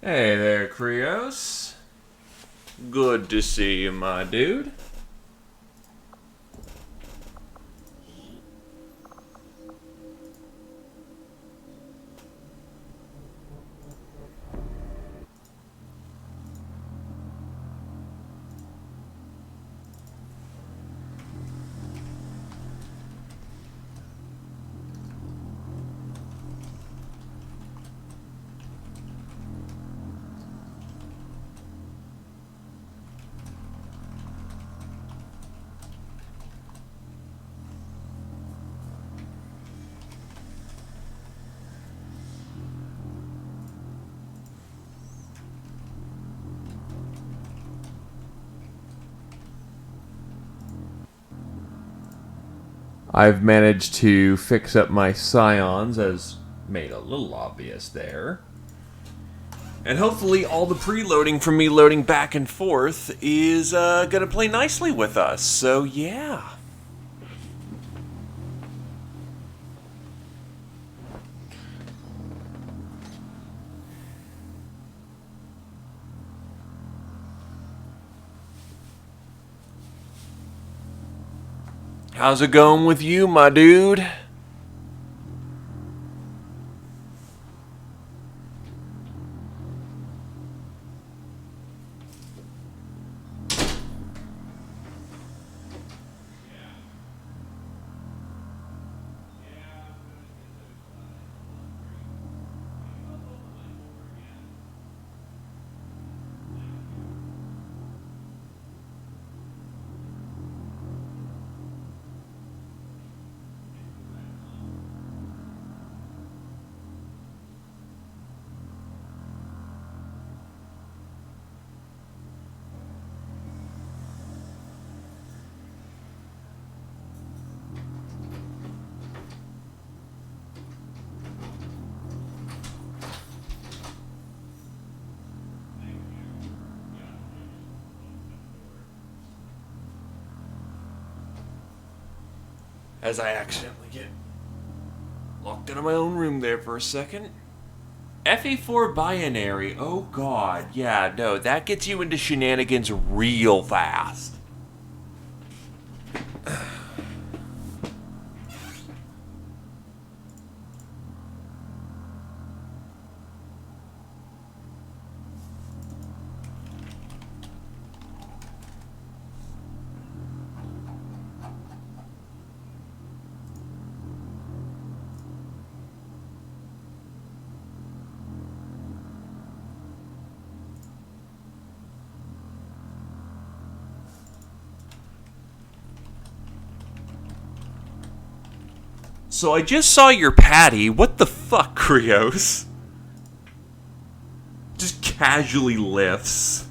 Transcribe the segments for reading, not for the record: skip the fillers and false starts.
Hey there, Krios. Good to see you, my dude. I've managed to fix up my scions, as made a little obvious there. And hopefully all the preloading from me loading back and forth is going to play nicely with us. So yeah. How's it going with you, my dude? As I accidentally get locked into my own room there for a second. FE4 binary, oh god, yeah, no, that gets you into shenanigans real fast. So I just saw your patty. What the fuck, Krios? Just casually lifts.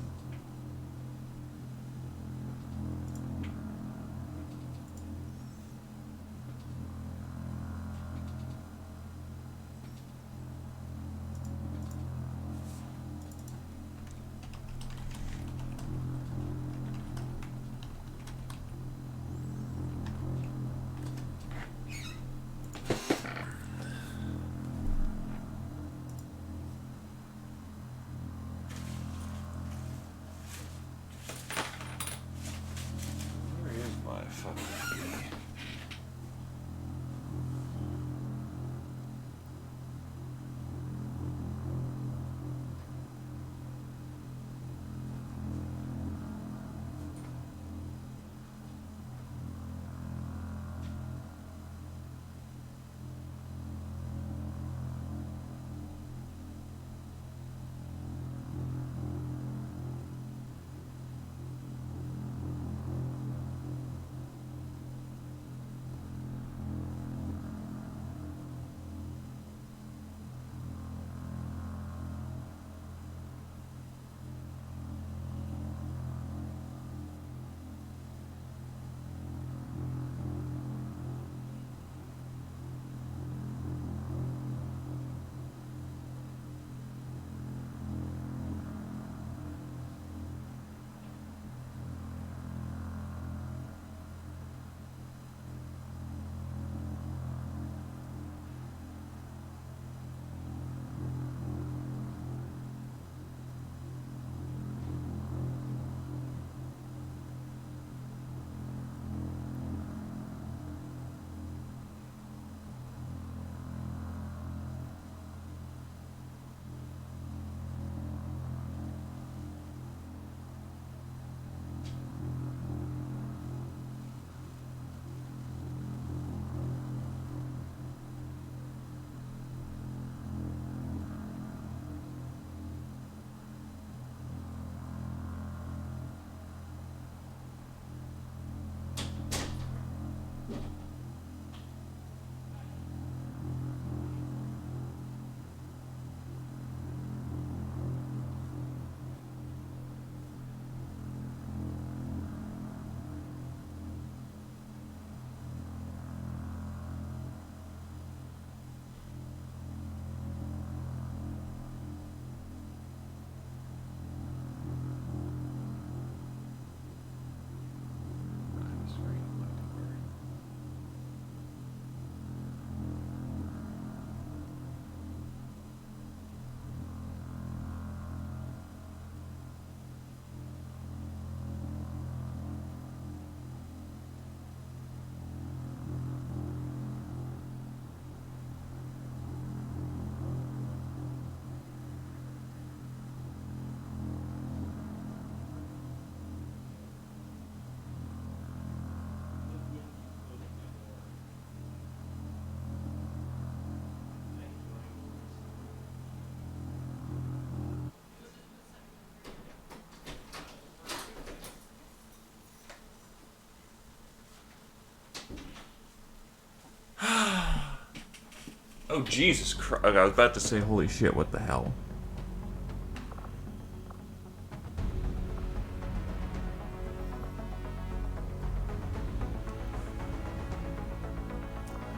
Oh, Jesus Christ. Okay, I was about to say, holy shit, what the hell?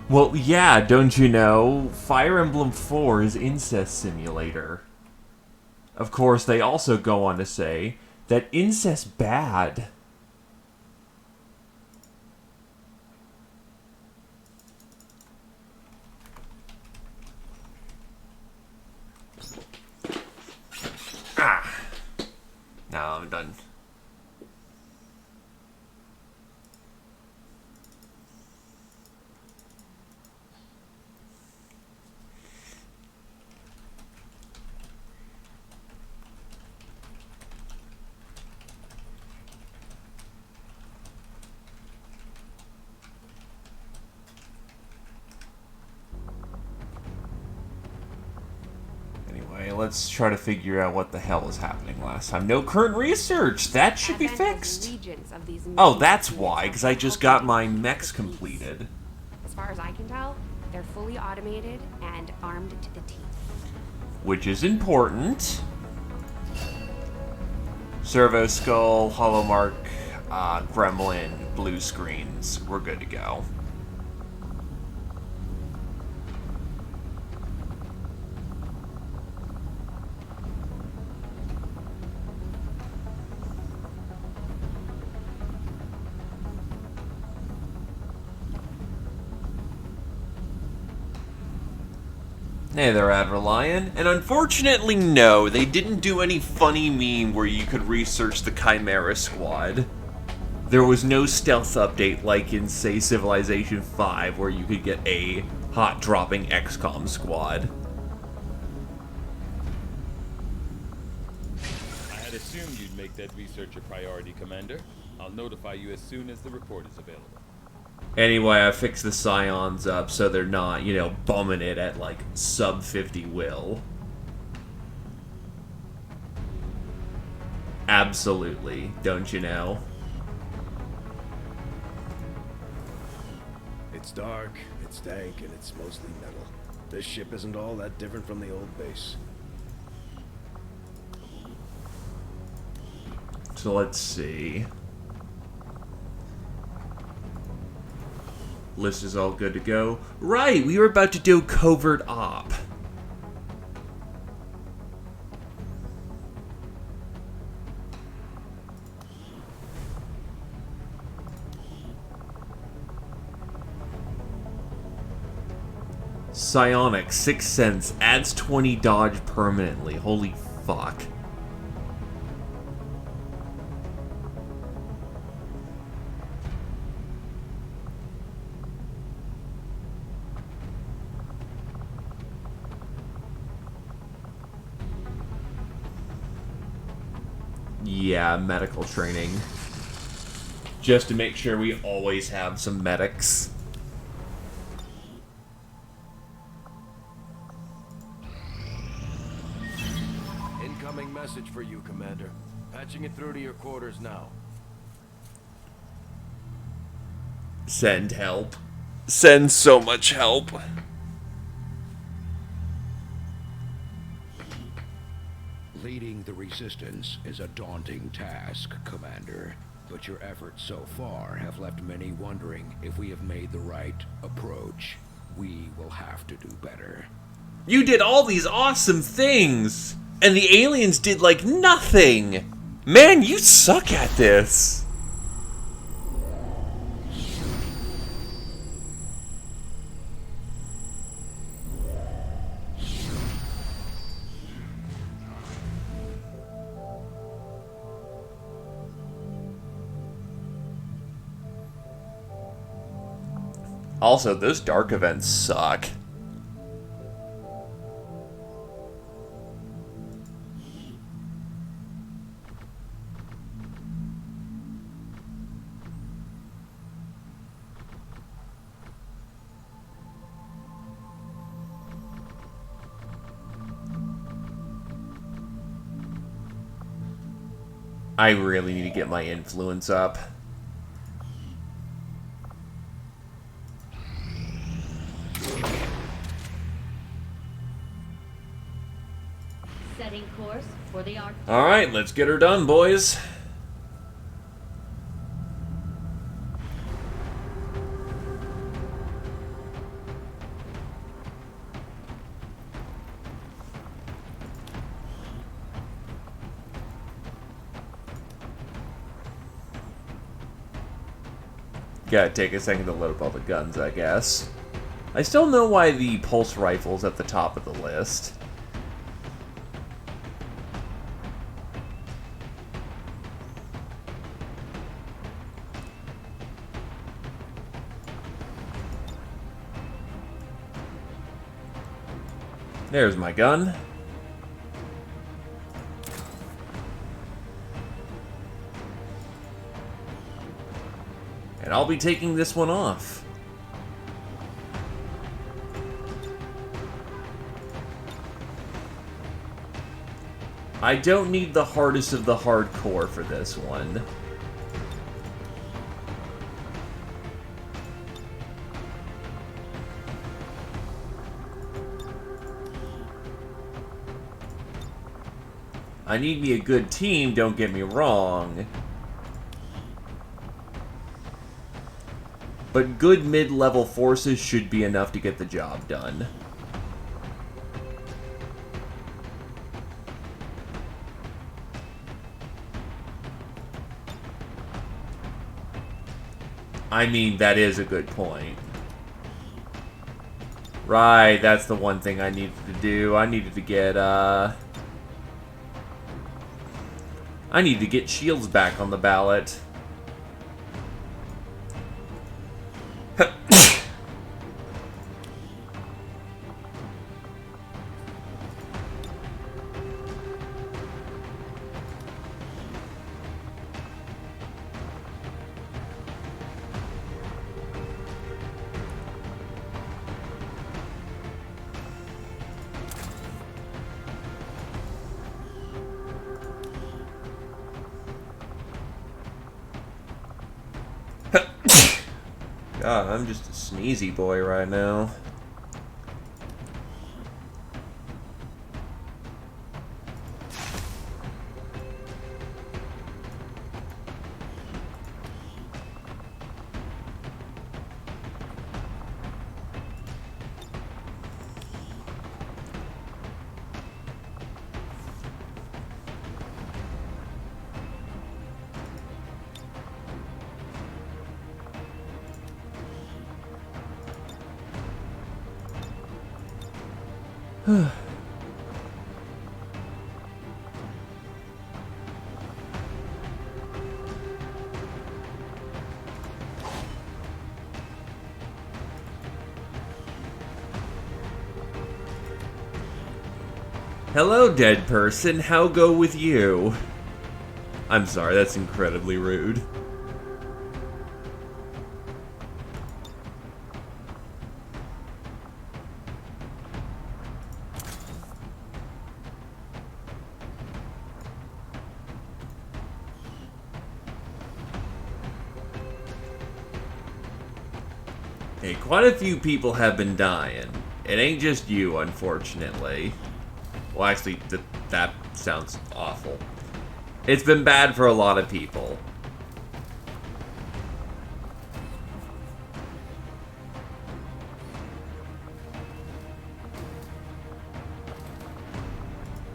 Well, yeah, don't you know? Fire Emblem 4 is Incest Simulator. Of course, they also go on to say that incest bad. Ah. Now I'm done. Anyway, let's try to figure out what the hell is happening last time. No current research! That should be fixed! Oh, that's why, because I just got my mechs completed. As far as I can tell, they're fully automated and armed to the teeth. Which is important. Servo Skull, Hollow Mark, Gremlin, blue screens. We're good to go. Hey there, Adverlion. And unfortunately, no, they didn't do any funny meme where you could research the Chimera Squad. There was no stealth update like in, say, Civilization 5, where you could get a hot-dropping XCOM squad. I had assumed you'd make that research a priority, Commander. I'll notify you as soon as the report is available. Anyway, I fixed the Scions up so they're not, you know, bumming it at, like, sub 50 will. Absolutely, don't you know? It's dark, it's dank, and it's mostly metal. This ship isn't all that different from the old base. So let's see. List is all good to go. Right, we were about to do covert op. Psionic, 6 cents, adds 20 dodge permanently. Holy fuck. Yeah, medical training. Just to make sure we always have some medics. Incoming message for you, Commander. Patching it through to your quarters now. Send help. Send so much help. Leading the resistance is a daunting task, Commander. But your efforts so far have left many wondering if we have made the right approach. We will have to do better. You did all these awesome things! And the aliens did, like, nothing! Man, you suck at this! Also, those dark events suck. I really need to get my influence up. Setting course for the Arctic. Alright, let's get her done, boys. Gotta take a second to load up all the guns, I guess. I still know why the pulse rifle's at the top of the list. There's my gun. And I'll be taking this one off. I don't need the hardest of the hardcore for this one. I need me a good team, don't get me wrong. But good mid-level forces should be enough to get the job done. I mean, that is a good point. Right, that's the one thing I needed to do. I needed to get, I need to get shields back on the ballot. God, I'm just a sneezy boy right now. Hello, dead person. How go with you? I'm sorry, that's incredibly rude. Hey, quite a few people have been dying. It ain't just you, unfortunately. Well, actually, that sounds awful. It's been bad for a lot of people.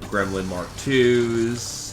Gremlin Mark IIs.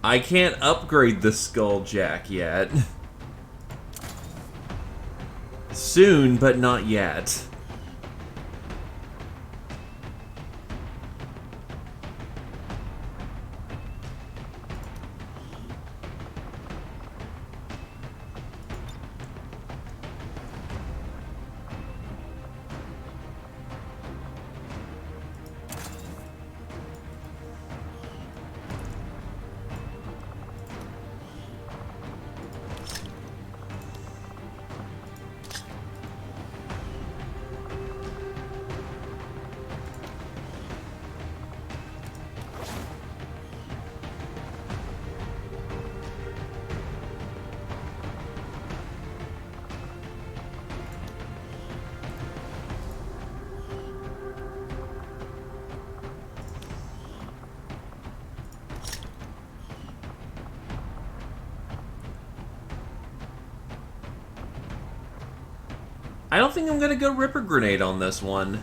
I can't upgrade the Skulljack yet. Soon, but not yet. I don't think I'm gonna go Ripper Grenade on this one.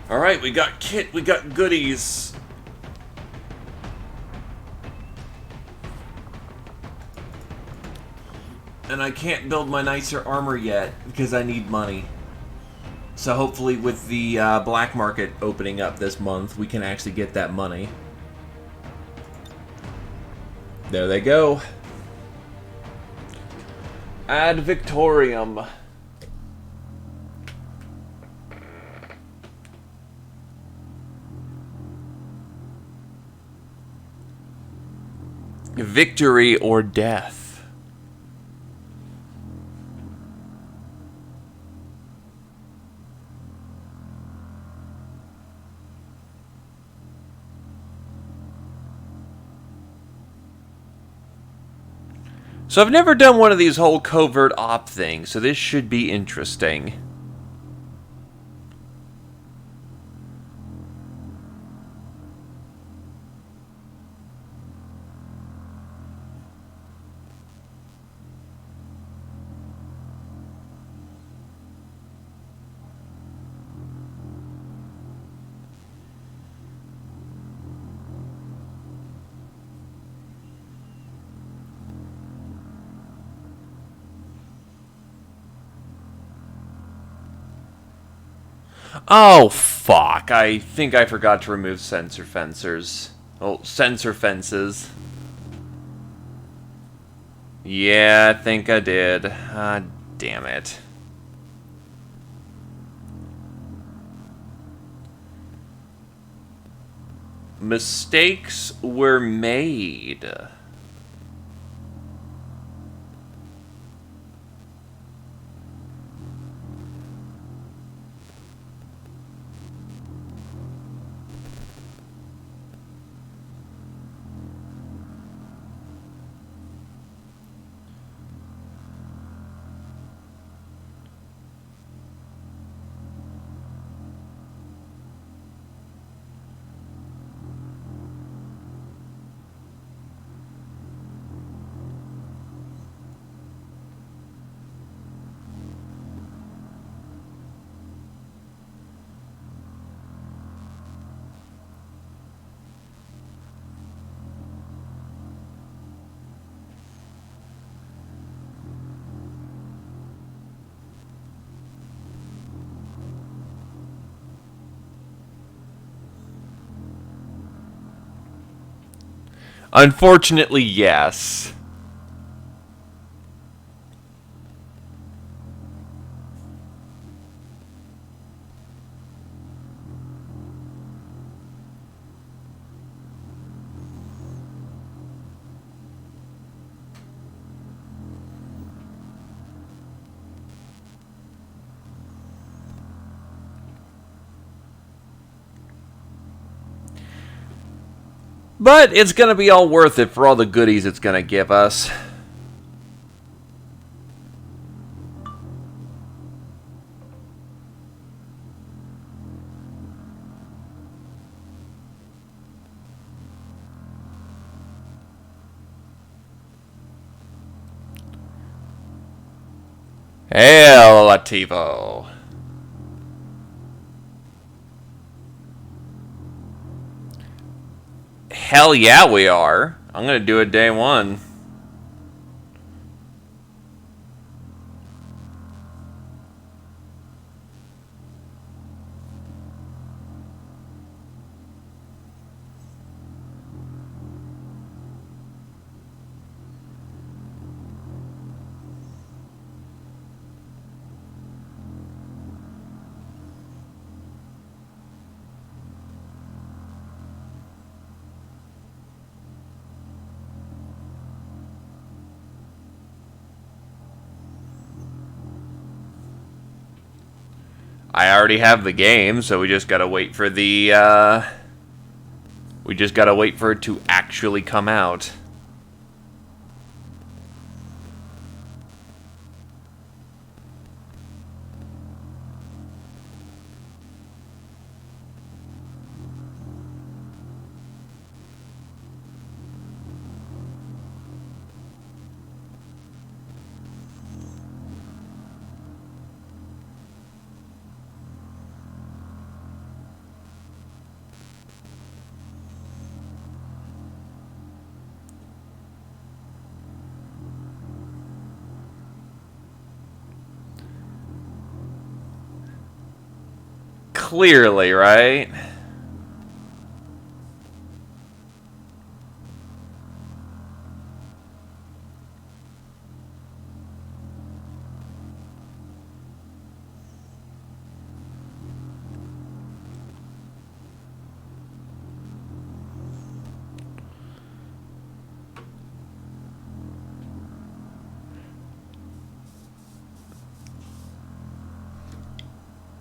Alright, we got kit, we got goodies. And I can't build my nicer armor yet because I need money. So hopefully with the black market opening up this month, we can actually get that money. There they go. Ad Victorium. Victory or death. So I've never done one of these whole covert op things, so this should be interesting. Oh, fuck. I think I forgot to remove sensor fences. Oh, sensor fences. Yeah, I think I did. Ah, damn it. Mistakes were made. Unfortunately, yes. But it's going to be all worth it for all the goodies it's going to give us. Hell, Lativo. Hell yeah, we are. I'm going to do it day one. I already have the game, so we just gotta wait for the, we just gotta wait for it to actually come out. Clearly, right?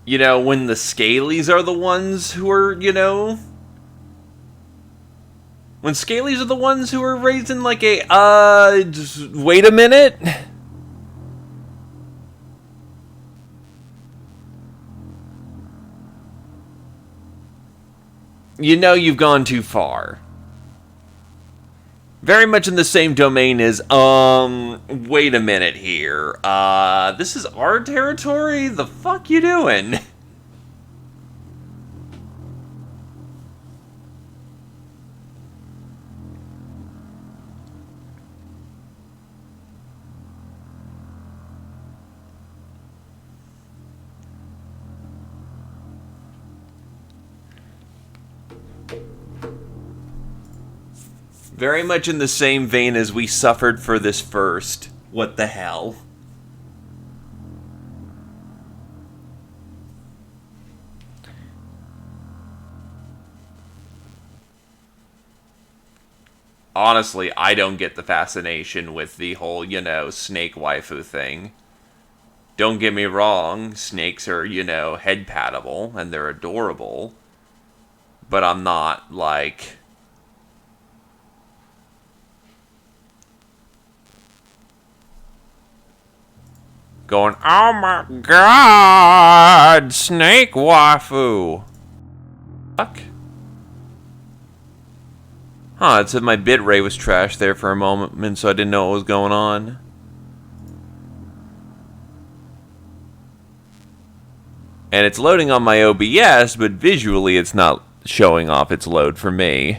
You know, when the Scalies are the ones who are, you know... When Scalies are the ones who are raising like a, just wait a minute? You know you've gone too far. Very much in the same domain as, wait a minute here. This is our territory? The fuck you doing? Very much in the same vein as we suffered for this first. What the hell? Honestly, I don't get the fascination with the whole, you know, snake waifu thing. Don't get me wrong, snakes are, you know, head-pattable, and they're adorable. But I'm not, like... going, oh my god, snake waifu. Fuck. Huh, it said my bitrate was trashed there for a moment, so I didn't know what was going on. And it's loading on my OBS, but visually it's not showing off its load for me.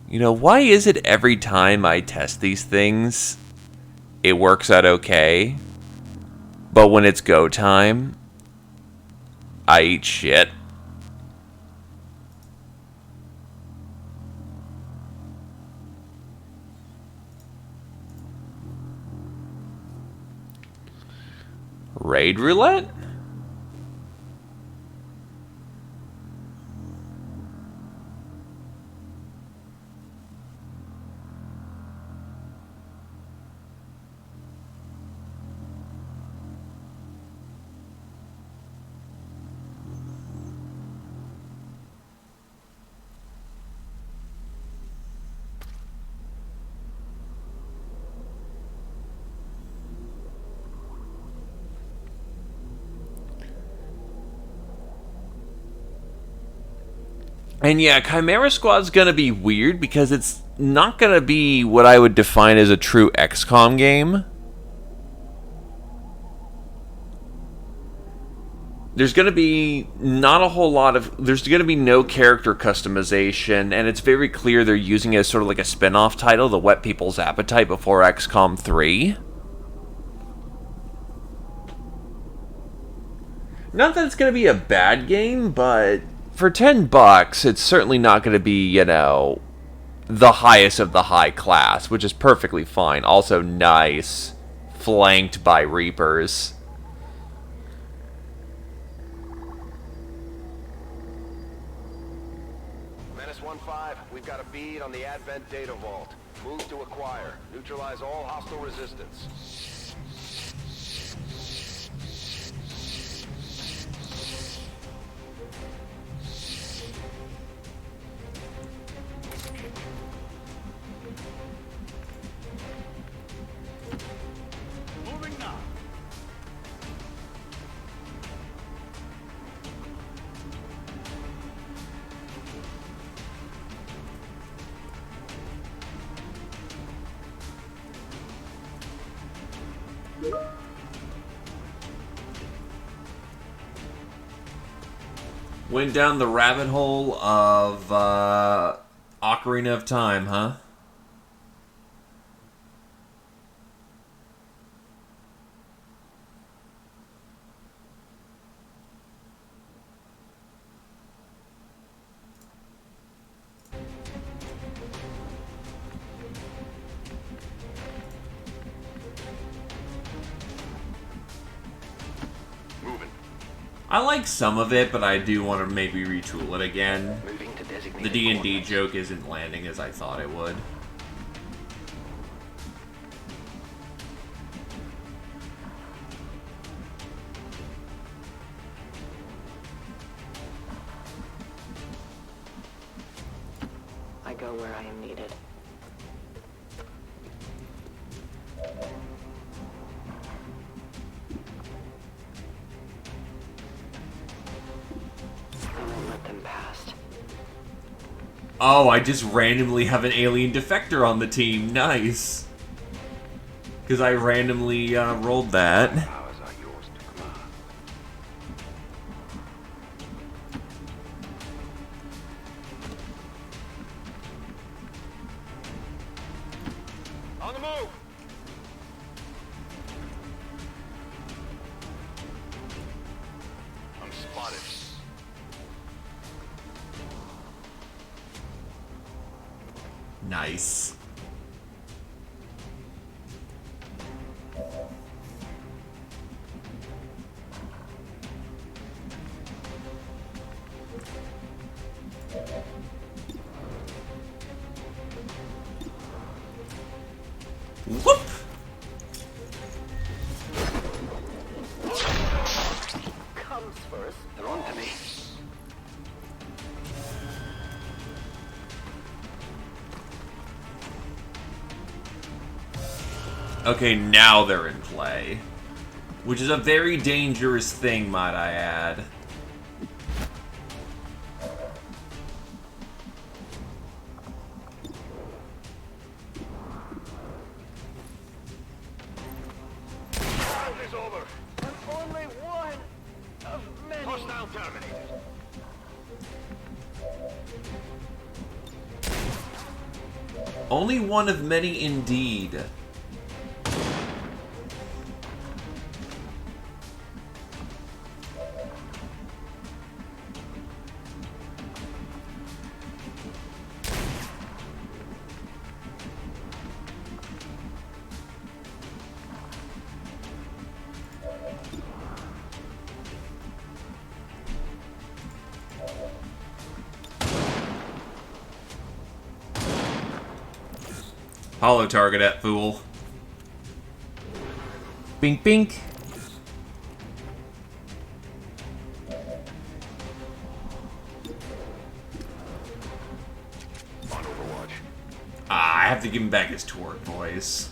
You know, why is it every time I test these things, it works out okay, but when it's go time, I eat shit? Raid roulette? And yeah, Chimera Squad's gonna be weird because it's not gonna be what I would define as a true XCOM game. There's gonna be not a whole lot of... There's gonna be no character customization, and it's very clear they're using it as sort of like a spin-off title to whet people's appetite before XCOM 3. Not that it's gonna be a bad game, but... for $10, it's certainly not going to be, you know, the highest of the high class, which is perfectly fine. Also nice, flanked by Reapers. Menace 1-5, we've got a bead on the Advent data vault. Move to acquire. Neutralize all hostile resistance. Went down the rabbit hole of Ocarina of Time, huh? like some of it, but I do want to maybe retool it again. Moving to designated The D&D coordinates. joke isn't landing as I thought it would. I go where I am needed. I won't let them past. Oh, I just randomly have an alien defector on the team. Nice. Because I randomly rolled that. Powers are yours to command. On the move! I'm spotted. Nice. Whoop! Comes first. They're on to me. Okay, now they're in play. Which is a very dangerous thing, might I add. Round is over. I'm only one of many. Hostile terminated. Only one of many indeed. Hollow target that fool. Bink bink. On Overwatch. Ah, I have to give him back his torque voice.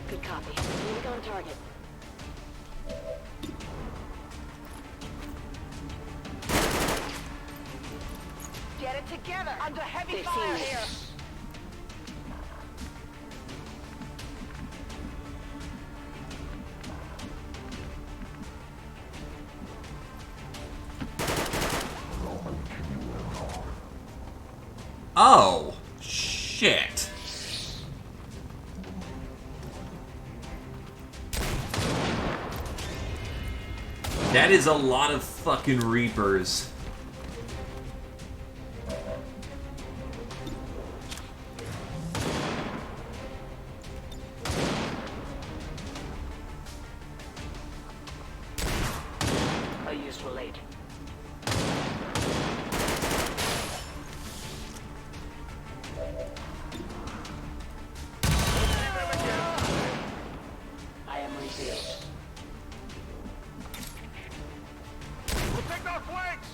Good copy. Moving on target. Get it together! Under heavy They fire see me. here! Oh, shit. That is a lot of fucking Reapers. A useful aid. I am revealed. We'll take our flanks!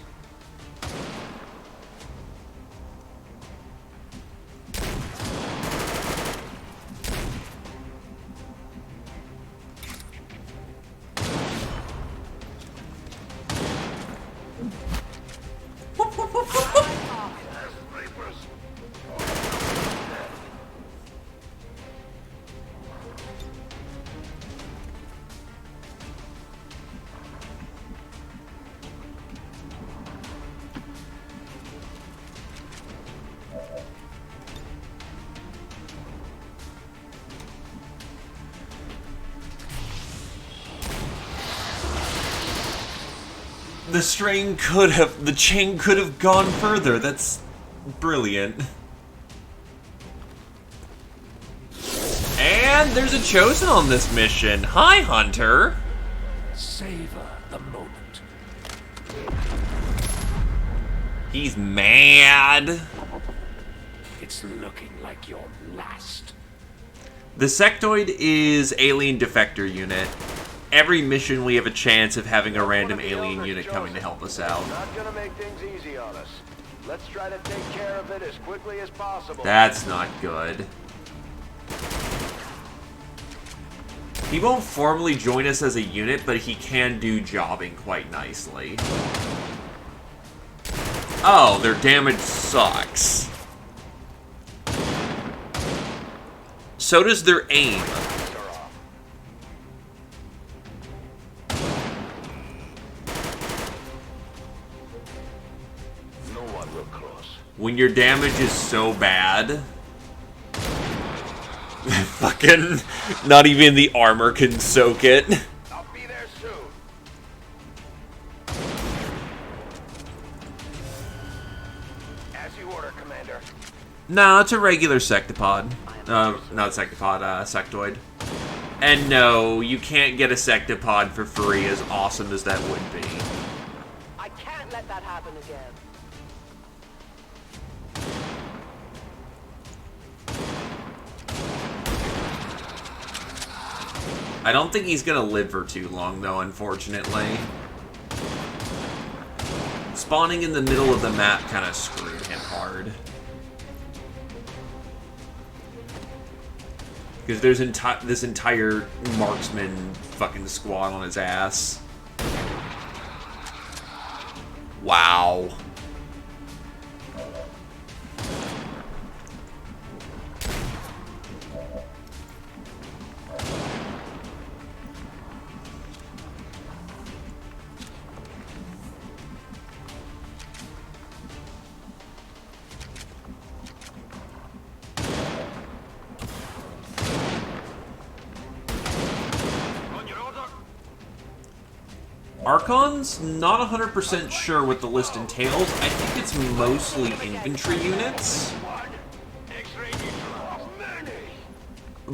Reapers! The chain could have gone further. That's brilliant. And there's a Chosen on this mission. Hi, Hunter. Savor the moment. He's mad. It's looking like your last. The sectoid is alien defector unit. Every mission we have a chance of having a random alien unit coming to help us out. Not gonna make things easy on us. Let's try to take care of it as quickly as possible. That's not good. He won't formally join us as a unit, but he can do jobbing quite nicely. Oh, their damage sucks. So does their aim. No one will cross. When your damage is so bad, fucking not even the armor can soak it. I'll be there soon. As you order, Commander. No, it's a regular sectopod. Not sectopod, sectoid. And no, you can't get a sectopod for free, as awesome as that would be. I can't let that happen again. I don't think he's gonna live for too long, though, unfortunately. Spawning in the middle of the map kind of screwed him hard. Because there's this entire marksman fucking squad on his ass. Wow. Archon's not 100% sure what the list entails. I think it's mostly infantry units.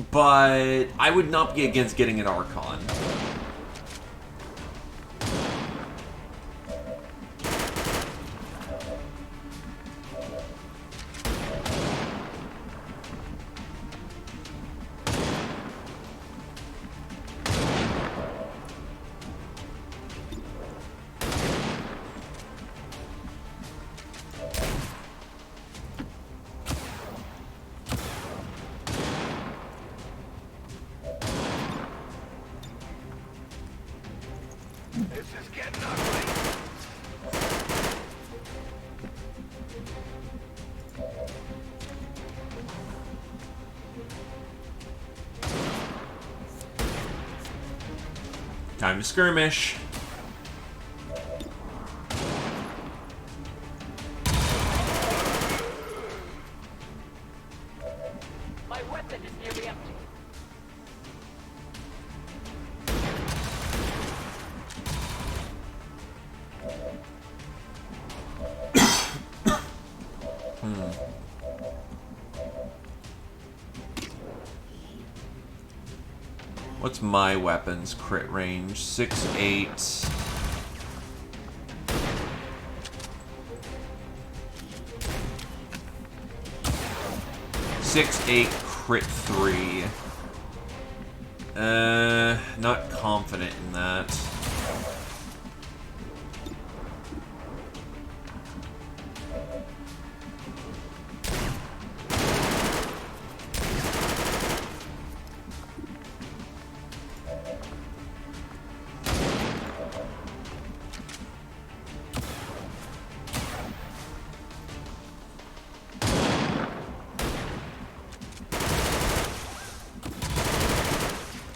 But I would not be against getting an Archon. This is getting ugly. Time to skirmish. My weapon is nearly empty. What's my weapon's crit range? 6'8". 6'8", crit 3. Not confident in that.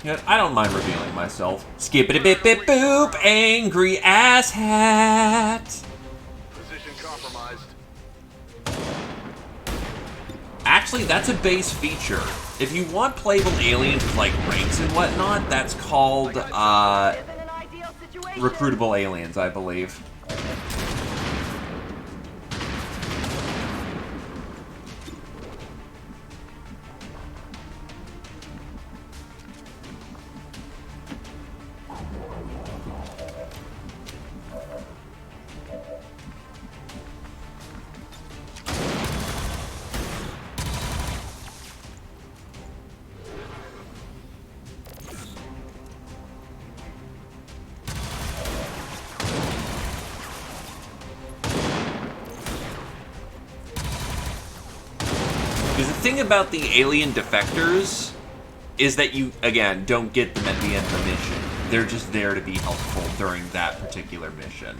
Yeah, I don't mind revealing myself. Skippity-bip-bip-boop, angry asshat. Position compromised. Actually, that's a base feature. If you want playable aliens with, like, ranks and whatnot, that's called, Isn't an ideal situation. recruitable aliens, I believe. Because the thing about the alien defectors is that you, again, don't get them at the end of the mission. They're just there to be helpful during that particular mission.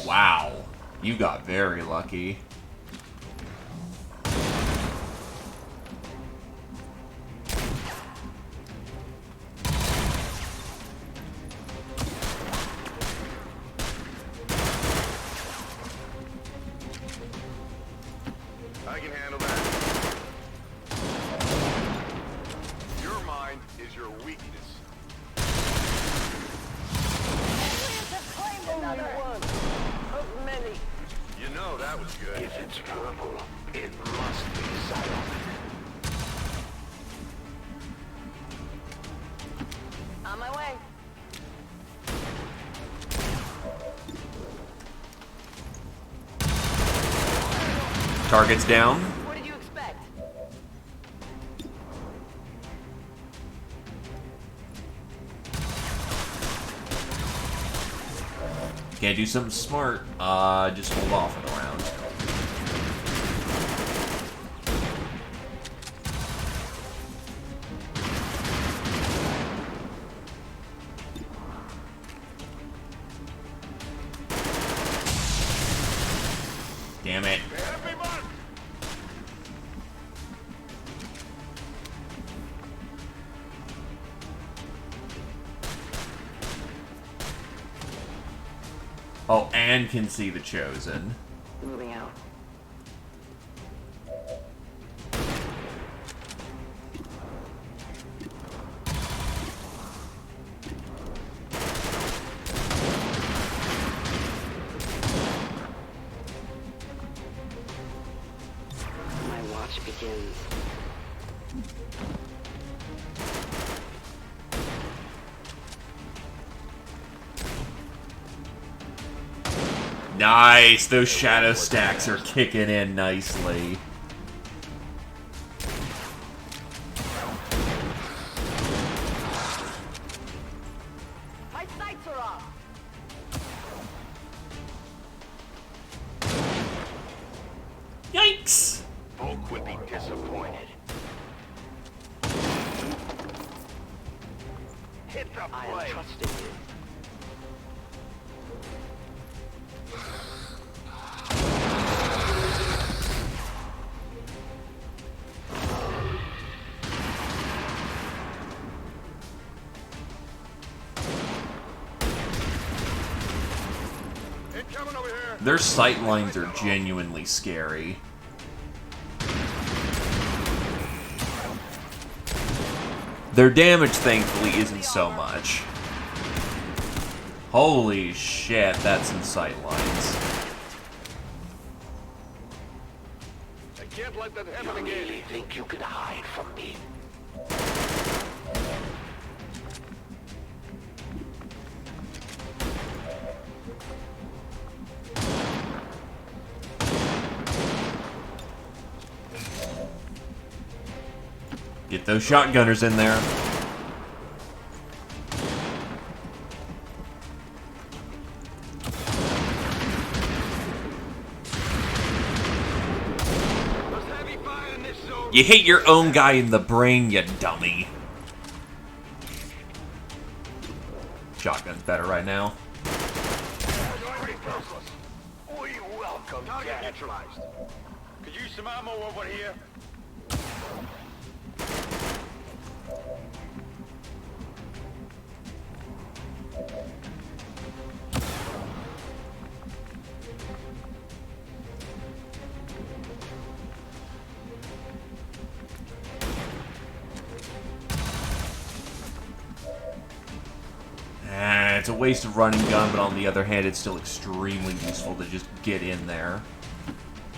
Wow, you got very lucky. I can handle that. Your mind is your weakness. Aliens have claimed another one of many. You know that was good. If it's purple, it must be silent. On my way. Target's down. What did you expect? Can't do something smart. Just hold off on the round. Damn it. Oh, and can see the Chosen. Moving out. My watch begins. Nice! Those shadow stacks are kicking in nicely. My sights are off. Yikes! Volk would be disappointed. Hit the I am plate. trusting you. Incoming over here. Their sight lines are genuinely scary. Their damage, thankfully, isn't so much. Holy shit, that's some sight lines. I can't let that happen again. Really think you could hide from me? Get those shotgunners in there. There's heavy fire in this zone. You hit your own guy in the brain, you dummy. Shotgun's better right now. We welcome target neutralized. Could use some ammo over here. It's a waste of running gun, but on the other hand, it's still extremely useful to just get in there.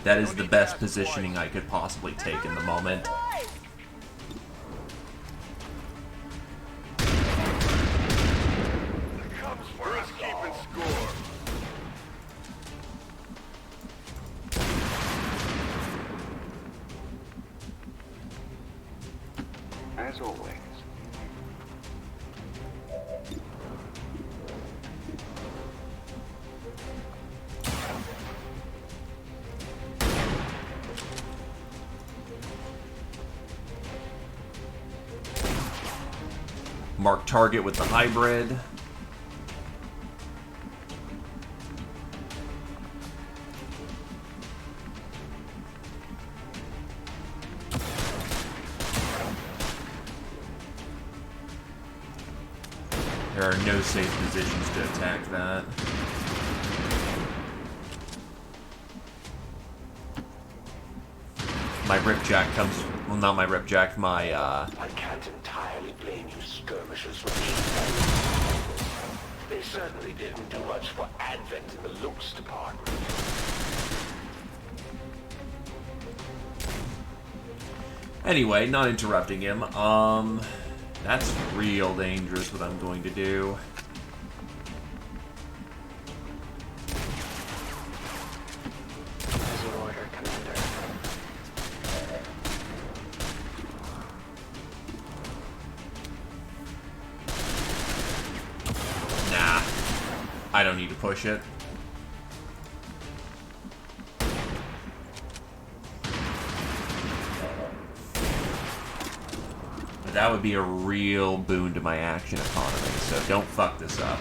That is the best positioning I could possibly take in the moment. Who's keeping score? as always. Mark target with the hybrid. There are no safe positions to attack that. My ripjack comes... Well, not my ripjack, my, I can't entirely blame you skirmishers for being... They certainly didn't do much for Advent in the looks department. Anyway, not interrupting him. That's real dangerous what I'm going to do. As you order, Commander. Nah. I don't need to push it. That would be a real boon to my action economy, so don't fuck this up.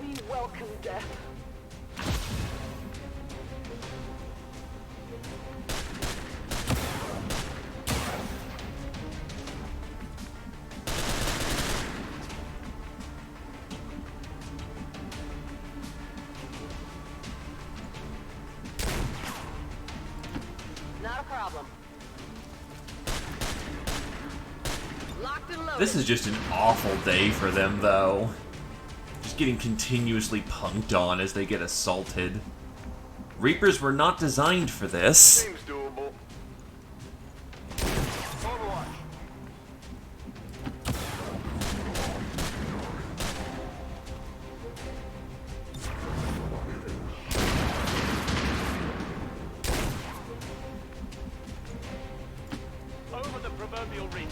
We welcome death. Not a problem. Locked and loaded. This is just an awful day for them, though. Just getting continuously punked on as they get assaulted. Reapers were not designed for this. Seems doable. Overwatch. Over the proverbial reach.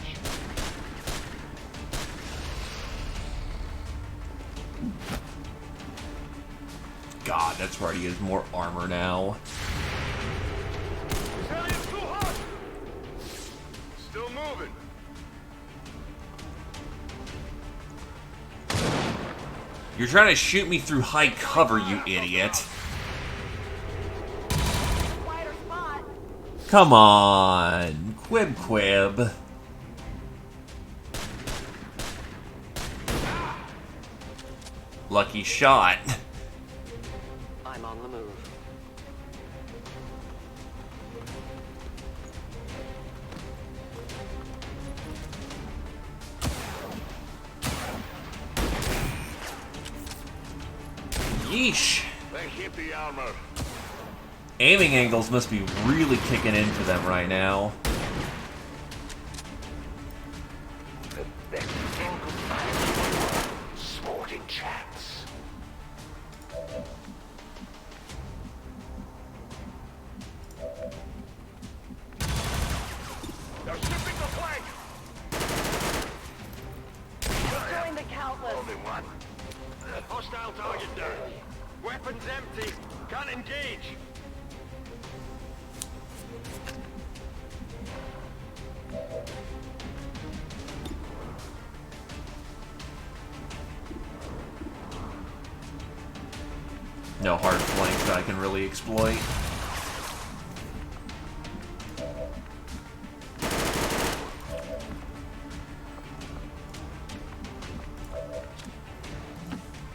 God, that's right, he has more armor now. Alien's too hot. Still moving. You're trying to shoot me through high cover, you idiot. Wider spot. Come on. Quib quib. Lucky shot. I'm on the move. Yeesh. They hit the armor. Aiming angles must be really kicking in for them right now. Sporting chance. They're shifting the flank. Join the countless. Only one. Hostile target down. Weapons empty. Can't engage. No hard flanks that I can really exploit.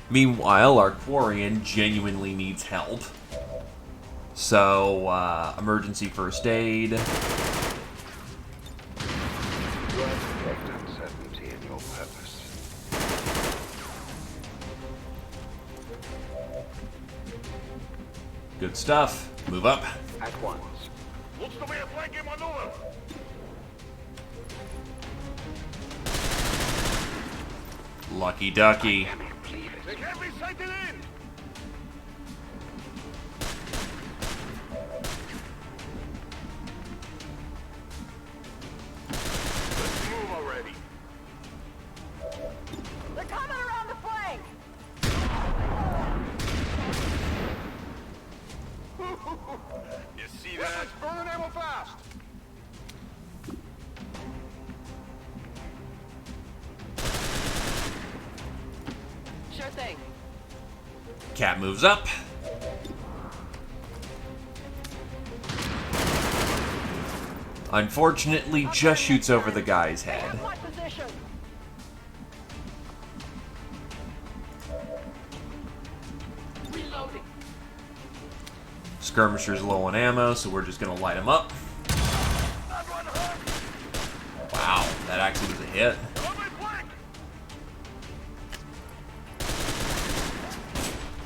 Meanwhile, our Quarian genuinely needs help. So, emergency first aid. You have detect uncertainty in your purpose. Good stuff. Move up. At once. Looks to be a flanking maneuver. Lucky ducky. They can't be sighted in. fast! Sure thing. Cat moves up. Unfortunately, just shoots over the guy's head. My position. Reloading. Skirmisher's low on ammo, so we're just gonna light him up. Wow, that actually was a hit.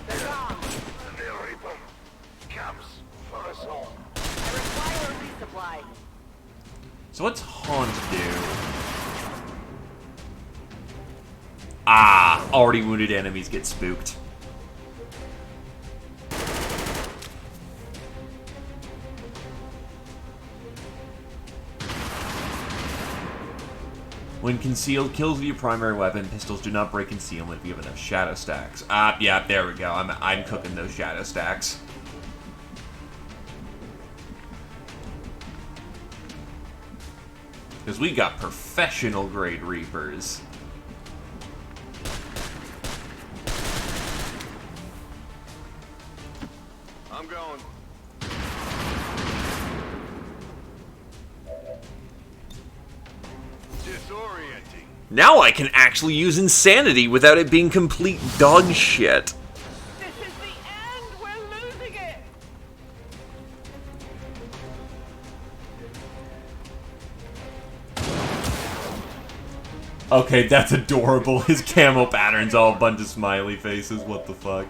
They're gone. The Reaper comes for us all. I require a resupply. So what's Haunt do? Ah, already wounded enemies get spooked. When concealed, kills with your primary weapon. Pistols do not break concealment if you have enough shadow stacks. Ah, yeah, there we go. I'm cooking those shadow stacks. Because we got professional grade Reapers. I'm going. Disorienting. Now I can actually use Insanity without it being complete dog shit. This is the end. We're losing it. Okay, that's adorable. His camo pattern's all a bunch of smiley faces. What the fuck?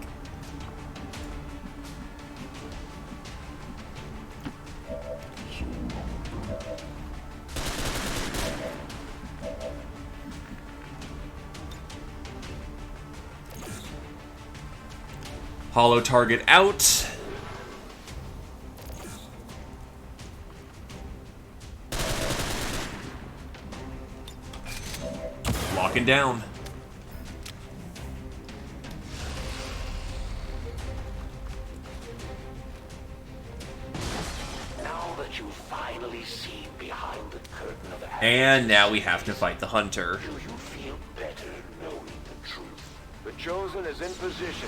Hollow target out. Locking down. Now that you've finally seen behind the curtain of And now we have to fight the hunter. do you feel better knowing the truth? The Chosen is in position.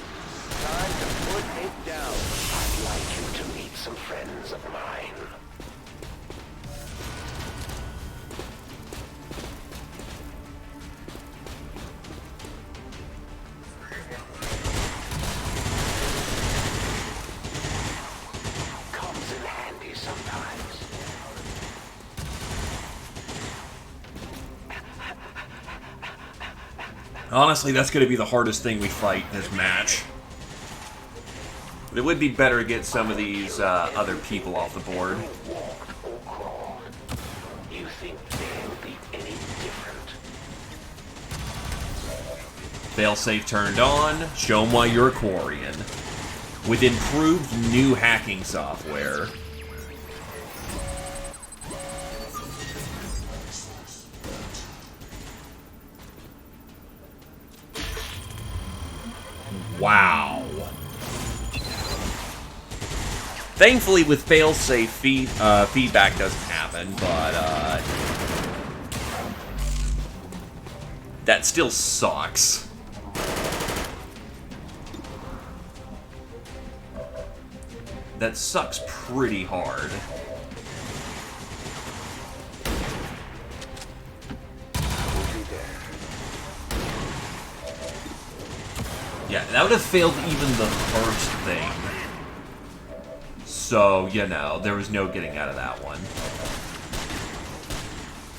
Time to put it down. I'd like you to meet some friends of mine. Comes in handy sometimes. Honestly, that's going to be the hardest thing we fight in this match. But it would be better to get some of these other people off the board. Walked or crawled. You think they'll be any different? Failsafe turned on. Show 'em why you're a Quarian. With improved new hacking software. Wow. Thankfully, with failsafe, feedback doesn't happen, but that still sucks. That sucks pretty hard. Yeah, that would have failed even the first thing. So, you know, there was no getting out of that one.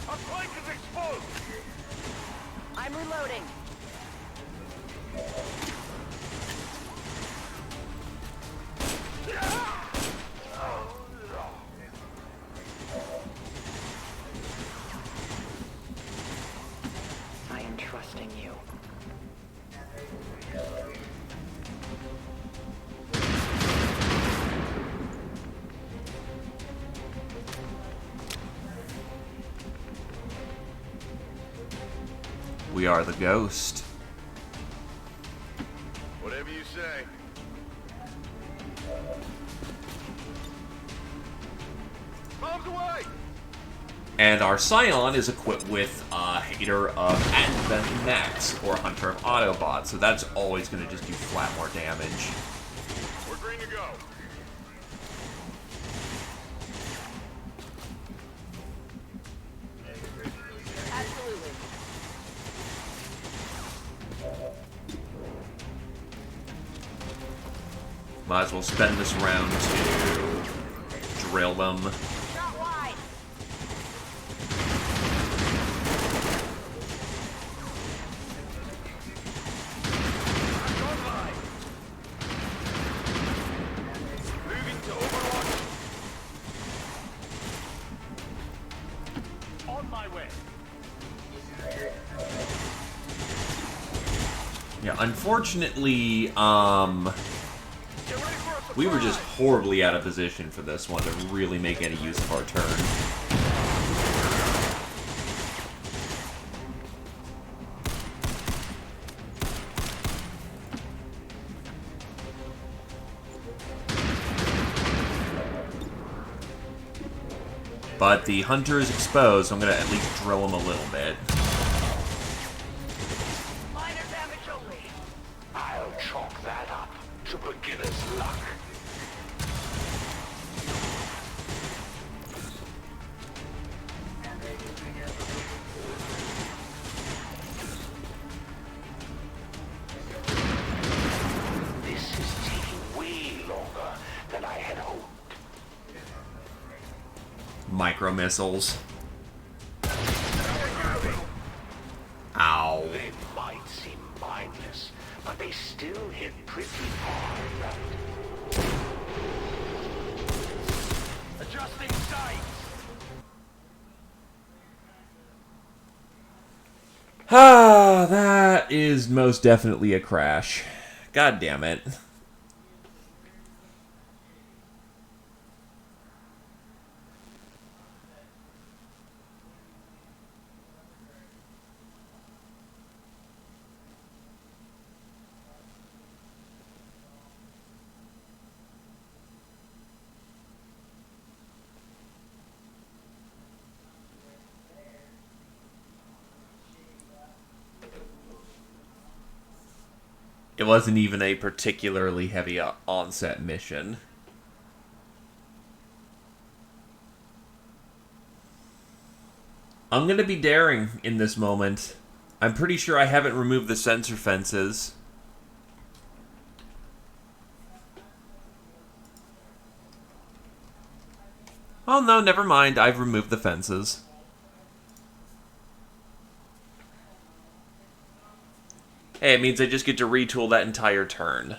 Our flank is exposed. I'm reloading. I am trusting you. We are the ghost. Whatever you say. And our Scion is equipped with Hater of Advent Max, or Hunter of Autobots, so that's always going to just do flat more damage. We're green to go. Absolutely. Might as well spend this round to drill them. Shot wide. Moving to Overwatch. On my way. Yeah, unfortunately, Get ready for a we were just horribly out of position for this one to really make any use of our turn. But the hunter is exposed, so I'm going to at least drill him a little bit. Minor damage only. I'll chalk that up to beginner's luck. This is taking way longer than I had hoped. Micro missiles. Ow. They might seem mindless, but they still hit pretty hard. adjusting sights. Ah, that is most definitely a crash. God damn it. It wasn't even a particularly heavy onset mission. I'm going to be daring in this moment. I'm pretty sure I haven't removed the sensor fences. Oh no, never mind. I've removed the fences. Hey, it means I just get to retool that entire turn.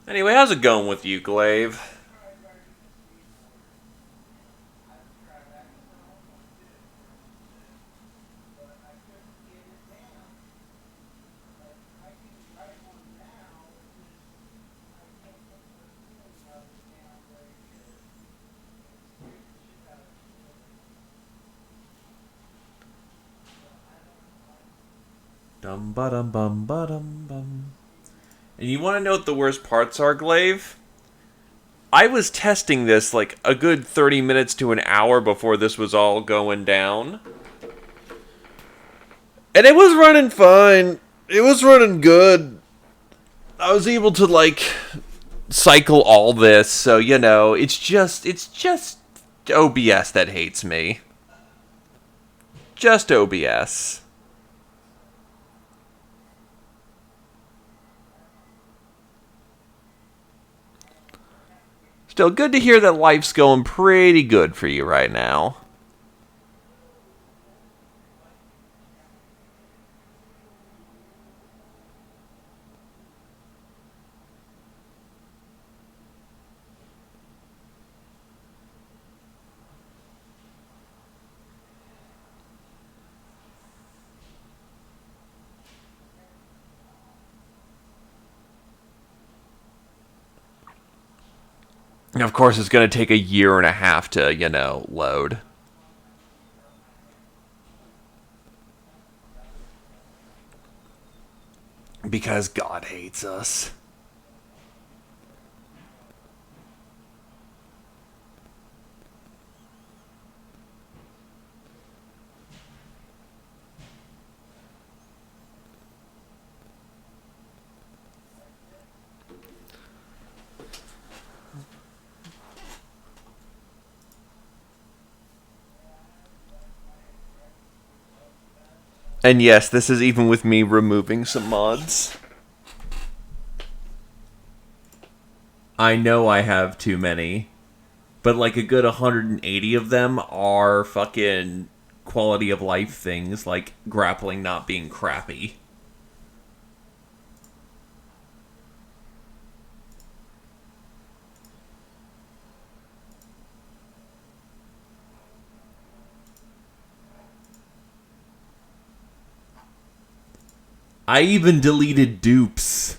Anyway, how's it going with you, Glaive? Dum ba dum bum ba dum bum. And you want to know what the worst parts are, Glaive? I was testing this like a good 30 minutes to an hour before this was all going down. And it was running fine. It was running good. I was able to, like, cycle all this, so you know, it's just OBS that hates me. Just OBS. Still good to hear that life's going pretty good for you right now. And of course, it's going to take a year and a half to, you know, load. Because God hates us. And yes, this is even with me removing some mods. I know I have too many, but like a good 180 of them are fucking quality of life things, like grappling not being crappy. I even deleted dupes.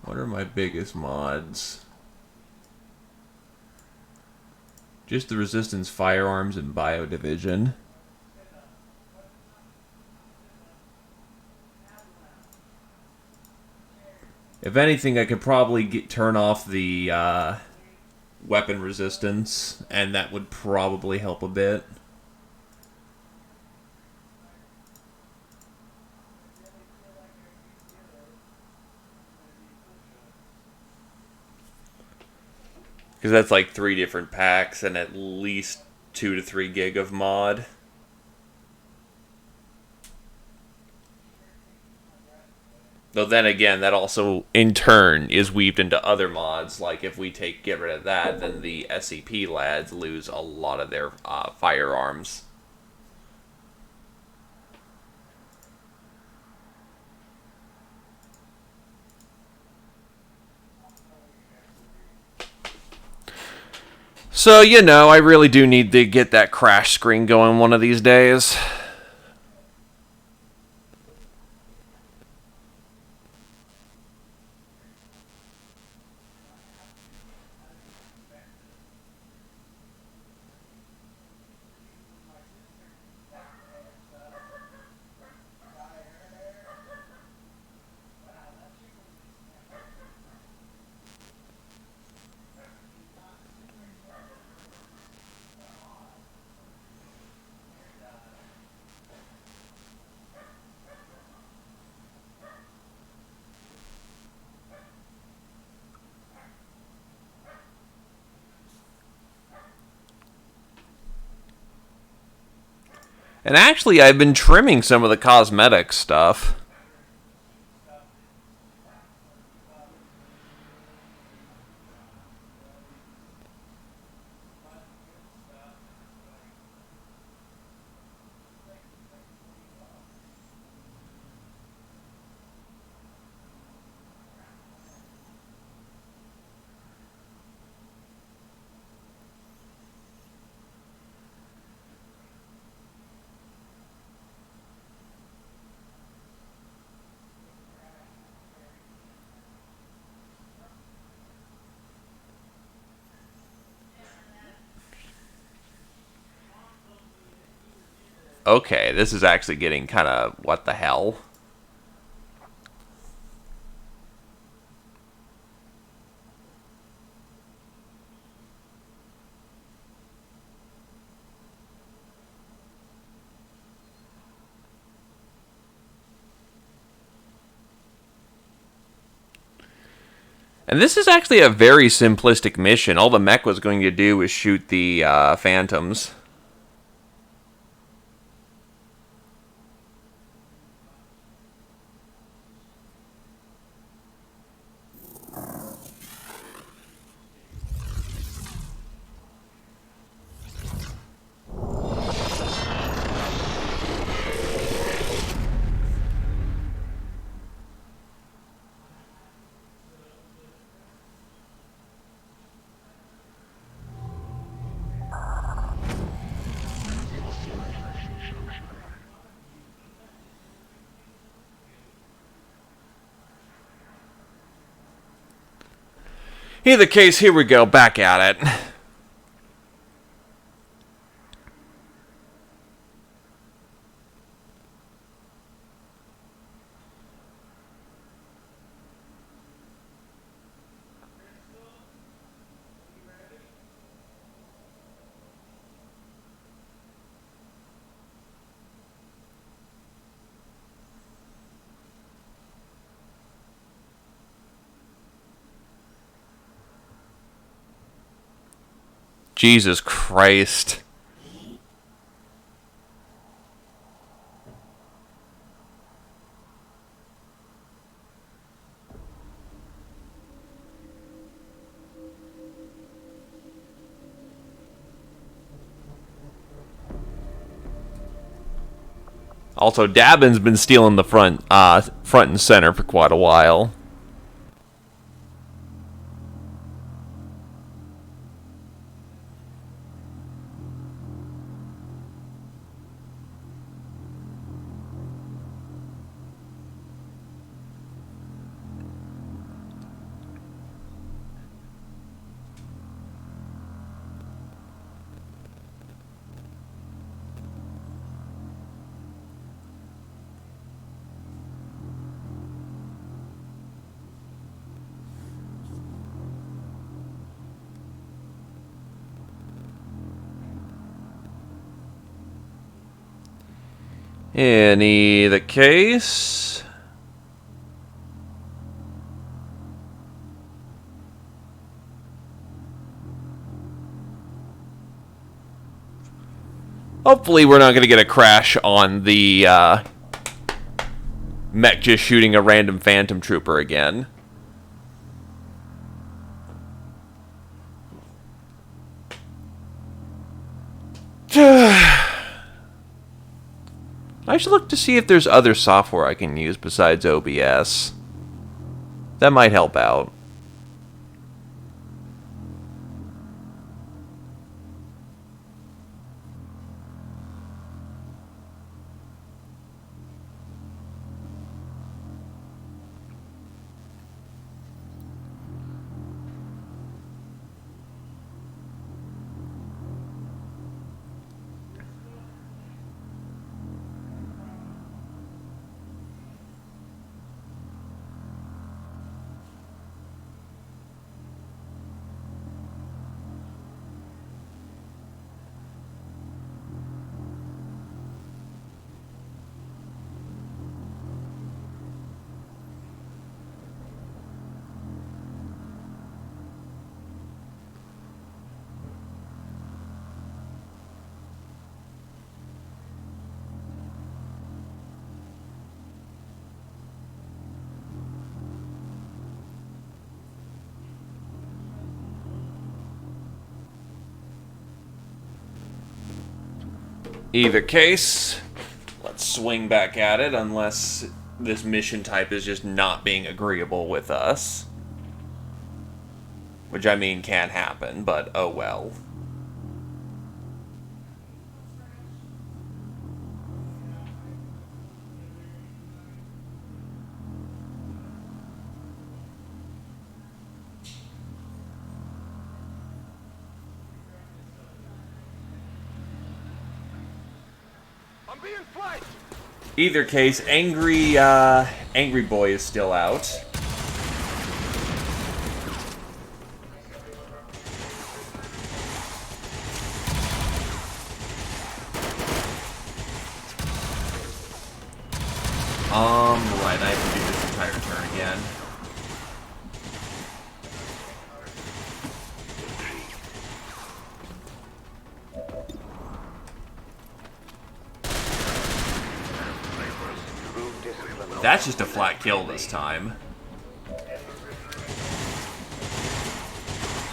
What are my biggest mods? Just the Resistance Firearms and Bio Division. If anything, I could probably turn off the weapon resistance, and that would probably help a bit. Because that's like 3 different packs and at least 2 to 3 gig of mod. Though then again, that also in turn is weaved into other mods. Like if we get rid of that, then the SCP lads lose a lot of their firearms. So, you know, I really do need to get that crash screen going one of these days. And actually, I've been trimming some of the cosmetic stuff. Okay, this is actually getting kind of what the hell. And this is actually a very simplistic mission. All the mech was going to do was shoot the phantoms. Either case, here we go, back at it. Jesus Christ. Also, Dabin's been stealing the front and center for quite a while. In either case... hopefully we're not going to get a crash on the mech just shooting a random phantom trooper again. I should look to see if there's other software I can use besides OBS. That might help out. Either case, let's swing back at it unless this mission type is just not being agreeable with us. Which, I mean, can happen, but oh well. I'm I'm being flanked! Either case, Angry Boy is still out. Right, I have to do this entire turn again. That's just a flat kill this time.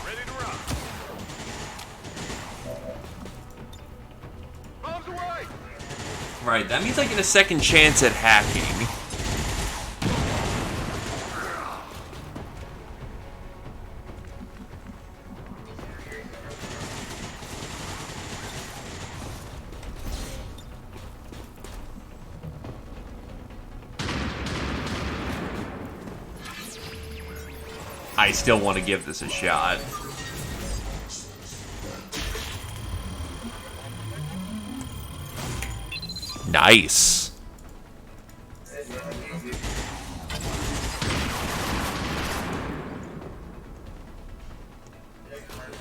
Ready to rock. Bombs away! Right, that means I get a second chance at hacking. I still want to give this a shot. Nice.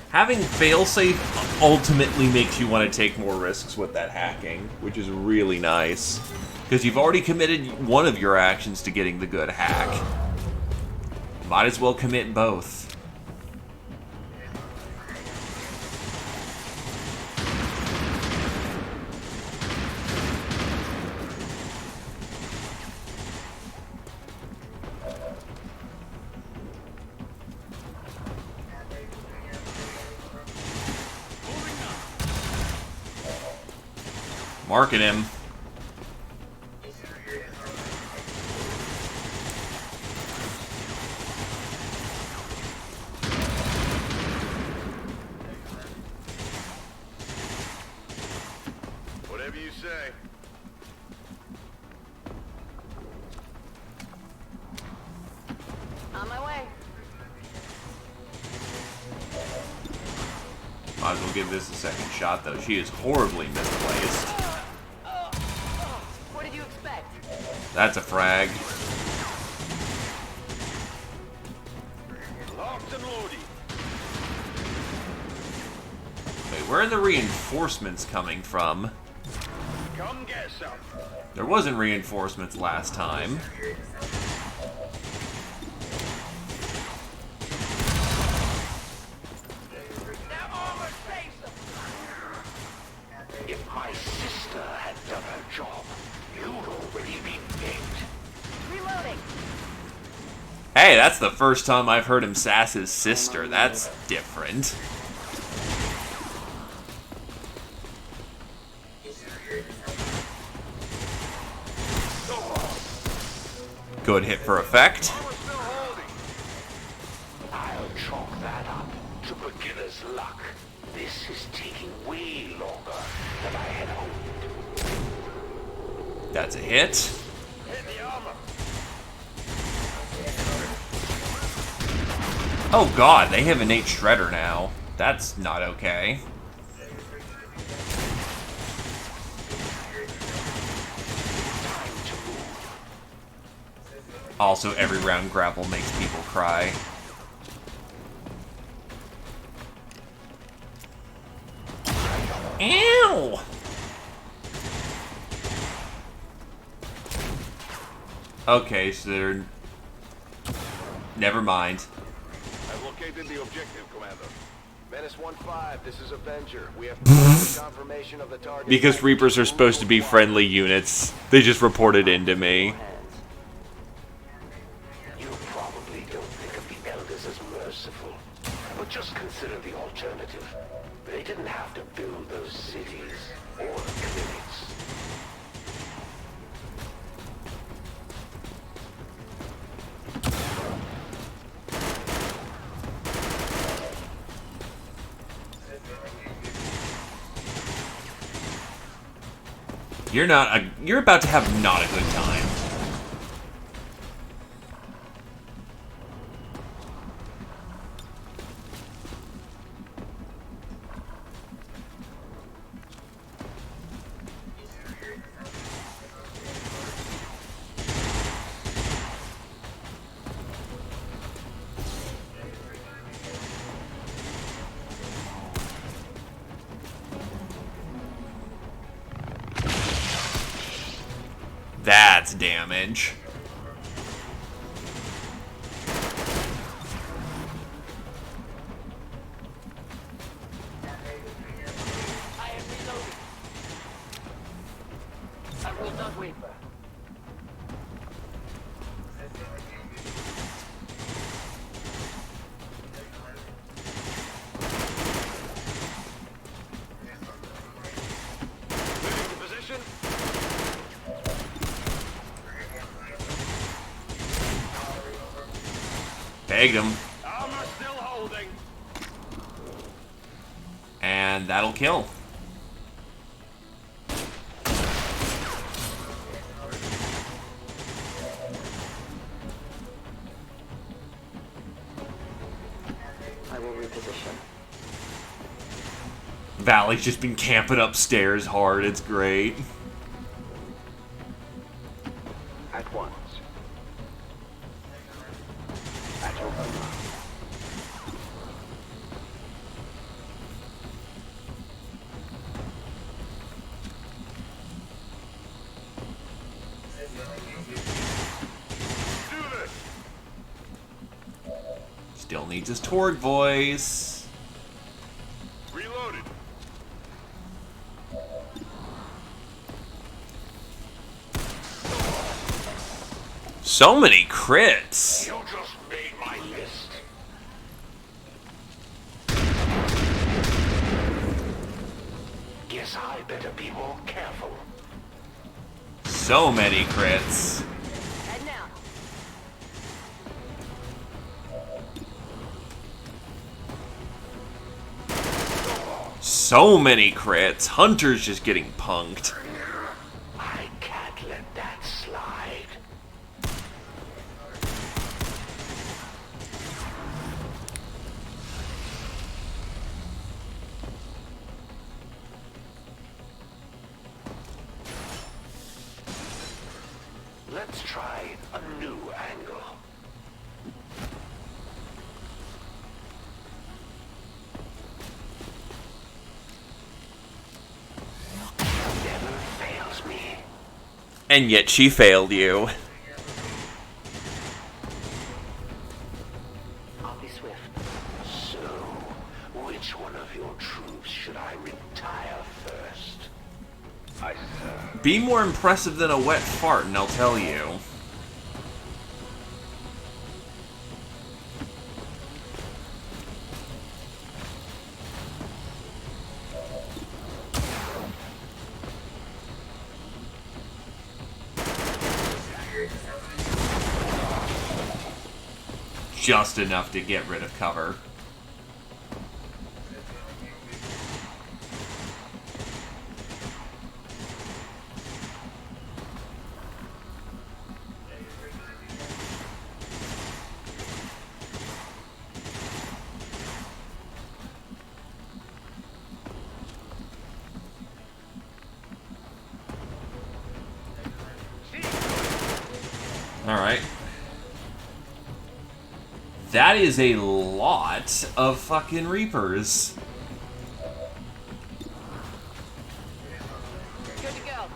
Having failsafe ultimately makes you want to take more risks with that hacking, which is really nice. Because you've already committed one of your actions to getting the good hack. Might as well commit both. Marking him. Whatever you say. On my way. Might as well give this a second shot, though. She is horribly misplaced. What did you expect? That's a frag. Locked and loaded. Wait, where are the reinforcements coming from? Come get some. There wasn't reinforcements last time. That armor saves them. If my sister had done her job, you'd already be dead. Reloading. Hey, that's the first time I've heard him sass his sister. That's different. Good hit for effect. Armor's still holding. I'll chalk that up to beginner's luck. This is taking way longer than I had hoped. That's a hit. Hit the armor. Oh god, they have innate shredder now. That's not okay. Also, every round grapple makes people cry. Ew! Okay, so they're... Never mind. I've located the objective, Commander. Menace 1-5, this is Avenger. We have confirmation of the target. Because Reapers are supposed to be friendly units, they just reported into me. You probably don't think of the Elders as merciful, but just consider the alternative. They didn't have to build those cities or clinics. You're about to have not a good time. That's damage. I am reloading. I will not waver. Moving to position. Pegged him. Armor still holding. And that'll kill. I will reposition. Valley's just been camping upstairs hard. It's great. At once. At your command. Do this. Still needs his Torg voice. Reloaded. So many crits. You just made my list. Guess I better be more careful. So many crits. Head now. So many crits. Hunter's just getting punked. I can't let that slide. Let's try a new angle. Never fails me. And yet she failed you. I'll be swift. So, which one of your troops should I retire first? I serve. Be more impressive than a wet fart, and I'll tell you. Just enough to get rid of cover. Alright. That is a lot of fucking Reapers. Good to go.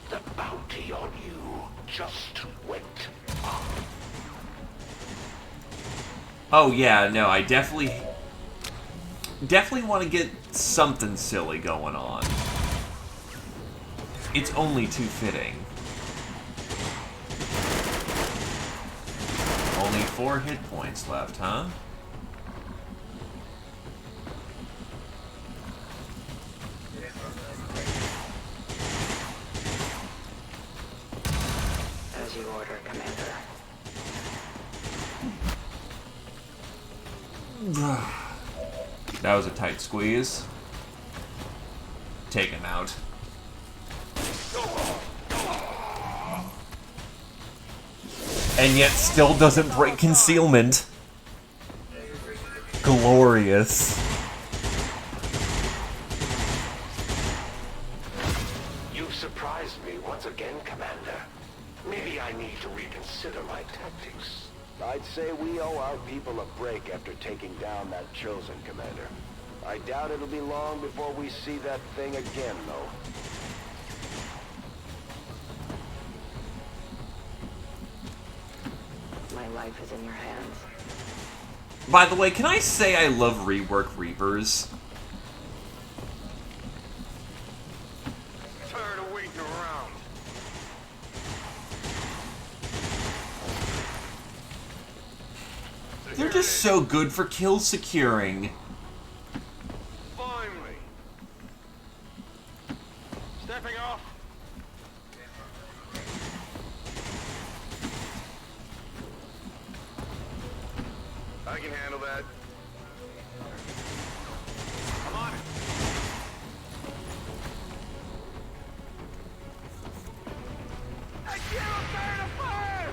The bounty on you just went up. Oh yeah, no, I definitely want to get something silly going on. It's only too fitting. Only 4 hit points left, huh? As you order, Commander. That was a tight squeeze. Take him out. And yet still doesn't break concealment. Glorious. You've surprised me once again, Commander. Maybe I need to reconsider my tactics. I'd say we owe our people a break after taking down that Chosen, Commander. I doubt it'll be long before we see that thing again, though. My life is in your hands. By the way, can I say I love rework Reapers? Tired of waiting around. They're just so good for kill securing. Finally. Stepping off. I can handle that. I'm on it. I cannot bear the fire!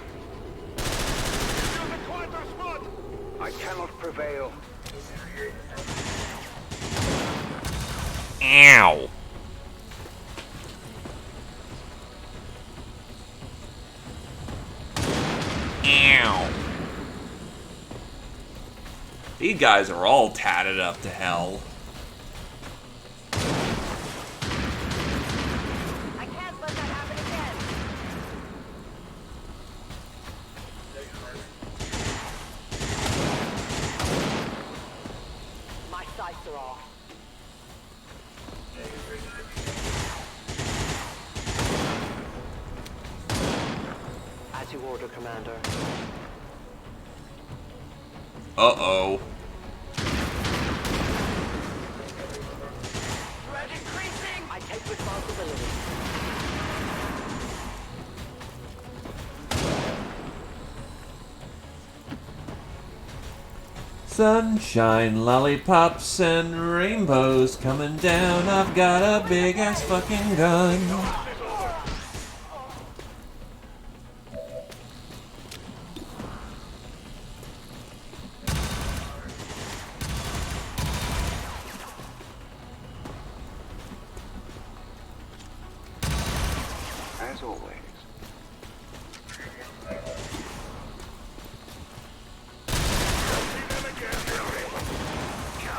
I cannot prevail. Ow. Ow. These guys are all tatted up to hell. I can't let that happen again. My sights are off. As you order, Commander. Uh-oh. Threat increasing! I take responsibility. Sunshine, lollipops, and rainbows coming down. I've got a big ass fucking gun. As always.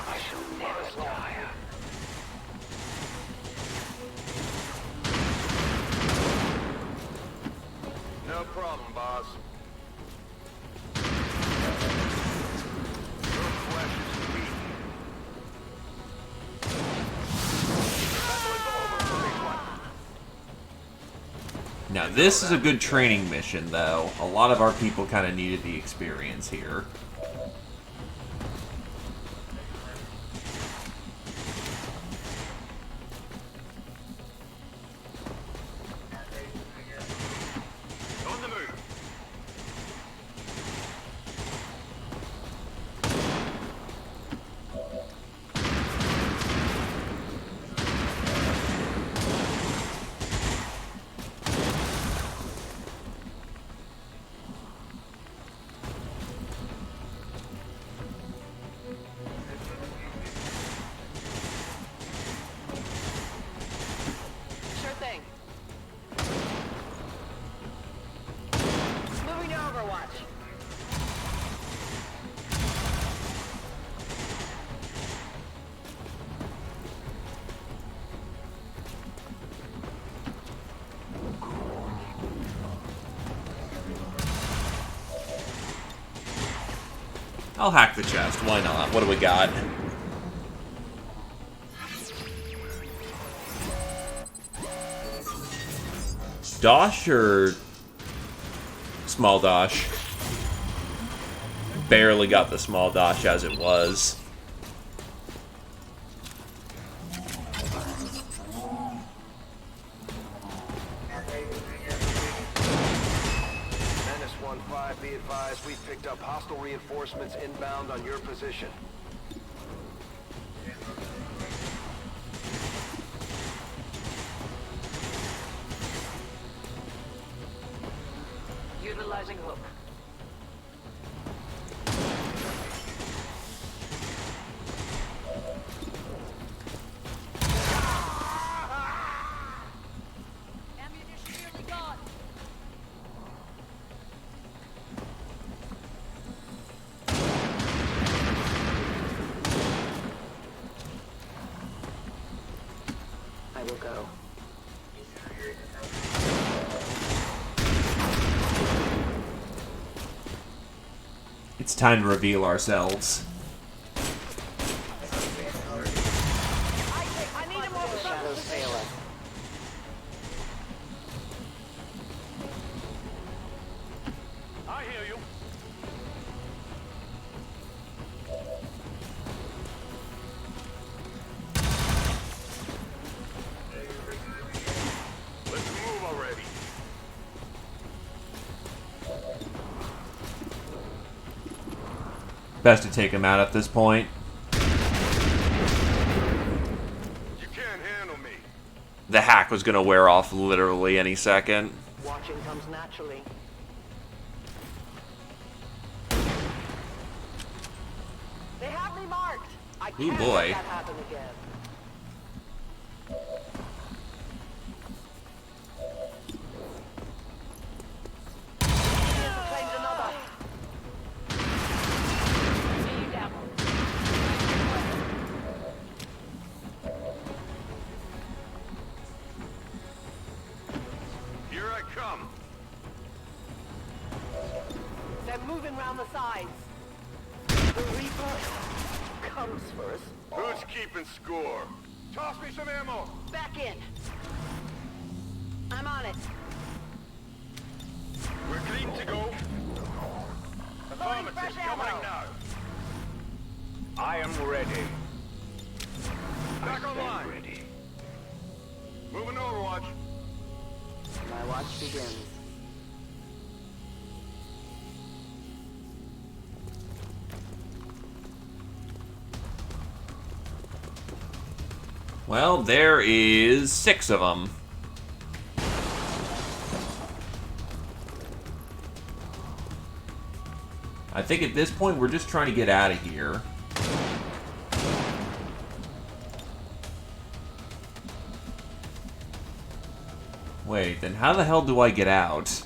I shall never tire. No problem, boss. Your flesh is weak. Now this is a good training mission, though. A lot of our people kind of needed the experience here. On the move. Sure thing. Moving to Overwatch. I'll hack the chest. Why not? What do we got? Dosh or small dosh? Barely got the small dosh as it was. Menace 1-4. 5, be advised, we've picked up hostile reinforcements inbound on your position. Utilizing hook. Ammunition nearly gone. I will go. It's time to reveal ourselves. I need a more The shadows fail us. I hear you. Let's move already. Best to take him out at this point. You can't handle me. The hack was gonna wear off literally any second. Watching comes naturally. They have me marked. I Ooh, can't boy. let that happen again. Claimed another. See you down. Here I come. They're moving round the sides. The Reaper comes first. Who's keeping score? Toss me some ammo. Back in. I'm on it. We're clean to go. Affirmative, fresh coming ammo. now. I am ready. Back online. Ready. Moving Overwatch. My watch begins. Well, there is 6 of them. I think at this point we're just trying to get out of here. Wait, then how the hell do I get out?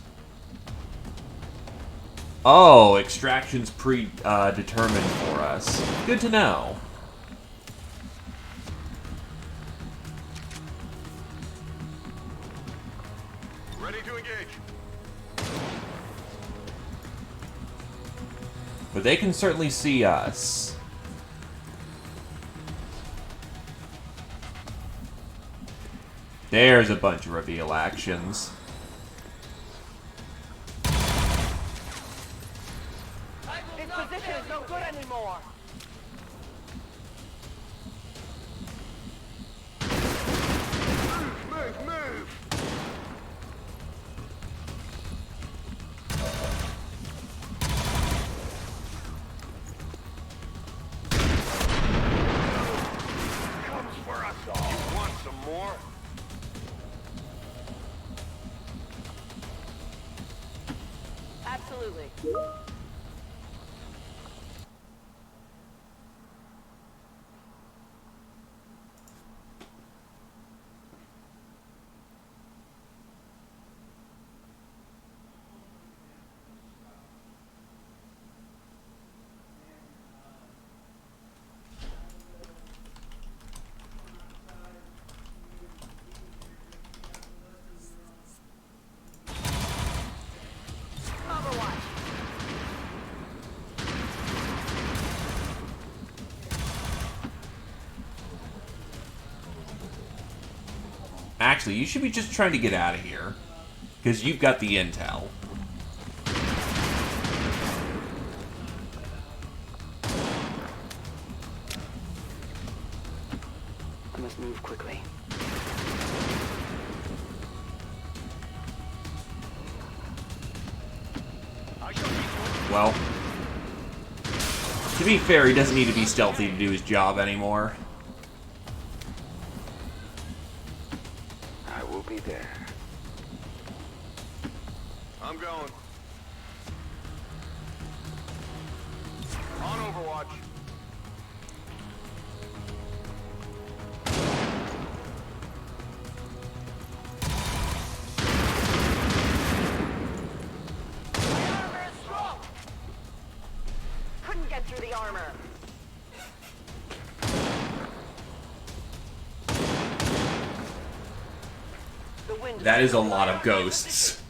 Oh, extraction's determined for us. Good to know. Ready to engage. But they can certainly see us. There's a bunch of reveal actions. This position is no good anymore. Move, move. Comes for us all. You want some more? Absolutely. Overwatch. Actually, you should be just trying to get out of here. Because you've got the intel. I must move quickly. I Well, to be fair, he doesn't need to be stealthy to do his job anymore. I will be there. I'm going. On Overwatch. Couldn't get through the armor. The wind. That is a lot of ghosts.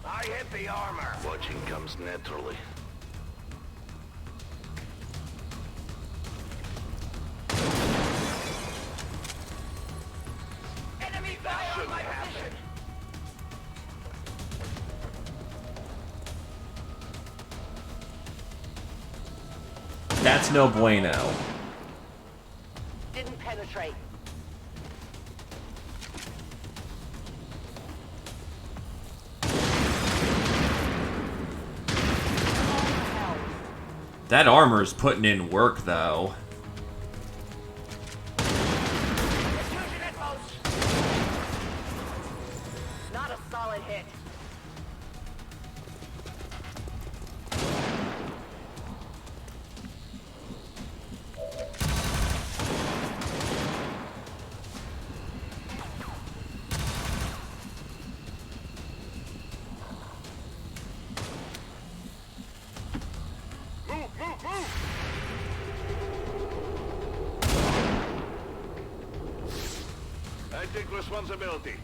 I hit the armor. Watching comes naturally. Enemy fire on my position. That's no bueno. Didn't penetrate. That armor's putting in work, though. Contusion at most. Not a solid hit. I take responsibility.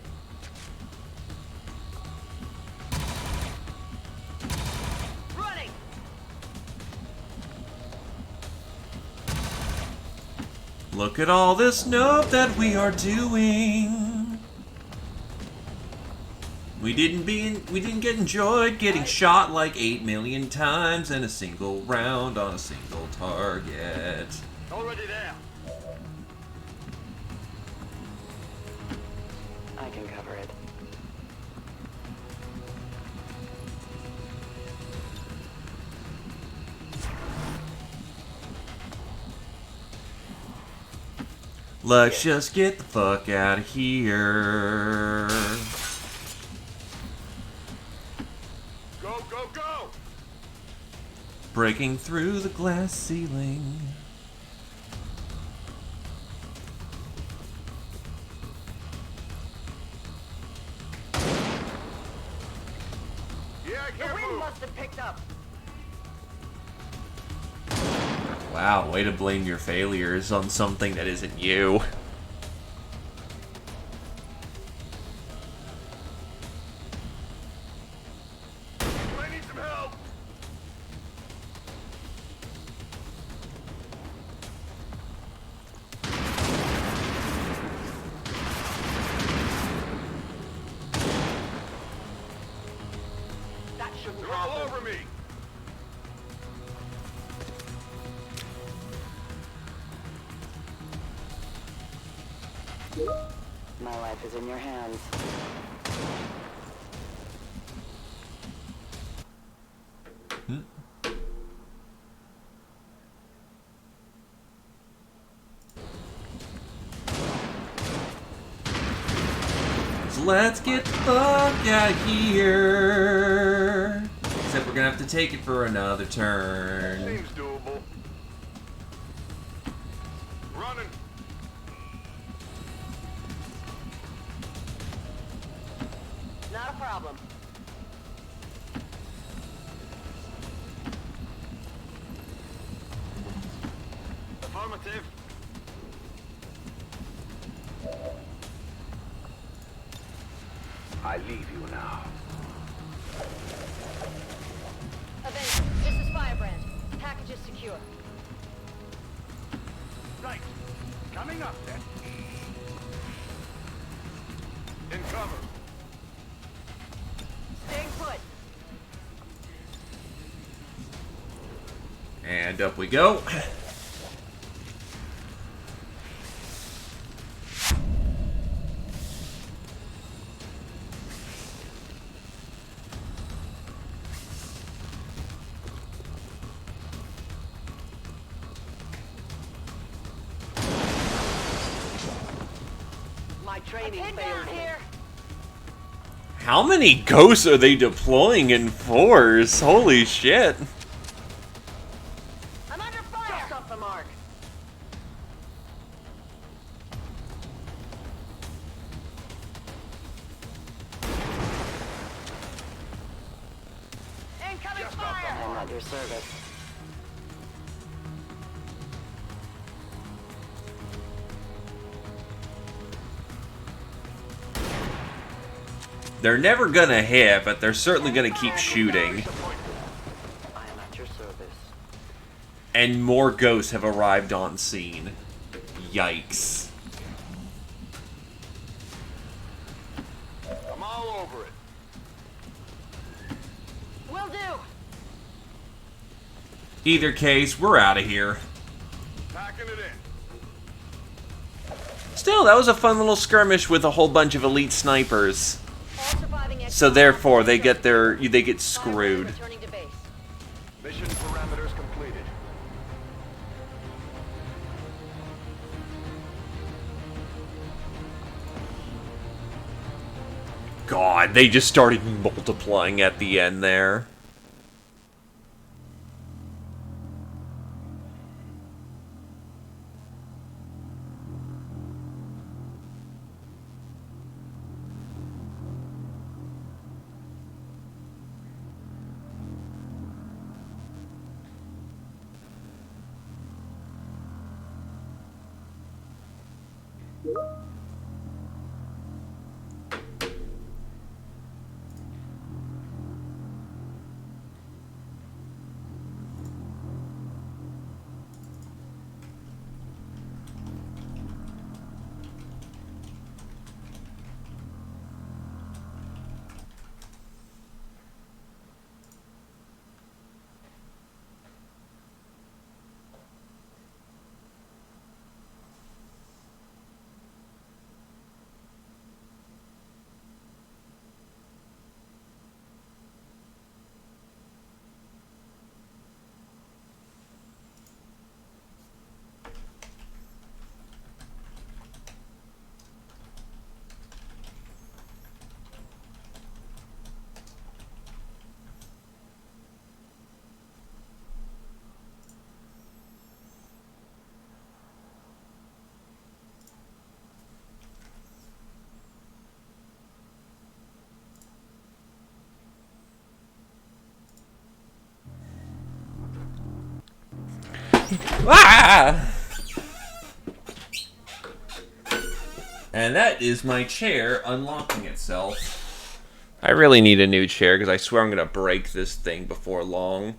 Running. Look at all this nope that we are doing. We didn't get enjoyed getting shot like 8 million times in a single round on a single target. Already there. I can cover it. Let's just get the fuck out of here. Go, go, go! Breaking through the glass ceiling. Yeah, I The can't wind move. must have picked up. Wow, way to blame your failures on something that isn't you. I need some help. That shouldn't They're all happen. over me. My life is in your hands. So let's get the fuck out of here. Except we're gonna have to take it for another turn. Seems doable. Running. Not a problem. Affirmative. I leave you now. Avenger, this is Firebrand. Package is secure. Right. Coming up then. In cover. Staying put. And up we go. training Pin failed down me. here. How many ghosts are they deploying in force? Holy shit. I'm under fire. Just off the mark. Incoming fire. I'm at your service. They're never gonna hit, but they're certainly gonna keep shooting. I am at your service. And more ghosts have arrived on scene. Yikes. I'm all over it. Will do. Either case, we're out of here. Packing it in. Still, that was a fun little skirmish with a whole bunch of elite snipers. All surviving So therefore, they get screwed. Returning to base. Mission parameters completed. God, they just started multiplying at the end there. Ah! And that is my chair unlocking itself. I really need a new chair because I swear I'm going to break this thing before long.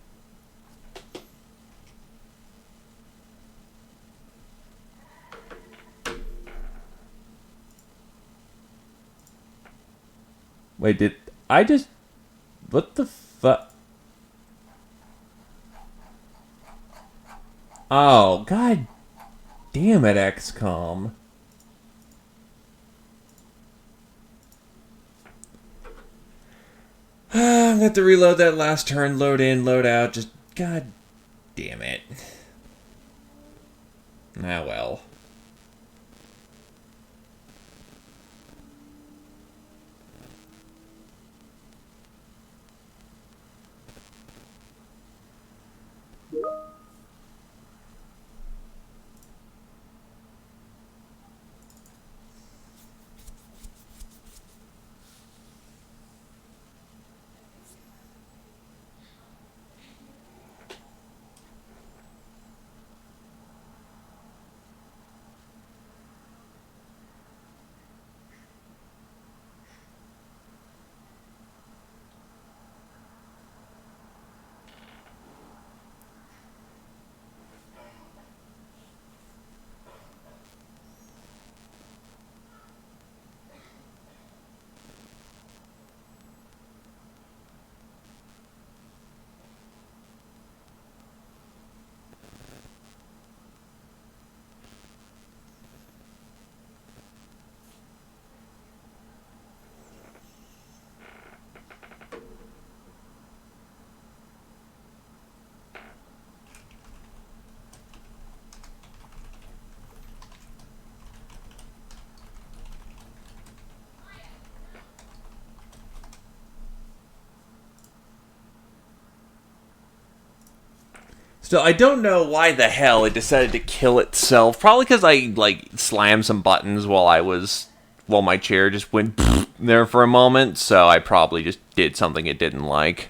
Wait, did I just... What the fuck? Oh, god damn it, XCOM. I'm gonna have to reload that last turn, load in, load out, just god damn it. Ah well. Still, I don't know why the hell it decided to kill itself. Probably because I, like, slammed some buttons while my chair just went there for a moment. So I probably just did something it didn't like.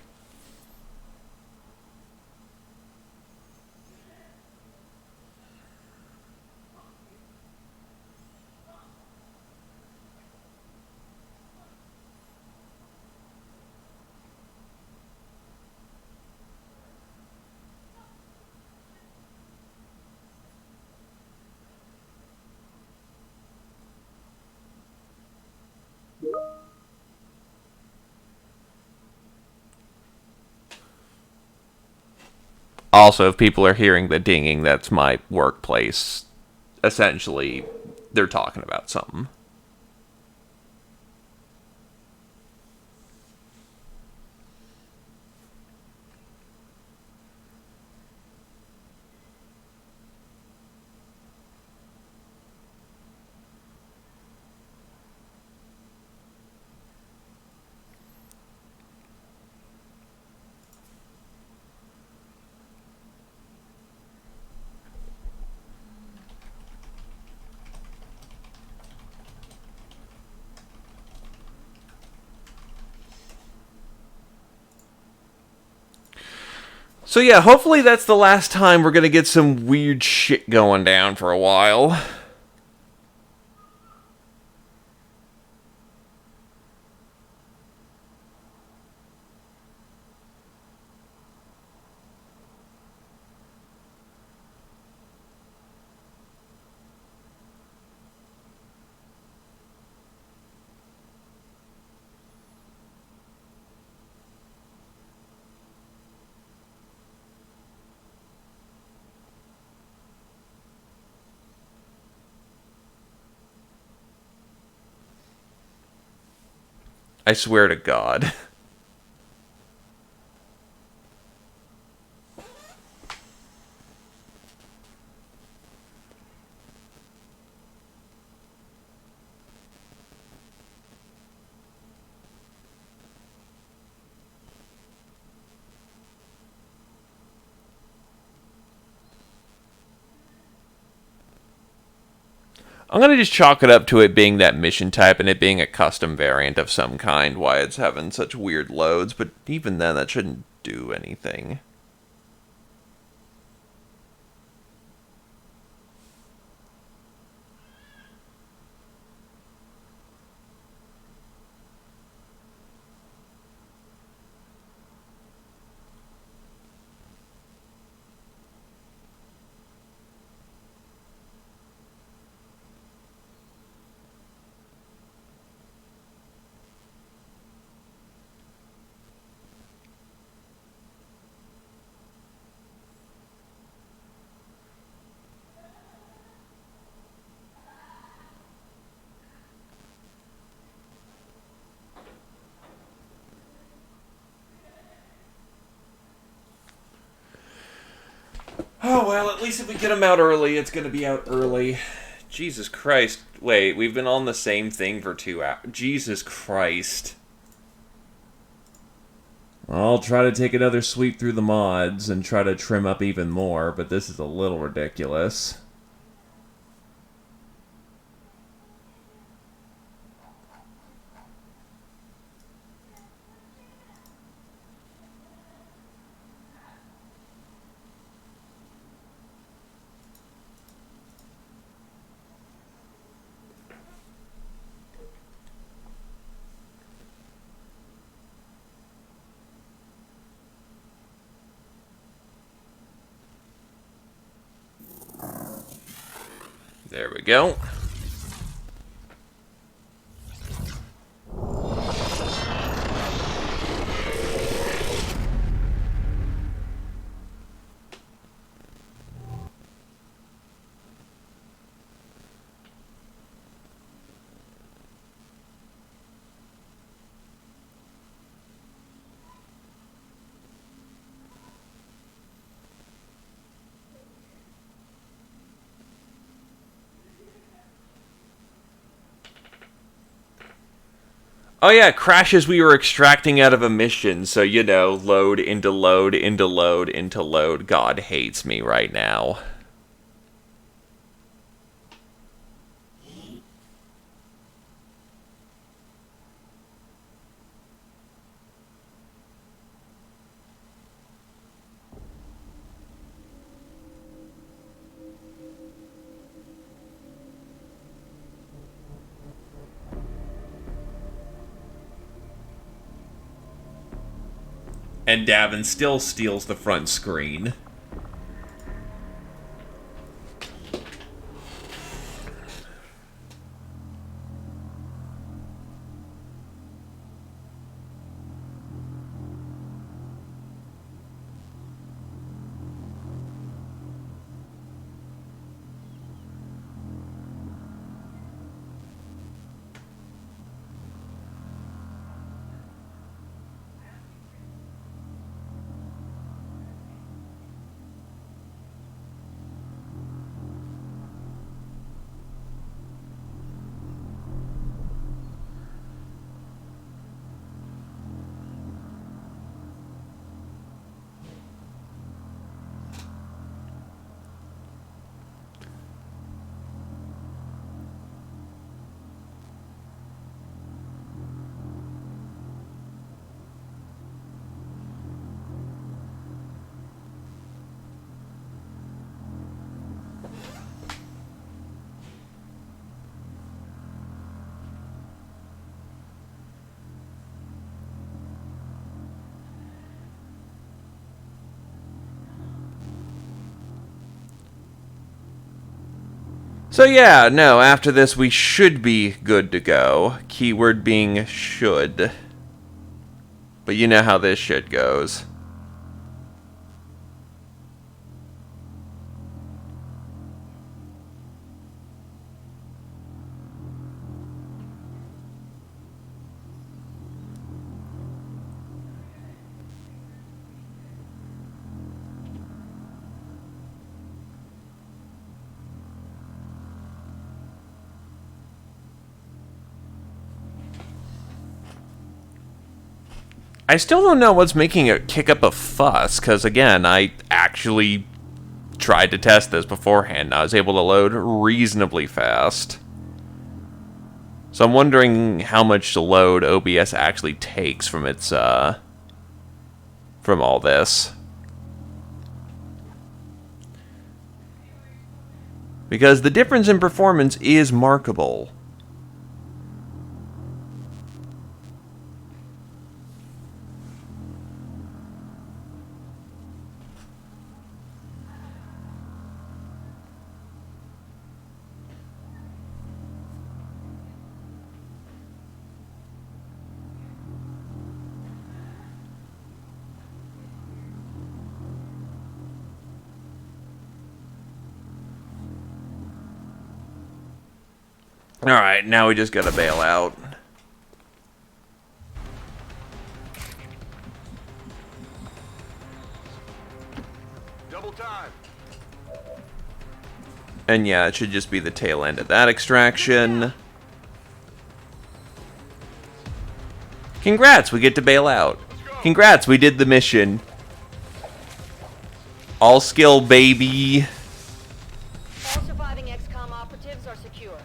Also, if people are hearing the dinging, that's my workplace. Essentially, they're talking about something. So yeah, hopefully that's the last time we're gonna get some weird shit going down for a while. I swear to God. I'm gonna just chalk it up to it being that mission type and it being a custom variant of some kind, why it's having such weird loads, but even then, that shouldn't do anything. Oh, well, at least if we get them out early, it's gonna be out early. Jesus Christ. Wait, we've been on the same thing for 2 hours. Jesus Christ. I'll try to take another sweep through the mods and try to trim up even more, but this is a little ridiculous. There we go. Oh yeah, crashes we were extracting out of a mission, so you know, load into load into load into load. God hates me right now. And Davin still steals the front screen. So yeah, no, after this we should be good to go. Keyword being should. But you know how this shit goes. I still don't know what's making it kick up a fuss, because again, I actually tried to test this beforehand. I was able to load reasonably fast. So I'm wondering how much load OBS actually takes from its, from all this. Because the difference in performance is markable. Alright, now we just gotta bail out. Double time. And yeah, it should just be the tail end of that extraction. Congrats, we get to bail out. Congrats, we did the mission. All skill, baby. All surviving XCOM operatives are secure.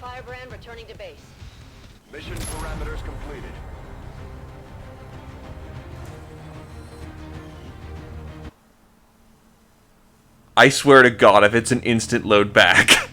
Firebrand returning to base. Mission parameters completed. I swear to God, if it's an instant load back.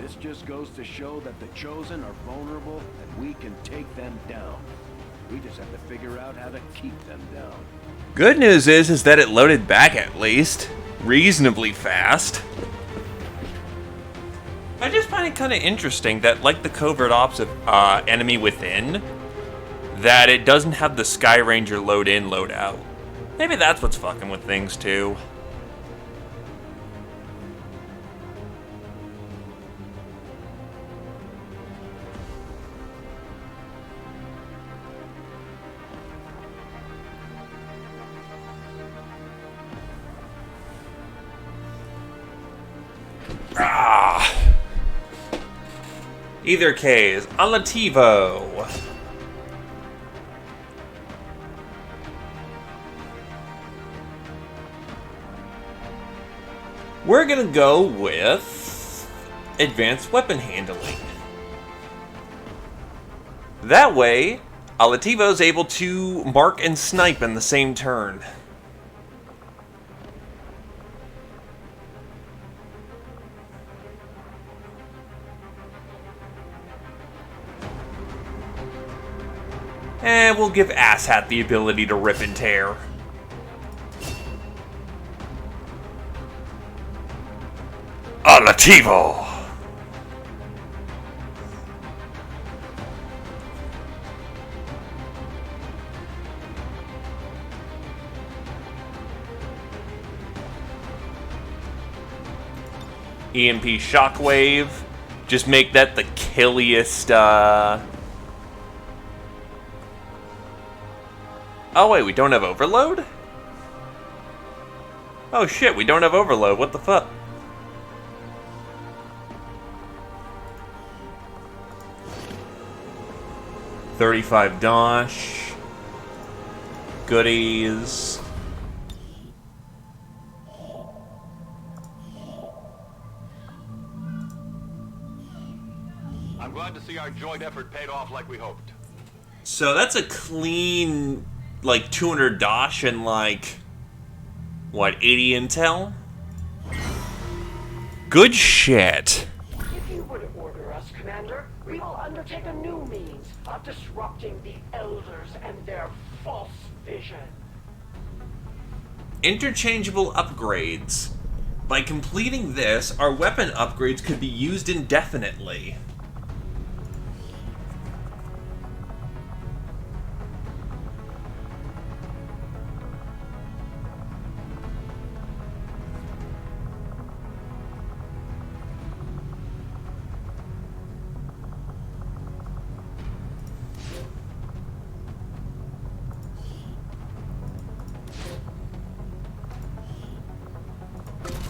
This just goes to show that the Chosen are vulnerable and we can take them down. We just have to figure out how to keep them down. Good news is that it loaded back at least. Reasonably fast. I just find it kind of interesting that, like the covert ops of Enemy Within, that it doesn't have the Sky Ranger load in, load out. Maybe that's what's fucking with things too. Either case, Alativo. We're gonna go with advanced weapon handling. That way, Alativo's able to mark and snipe in the same turn. And we'll give Asshat the ability to rip and tear. Alativo! EMP Shockwave. Just make that the killiest, Oh wait, we don't have overload? Oh shit, we don't have overload, what the fuck? $35 dosh. Goodies. I'm glad to see our joint effort paid off like we hoped. So that's a clean, like, 200 dosh and, like, what, 80 intel? Good shit. If you would order us, Commander, we will undertake a new means of disrupting the Elders and their false vision. Interchangeable upgrades. By completing this, our weapon upgrades could be used indefinitely.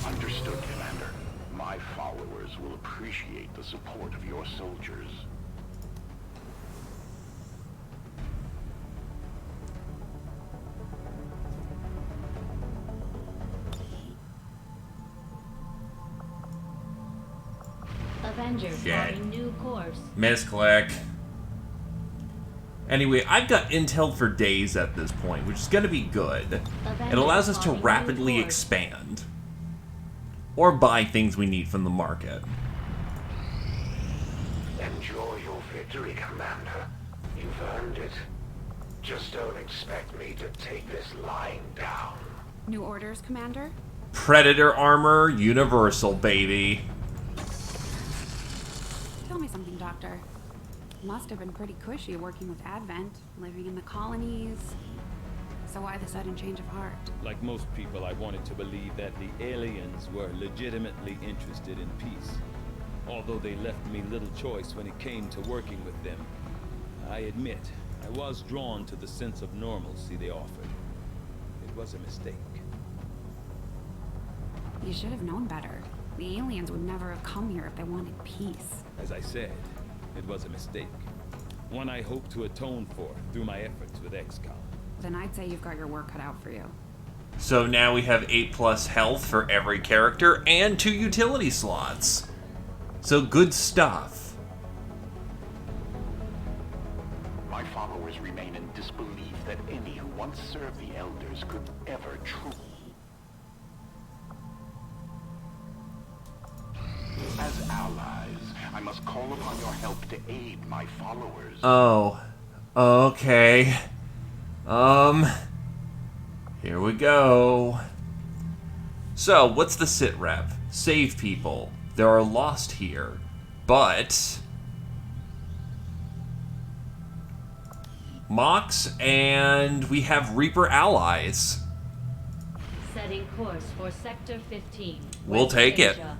Understood, Commander. My followers will appreciate the support of your soldiers. Avengers plotting new course. Misclick. Anyway, I've got intel for days at this point, which is going to be good. It allows us to rapidly expand. Or buy things we need from the market. Enjoy your victory, Commander. You've earned it. Just don't expect me to take this lying down. New orders, Commander? Predator armor, universal, baby. Tell me something, Doctor. Must have been pretty cushy working with Advent, living in the colonies. So why the sudden change of heart? Like most people, I wanted to believe that the aliens were legitimately interested in peace. Although they left me little choice when it came to working with them. I admit, I was drawn to the sense of normalcy they offered. It was a mistake. You should have known better. The aliens would never have come here if they wanted peace. As I said, it was a mistake. One I hope to atone for through my efforts with XCOM. Then I'd say you've got your work cut out for you. So now we have 8+ health for every character and 2 utility slots. So good stuff. My followers remain in disbelief that any who once served the Elders could ever truly... As allies, I must call upon your help to aid my followers. Oh. Okay. Here we go. So, what's the sit rep? Save people. There are lost here. But... Mox, and we have Reaper allies. Setting course for Sector 15. We'll West take it. Asia.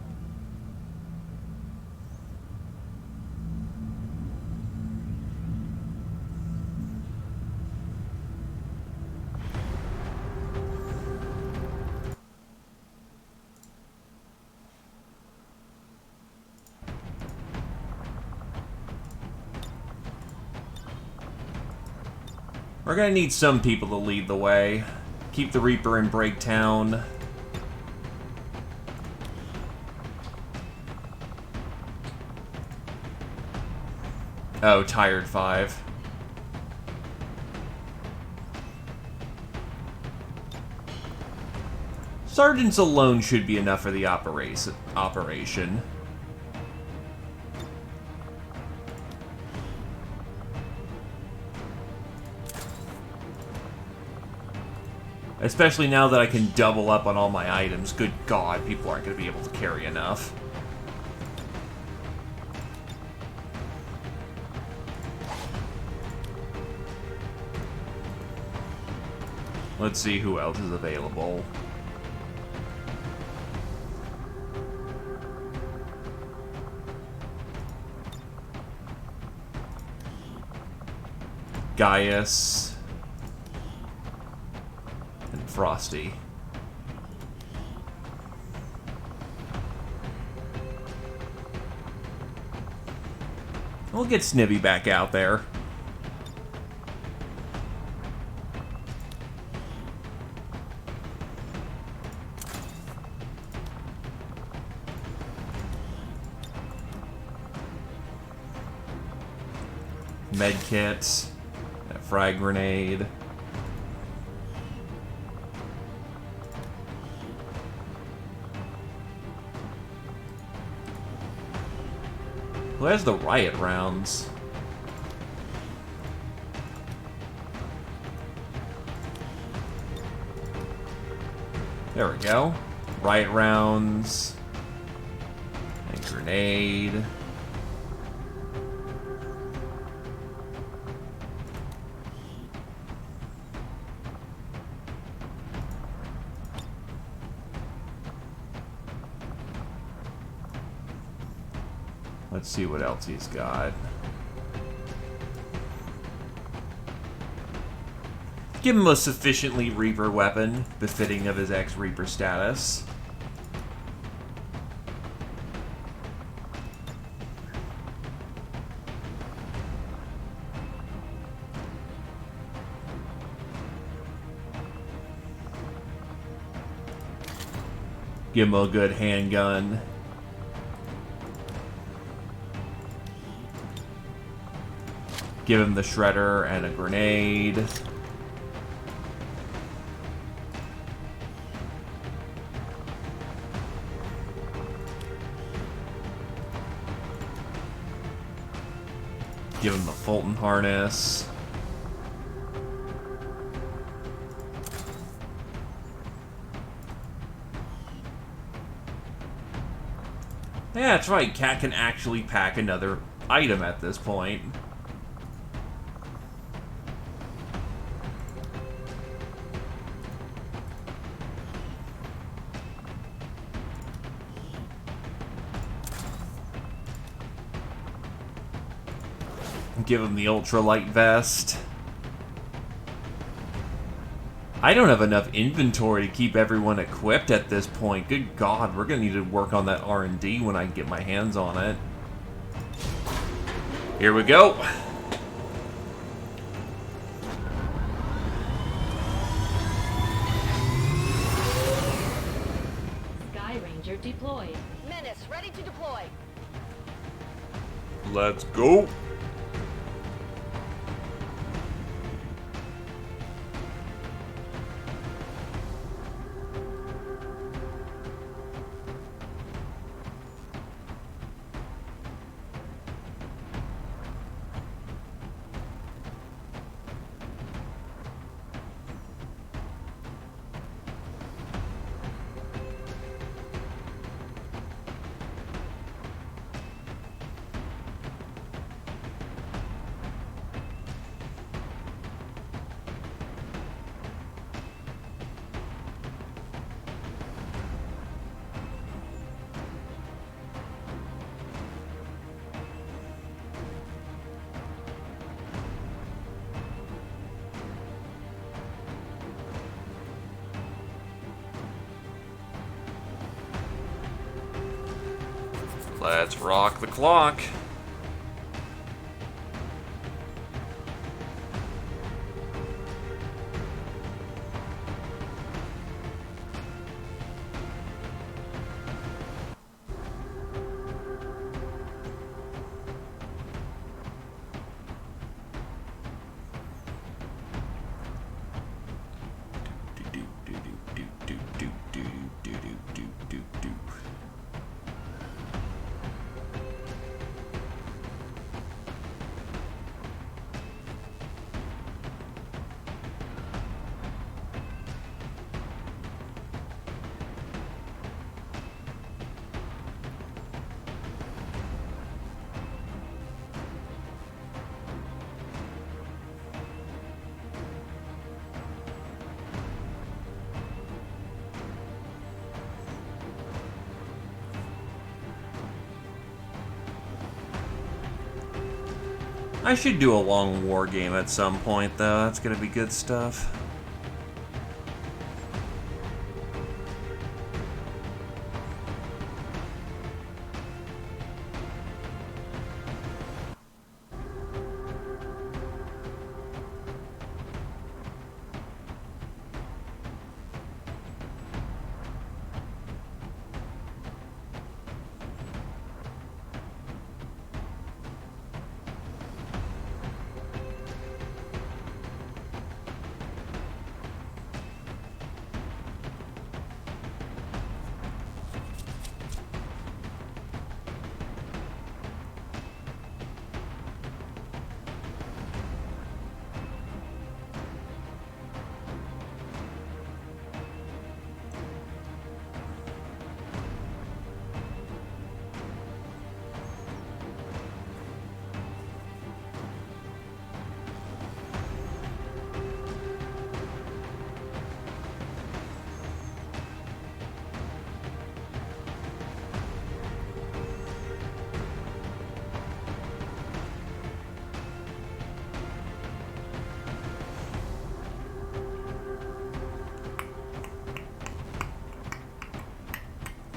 We're gonna need some people to lead the way. Keep the Reaper in Breaktown. Oh, Tired 5. Sergeants alone should be enough for the operation. Especially now that I can double up on all my items. Good God, people aren't going to be able to carry enough. Let's see who else is available. Gaius and Frosty. We'll get Snivy back out there. Medkits, that frag grenade. Who has the riot rounds? There we go. Riot rounds. And grenade. Let's see what else he's got. Give him a sufficiently Reaper weapon, befitting of his ex-Reaper status. Give him a good handgun. Give him the shredder and a grenade. Give him the Fulton harness. Yeah, that's right. Cat can actually pack another item at this point. Give him the ultralight vest. I don't have enough inventory to keep everyone equipped at this point. Good God, we're gonna need to work on that R&D when I get my hands on it. Here we go. Sky Ranger deployed. Menace, ready to deploy. Let's go. Let's rock the clock. I should do a long war game at some point, though. That's gonna be good stuff.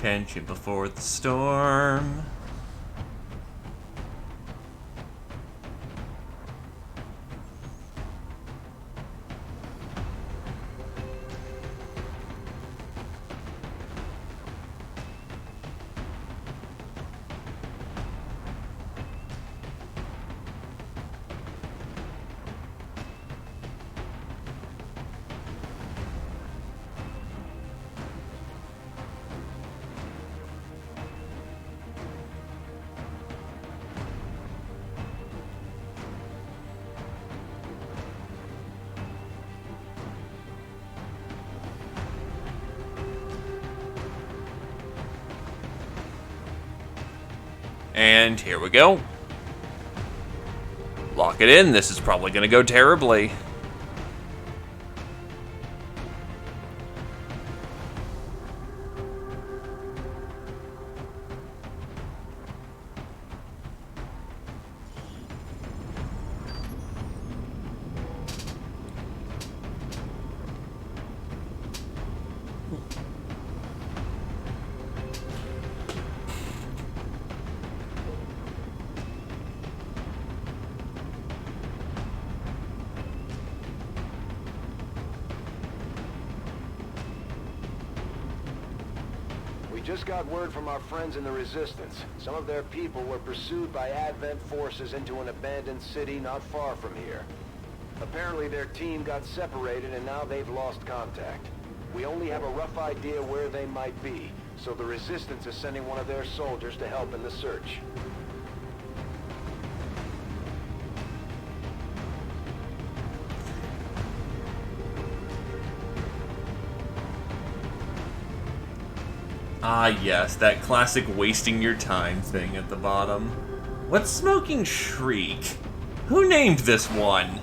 Tension before the storm. And here we go. Lock it in. This is probably going to go terribly. Just got word from our friends in the Resistance. Some of their people were pursued by Advent forces into an abandoned city not far from here. Apparently their team got separated and now they've lost contact. We only have a rough idea where they might be, so the Resistance is sending one of their soldiers to help in the search. Ah, yes, that classic wasting your time thing at the bottom. What's Smoking Shriek? Who named this one?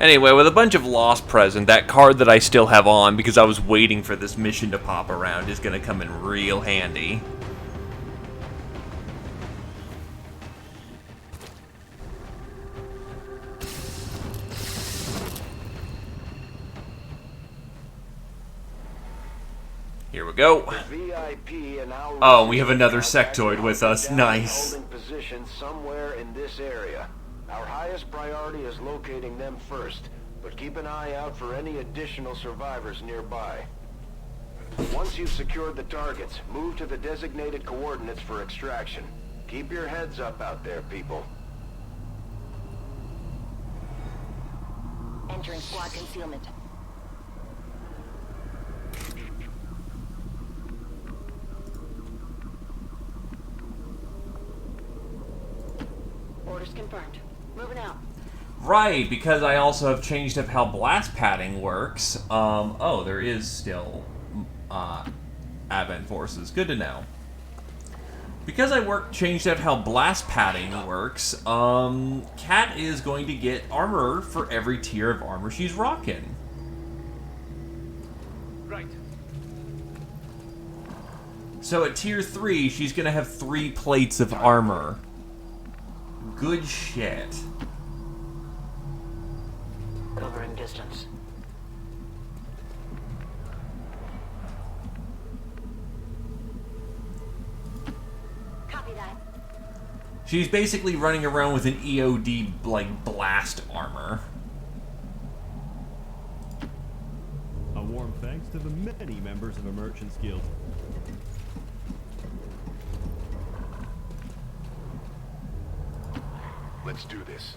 Anyway, with a bunch of lost present, that card that I still have on because I was waiting for this mission to pop around is going to come in real handy. Here we go. Oh, we have another sectoid with us. Nice. Position somewhere in this area. Our highest priority is locating them first, but keep an eye out for any additional survivors nearby. Once you've secured the targets, move to the designated coordinates for extraction. Keep your heads up out there, people. Entering squad concealment. Orders confirmed. Moving out. Right, because I also have changed up how blast padding works. Oh, there is still Advent forces. Good to know. Because I changed up how blast padding works, Kat is going to get armor for every tier of armor she's rocking. Right. So at tier 3, she's going to have 3 plates of armor. Good shit. Covering distance. Copy that. She's basically running around with an EOD, like, blast armor. A warm thanks to the many members of a Merchant's Guild. Let's do this.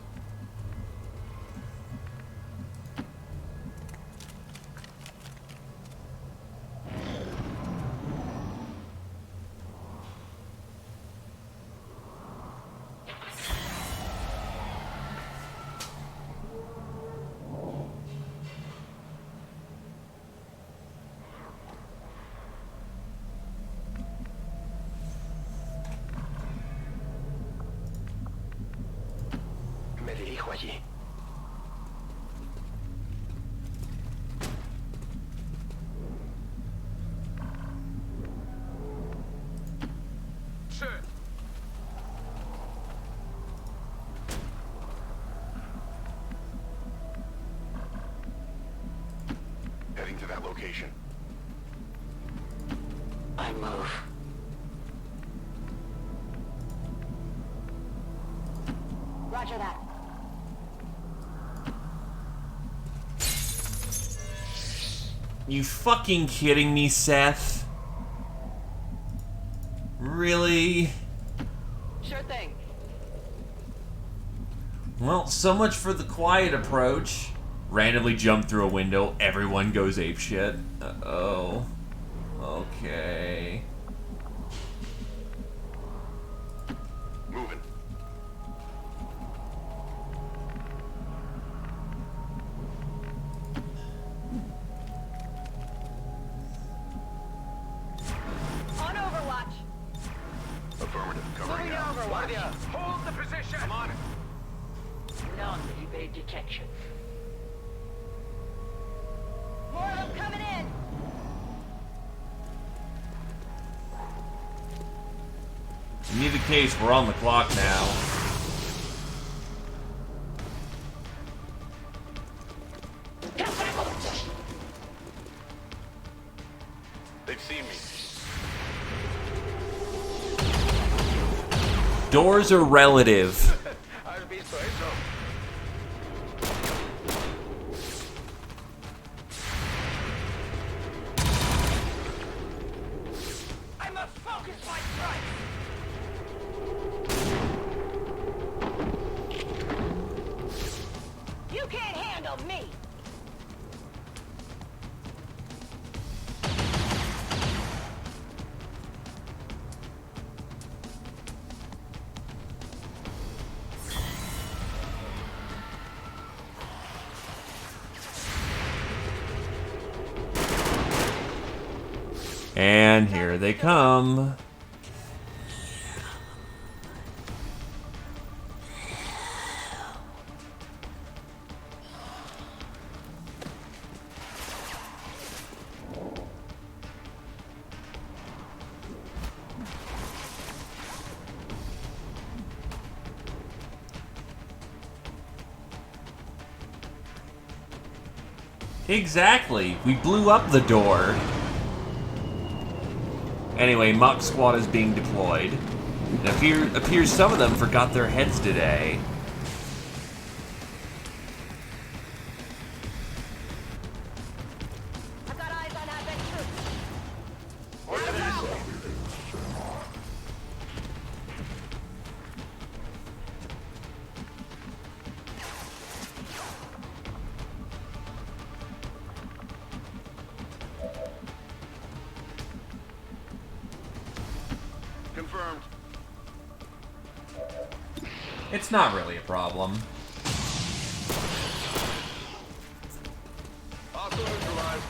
Me dirijo allí. Sir. Heading to that location. I move. Roger that. You fucking kidding me, Seth? Really? Sure thing. Well, so much for the quiet approach. Randomly jump through a window, everyone goes apeshit. Uh-oh. Okay. Moving. On Overwatch. Affirmative. Covering Moving to out. Overwatch. Hold the position. I'm on it. None evade detection. More of them coming in. In either case, we're on the clock now. They've seen me. Doors are relative. I'll be so eso. I must focus my strike. You can't handle me. And here they come. Exactly. We blew up the door. Anyway, Muck Squad is being deployed. It appears some of them forgot their heads today. I've got eyes on Advent troops. Confirmed. It's not really a problem. Also neutralized.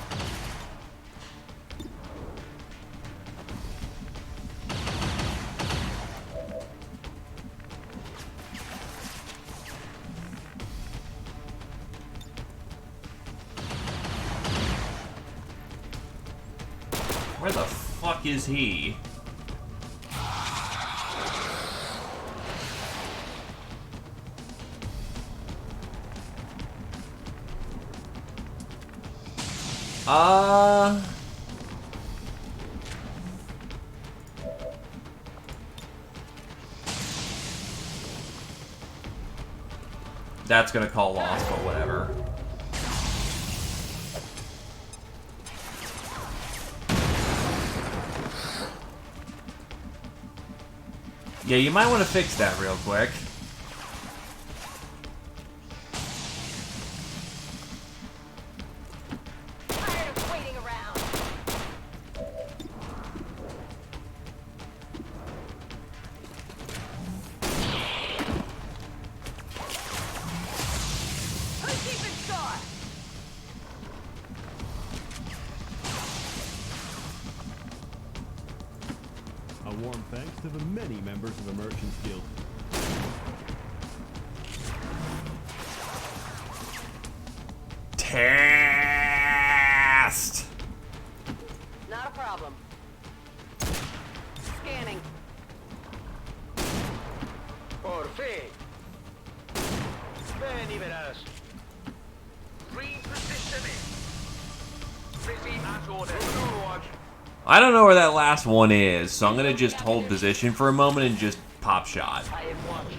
Where the fuck is he? That's gonna call loss, but whatever. Yeah, you might want to fix that real quick. Tired of waiting around. Who's keeping score? A warm thanks to the many members of the Merchants Guild. Test. Not a problem. Scanning. Por fin. Ven y verás. Repositioning. Busy as ordered. Overwatch. I don't know where that last one is, so I'm gonna just hold position for a moment and just pop shot. I am watching.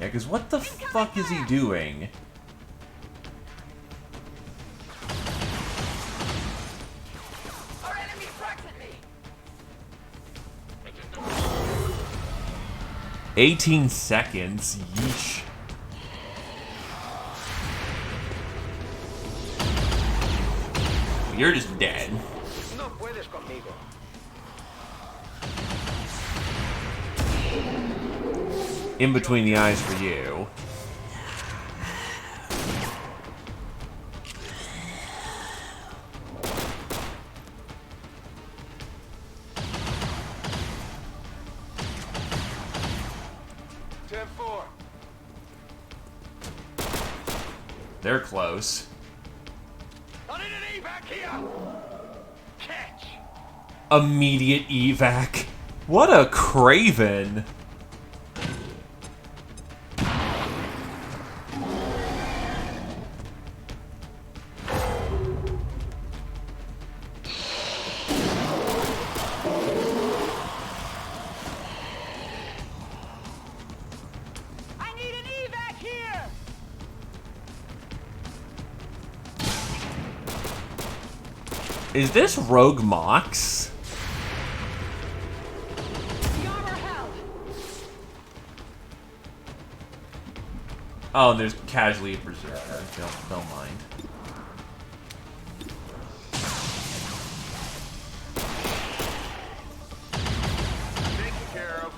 Yeah, because what the fuck is he doing? Our enemy tracks at me. 18 seconds. Yeesh. You're just dead. No puedes conmigo. In between the eyes for you. They're close. I need an evac here. Catch. Immediate evac. What a craven. I need an evac here. Is this Rogue Mox? The armor held. Oh, and there's casually a berserker. Don't mind. Taken care of.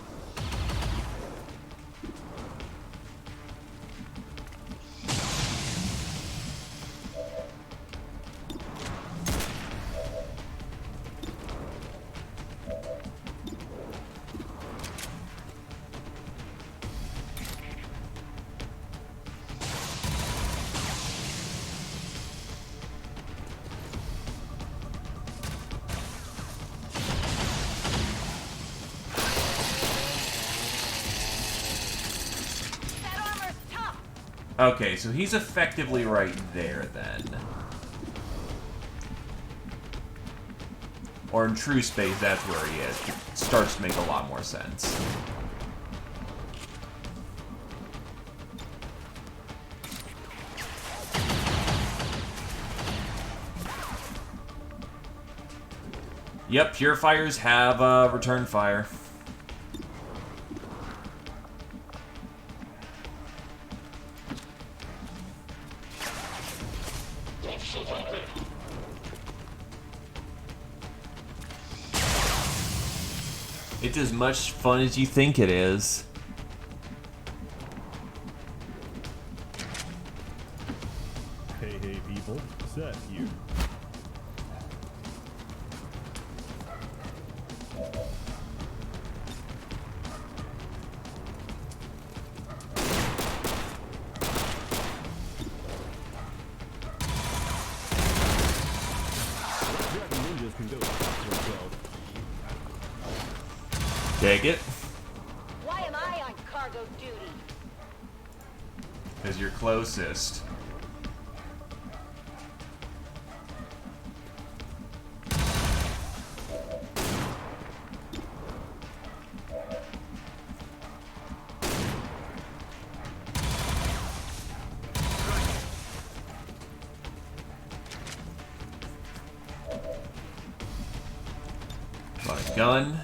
Okay, so he's effectively right there, then. Or in true space, that's where he is. It starts to make a lot more sense. Yep, purifiers have return fire. It's as much fun as you think it is. Hey, hey, people. Seth here. Ninjas can go themselves. Take it. Why am I on cargo duty? Because you're closest. My gun.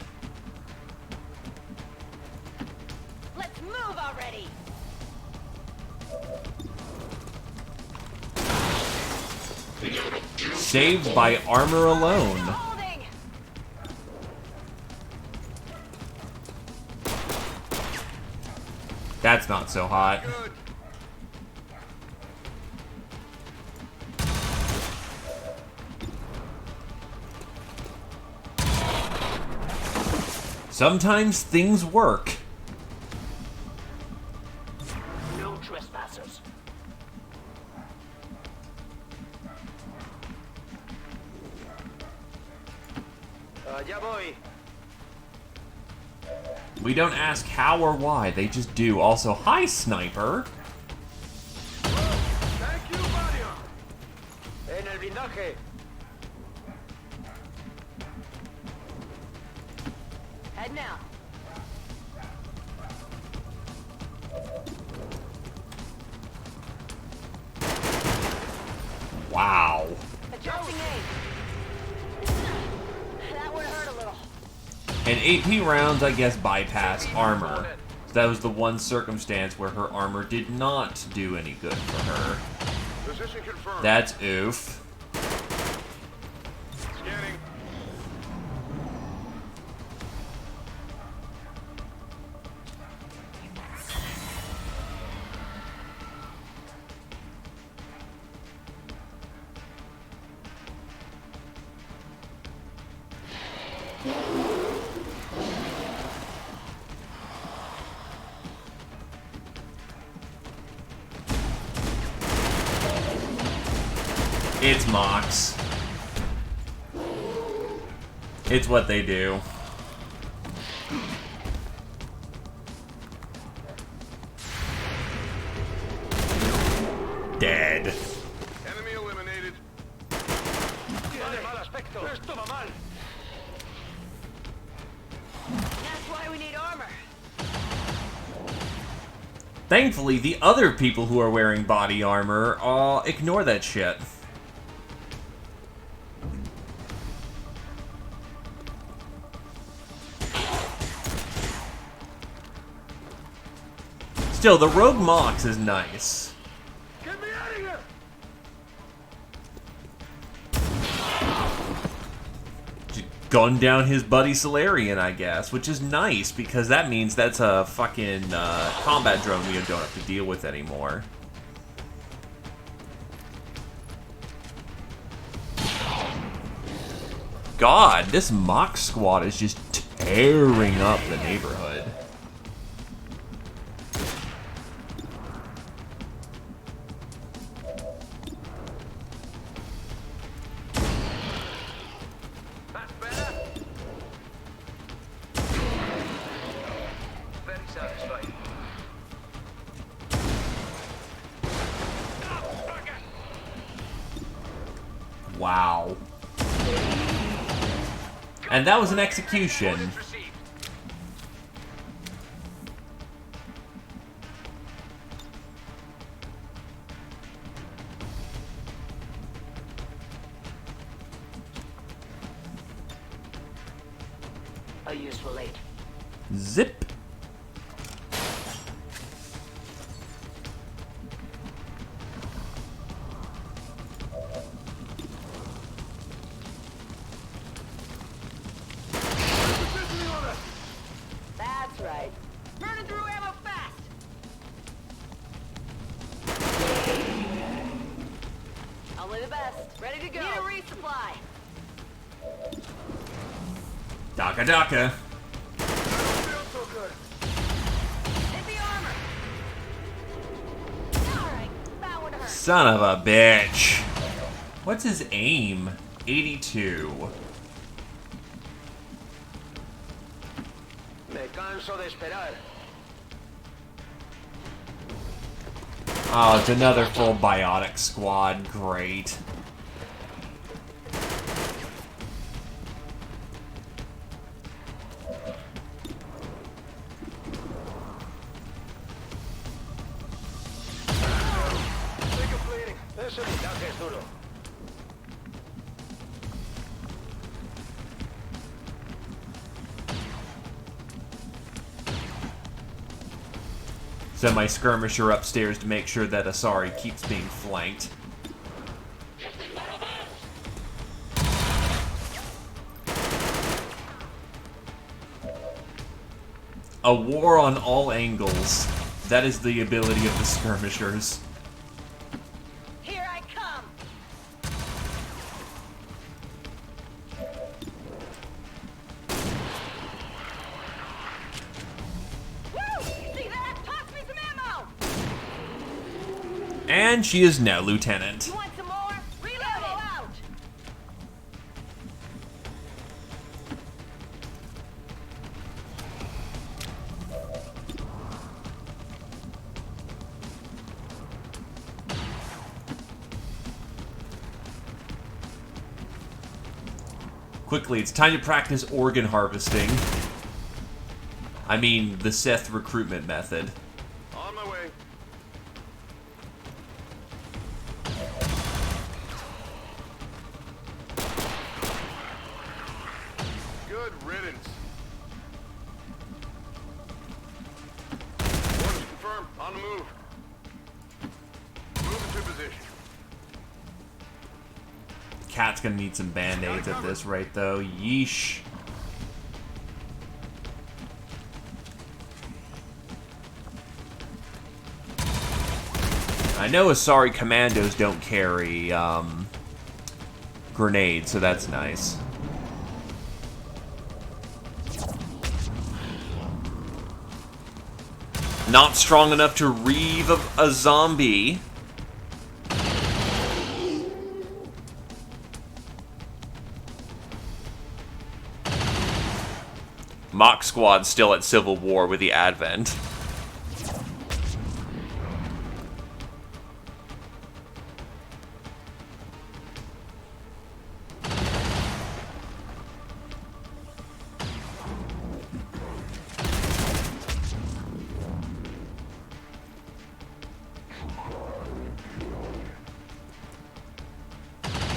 Let's move already. Saved by armor alone. Holding. That's not so hot. Sometimes things work. No trespassers. Ya voy. We don't ask how or why, they just do. Also, hi, sniper. Thank you, Mario. En el blindaje. Head now. Wow. Adjusting aim. That would hurt a little. And AP rounds, I guess, bypass armor. So that was the one circumstance where her armor did not do any good for her. Position confirmed. That's oof. Scanning. It's mocks. It's what they do. Dead. Enemy eliminated. Tiene mal aspecto. Esto va mal. That's why we need armor. Thankfully, the other people who are wearing body armor ignore that shit. Still, the Rogue Mox is nice. Get me out of here. Gunned down his buddy Solarian, I guess, which is nice because that means that's a fucking combat drone we don't have to deal with anymore. God, this Mox squad is just tearing up the neighborhood. That's better. Very satisfying. Wow. And that was an execution. A useful aid. Zip. That's right. Burning through ammo fast! Only the best. Ready to go. Need a resupply. Daka Daka. Hit the armor. Alright, that one hurt. Son of a bitch. What's his aim? 82. Me canso de esperar. Oh, it's another full biotic squad. Great. Sick of bleeding. Eso es duro. Send my skirmisher upstairs to make sure that Asari keeps being flanked. A war on all angles. That is the ability of the skirmishers. Here I come. Woo! See that? Toss me some ammo. And she is now lieutenant. You want some more? Reload it. Out. Quickly, it's time to practice organ harvesting. I mean, the Seth recruitment method. On my way. Good riddance. Orders confirmed. On the move. Move into position. Cat's gonna need some band-aids at this rate, though. Yeesh. I know Asari commandos don't carry, grenades, so that's nice. Not strong enough to reeve a zombie. Mock Squad's still at civil war with the Advent.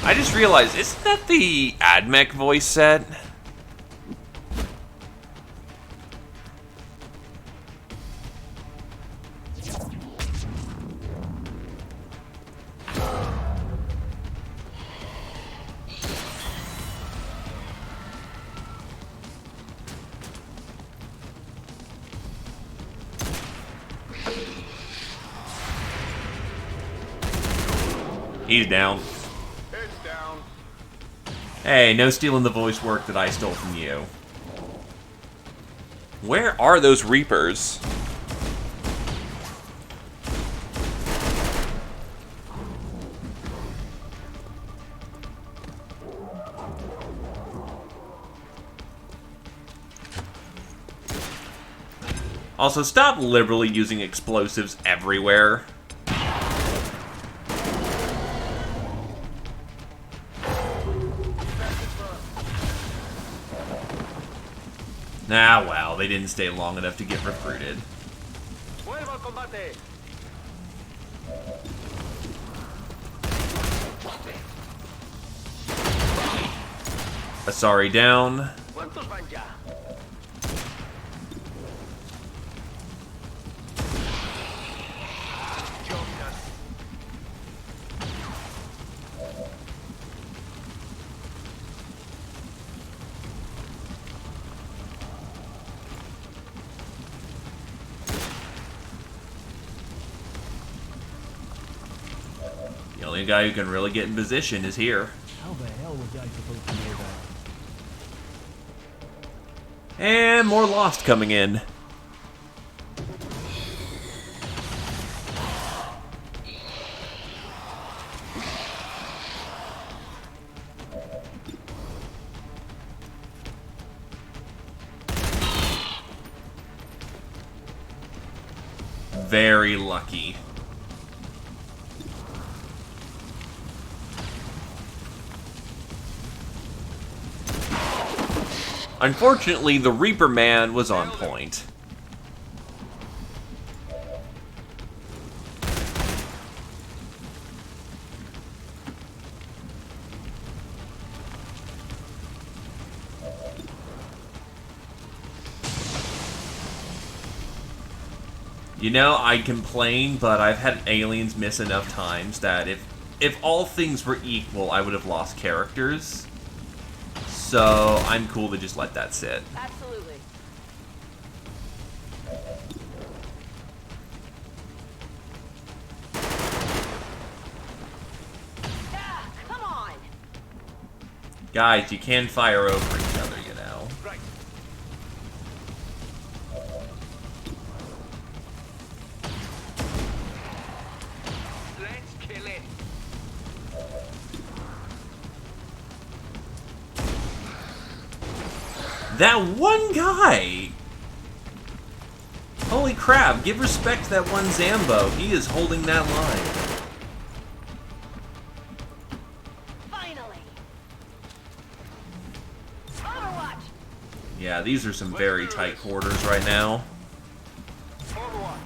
I just realized, isn't that the AdMech voice set? He's down. It's down. Hey, no stealing the voice work that I stole from you. Where are those Reapers? Also, stop liberally using explosives everywhere. Ah, well, they didn't stay long enough to get recruited. Asari down. The only guy who can really get in position is here. How the hell was I supposed to know that? And more Lost coming in. Very lucky. Unfortunately, the Reaper Man was on point. You know, I complain, but I've had aliens miss enough times that if all things were equal, I would have lost characters. So I'm cool to just let that sit. Absolutely. Ah, come on. Guys, you can fire over each other, you know. Right. Let's kill it. That one guy! Holy crap, give respect to that one Zambo. He is holding that line. Finally. Overwatch. Yeah, these are some very tight quarters right now. Overwatch.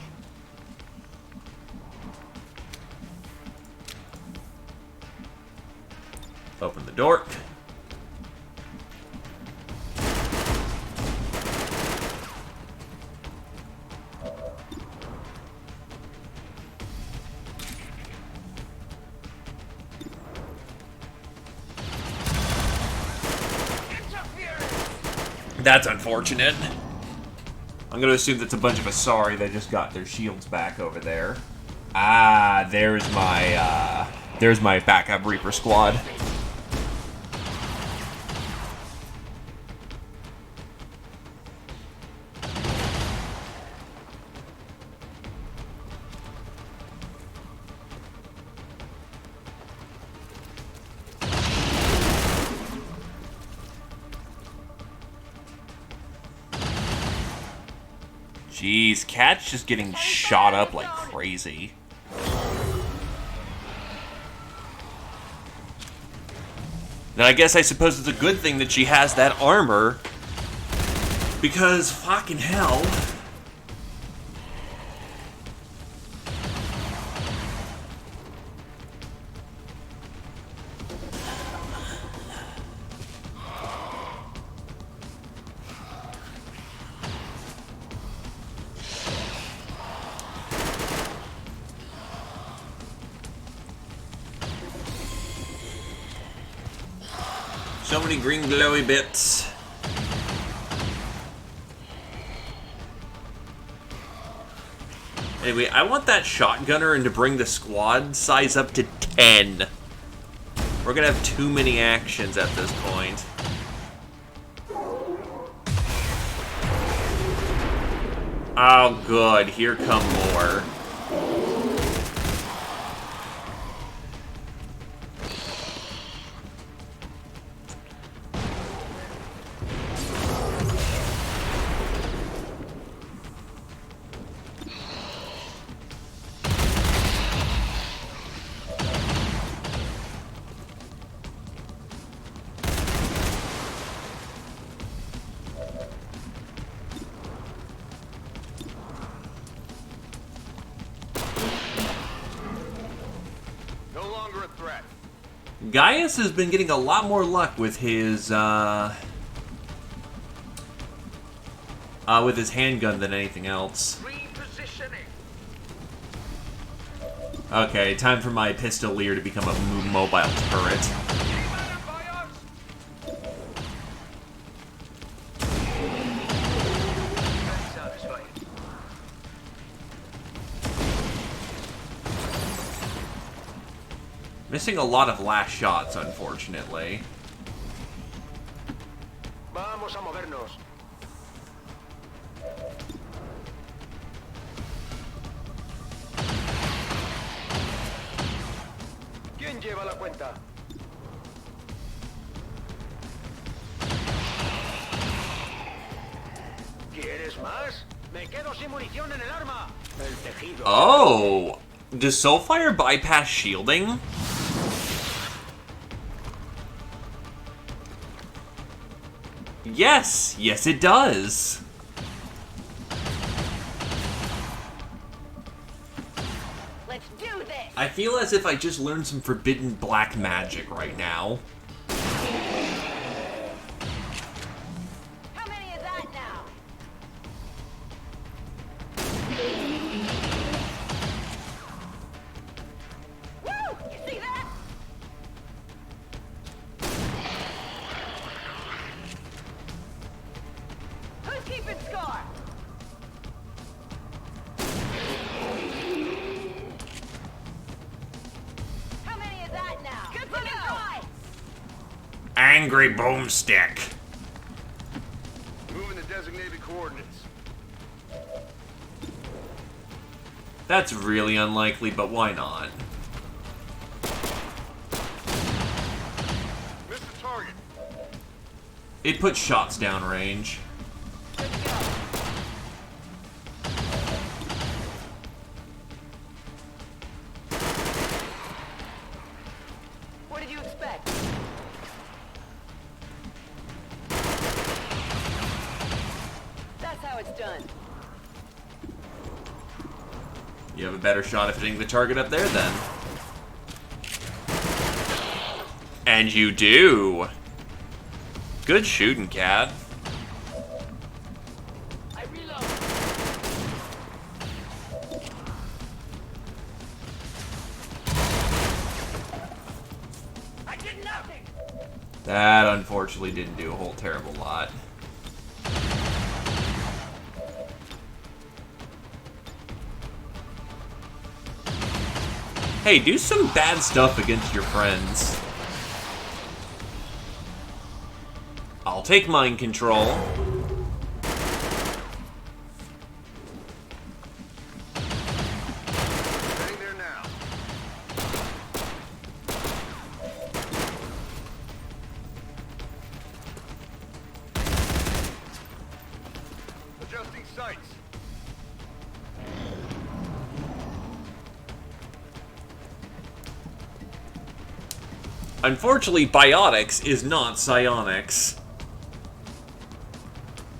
Open the door. That's unfortunate. I'm gonna assume that's a bunch of Asari that just got their shields back over there. Ah, there's my backup Reaper squad. Jeez, Cat's just getting shot up like crazy. Now, I suppose it's a good thing that she has that armor, because fucking hell. So many green glowy bits. Anyway, I want that shotgunner and to bring the squad size up to 10. We're gonna have too many actions at this point. Oh, good. Here come more. No longer a threat. Gaius has been getting a lot more luck with his handgun than anything else. Repositioning. Okay, time for my pistolier to become a mobile turret. Missing a lot of last shots, unfortunately. Vamos a movernos. ¿Quién lleva la cuenta? ¿Quieres más? Me quedo sin munición en el arma. El tejido. Oh! Does Soulfire bypass shielding? Yes! Yes, it does! Let's do this! I feel as if I just learned some forbidden black magic right now. How many is that now? Woo! You see that? Who's keeping score? How many is that now? Good to go! Angry boomstick. Moving the designated coordinates. That's really unlikely, but why not? Missed the target. It puts shots downrange. Good to go. What did you expect? That's how it's done. You have a better shot of hitting the target up there, then. And you do! Good shooting, Cat. I reload. I did nothing. That, unfortunately, didn't do a whole terrible lot. Hey, do some bad stuff against your friends. I'll take mind control. Getting there now. Adjusting sights. Unfortunately, biotics is not psionics.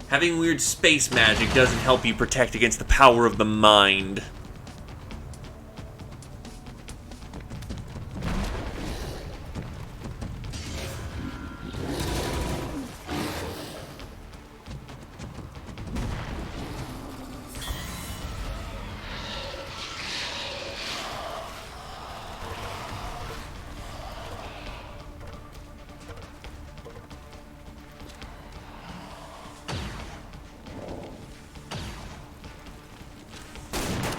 Having weird space magic doesn't help you protect against the power of the mind.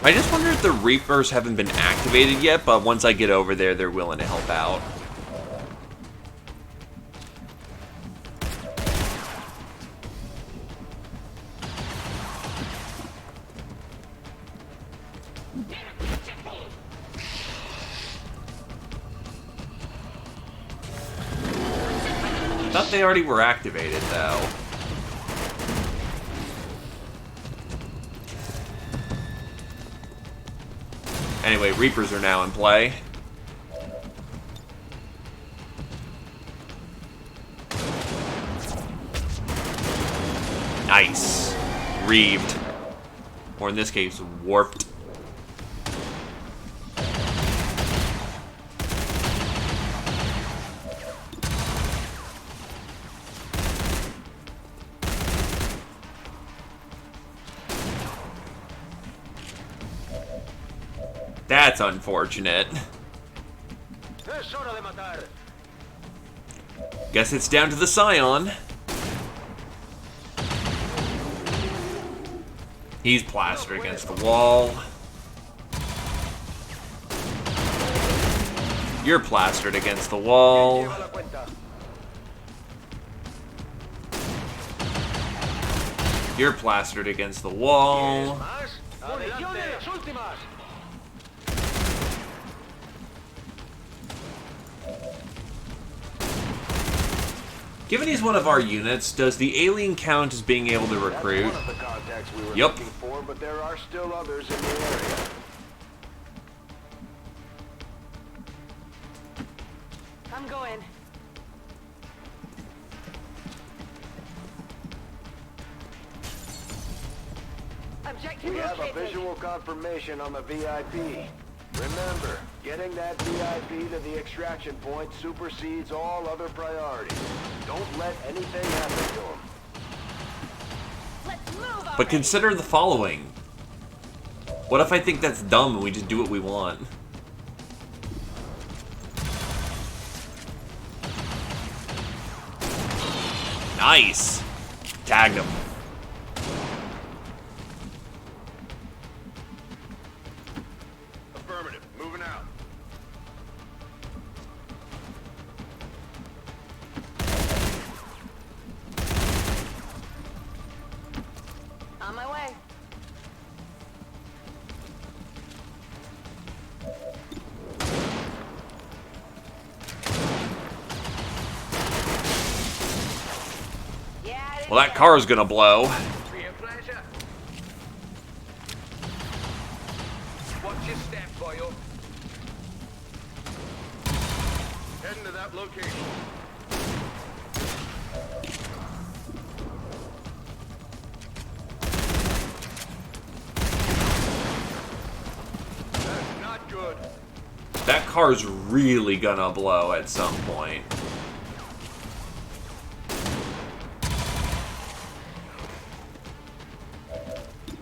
I just wonder if the Reapers haven't been activated yet, but once I get over there, they're willing to help out. I thought they already were activated, though. Anyway, Reapers are now in play. Nice. Reaved. Or in this case, warped. That's unfortunate. Guess it's down to the Scion. He's plastered against the wall. You're plastered against the wall. You're plastered against the wall. Given he's one of our units, does the alien count as being able to recruit? That's one of the contacts we were Yep. looking for, but there are still others in the area. I'm going. Objective We have a located. visual confirmation on the VIP. Remember, getting that VIP to the extraction point supersedes all other priorities. Don't let anything happen to him. Let's move. But consider the following. What if I think that's dumb and we just do what we want? Nice! Tagged him. Affirmative. Moving out. On my way. Well, that car's gonna blow. Watch your step, boyo. Heading to that location. That's not good. That car's really gonna blow at some point.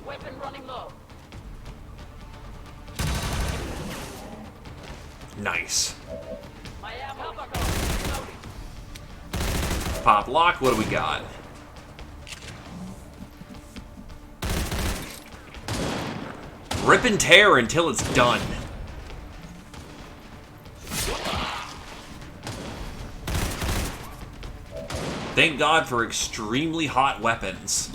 Weapon running low. Nice. My ammo reloading. Pop lock, what do we got? Rip and tear until it's done. Thank God for extremely hot weapons.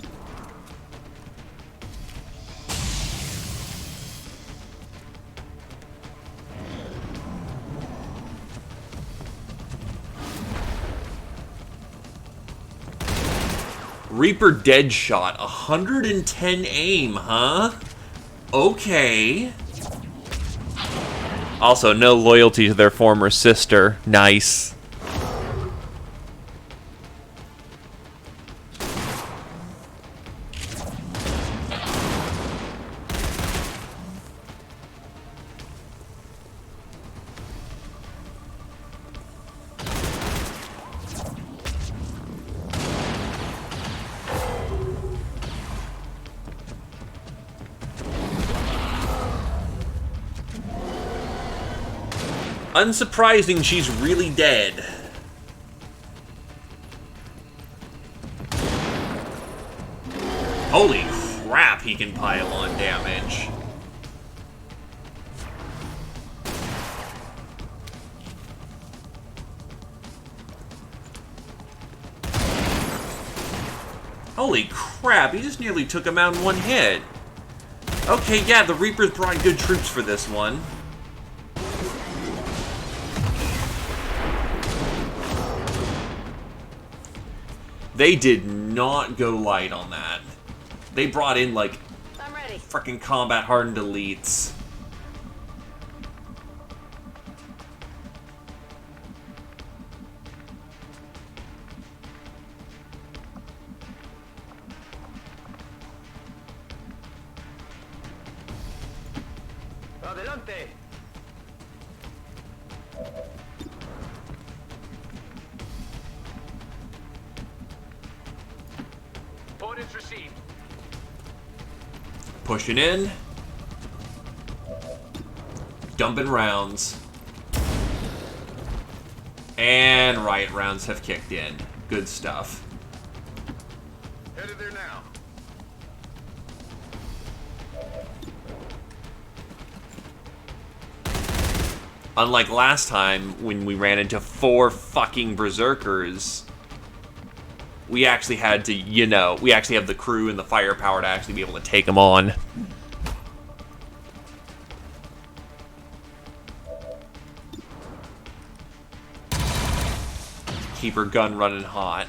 Reaper dead shot, 110 aim, huh? Okay. Also, no loyalty to their former sister. Nice. Unsurprising she's really dead. Holy crap, he can pile on damage. Holy crap, he just nearly took him out in one hit. Okay, yeah, the Reapers brought good troops for this one. They did not go light on that. They brought in, like, frickin' combat-hardened elites. Adelante. Orders received. Pushing in. jumping rounds. And riot rounds have kicked in. Good stuff. Headed there now. Unlike last time, when we ran into 4 fucking berserkers, we actually had to, you know, we actually have the crew and the firepower to actually be able to take them on. Keep her gun running hot.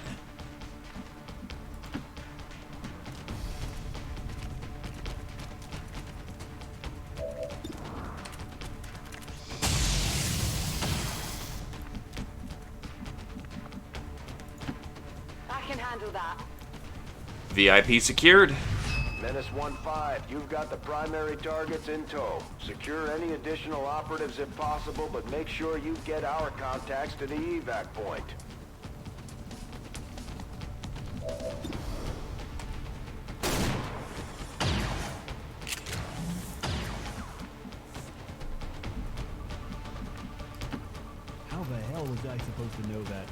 I can handle that. VIP secured. Menace 1-5, you've got the primary targets in tow. Secure any additional operatives if possible, but make sure you get our contacts to the evac point. How the hell was I supposed to know that?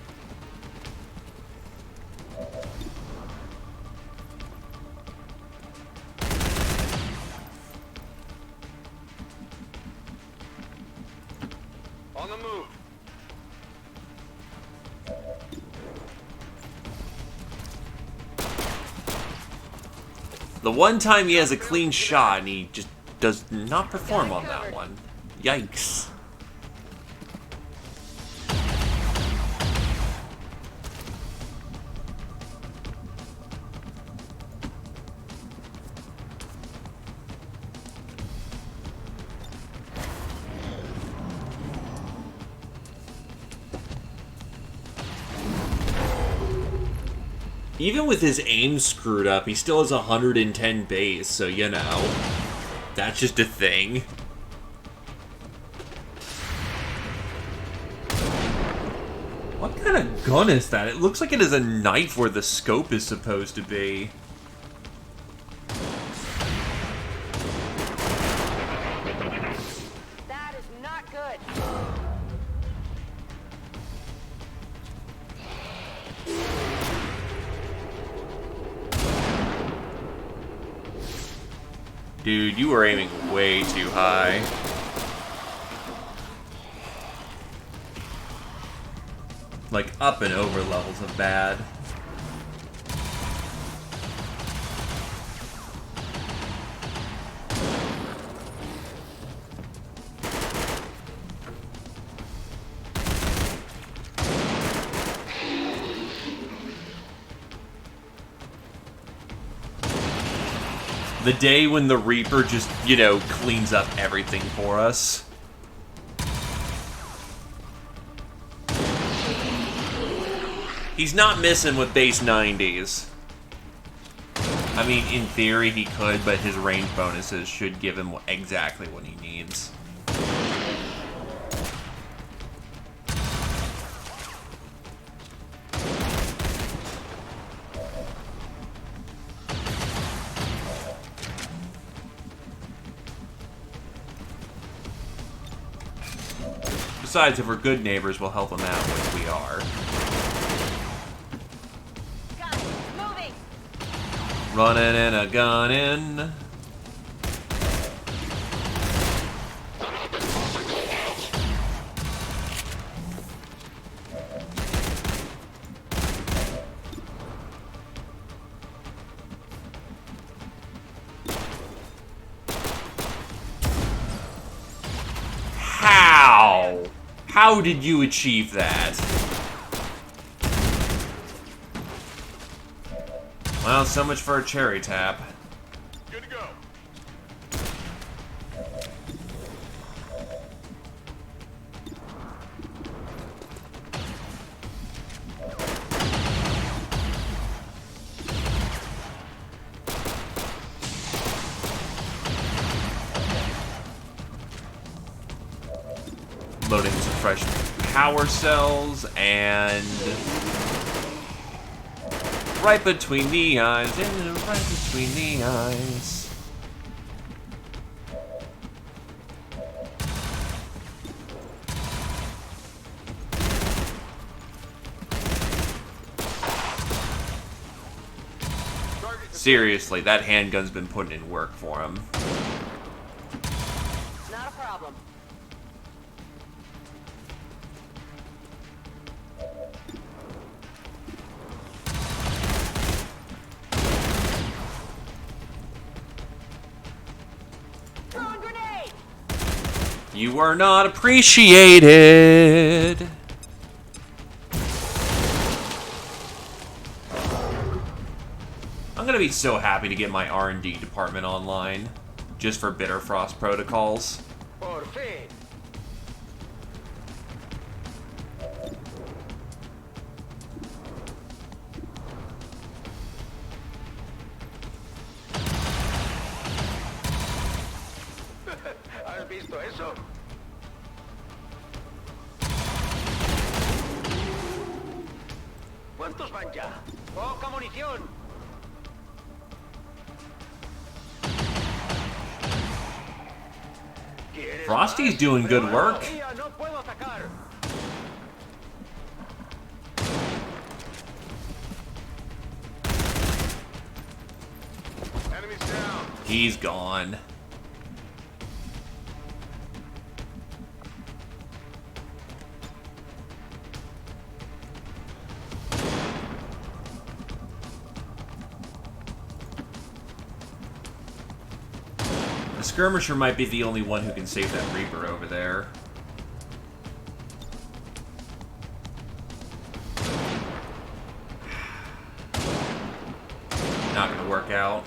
On the move. The one time he has a clean shot and he just does not perform on that one. Yikes. Even with his aim screwed up, he still has 110 base, so you know, that's just a thing. What kind of gun is that? It looks like it is a knife where the scope is supposed to be. That is not good. Dude, you were aiming way too high. Like, up and over levels of bad. The day when the Reaper just, you know, cleans up everything for us. He's not missing with base 90s. I mean, in theory he could, but his range bonuses should give him exactly what he needs. Besides, if we're good neighbors, we'll help them out, which we are. Moving. Running and a gunning. How? How did you achieve that? Well, so much for a cherry tap. Good to go. Loading some fresh power cells, and right between the eyes, and right between the eyes. Seriously, that handgun's been putting in work for him. Not a problem. Throwing grenade! You are not appreciated. I'm gonna be so happy to get my R&D department online, just for Bitterfrost protocols. Por fin. ¿Has visto eso? ¿Cuántos van ya? ¡Poca munición! Frosty's doing good work. No puedo atacar. Enemies down. He's gone. The skirmisher might be the only one who can save that Reaper over there. Not gonna work out.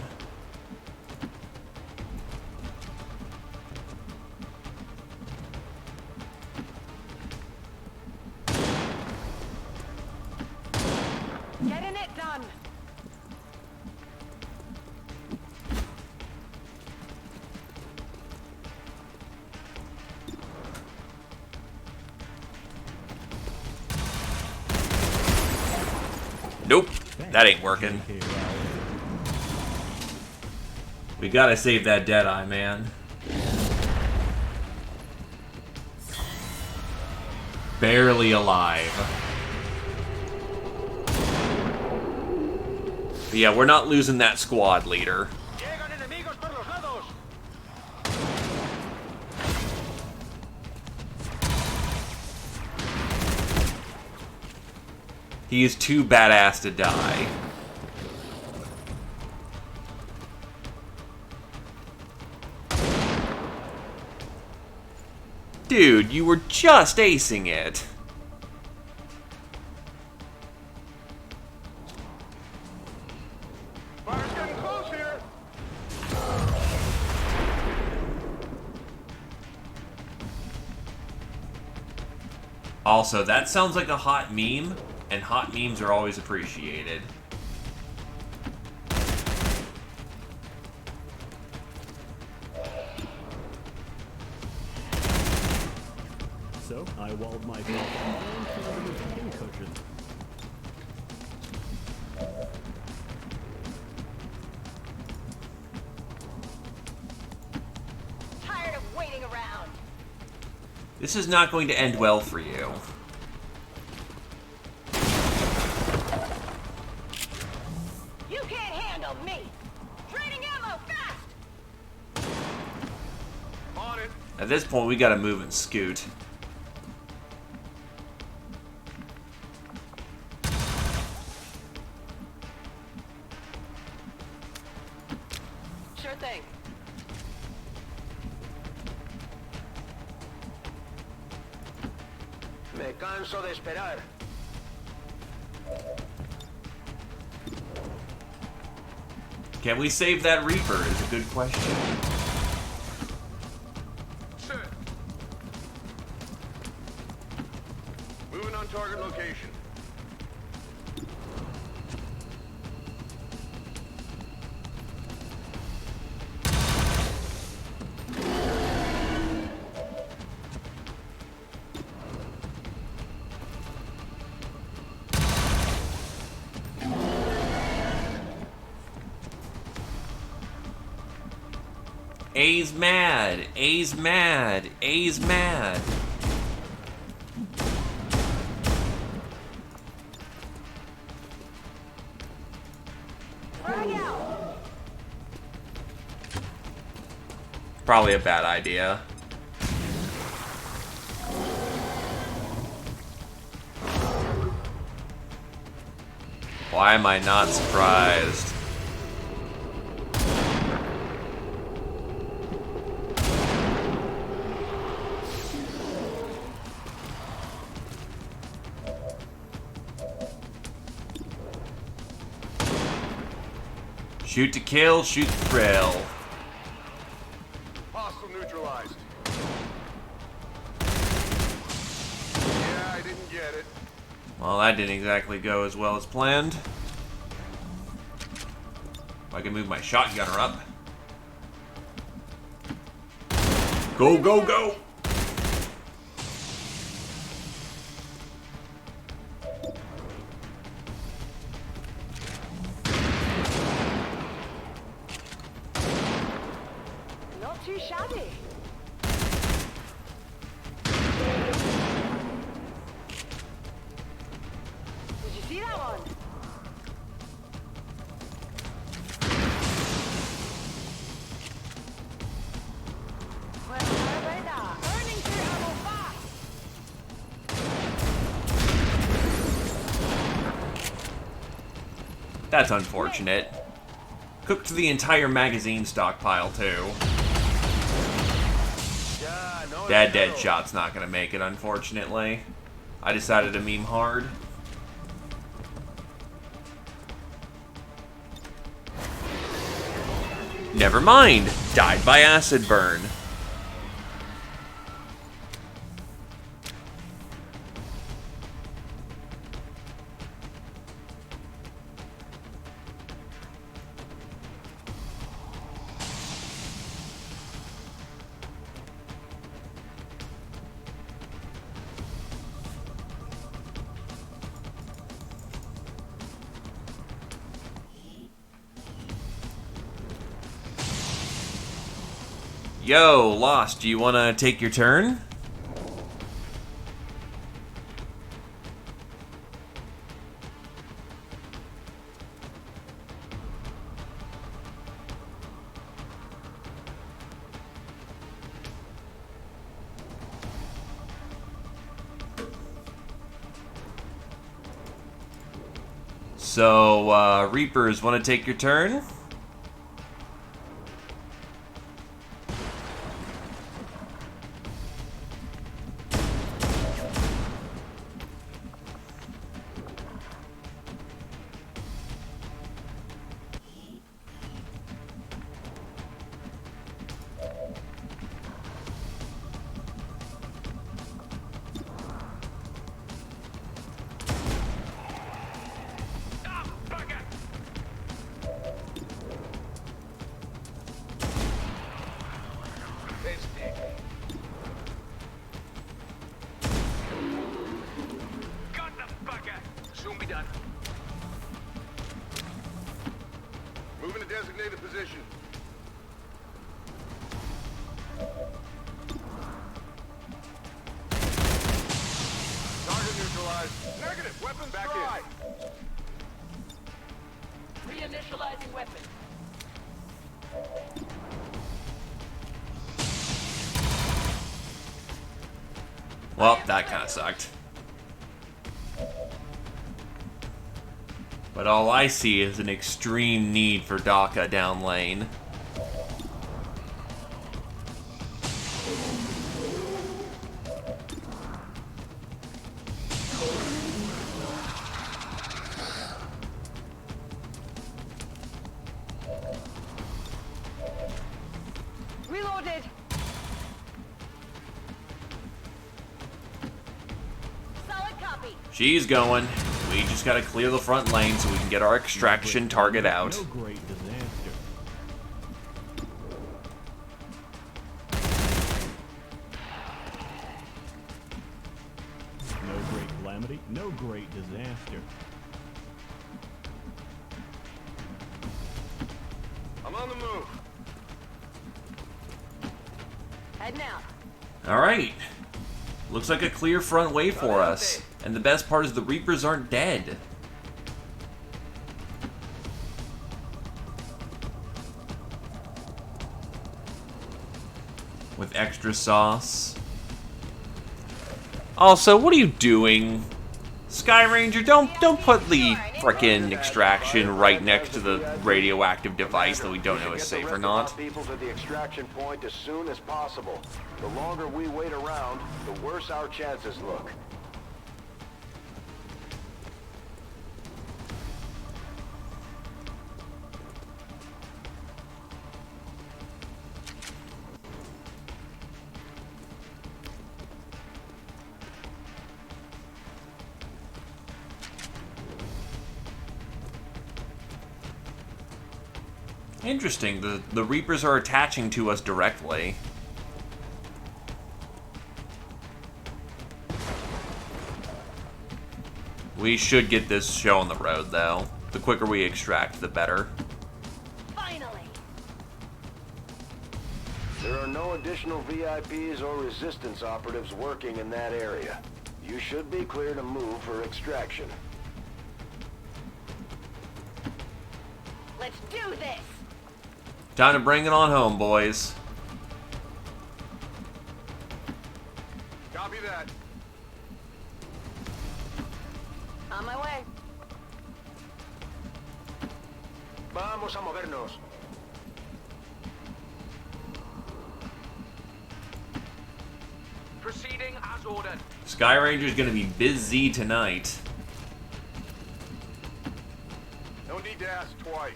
Getting it done. Nope, that ain't working. We gotta save that Deadeye, man. Barely alive. But yeah, we're not losing that squad leader. Llegan enemigos por los lados. He is too badass to die. Dude, you were just acing it. Fire's getting close here. Also, that sounds like a hot meme, and hot memes are always appreciated. So, I walled myself and found a pincushion. Tired of waiting around. This is not going to end well for you. You can't handle me. Draining ammo fast. On it. At this point, we gotta move and scoot. Sure thing. Me canso de esperar. Can we save that Reaper is a good question. Set. Moving on target location. A's mad. A's mad. A's mad. Frag out. Probably a bad idea. Why am I not surprised? Shoot to kill, shoot to thrill. Hostile neutralized. Yeah, I didn't get it. Well, that didn't exactly go as well as planned. I can move my shotgunner up. Go, go, go! Not too shabby. Did you see that one? Well, how about that? Burning through ammo fast. That's unfortunate. Cooked the entire magazine stockpile, too. That dead shot's not gonna make it, unfortunately. I decided to meme hard. Never mind. Died by acid burn. Yo, Lost, do you want to take your turn? So, Reapers, want to take your turn? Soon be done. Moving to designated position. Target neutralized. Negative. Weapons back in. Reinitializing weapon. Well, that kind of sucked. But all I see is an extreme need for DACA down lane. Reloaded. Solid copy. She's going. We just gotta clear the front lane so we can get our extraction target out. No great disaster. No great calamity, no great disaster. I'm on the move. Heading out. Alright. Looks like a clear front way for us. And the best part is the Reapers aren't dead. of extra sauce. Also, what are you doing? Sky Ranger, don't put the frickin' extraction right next to the radioactive device that we don't know is safe or not. People to the extraction point as soon as possible. The longer we wait around, the worse our chances look. Interesting, the Reapers are attaching to us directly. We should get this show on the road, though. The quicker we extract, the better. Finally! There are no additional VIPs or resistance operatives working in that area. You should be clear to move for extraction. Let's do this! Time to bring it on home, boys. Copy that. On my way. Vamos a movernos. Proceeding as ordered. Sky Ranger's gonna be busy tonight. No need to ask twice.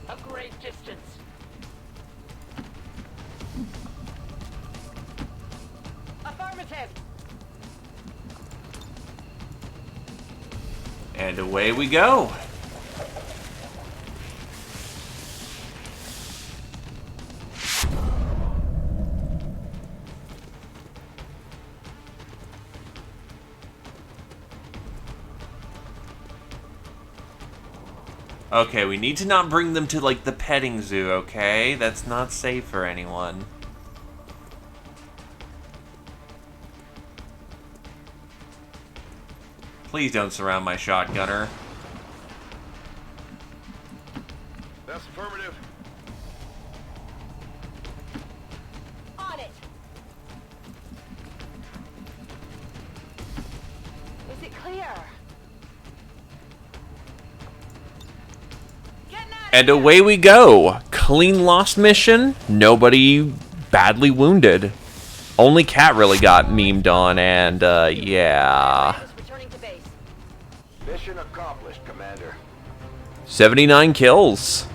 A great distance. Affirmative! And away we go. Okay, we need to not bring them to, like, the petting zoo, okay? That's not safe for anyone. Please don't surround my shotgunner. That's affirmative. On it! Is it clear? And away we go. Clean lost mission. Nobody badly wounded. Only Cat really got memed on, and, yeah. Returning to base. Mission accomplished, Commander. 79 kills.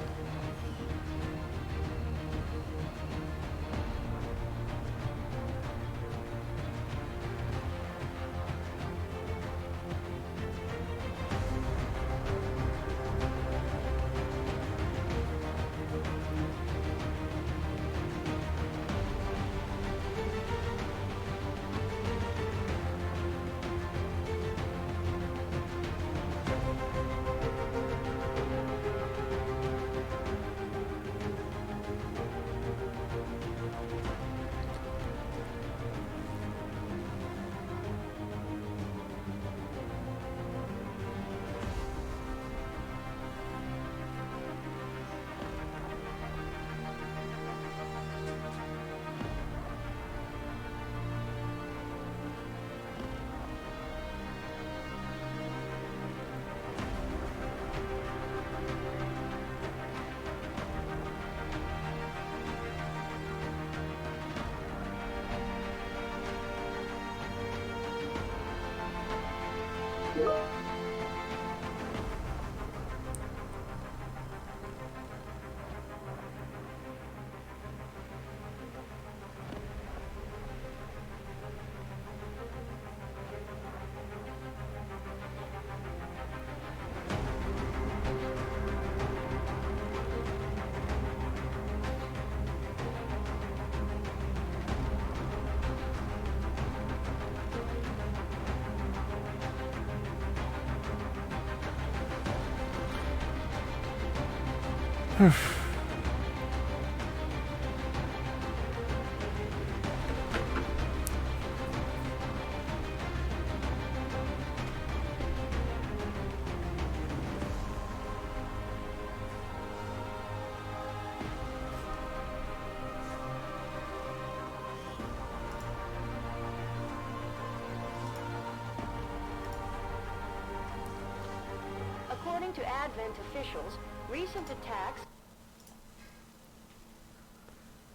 According to Advent officials, recent attacks...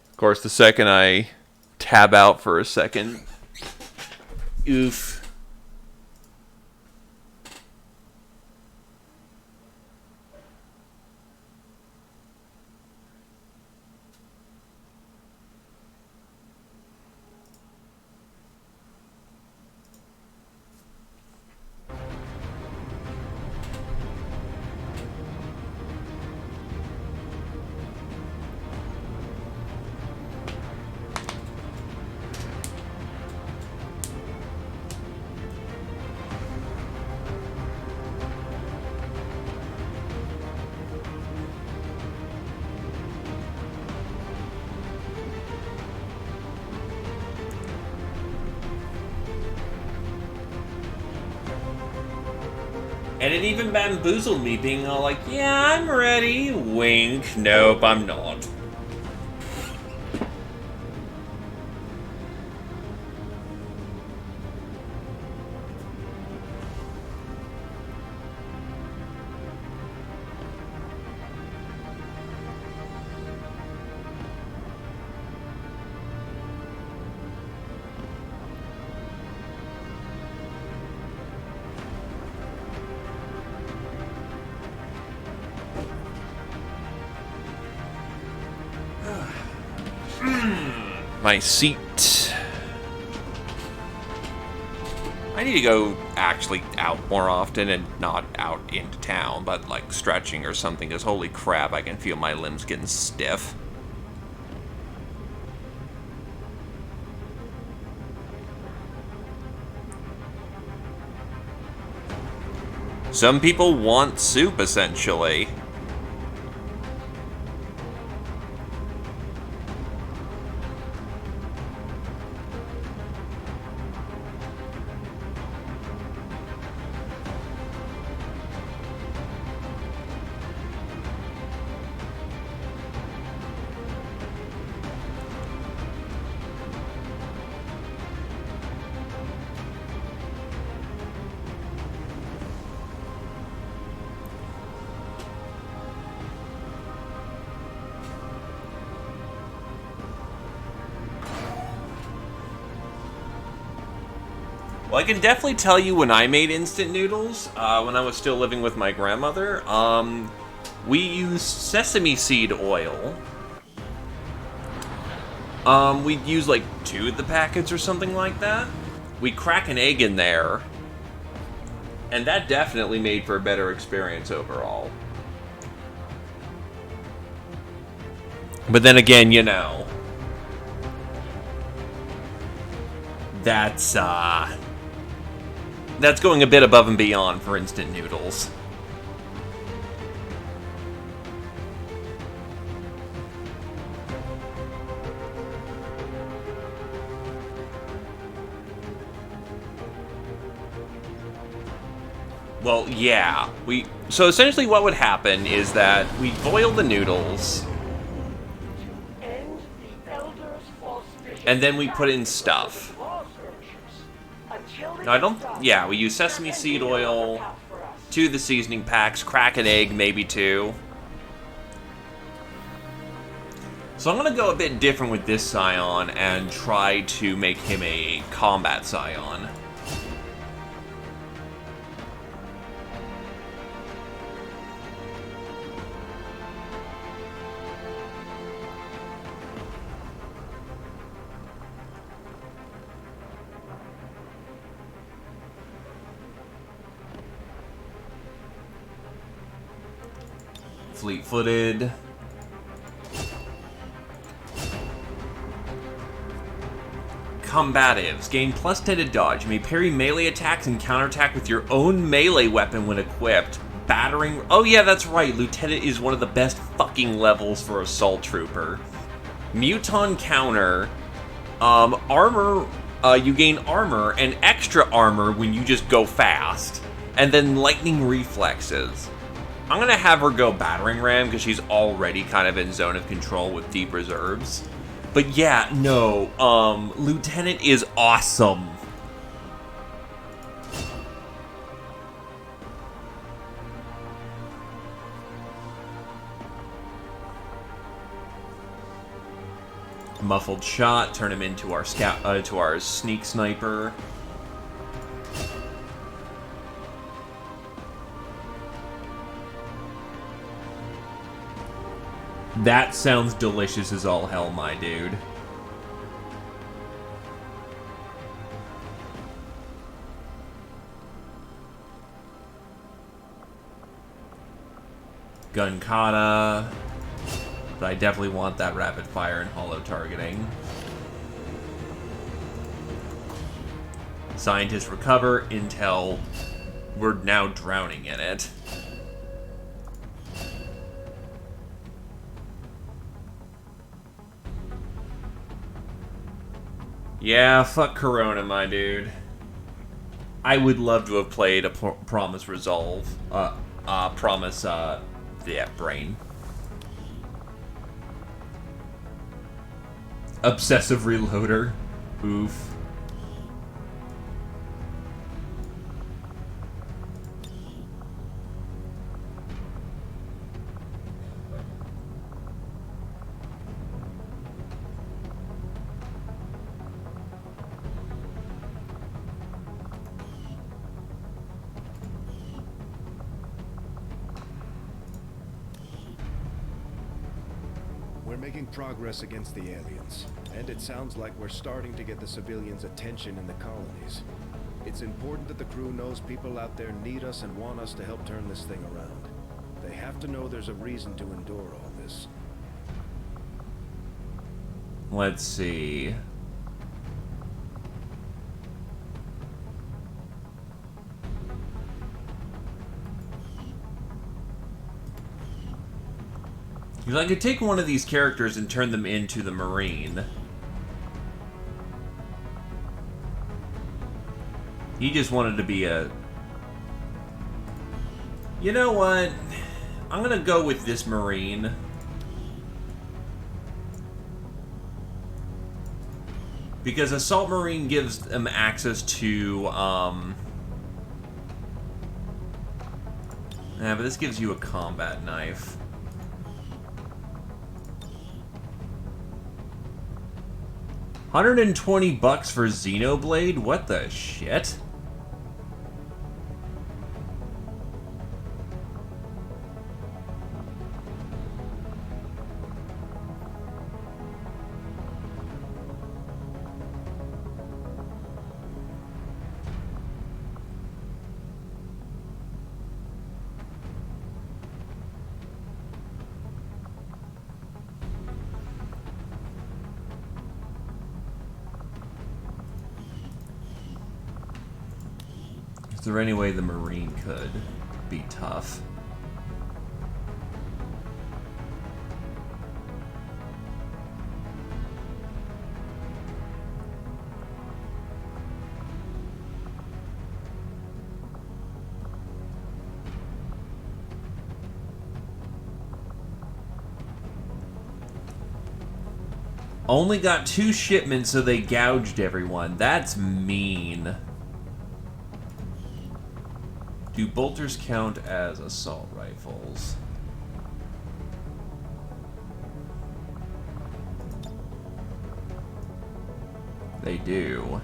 Of course, the second I tab out for a second, oof. And it even bamboozled me, being all like, yeah, I'm ready. Wink. Nope, I'm not. My seat. I need to go actually out more often and not out into town, but like stretching or something, because holy crap, I can feel my limbs getting stiff. Some people want soup, essentially. Well, I can definitely tell you when I made instant noodles, when I was still living with my grandmother, we used sesame seed oil. We'd use like 2 of the packets or something like that. We'd crack an egg in there, and that definitely made for a better experience overall. But then again, you know, that's going a bit above and beyond for instant noodles. Well, yeah. So essentially what would happen is that we boil the noodles, and then we put in stuff. No, I don't... Yeah, we use sesame seed oil, 2 of the seasoning packs, crack an egg, maybe 2. So I'm going to go a bit different with this Scion and try to make him a combat Scion. Fleet-footed. Combatives. Gain plus 10 to dodge. You may parry melee attacks and counterattack with your own melee weapon when equipped. Battering... Oh yeah, that's right. Lieutenant is one of the best fucking levels for Assault Trooper. Muton counter. Armor... you gain armor and extra armor when you just go fast. And then lightning reflexes. I'm going to have her go Battering Ram because she's already kind of in zone of control with deep reserves. But yeah, no, Lieutenant is awesome. muffled shot, turn him into our scout, to our sneak sniper. That sounds delicious as all hell, my dude. Gun kata. But I definitely want that rapid fire and hollow targeting. Scientists recover. Intel. We're now drowning in it. Yeah, fuck Corona, my dude. I would love to have played a Promise Resolve. Promise, yeah, Brain. Obsessive Reloader. Oof. We're making progress against the aliens, and it sounds like we're starting to get the civilians' attention in the colonies. It's important that the crew knows people out there need us and want us to help turn this thing around. They have to know there's a reason to endure all this. Let's see. Because I could take one of these characters and turn them into the Marine. He just wanted to be a... You know what? I'm gonna go with this Marine. Because Assault Marine gives them access to, but this gives you a combat knife. $120 for Xenoblade? What the shit? Is there any way the Marine could be tough? Only got 2 shipments, so they gouged everyone. That's mean. Do bolters count as assault rifles? They do.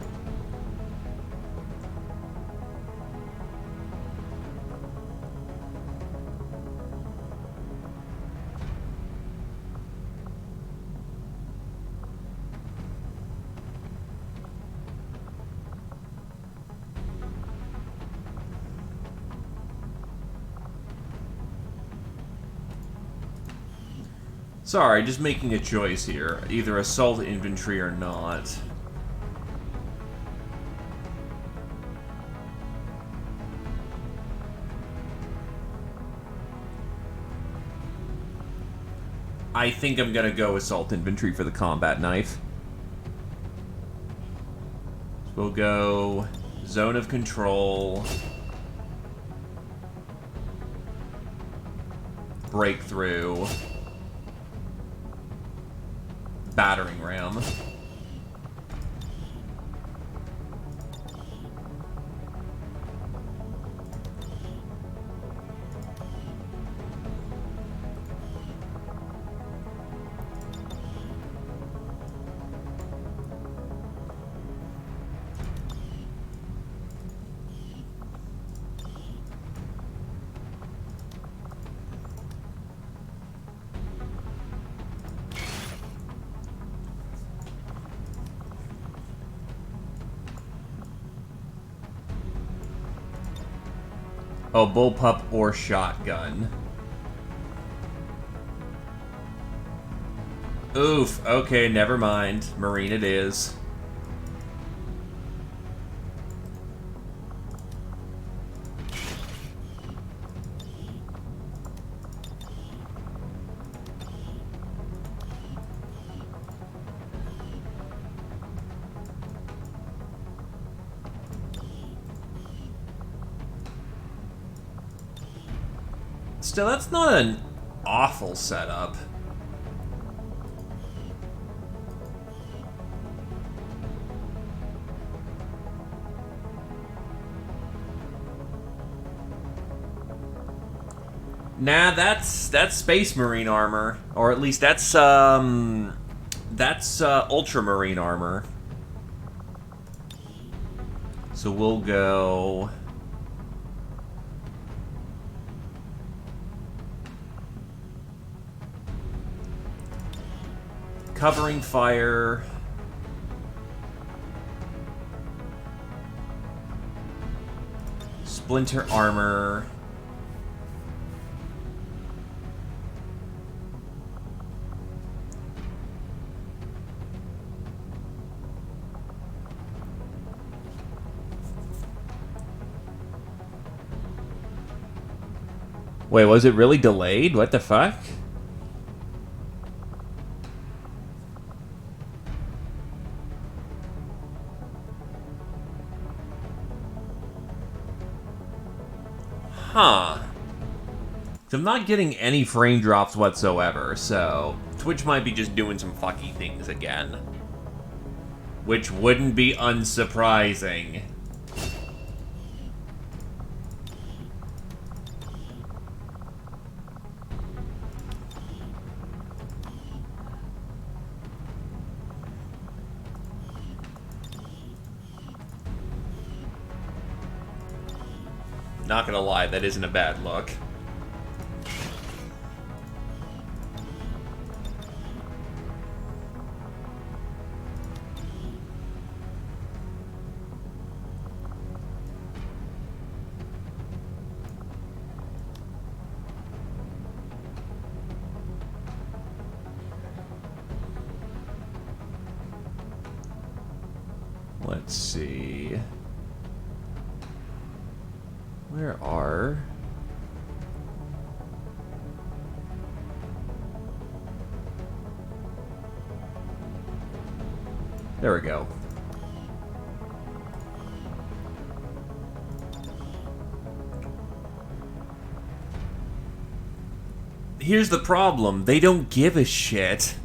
Sorry, just making a choice here. Either assault infantry or not. I think I'm gonna go assault infantry for the combat knife. So we'll go zone of control. Breakthrough. Battering ram. Oh, bullpup or shotgun. Oof. Okay, never mind. Marine it is. Still, that's not an awful setup. Nah, that's Space Marine armor, or at least that's Ultramarine armor. So we'll go. Covering fire. Splinter armor. Wait, was it really delayed? What the fuck? Huh. I'm not getting any frame drops whatsoever, so Twitch might be just doing some fucky things again. Which wouldn't be unsurprising. Not gonna lie, that isn't a bad look. Let's see. Where are... There we go. Here's the problem. They don't give a shit.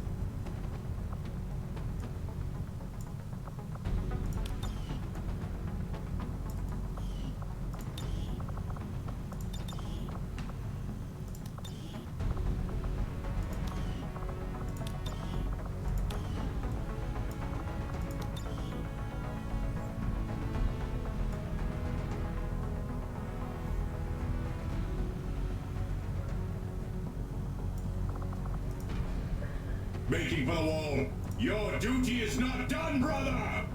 Making for the wall. Your duty is not done, brother!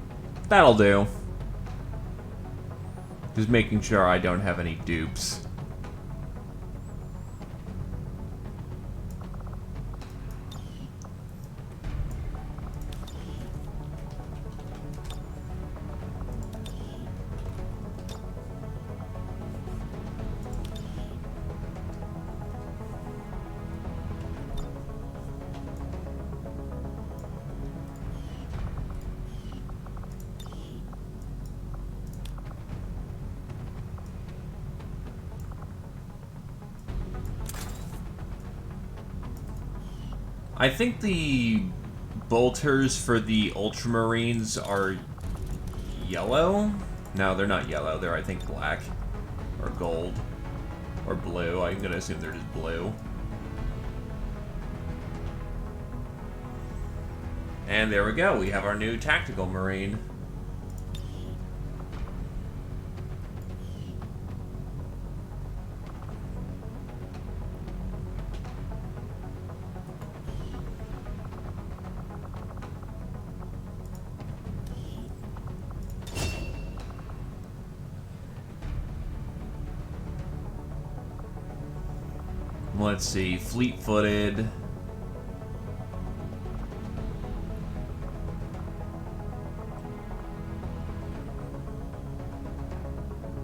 That'll do. Just making sure I don't have any dupes. I think the bolters for the Ultramarines are yellow? No, they're not yellow. They're, I think, black. Or gold. Or blue. I'm gonna assume they're just blue. And there we go. We have our new Tactical Marine. let's see, fleet-footed.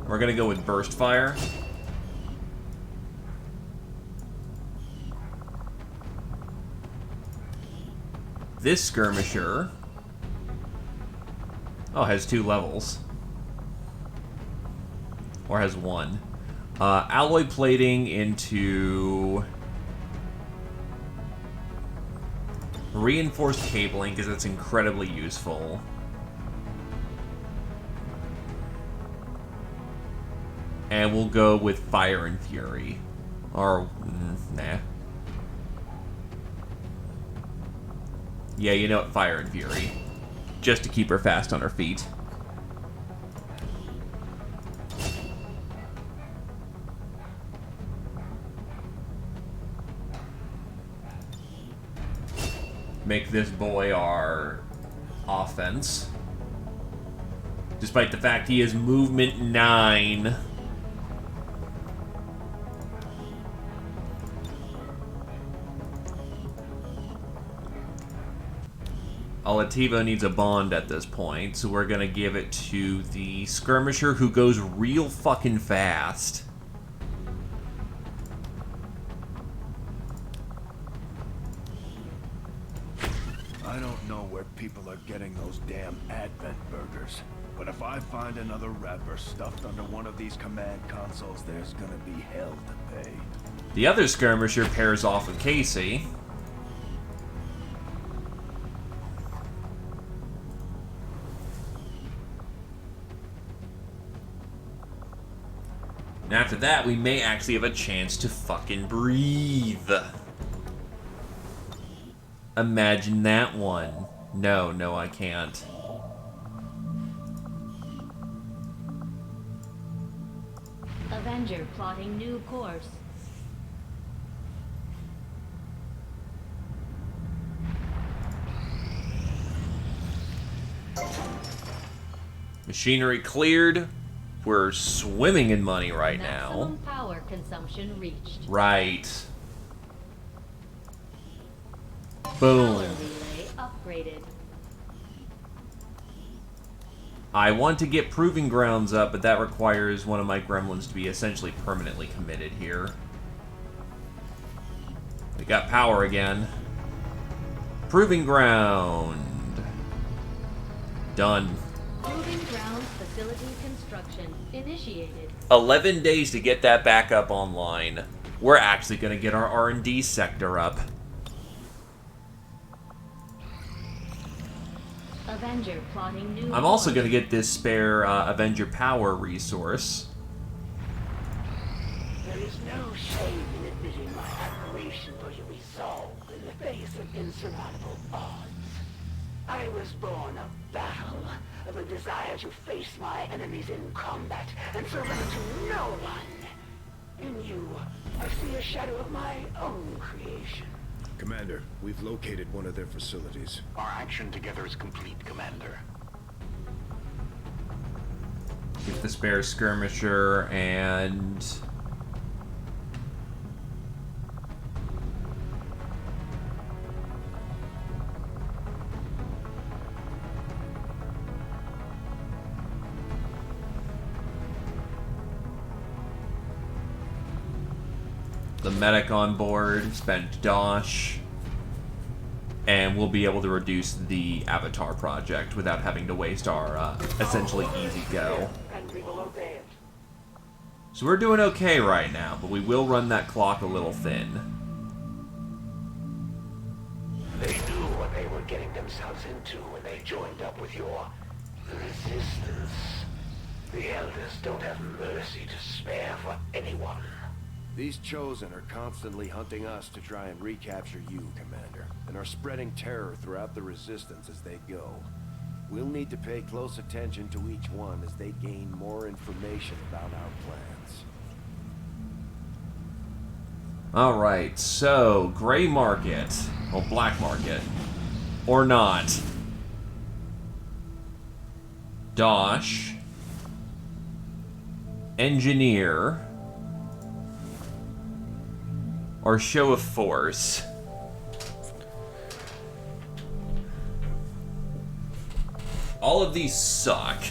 We're gonna go with burst fire. This skirmisher, oh, has 2 levels. Or has 1. Alloy plating into reinforced cabling, because that's incredibly useful. And we'll go with Fire and Fury. Or, nah. Yeah, you know what? Fire and Fury. Just to keep her fast on her feet. Make this boy our offense. Despite the fact he is movement 9. Alativo needs a bond at this point, so we're gonna give it to the skirmisher who goes real fucking fast. I don't know where people are getting those damn Advent burgers, but if I find another wrapper stuffed under one of these command consoles, there's gonna be hell to pay. The other skirmisher pairs off with Casey. And after that, we may actually have a chance to fucking breathe. Imagine that one. No, I can't. Avenger plotting new course. Machinery cleared. We're swimming in money right now. Maximum power consumption reached. Right. Boom. Power relay upgraded. I want to get Proving Grounds up, but that requires one of my gremlins to be essentially permanently committed here. We got power again. Proving Ground. Done. Proving Grounds facility construction initiated. 11 days to get that back up online. We're actually going to get our R&D sector up. Avenger plotting new I'm also course. going to get this spare Avenger Power resource. There is no shame in admitting my admiration for your resolve in the face of insurmountable odds. I was born of battle, of a desire to face my enemies in combat and surrender to no one. In you, I see a shadow of my own creation. Commander, we've located one of their facilities. Our action together is complete, Commander. Get the spare skirmisher and... the medic on board, spend Dosh, and we'll be able to reduce the Avatar project without having to waste our essentially easy go. And we will obey it. So we're doing okay right now, but we will run that clock a little thin. They knew what they were getting themselves into when they joined up with your resistance. The Elders don't have mercy to spare for anyone. These Chosen are constantly hunting us to try and recapture you, Commander, and are spreading terror throughout the Resistance as they go. We'll need to pay close attention to each one as they gain more information about our plans. Alright, so, Gray Market. Well, Black Market. Or not. Dosh. Engineer. or show of force. All of these suck.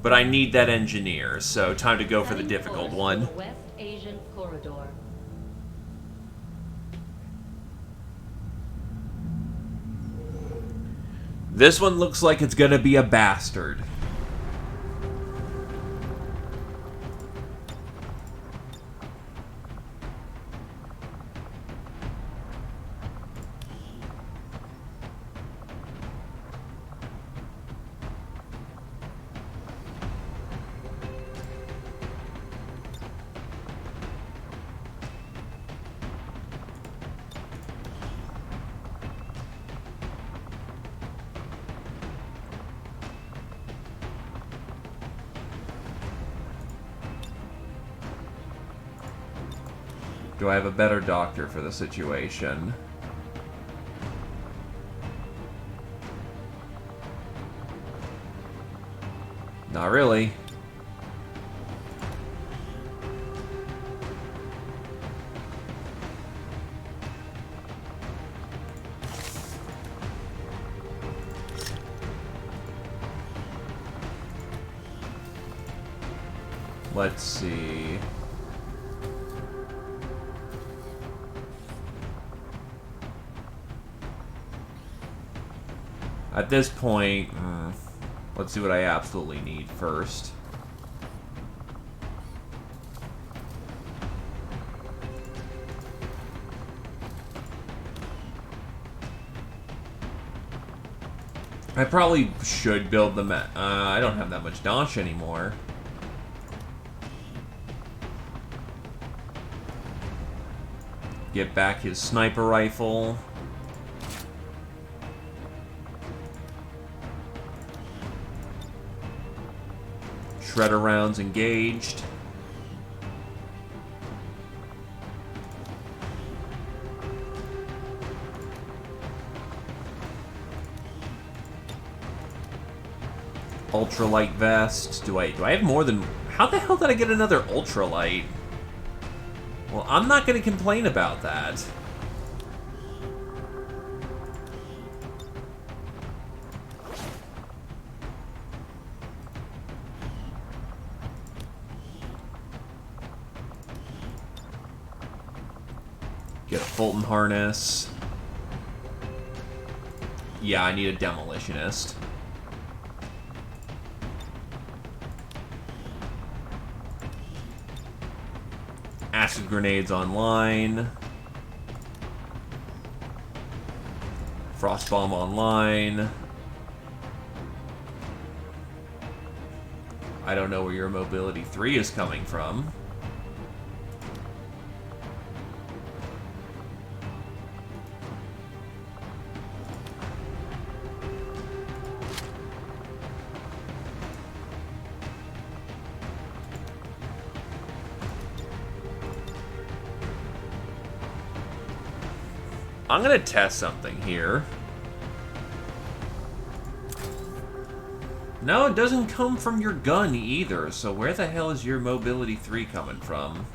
But I need that engineer, so time to go for the difficult one. West Asian corridor. This one looks like it's gonna be a bastard. Do I have a better doctor for the situation? Not really. Let's see. At this point, let's see what I absolutely need first. I probably should build them. I don't have that much Dash anymore. Get back his sniper rifle. Shredder rounds engaged. Ultralight vest. Do I have more than... How the hell did I get another ultralight? Well, I'm not going to complain about that. Get a Fulton harness. Yeah, I need a demolitionist. Acid grenades online. Frost bomb online. I don't know where your mobility 3 is coming from. I'm gonna test something here. No, it doesn't come from your gun either, so where the hell is your mobility 3 coming from?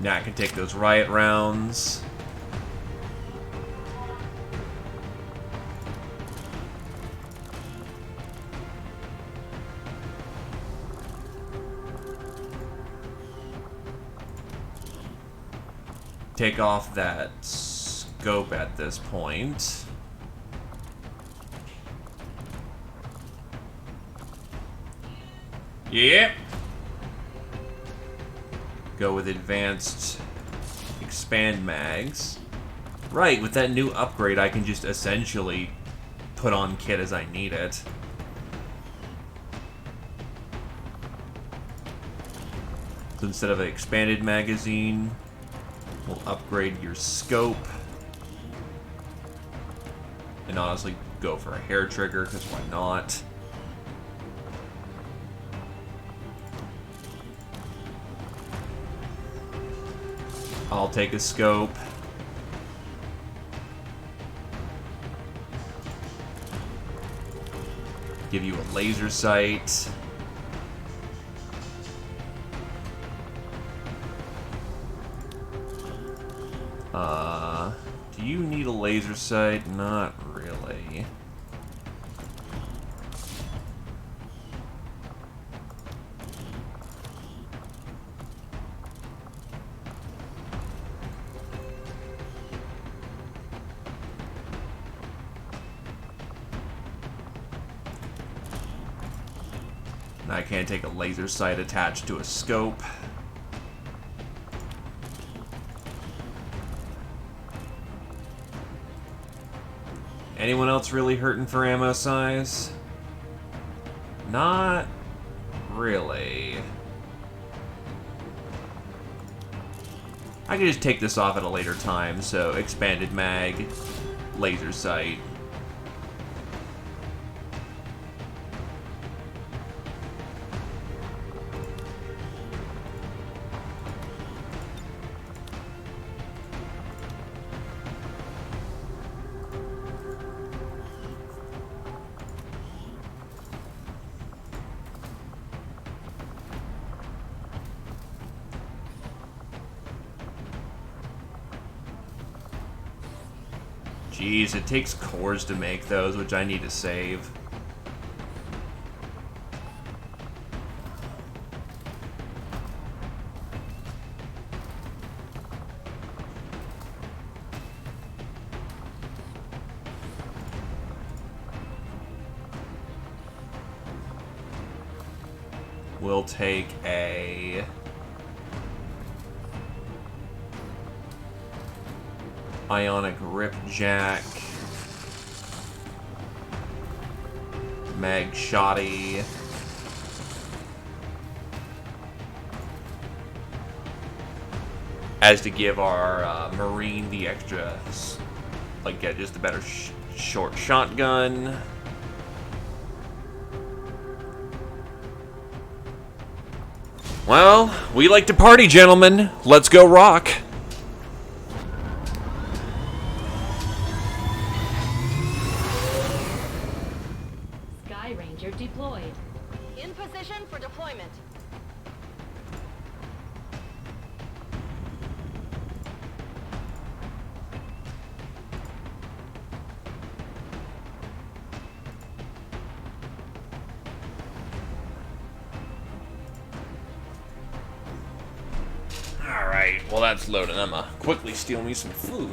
Now I can take those riot rounds. Take off that scope at this point. Yep. Go with advanced expand mags. Right, with that new upgrade, I can just essentially put on kit as I need it. So instead of an expanded magazine, we'll upgrade your scope. And honestly, go for a hair trigger, because why not? I'll take a scope. Give you a laser sight. Do you need a laser sight? Not really. I can't take a laser sight attached to a scope. Anyone else really hurting for ammo size? Not really. I can just take this off at a later time, so expanded mag, laser sight. Jeez, it takes cores to make those, which I need to save. We'll take a... ionic rip jack, mag shoddy, as to give our marine the extra, like get just a better short shotgun. Well, we like to party, gentlemen. Let's go rock. Deployed. In position for deployment. Alright, well that's loaded. I'm gonna quickly steal me some food.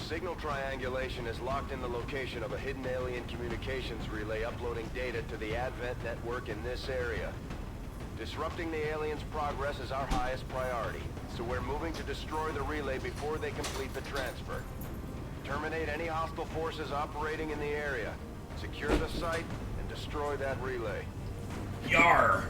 Signal triangulation is locked in the location of a hidden alien communications relay uploading data to the Advent network in this area. Disrupting the aliens' progress is our highest priority, so we're moving to destroy the relay before they complete the transfer. Terminate any hostile forces operating in the area. Secure the site and destroy that relay. Yar!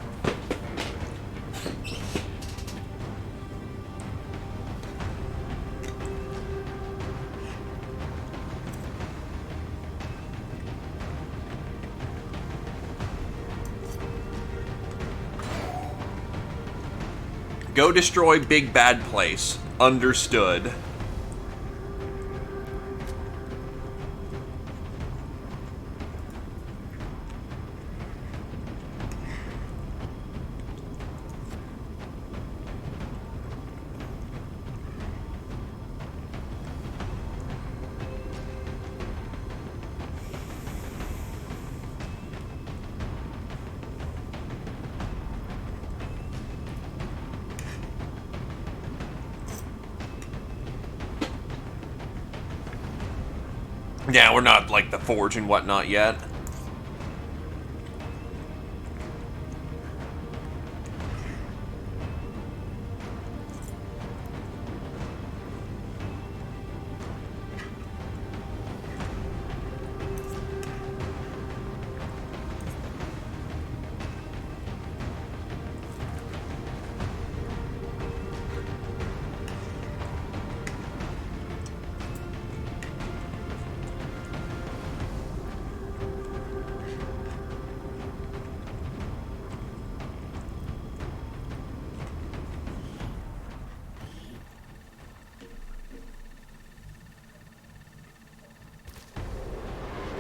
Go destroy Big Bad Place. Understood. Yeah, we're not like the Forge and whatnot yet.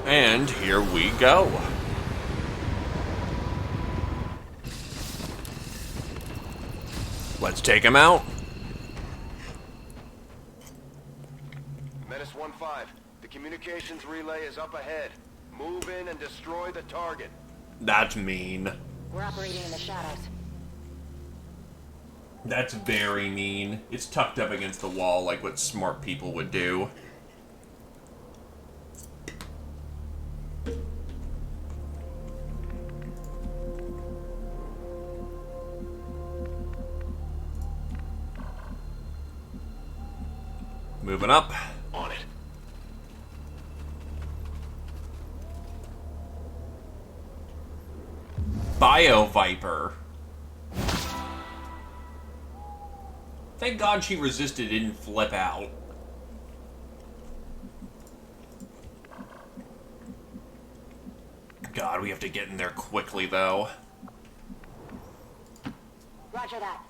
And here we go. Let's take him out. Menace 1-5, the communications relay is up ahead. Move in and destroy the target. That's mean. We're operating in the shadows. That's very mean. It's tucked up against the wall like what smart people would do. Moving up. On it. Bio Viper. Thank God she resisted, didn't flip out. God, we have to get in there quickly, though. Roger that.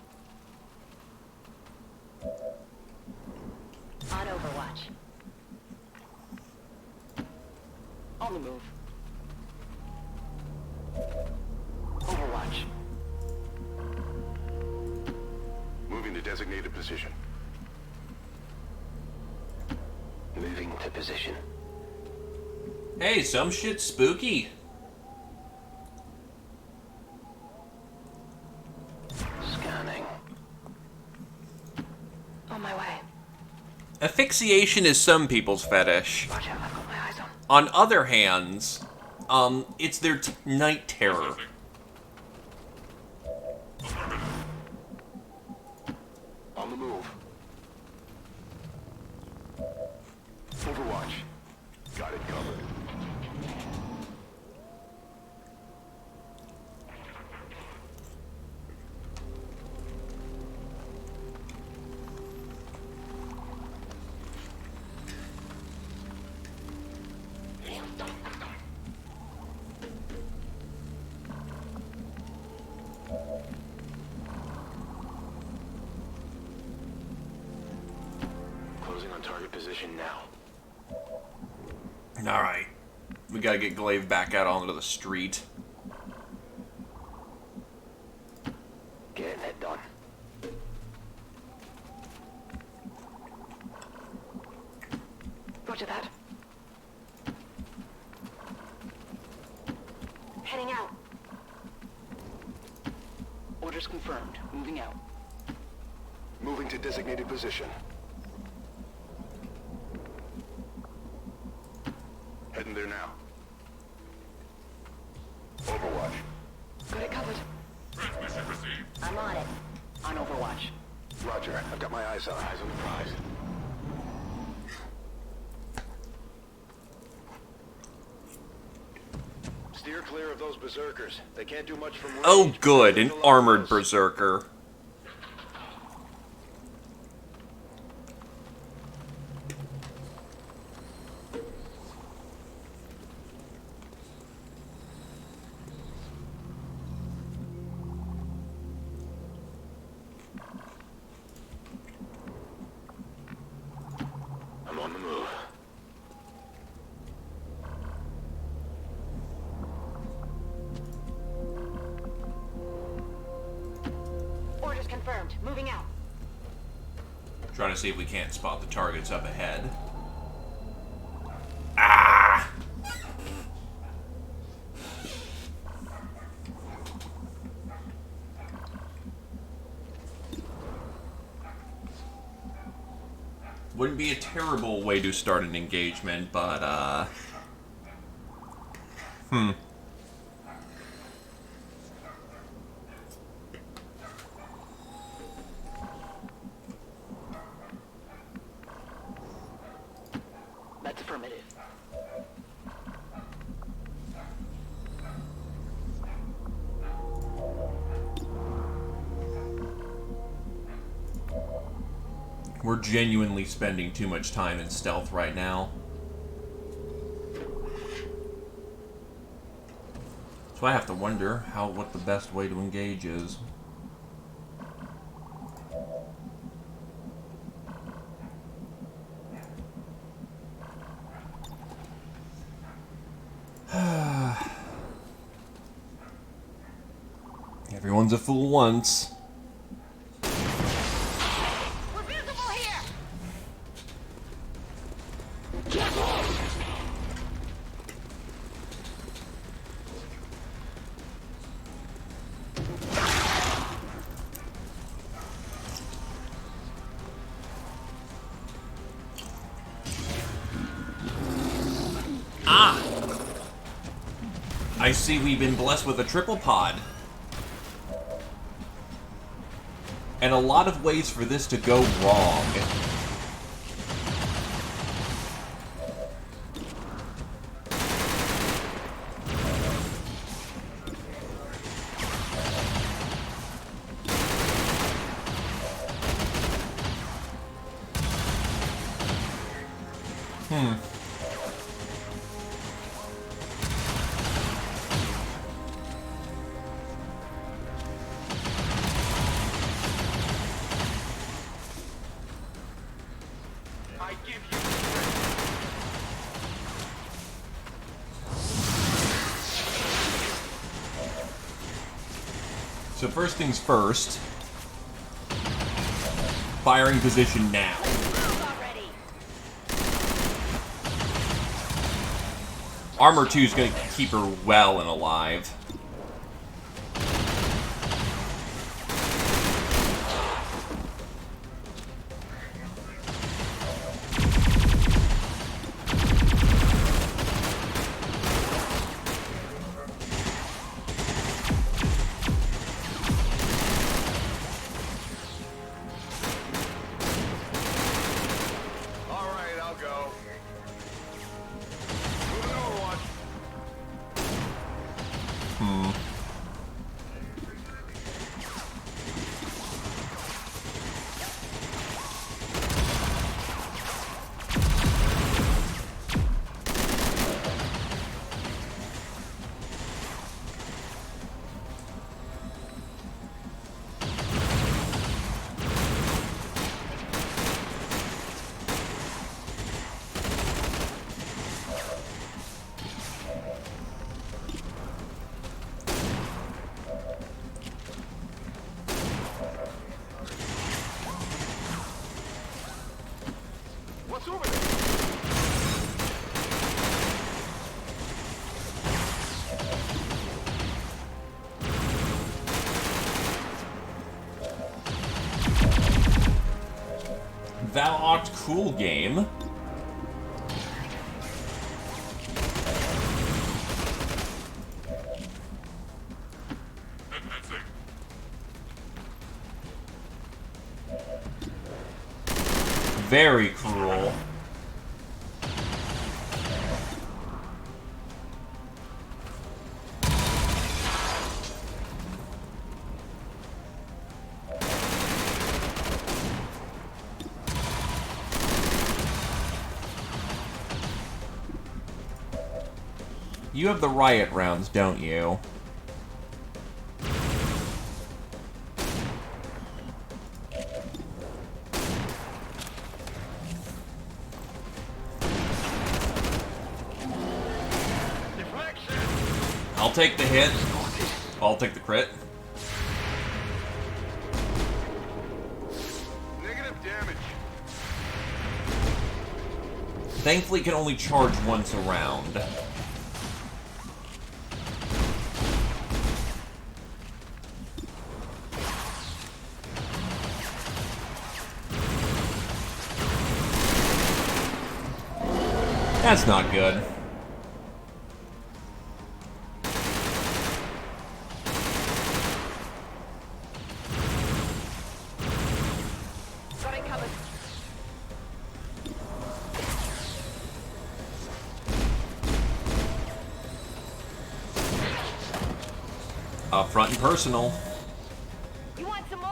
On Overwatch. On the move. Overwatch. Moving to designated position. Moving to position. Hey, some shit's spooky. Scanning. On my way. Asphyxiation is some people's fetish. Roger, I've got my eyes on. On other hands, it's their night terror. On the move. Overwatch. Got it covered. Closing on target position now. Alright. We gotta get Glaive back out onto the street. Getting it done. Roger that. Heading out. Orders confirmed. Moving out. Moving to designated position. Heading there now. Overwatch. Got it covered. Transmission received. I'm on it. On Overwatch. Roger. I've got my eyes on the prize. Steer clear of those berserkers. They can't do much from range. Oh, good, an armored berserker. I'm on the move. Orders confirmed. Moving out. Trying to see if we can't spot the targets up ahead. Ah! Wouldn't be a terrible way to start an engagement, but, That's affirmative. We're genuinely spending too much time in stealth right now. So I have to wonder what the best way to engage is. Everyone's a fool once. We're visible here. Ah! I see we've been blessed with a triple pod. And a lot of ways for this to go wrong. I give you So first things first. Firing position now. Armor 2 is going to keep her well and alive. All right, I'll go. Moving Overwatch. What's over there? Thou art cool, game. very cruel. You have the riot rounds, don't you? I'll take the hit. I'll take the crit. Negative damage. Thankfully, can only charge once a round. That's not good. Got it covered. Up front and personal. You want some more?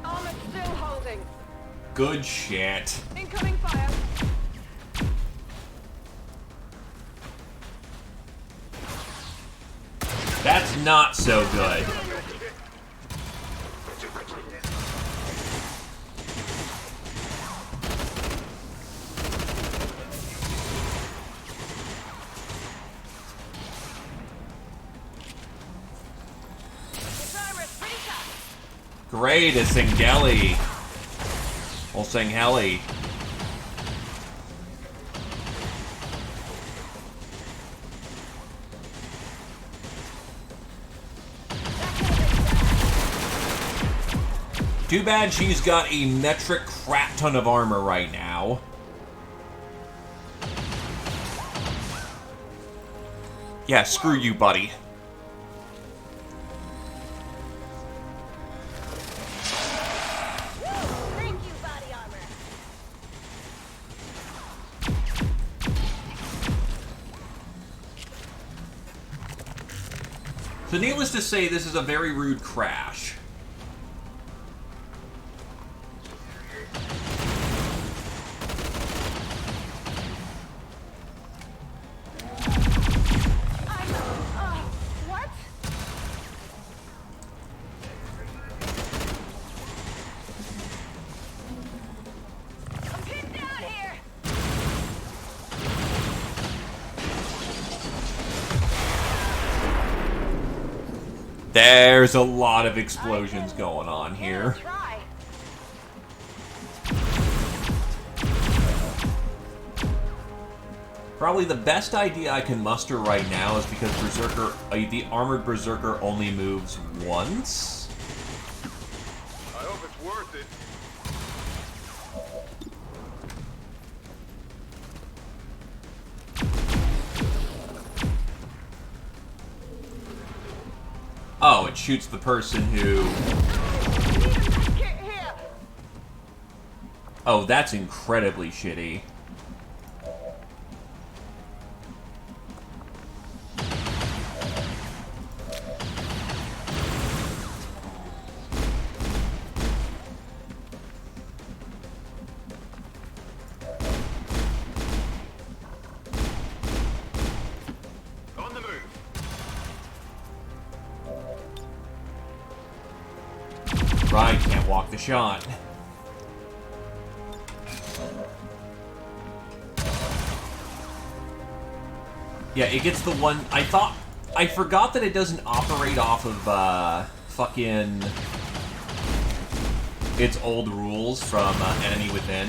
Armor still holding. Good shit. Incoming fire. That's not so good. This armor is pretty tough. Great, a Singeli. Or Singheli. Too bad she's got a metric crap ton of armor right now. Yeah, screw you, buddy. Thank you, body armor. So needless to say, this is a very rude crash. What? I'm pinned down here. There's a lot of explosions going on here. Try. Probably the best idea I can muster right now is because Berserker, the armored Berserker only moves once. I hope it's worth it. Oh, it shoots the person who... Oh, that's incredibly shitty. On the move. Right, can't walk the shot. Yeah, it gets the one... I forgot that it doesn't operate off of, fucking... its old rules from, Enemy Within.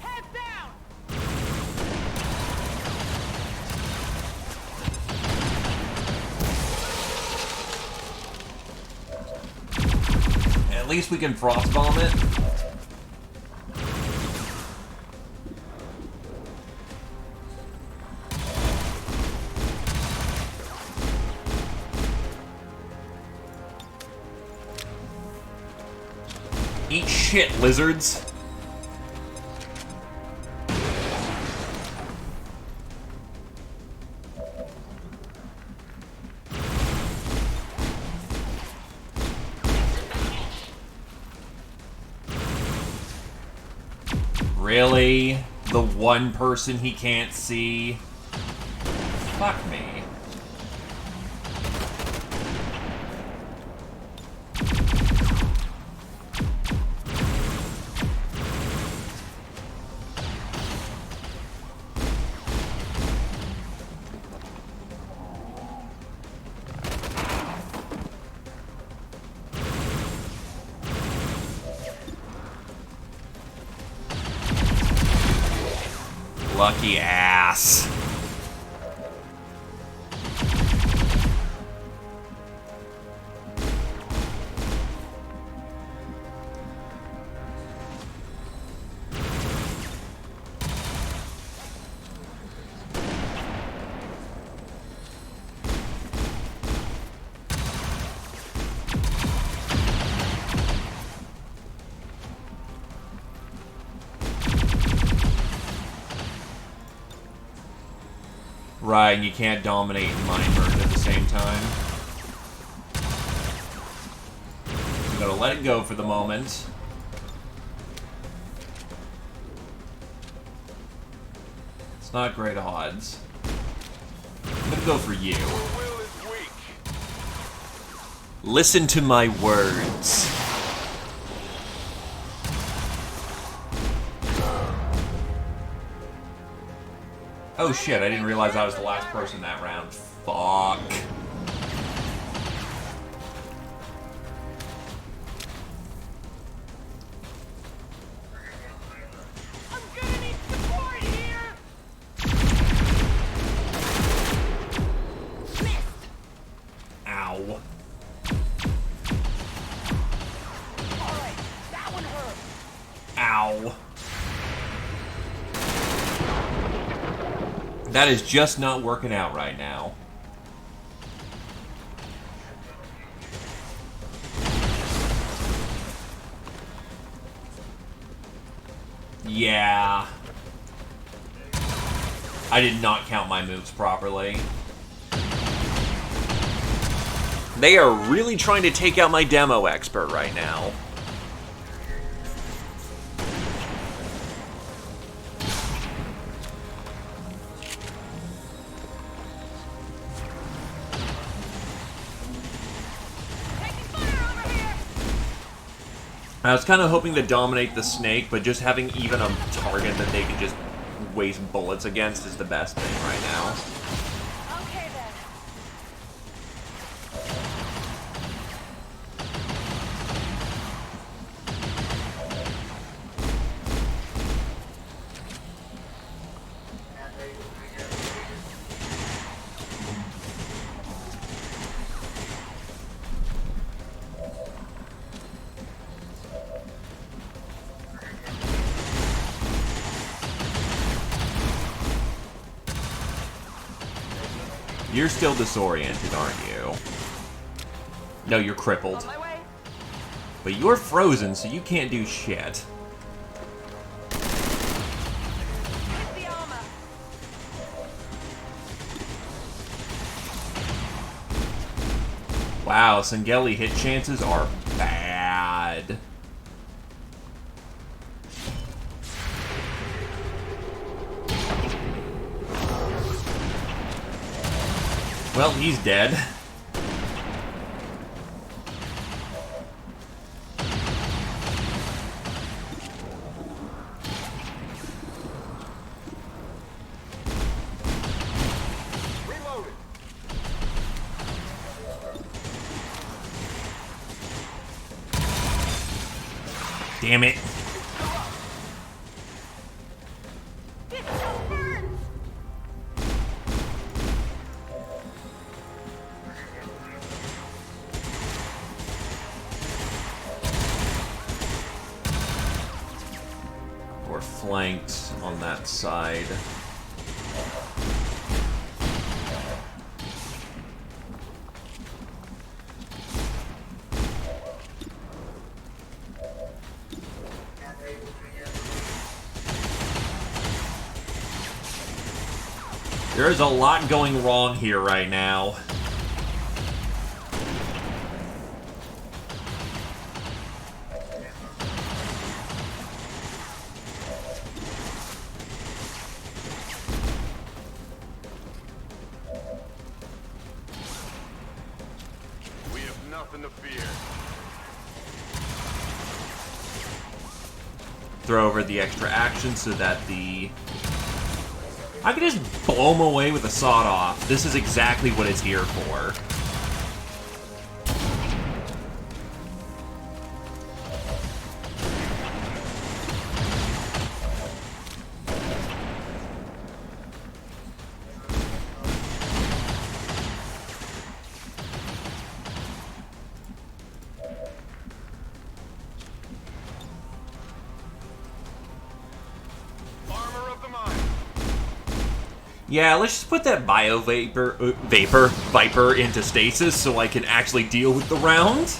Head down. At least we can frost bomb it. Eat shit, lizards. Really? The one person he can't see? Fuck me. Lucky ass. Right, and you can't dominate and mind merge at the same time. So I'm gonna let it go for the moment. It's not great odds. I'm gonna go for you. Listen to my words. Oh shit, I didn't realize I was the last person that round. Fuck. I'm gonna need support here! Missed! Ow. Alright, that one hurt. Ow. That is just not working out right now. Yeah. I did not count my moves properly. They are really trying to take out my demo expert right now. I was kind of hoping to dominate the snake, but just having even a target that they can just waste bullets against is the best thing right now. Okay then. You're still disoriented, aren't you? No, you're crippled. But you're frozen, so you can't do shit. Wow, Sengeli hit chances are bad. Well, he's dead. Reloaded. Damn it. We're flanked on that side. There's a lot going wrong here right now. We have nothing to fear. Throw over the extra action so that the... I can just blow him away with a sawed-off. This is exactly what it's here for. Yeah, let's just put that Viper into stasis so I can actually deal with the round.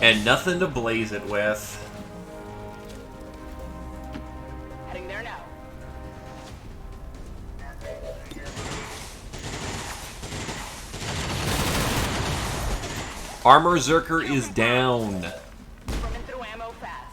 And nothing to blaze it with. Heading there now. Armor Zerker is down. Burning through ammo fast.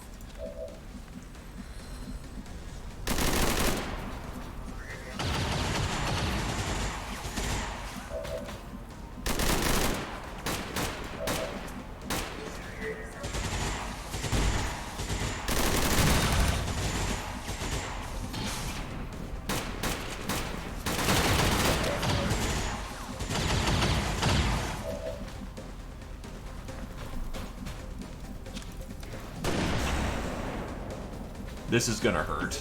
This is gonna hurt.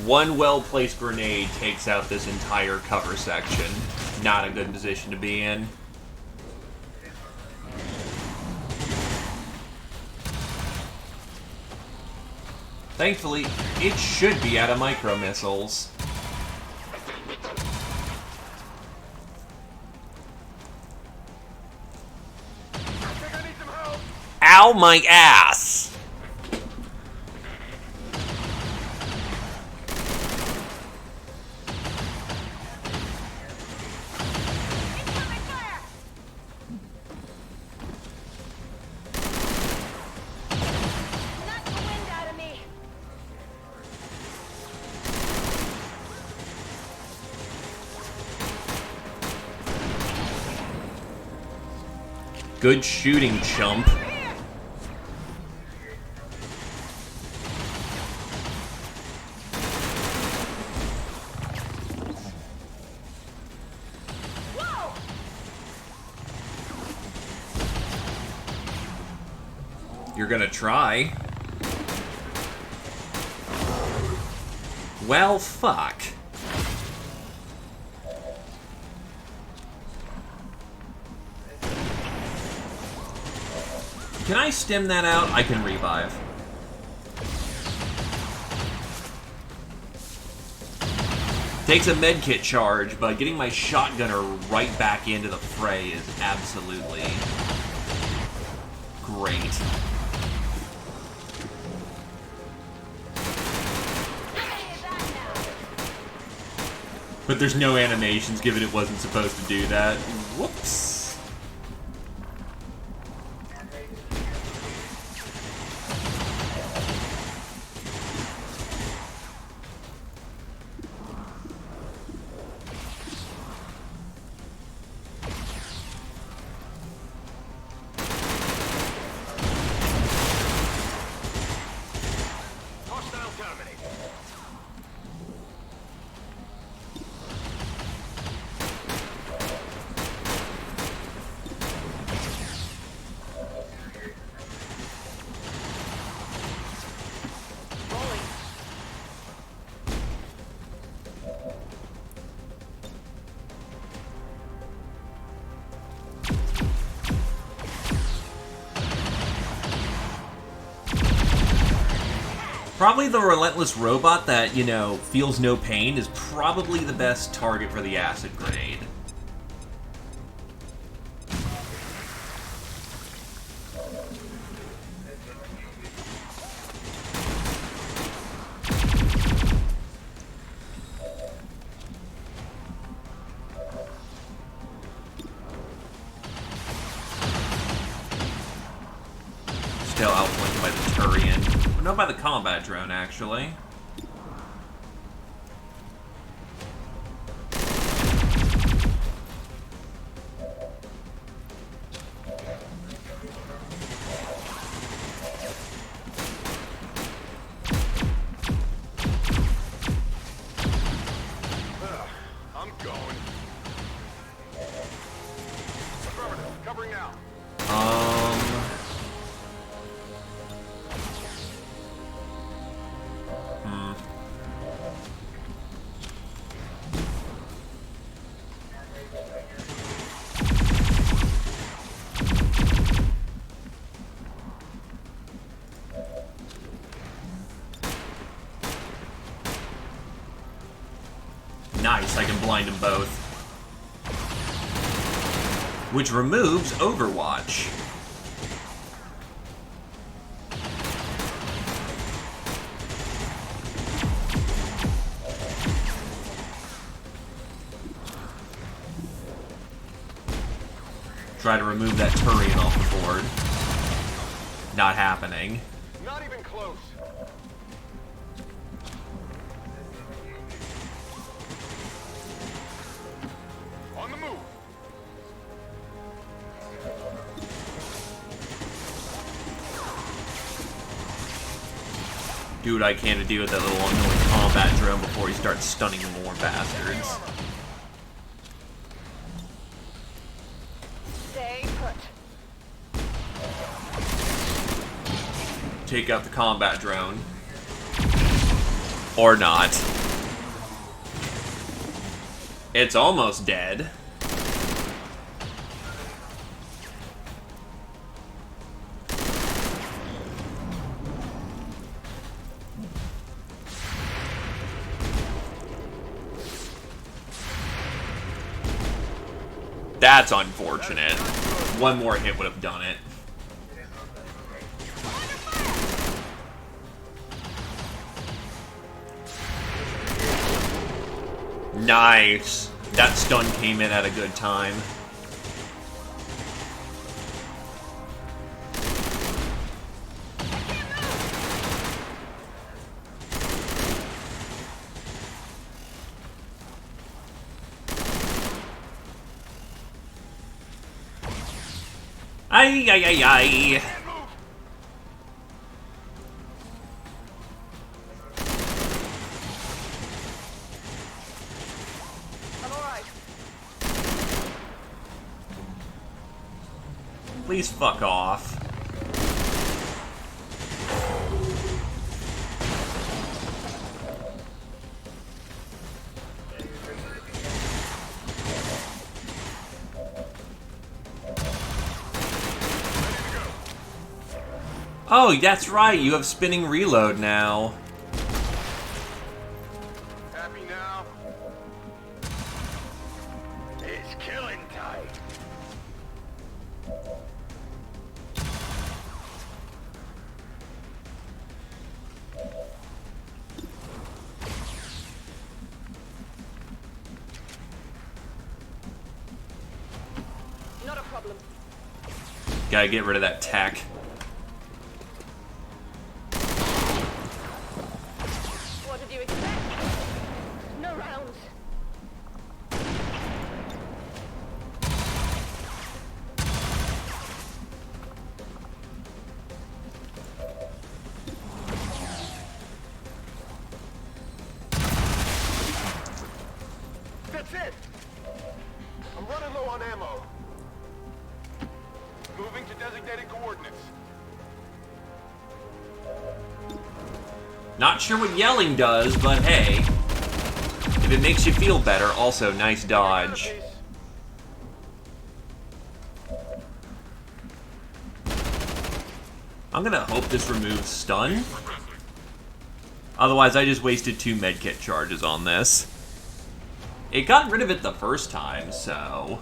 One well-placed grenade takes out this entire cover section. Not a good position to be in. Thankfully, it should be out of micro missiles. Ow, my ass! Good shooting, chump. You're gonna try. Well, fuck. Can I stem that out? I can revive. Takes a medkit charge, but getting my shotgunner right back into the fray is absolutely great. But there's no animations given it wasn't supposed to do that. Whoops. Probably the relentless robot that, you know, feels no pain is probably the best target for the acid grenade. Still outflanked by the Turian. But not by the combat drone, actually. I'm going. Affirmative. Covering now. Nice, I can blind them both. Which removes Overwatch. Try to remove that Turian off the board. Not happening. Not even close. On the move. Do what I can to deal with that little annoying combat drone before he starts stunning more bastards. Stay put. Take out the combat drone. Or not. It's almost dead. That's unfortunate. One more hit would have done it. Nice. That stun came in at a good time. Ay, ay, ay, ay. I'm alright. Please fuck off. Oh, that's right, you have spinning reload now. Happy now? It's killing time. Not a problem. Gotta get rid of that tech. What did you expect? No rounds. That's it. I'm running low on ammo. Moving to designated coordinates. Not sure what yelling does, but hey. If it makes you feel better, also nice dodge. I'm gonna hope this removes stun. Otherwise, I just wasted 2 medkit charges on this. It got rid of it the first time, so...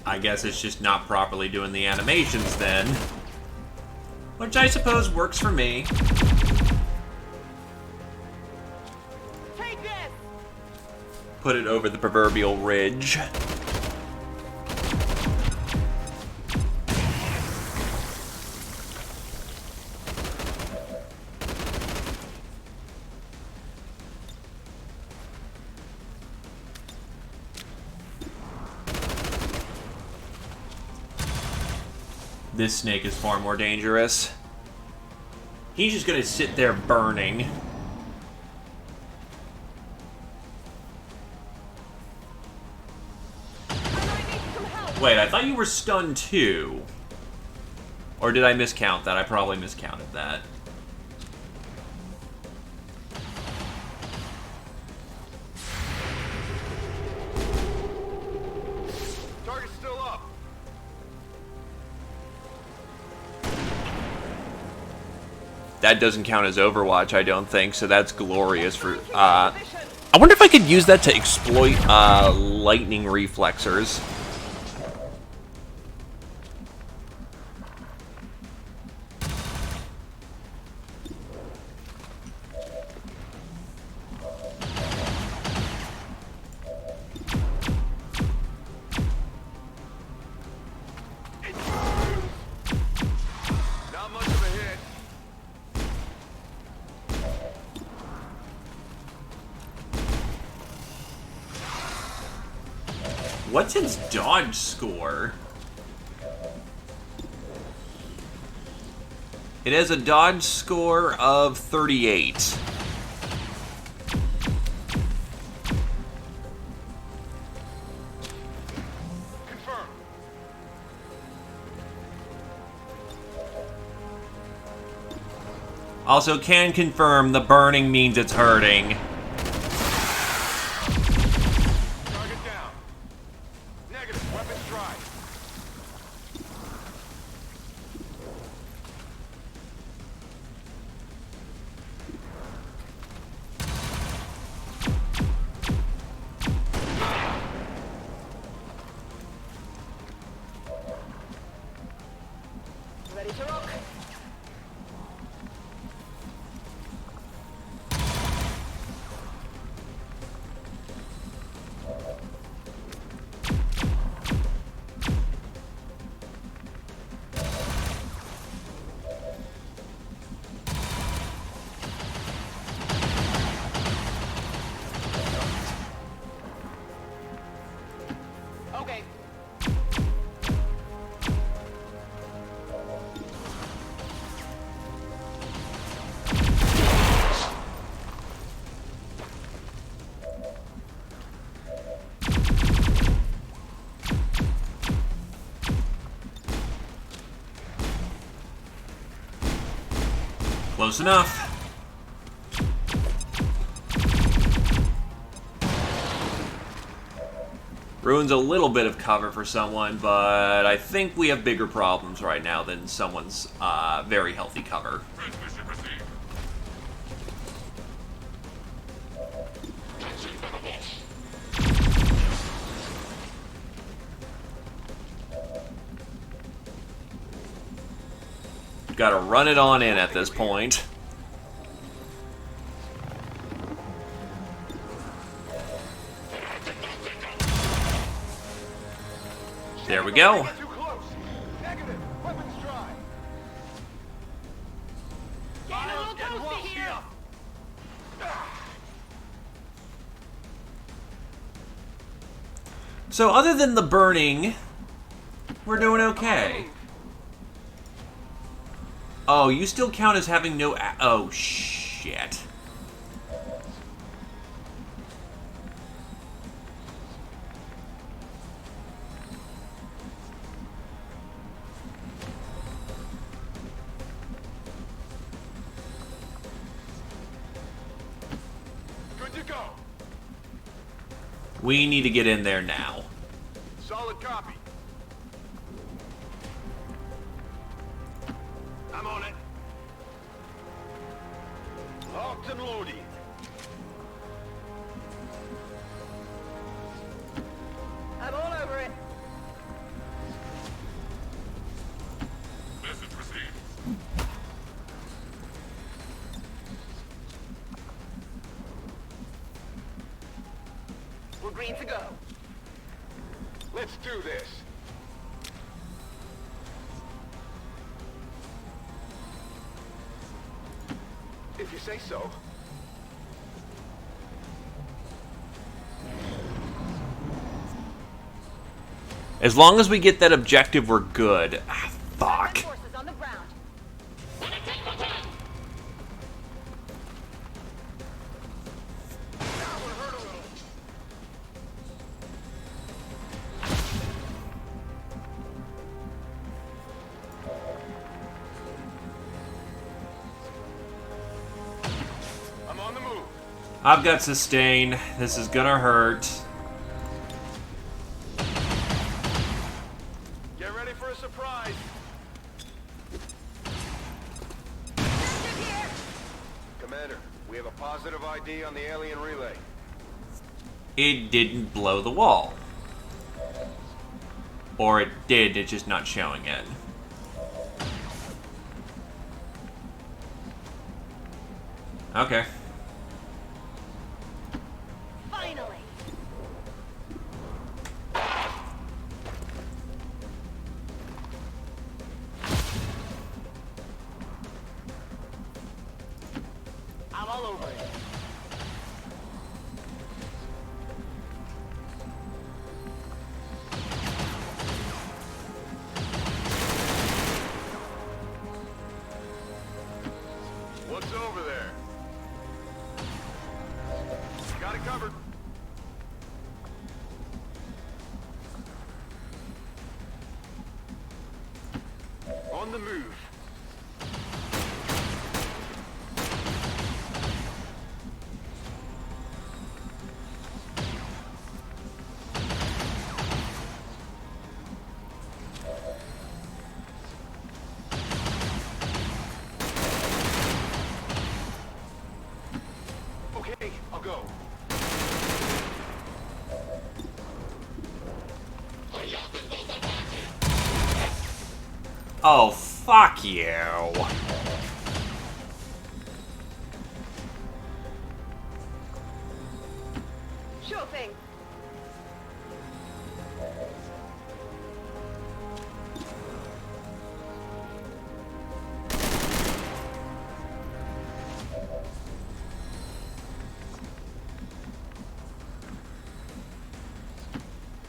I guess it's just not properly doing the animations then. Which I suppose works for me. Take this! Put it over the proverbial ridge. This snake is far more dangerous. He's just gonna sit there burning. Wait, I thought you were stunned too. Or did I miscount that? I probably miscounted that. Target's still up. That doesn't count as Overwatch, I don't think, so that's glorious for... I wonder if I could use that to exploit lightning reflexers. Not much of a hit. What's its dodge score? It has a dodge score of 38. Confirm. Also, can confirm the burning means it's hurting. Target down. Negative. Weapons dry. Ready to rock. Okay. Close enough. Ruins a little bit of cover for someone, but I think we have bigger problems right now than someone's very healthy cover. Gotta run it on in at this point. There we go. Too close. Negative. Weapons dry. Getting a little toasty here. So other than the burning, we're doing okay. Oh, you still count as having no oh, shit. We need to get in there now. Solid copy. I'm on it. Locked and loaded. I'm all over it. Message received. We're green to go. Let's do this. If you say so. As long as we get that objective, we're good. Ah, fuck. Forces on the ground. I'm on the move. I've got sustain. This is gonna hurt. Get ready for a surprise. Commander, we have a positive ID on the alien relay. It didn't blow the wall. Or it did, it's just not showing it. Okay. Finally. I'm all over it. What's over there? Got it covered. On the move. Okay, I'll go. Oh, fuck you. Sure thing.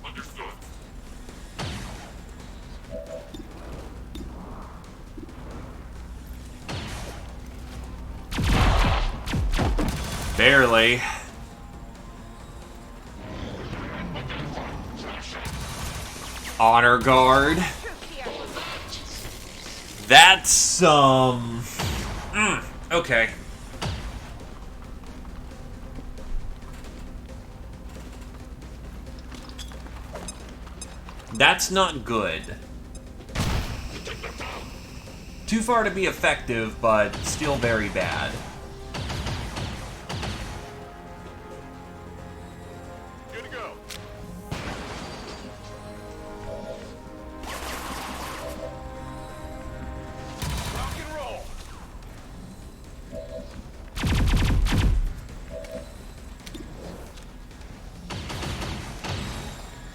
Understood. Barely. Honor guard. That's, okay. That's not good. Too far to be effective, but still very bad. Good to go. Rock and roll.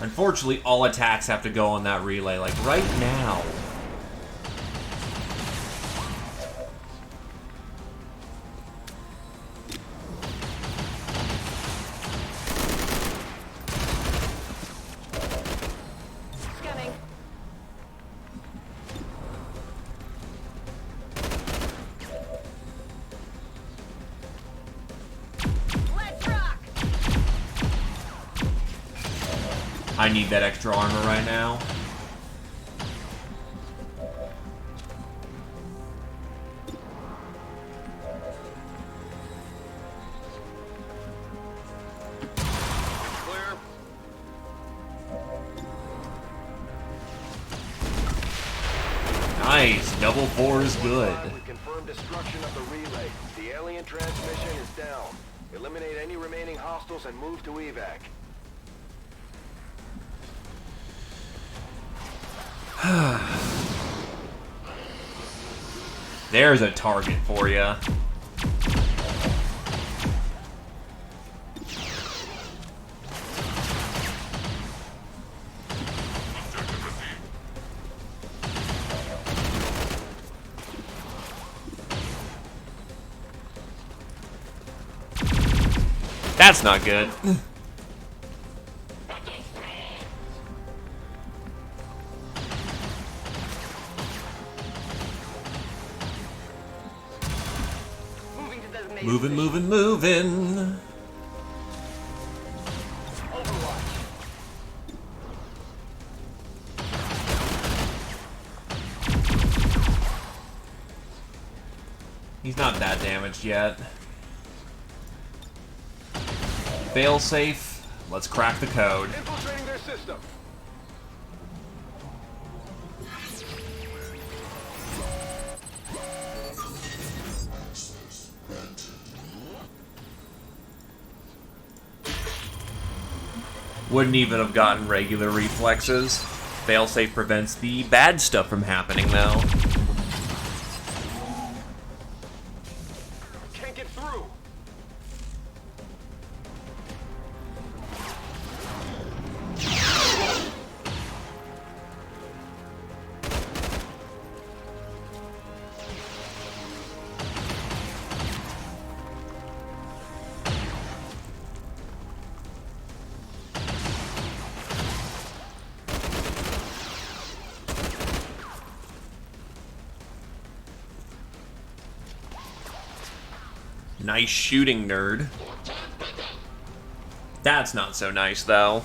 Unfortunately, all attacks have to go on that relay, like right now. Scanning. Let's rock. I need that extra armor right now. Clear. Double 4 is good. We confirmed destruction of the relay. The alien transmission is down. Eliminate any remaining hostiles and move to evac. There's a target for you. That's not good. Moving. He's not that damaged yet. Fail safe. Let's crack the code. Infiltrating their system. Wouldn't even have gotten regular reflexes. Failsafe prevents the bad stuff from happening, though. Can't get through. Nice shooting, nerd. That's not so nice, though.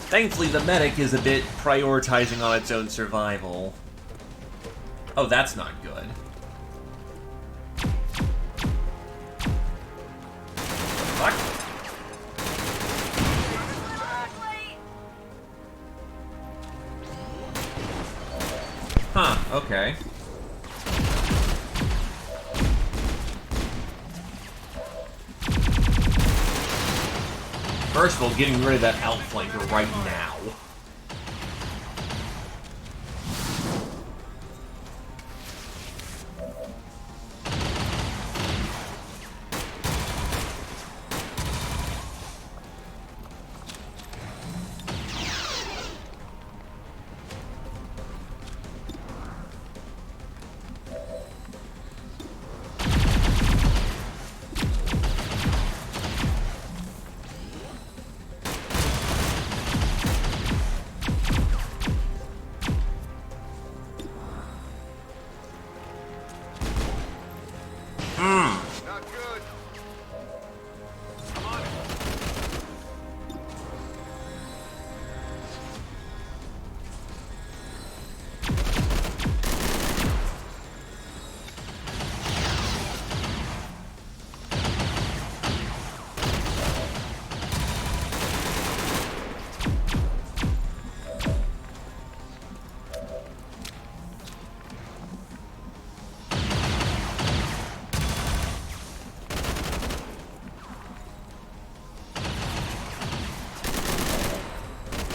Thankfully, the medic is a bit prioritizing on its own survival. Oh, that's not good. Fuck. Huh, okay. First of all, getting rid of that outflanker right now.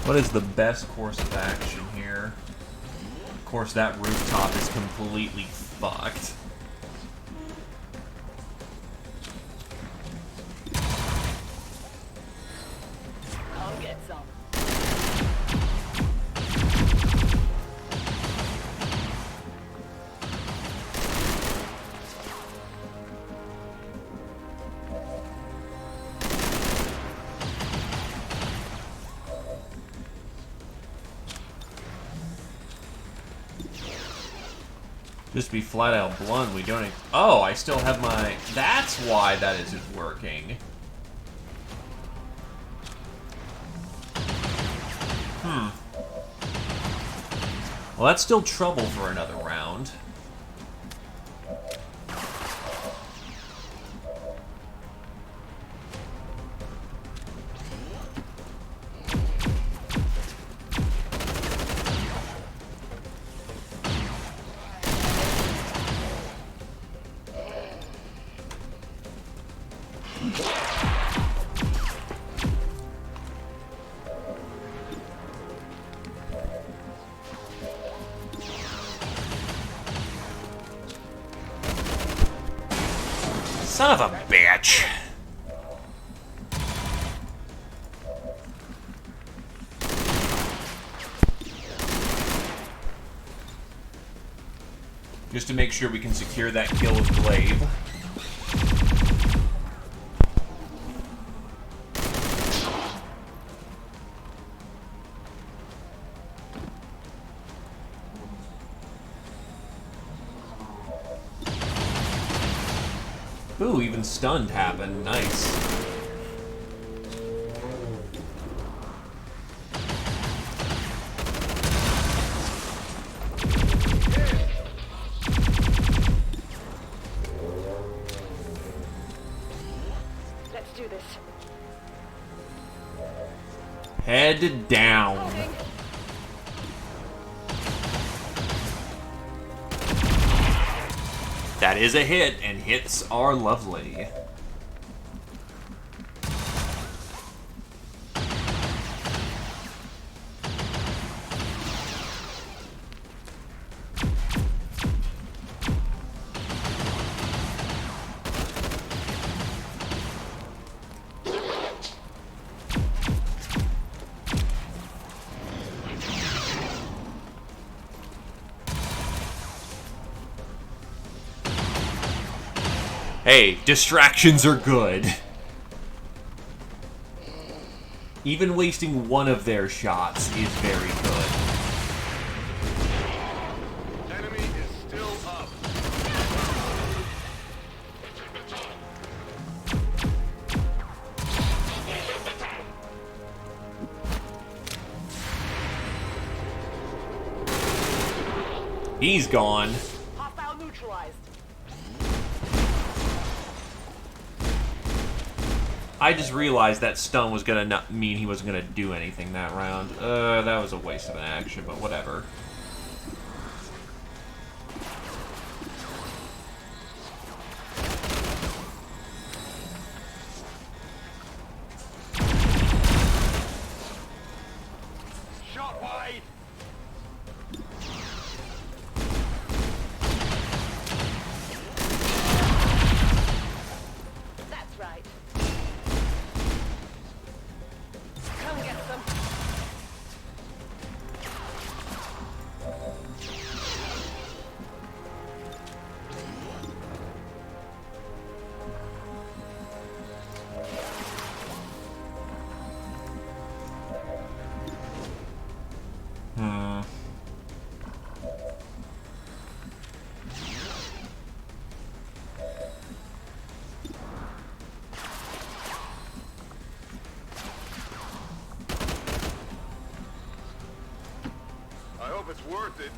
What is the best course of action here? Of course, that rooftop is completely fucked. Come get some. Just to be flat out blunt, we don't... Oh, I still have my... That's why that isn't working. Well, that's still trouble for another round. Son of a bitch. Just to make sure we can secure that kill with Glaive. Ooh, even stunned happened. Nice. Let's do this. Head down. That is a hit, and hits are lovely. Hey, distractions are good. Even wasting one of their shots is very good. Enemy is still up. He's gone. Hostile neutralized. I just realized that stun was gonna not mean he wasn't gonna do anything that round. That was a waste of an action, but whatever. Shot wide. That's right. Come get some. I hope it's worth it.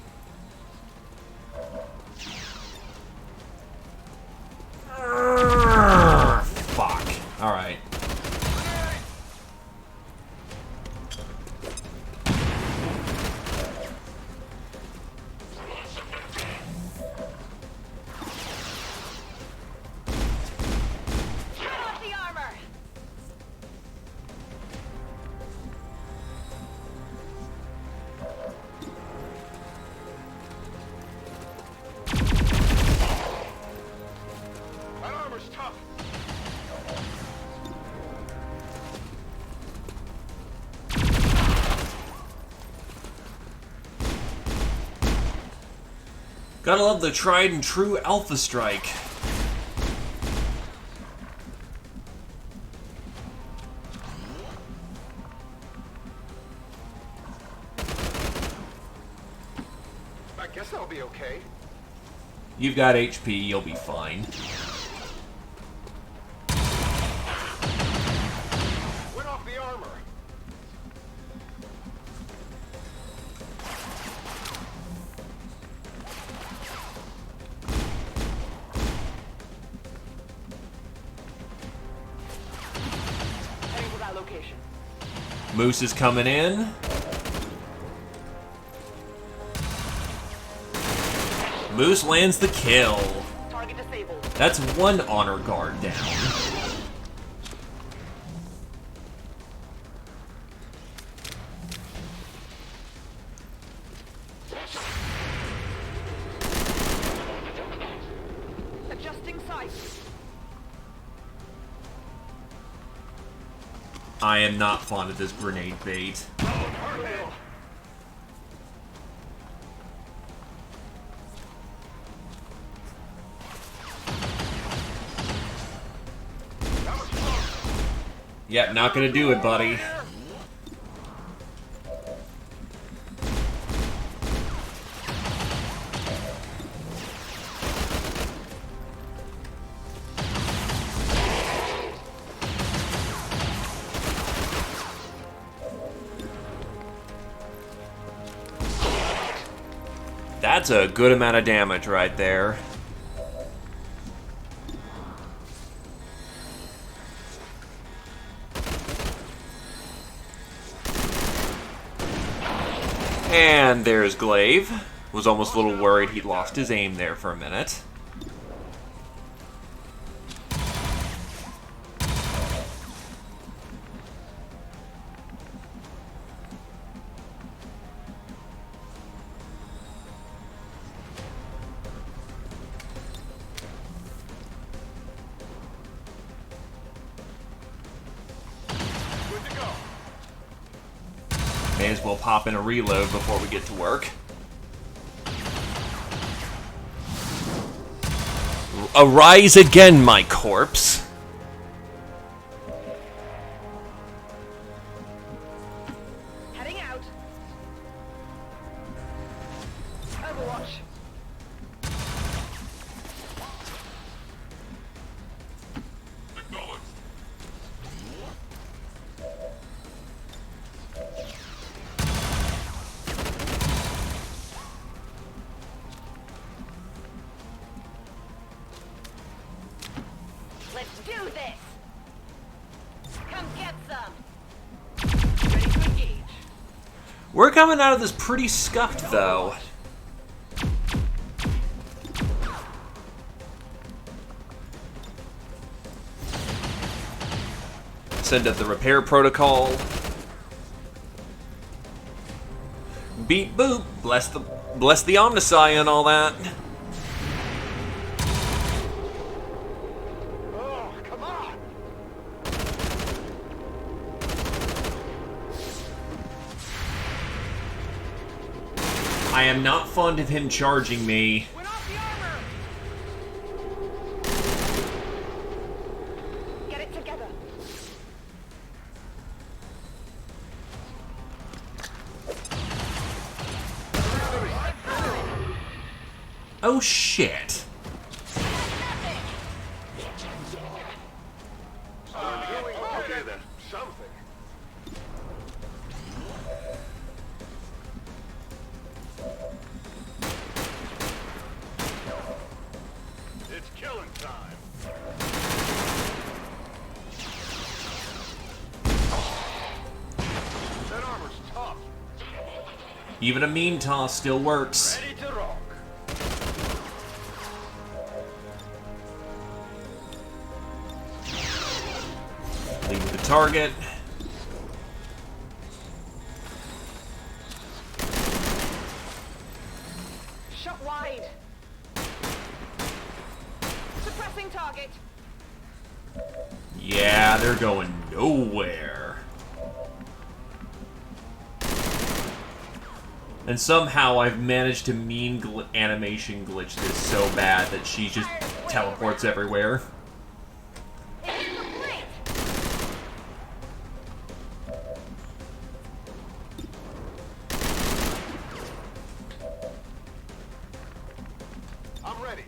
Fuck. Alright. Get off the armor. That armor's tough. Gotta love the tried and true Alpha Strike. I guess I'll be okay. You've got HP, you'll be fine. Went off the armor. Moose is coming in. Moose lands the kill. Target disabled. That's one honor guard down. Adjusting sights. I am not fond of this grenade bait. Yep, not gonna do it, buddy. That's a good amount of damage right there. And there's Glaive. Was almost a little worried he'd lost his aim there for a minute. May as well pop in a reload before we get to work. Arise again, my corpse. Heading out. Overwatch. Let's do this! Come get some! Ready to engage. We're coming out of this pretty scuffed, though. Send up the repair protocol. Beep boop. Bless the Omnisci and all that. I am not fond of him charging me. Get it together. Oh shit. Okay then, something. It's killing time. That armor's tough. Even a mean toss still works. Ready to rock. Leave the target. Shot wide. Suppressing target. Yeah, they're going nowhere. And somehow I've managed to animation glitch this so bad that she just teleports everywhere. I'm ready.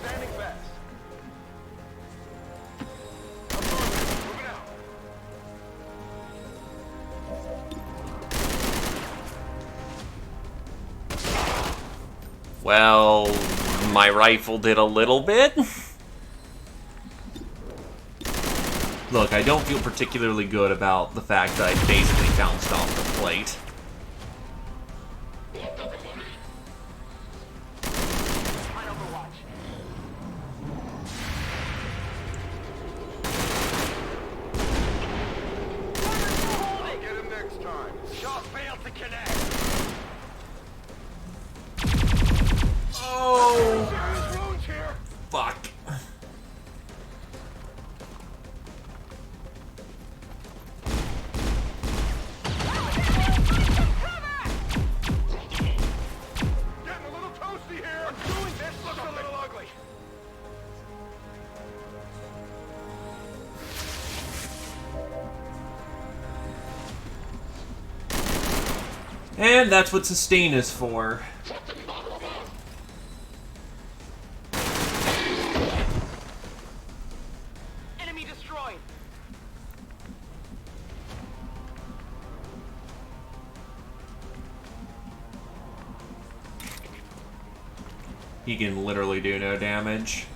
Standing fast. Moving out. Well, My rifle did a little bit. Look, I don't feel particularly good about the fact that I basically bounced off the plate. Get him next time. Shot failed to connect. Oh! Wounds here. Fuck. Getting a little toasty here. I'm doing this. Looks a little ugly. And that's what sustain is for. Enemy destroyed. He can literally do no damage.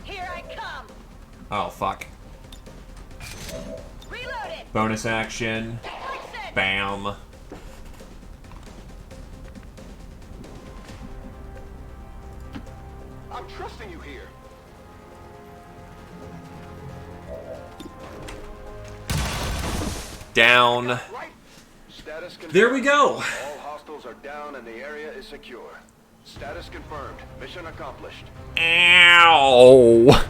Here I come. Oh, fuck. Reloaded. Bonus action. Bam. I'm trusting you here. Down. Status confirmed. There we go. All hostiles are down and the area is secure. Status confirmed. Mission accomplished. Ow!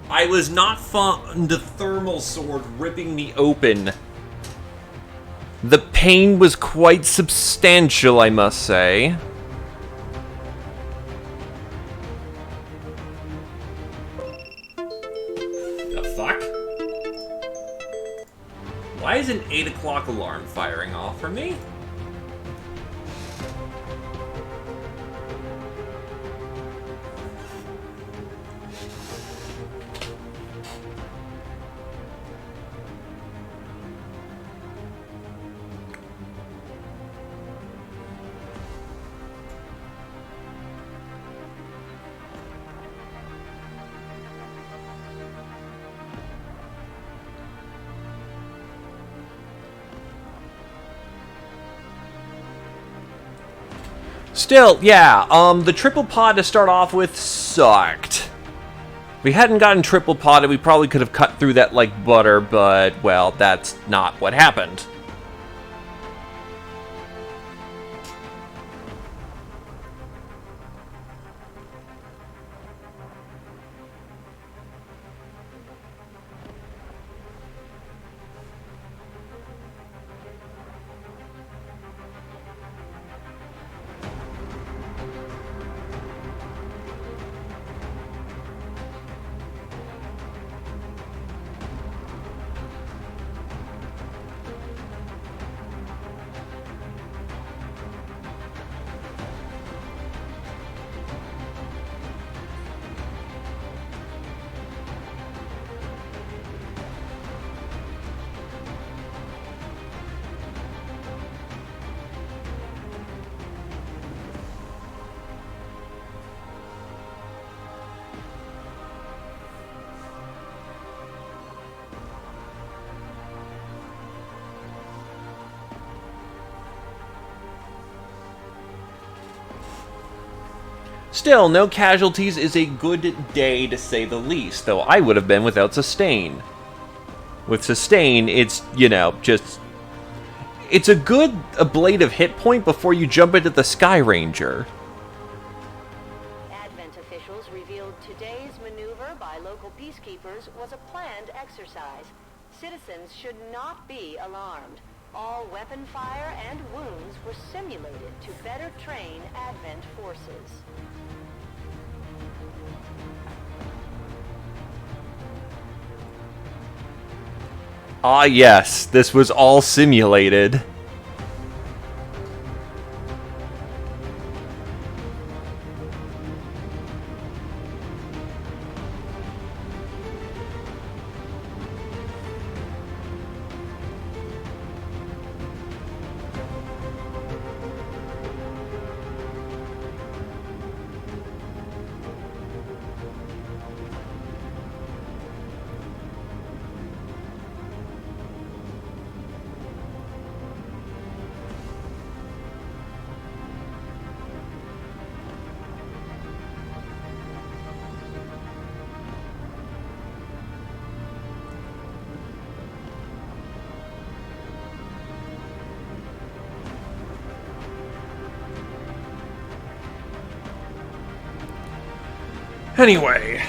I was not fond of thermal sword ripping me open. The pain was quite substantial, I must say. The fuck? Why is an 8 o'clock alarm firing off for me? Still, yeah, the triple pod to start off with sucked. If we hadn't gotten triple podded, we probably could have cut through that like butter, but, well, that's not what happened. Still, no casualties is a good day to say the least, though I would have been without sustain. With sustain, it's, you know, just... It's a good ablative hit point before you jump into the Sky Ranger. Advent officials revealed today's maneuver by local peacekeepers was a planned exercise. Citizens should not be alarmed. All weapon fire and wounds were simulated to better train Advent forces. Ah yes, this was all simulated. Anyway.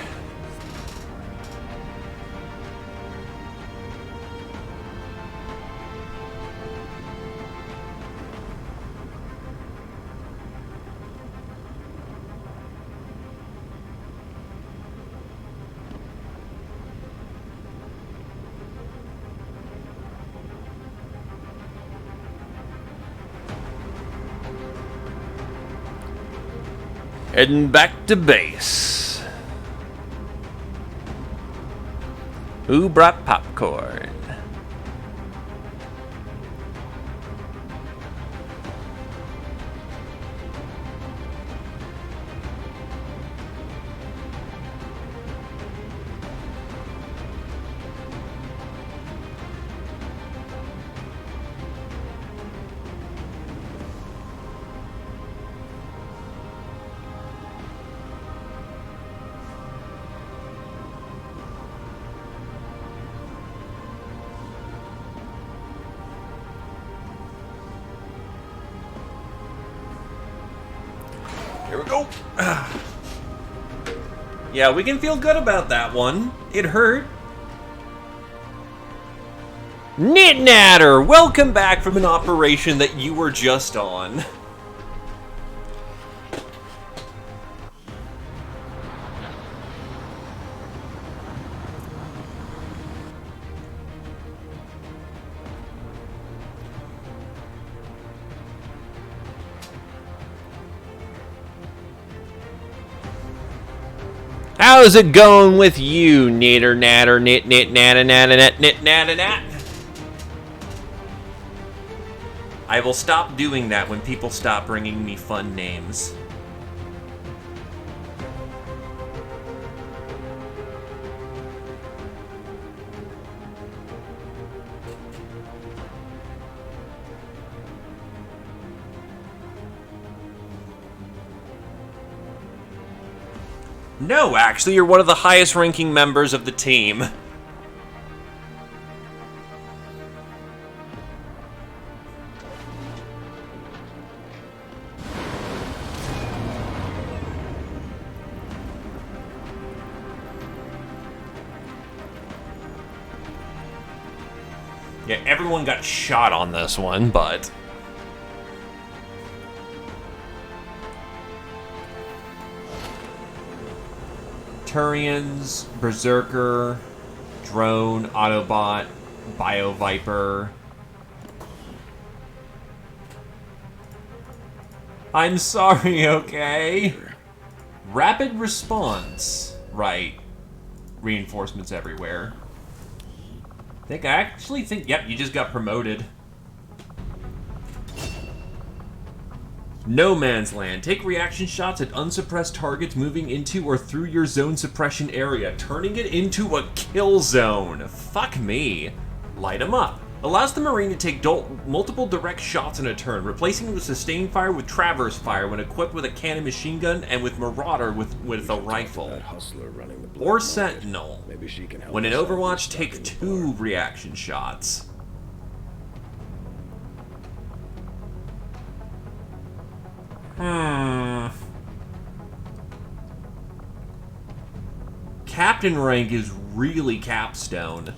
Heading back to base. Who brought popcorn? Here we go. Yeah, we can feel good about that one. It hurt. Knit-Natter, welcome back from an operation that you were just on. How's it going with you, Natter, Nat? I will stop doing that when people stop bringing me fun names. No, actually, you're one of the highest ranking members of the team. Yeah, everyone got shot on this one, but... Turians, Berserker, Drone, Autobot, Bio-Viper. I'm sorry, okay? Rapid response. Right. Reinforcements everywhere. I actually think, yep, you just got promoted. No Man's Land. Take reaction shots at unsuppressed targets moving into or through your zone suppression area, turning it into a kill zone. Fuck me. Light 'em up. Allows the Marine to take multiple direct shots in a turn, replacing the sustained fire with traverse fire when equipped with a cannon machine gun and with Marauder with a rifle. Or Sentinel. When in Overwatch, take 2 reaction shots. Captain rank is really capstone.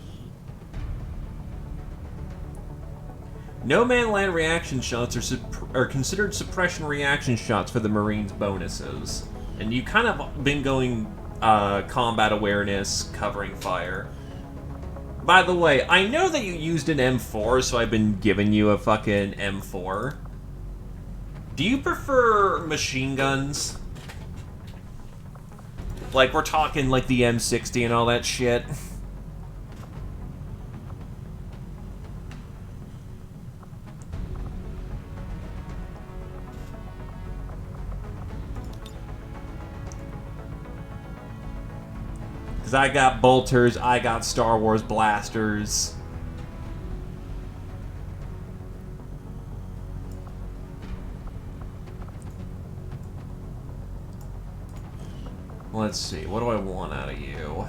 No Man Land reaction shots are considered suppression reaction shots for the Marines' bonuses. And you kind of been going combat awareness, covering fire. By the way, I know that you used an M4, so I've been giving you a fucking M4. Do you prefer machine guns? Like, we're talking like the M60 and all that shit. Because I got bolters, I got Star Wars blasters. Let's see, what do I want out of you?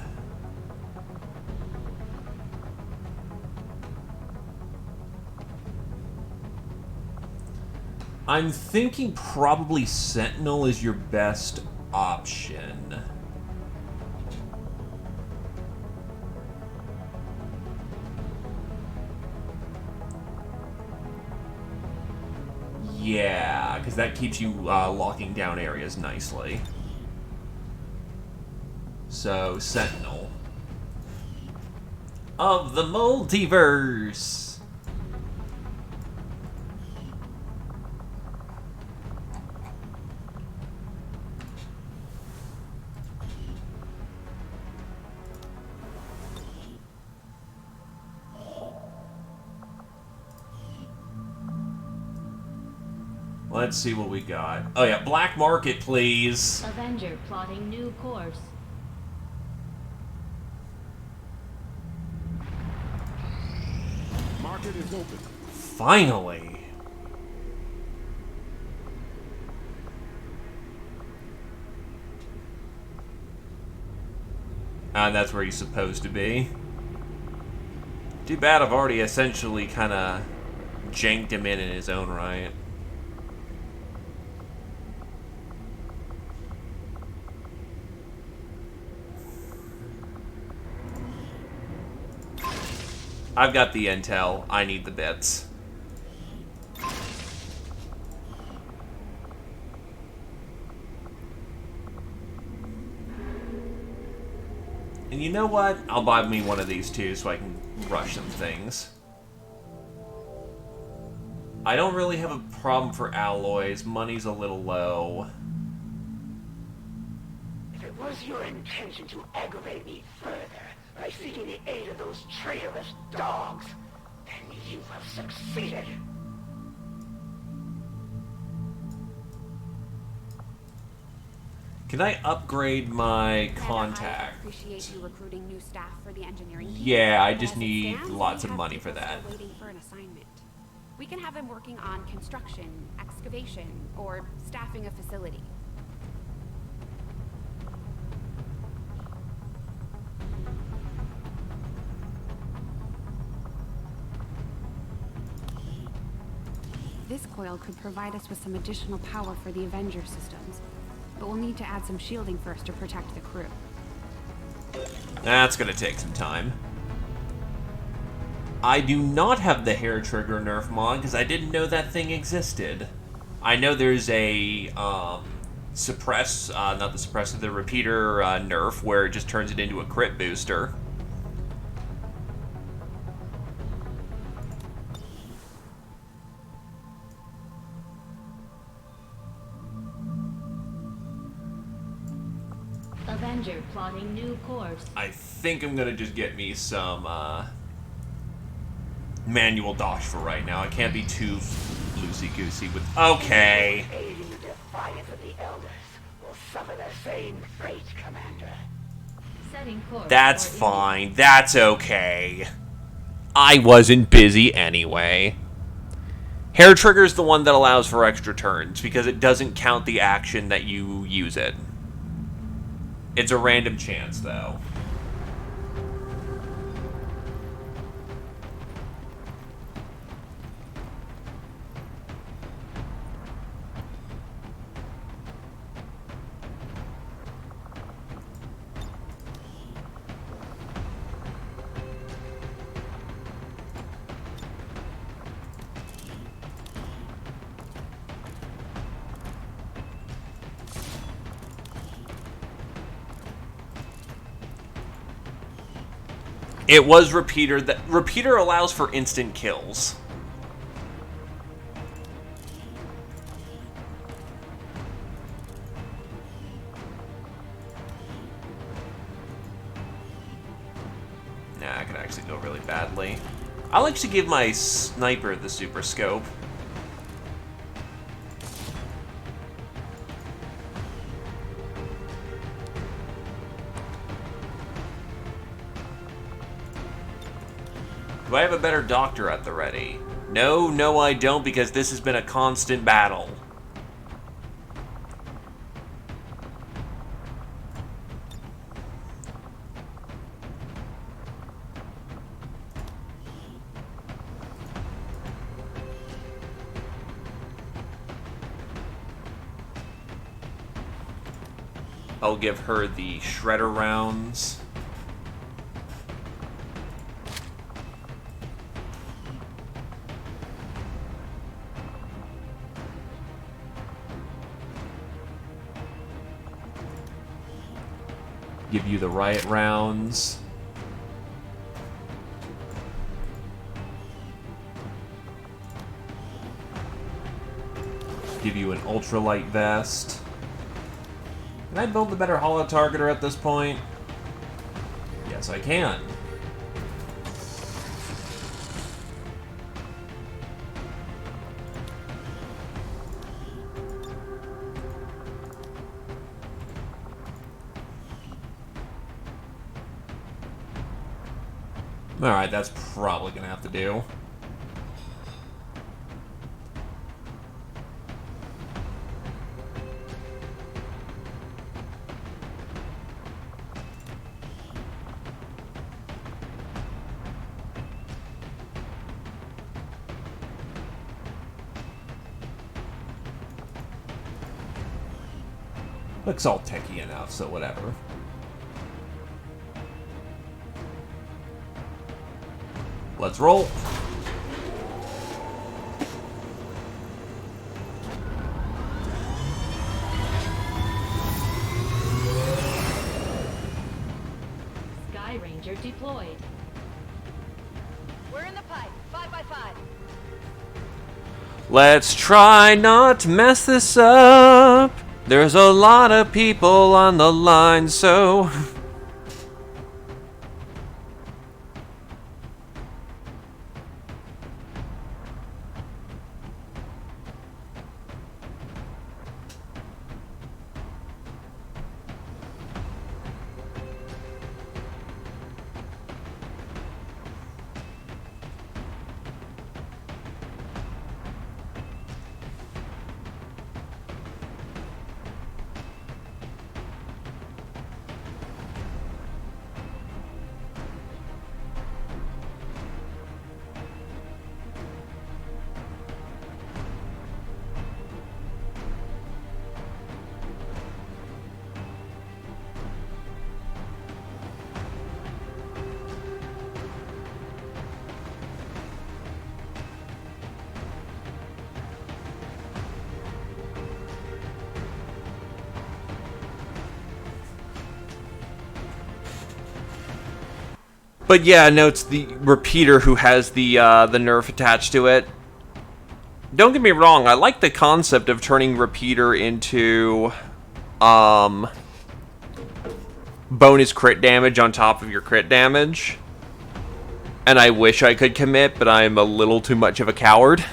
I'm thinking probably Sentinel is your best option. Yeah, because that keeps you locking down areas nicely. So, Sentinel. Of the multiverse! Let's see what we got. Oh yeah, Black Market, please. Avenger plotting new course. Market is open. Finally. And that's where he's supposed to be. Too bad I've already essentially kind of janked him in his own right. I've got the intel. I need the bits. And you know what? I'll buy me one of these too so I can rush some things. I don't really have a problem for alloys. Money's a little low. If it was your intention to aggravate me further by seeking the aid of those traitorous dogs, then you have succeeded. Can I upgrade my contact? I appreciate you recruiting new staff for the engineering team. Yeah, I But just as it need stands, lots we of have money for people that. still waiting for an assignment. We can have them working on construction, excavation, or staffing a facility. This coil could provide us with some additional power for the Avenger systems, but we'll need to add some shielding first to protect the crew. That's gonna take some time. I do not have the hair trigger nerf mod because I didn't know that thing existed. I know there's a suppress, not the suppressor, the repeater nerf where it just turns it into a crit booster. Avenger plotting new course. I think I'm gonna just get me some manual dosh for right now. I can't be too loosey-goosey with... Okay. Aiding the defiance of the Elders will suffer the same fate, Commander. Setting course. That's for fine. That's okay. I wasn't busy anyway. Hair trigger's the one that allows for extra turns because it doesn't count the action that you use it. It's a random chance, though. It was Repeater. That Repeater allows for instant kills. Nah, I could actually go really badly. I'll actually give my sniper the super scope. Do I have a better doctor at the ready? No, I don't, because this has been a constant battle. I'll give her the shredder rounds. Give you the riot rounds. Give you an ultralight vest. Can I build the better holo targeter at this point? Yes, I can. Alright, that's probably gonna have to do. Looks all techy enough, so whatever. Let's roll. Sky Ranger deployed. We're in the pipe. 5x5. Let's try not to mess this up. There's a lot of people on the line, so... But yeah, no, it's the repeater who has the nerf attached to it. Don't get me wrong, I like the concept of turning repeater into bonus crit damage on top of your crit damage. And I wish I could commit, but I'm a little too much of a coward.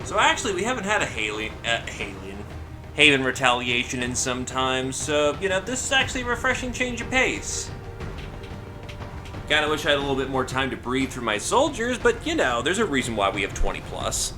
So actually, we haven't had a Haven retaliation in some time, so, you know, this is actually a refreshing change of pace. Kinda wish I had a little bit more time to breathe through my soldiers, but, you know, there's a reason why we have 20 plus.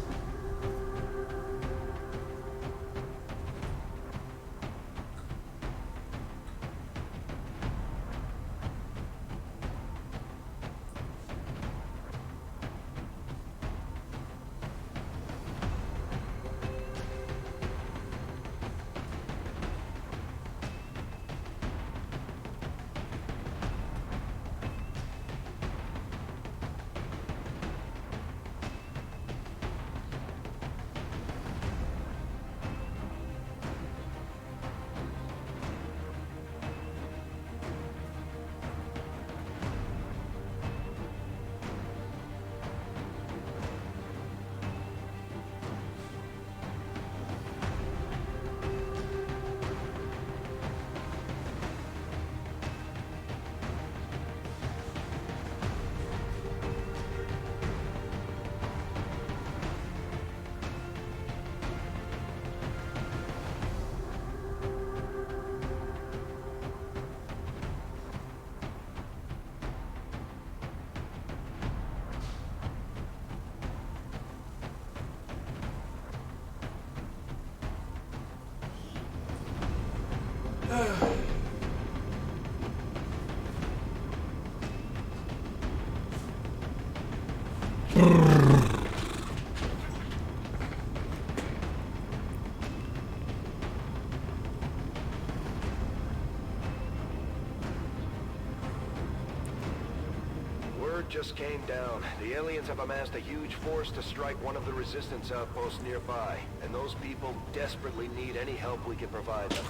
Just came down. The aliens have amassed a huge force to strike one of the resistance outposts nearby, and those people desperately need any help we can provide them.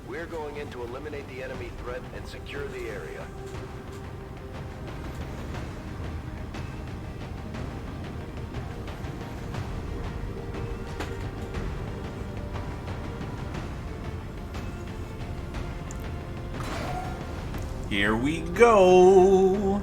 We're going in to eliminate the enemy threat and secure the area. Here we go.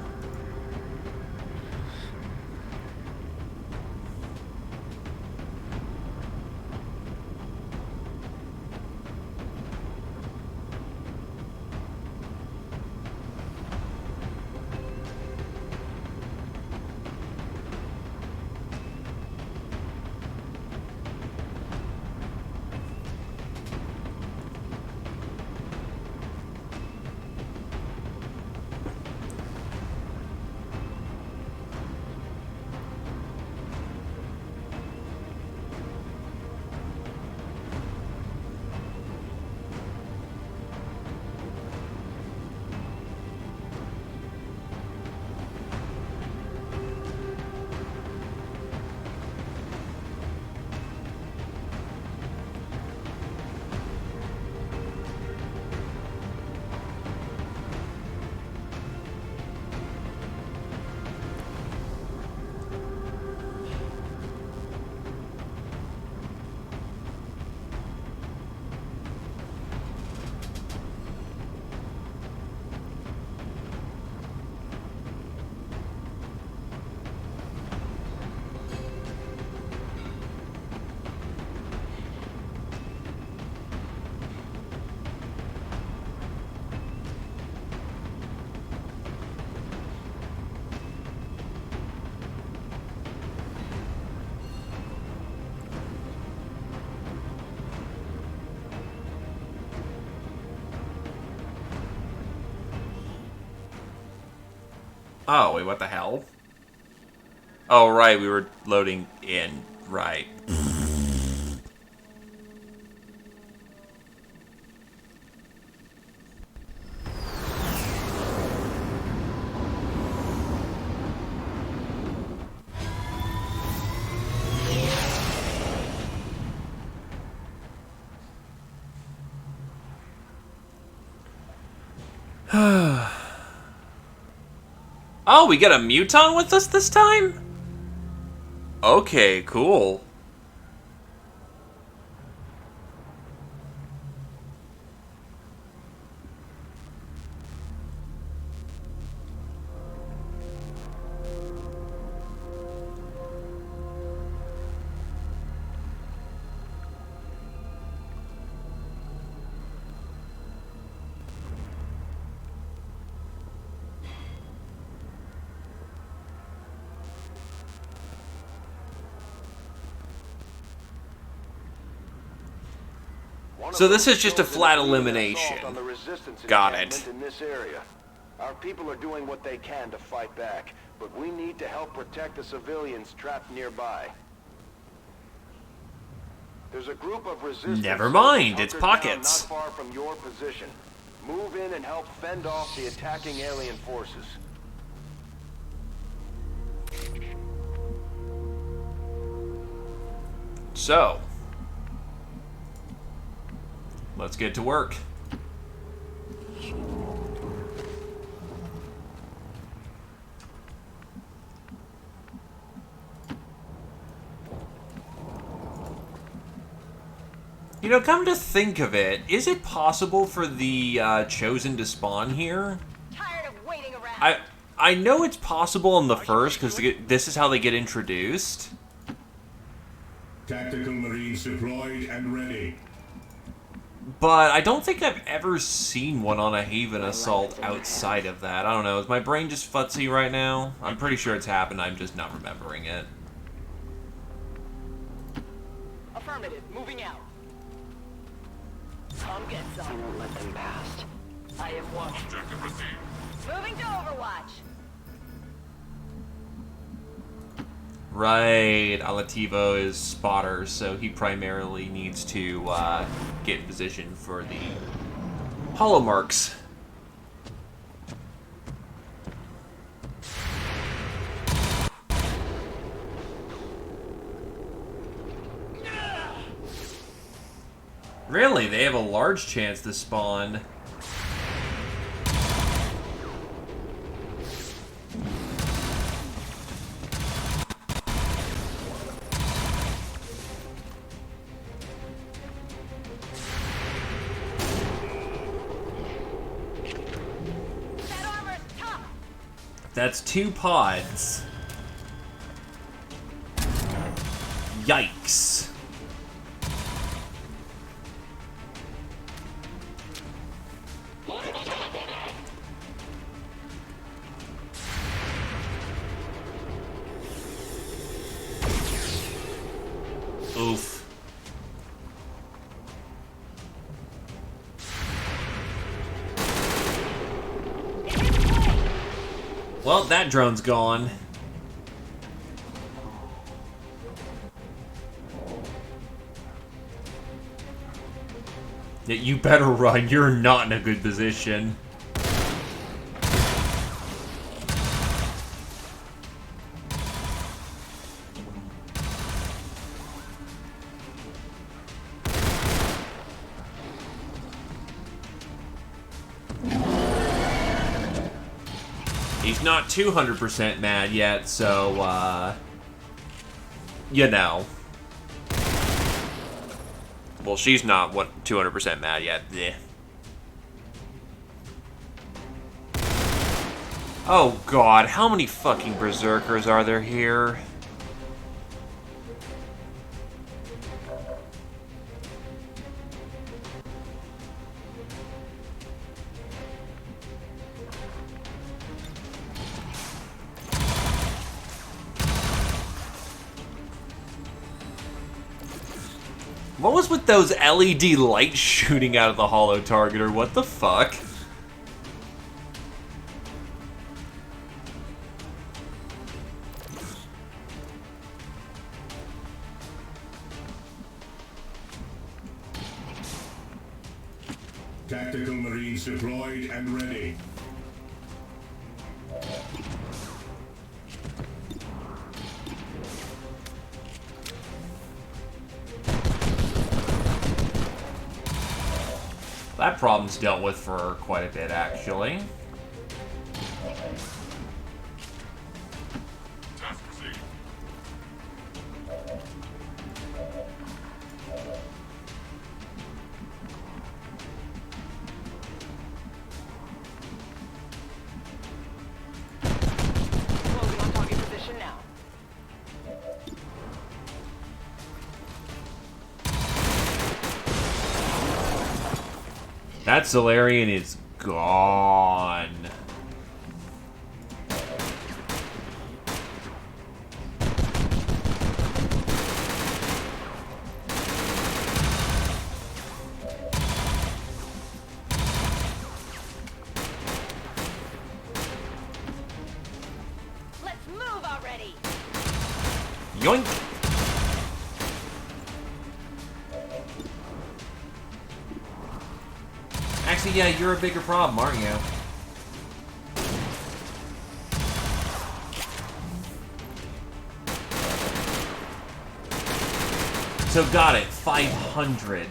Oh, wait, what the hell? Oh, right, we were loading in. Right. Oh, we get a muton with us this time? Okay, cool. So this is just a flat elimination. Got it. In this area. Our people are doing what they can to fight back, but we need to help protect the civilians trapped nearby. There's a group of resistance. Never mind, it's pockets. Not far from your position. Move in and help fend off the attacking alien forces. So, let's get to work. You know, come to think of it, is it possible for the Chosen to spawn here? Tired of waiting around. I know it's possible in the first, because this is how they get introduced. Tactical Marines deployed and ready. But I don't think I've ever seen one on a Haven Assault outside of that. I don't know, is my brain just futzy right now? I'm pretty sure it's happened, I'm just not remembering it. Affirmative. Moving out. Come get some. I won't let them past. I am one. Objective received. Moving to Overwatch. Right, Alativo is spotter, so he primarily needs to get in position for the hollow marks. Really, they have a large chance to spawn. That armor's tough. That's 2 pods. Yikes. Oof. Well, that drone's gone. Yeah, you better run. You're not in a good position. He's not 200% mad yet, so, you know. Well, she's not 200% mad yet. Blech. Oh god, how many fucking berserkers are there here? What was with those LED lights shooting out of the holo targeter? What the fuck? Tactical Marines deployed and ready. That problem's dealt with for quite a bit, actually. Task received. Closing on target position now. That Solarian is gone. Let's move already. Yoink! Actually, yeah, you're a bigger problem, aren't you? So got it, 500.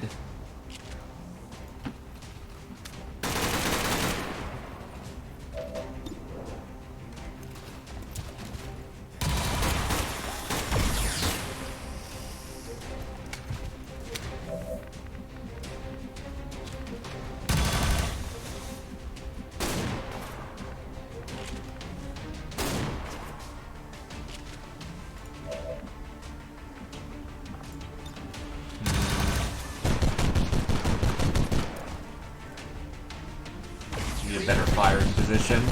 Need a better firing position.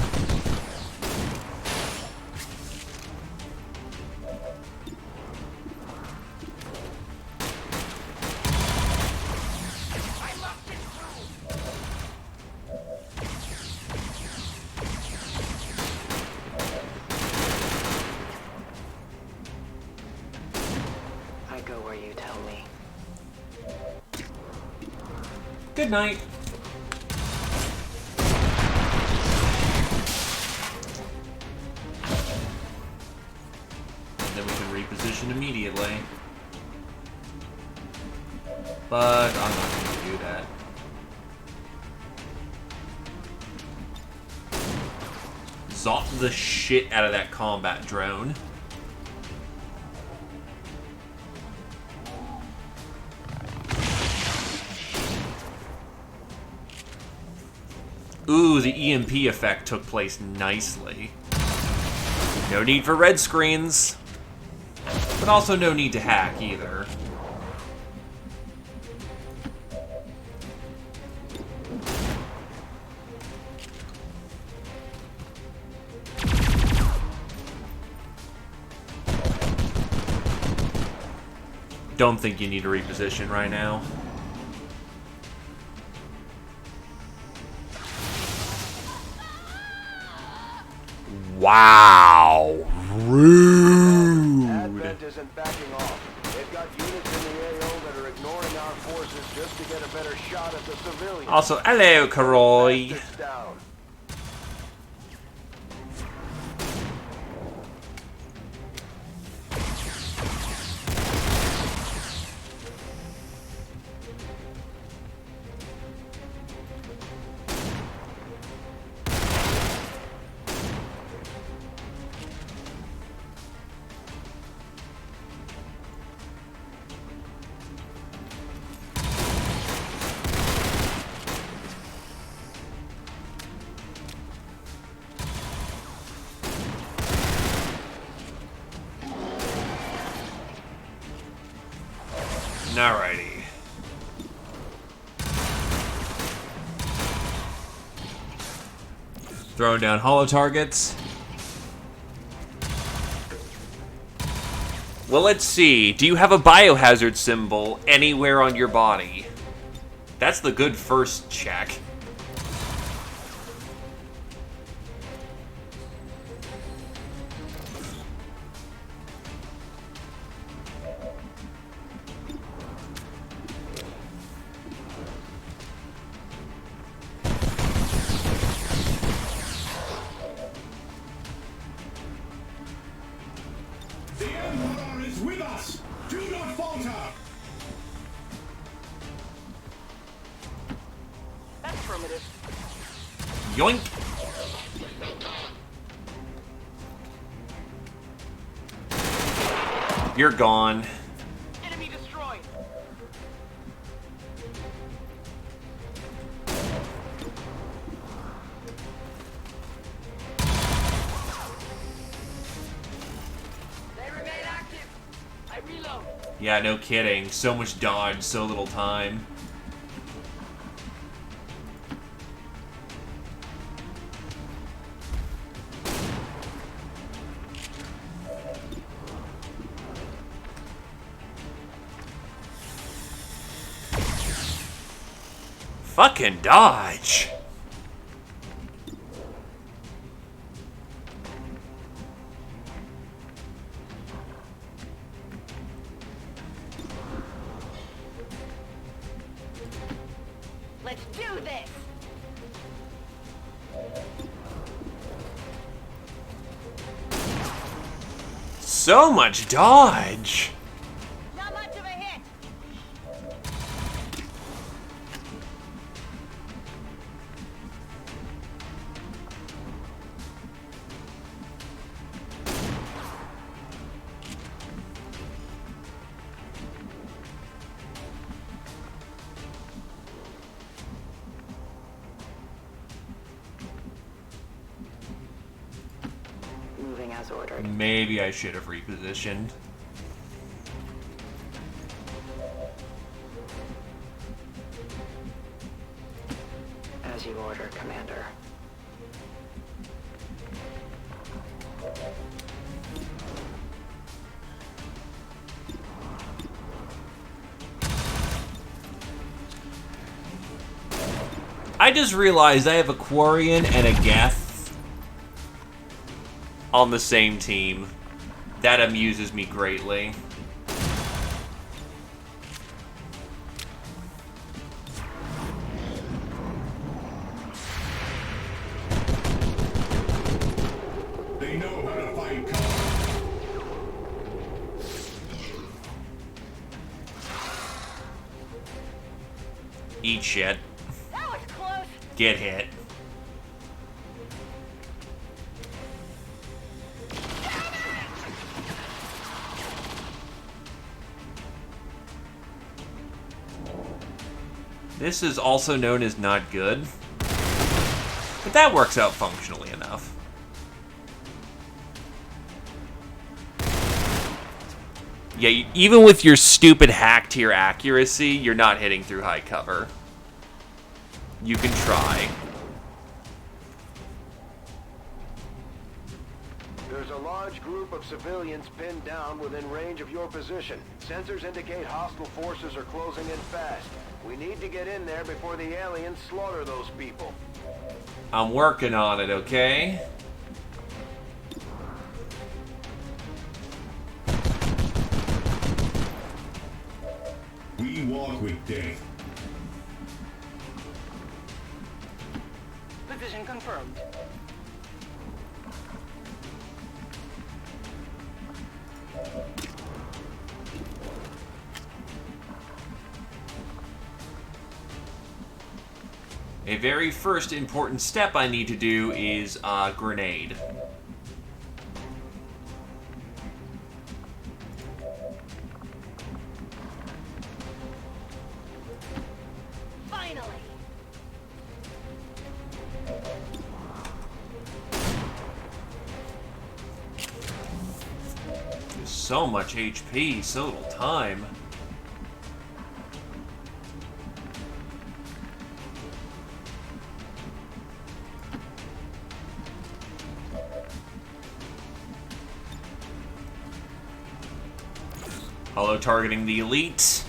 I go where you tell me. Good night. And then we can reposition immediately. But I'm not going to do that. Zop the shit out of that combat drone. Ooh, the EMP effect took place nicely. No need for red screens. But also no need to hack either. Don't think you need to reposition right now. Wow. Rude. Advent isn't backing off. They've got units in the AO that are ignoring our forces just to get a better shot at the civilians. Also, hello, Karoy. Down. Alrighty. Throwing down holo targets. Well, let's see. Do you have a biohazard symbol anywhere on your body? That's the good first check. The Emperor is with us! Do not falter! Affirmative. Yoink! You're gone. Enemy destroyed. They remain active. I reload. Yeah, no kidding. So much dodge, so little time. Fucking dodge. Let's do this! So much dodge. Not much of a hit! Moving as ordered. Maybe I should have repositioned. As you order, Commander. I just realized I have a Quarian and a Geth on the same team. That amuses me greatly. Eat shit. That was close. Get hit. This is also known as not good. But that works out functionally enough. Yeah, even with your stupid hack tier accuracy, you're not hitting through high cover. You can try. There's a large group of civilians pinned down within range of your position. Sensors indicate hostile forces are closing in fast. We need to get in there before the aliens slaughter those people. I'm working on it, okay? We walk with death. Position confirmed. A very first important step I need to do is grenade. Finally. There's so much HP, so little time. Hello, targeting the elite.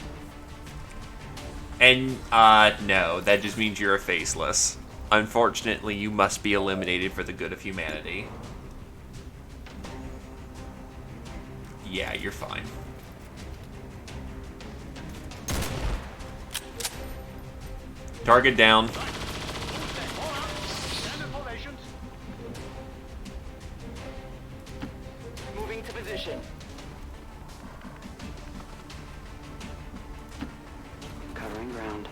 And, no, that just means you're a faceless. Unfortunately, you must be eliminated for the good of humanity. Yeah, you're fine. Target down. Moving to position. Covering ground.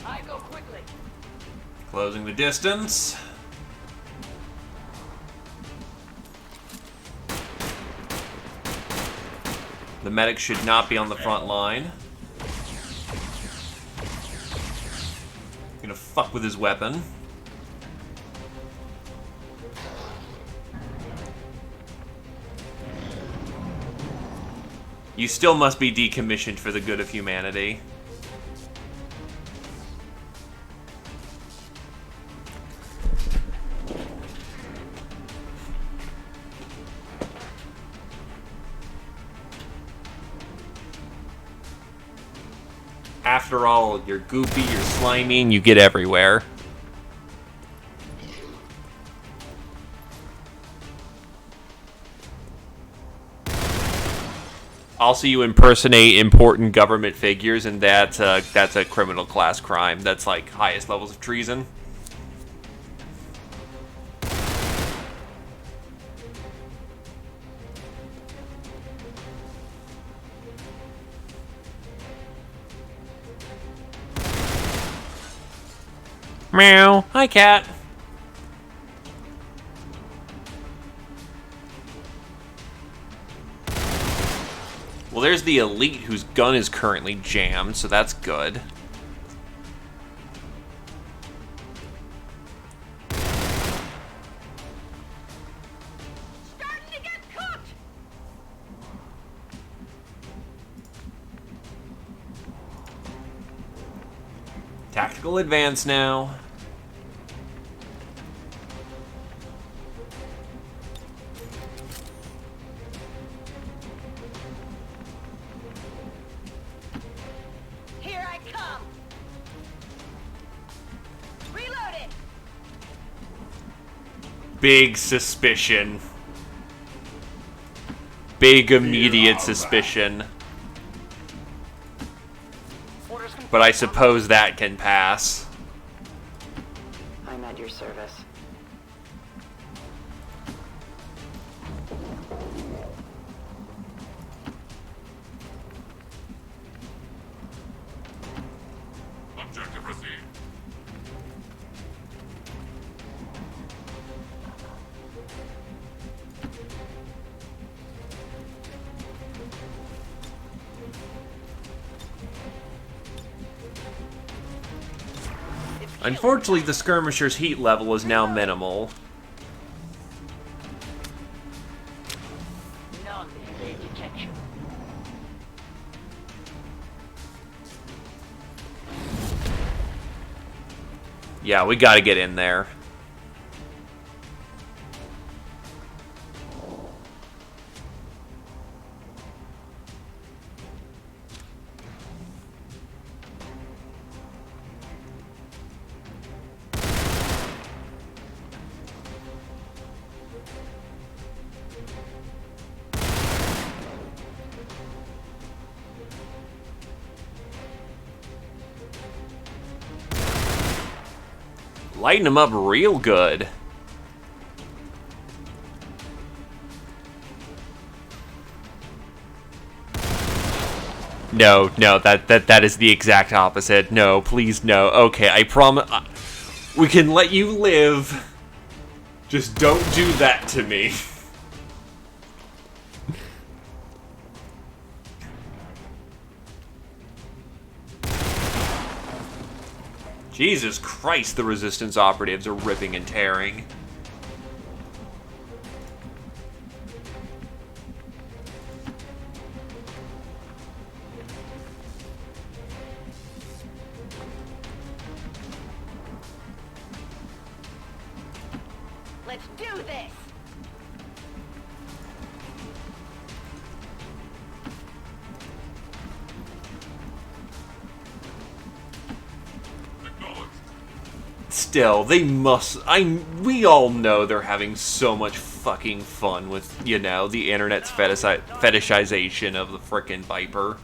I go quickly. Closing the distance. The medic should not be on the front line. Gonna fuck with his weapon. You still must be decommissioned for the good of humanity. After all, you're goofy, you're slimy, and you get everywhere. Also, you impersonate important government figures, and that's a criminal class crime. That's like highest levels of treason. Meow. Hi, cat. Well, there's the elite whose gun is currently jammed, so that's good. Starting to get cooked. Tactical advance now. Here I come. Reloading. Big suspicion. Big immediate suspicion. But I suppose that can pass. I'm at your service. Unfortunately, the skirmisher's heat level is now minimal. Non-evade detection. Yeah, we gotta get in there. Lighten them up real good. No, that is the exact opposite. No, please, no. Okay, I promise. We can let you live. Just don't do that to me. Jesus Christ, the Resistance operatives are ripping and tearing. Let's do this! Still, they must... we all know they're having so much fucking fun with, you know, the internet's fetishization of the frickin' Viper.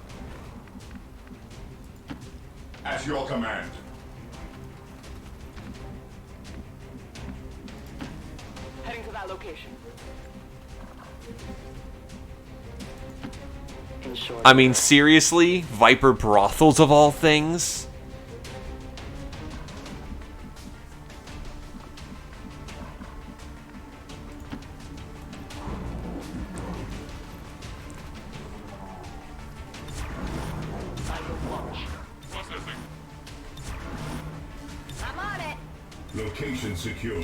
At your command. Heading to that location. I mean, seriously? Viper brothels of all things? Location secure.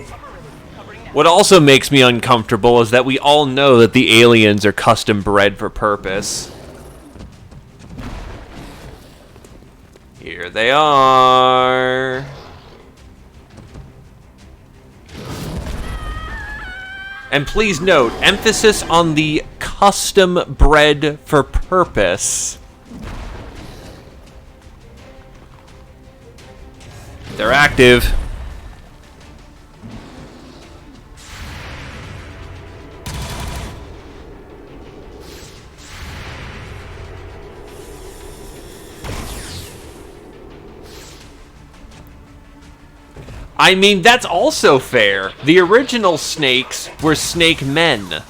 What also makes me uncomfortable is that we all know that the aliens are custom bred for purpose. Here they are. And please note, emphasis on the custom bred for purpose. They're active. I mean, that's also fair. The original snakes were snake men.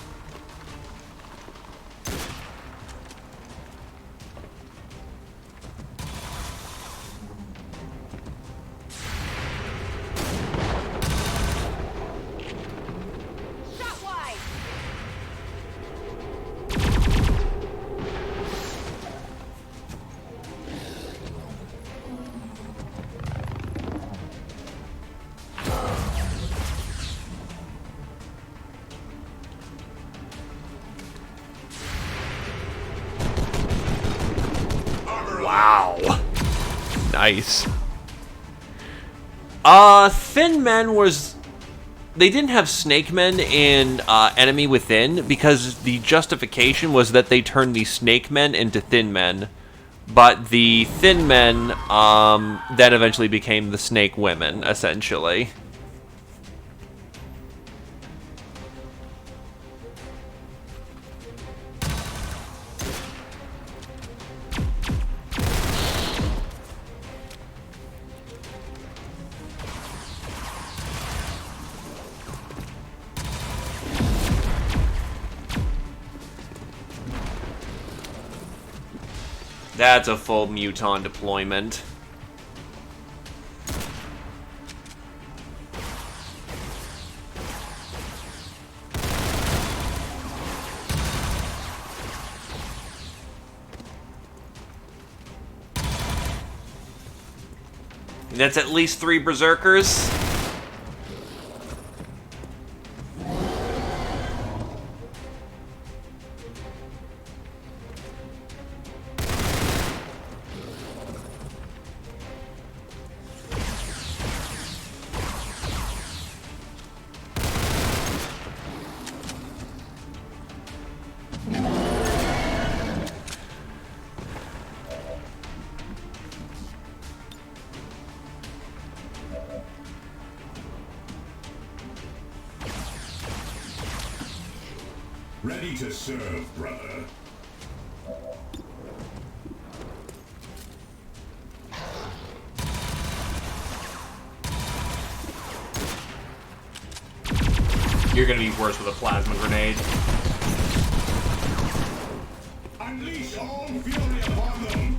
Wow. Nice. Thin Men was... They didn't have Snake Men in Enemy Within because the justification was that they turned the Snake Men into Thin Men. But the Thin Men then eventually became the Snake Women, essentially. That's a full Muton deployment. That's at least 3 berserkers. Ready to serve, brother. You're gonna be worse with a plasma grenade. Unleash all fury upon them!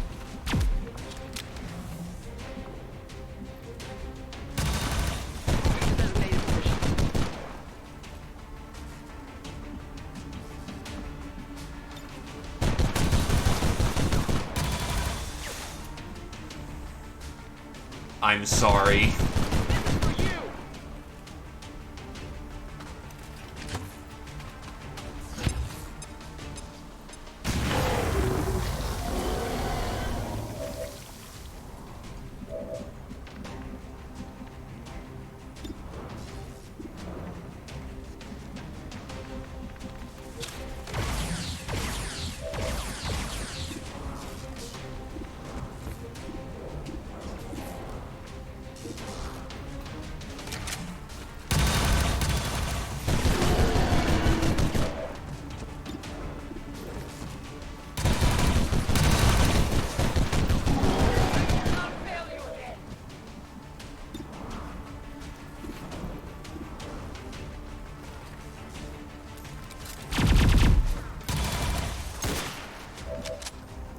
I'm sorry.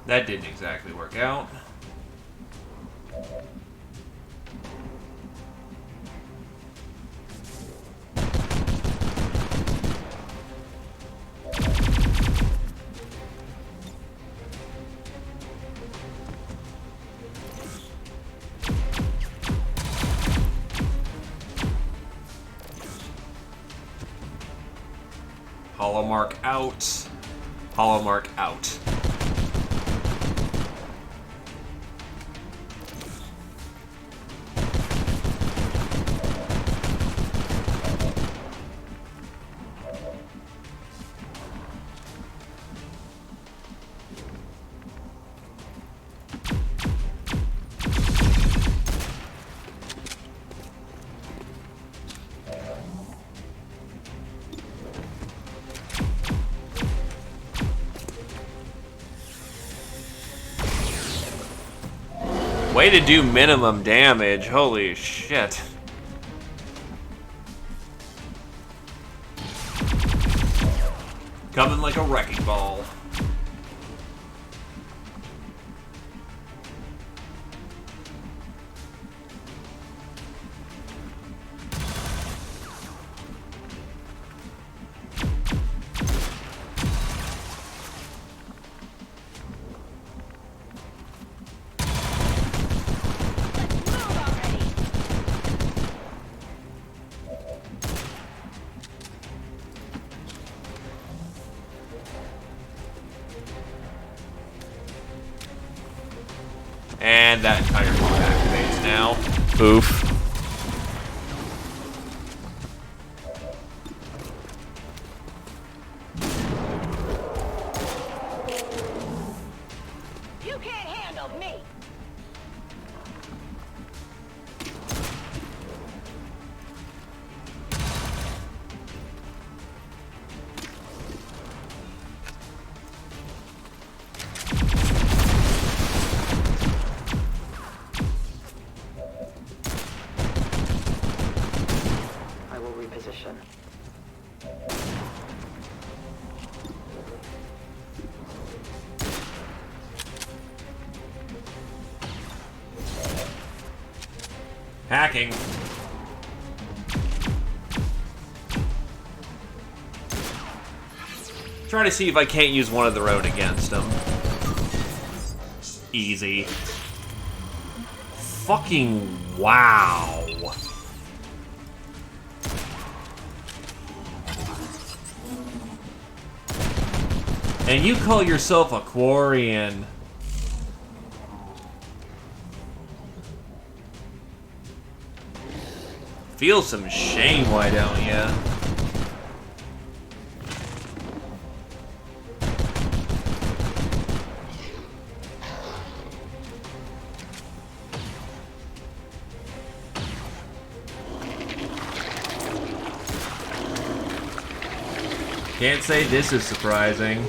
That didn't exactly work out. Hollow mark out. Hollow mark out. Way to do minimum damage, holy shit. Coming like a wrecking ball. And that entire mod activates now. Oof. You can't handle me! I will reposition. Hacking. Try to see if I can't use one of their own against them. Easy. Fucking wow. And you call yourself a Quarian. Feel some shame, why don't ya? Can't say this is surprising.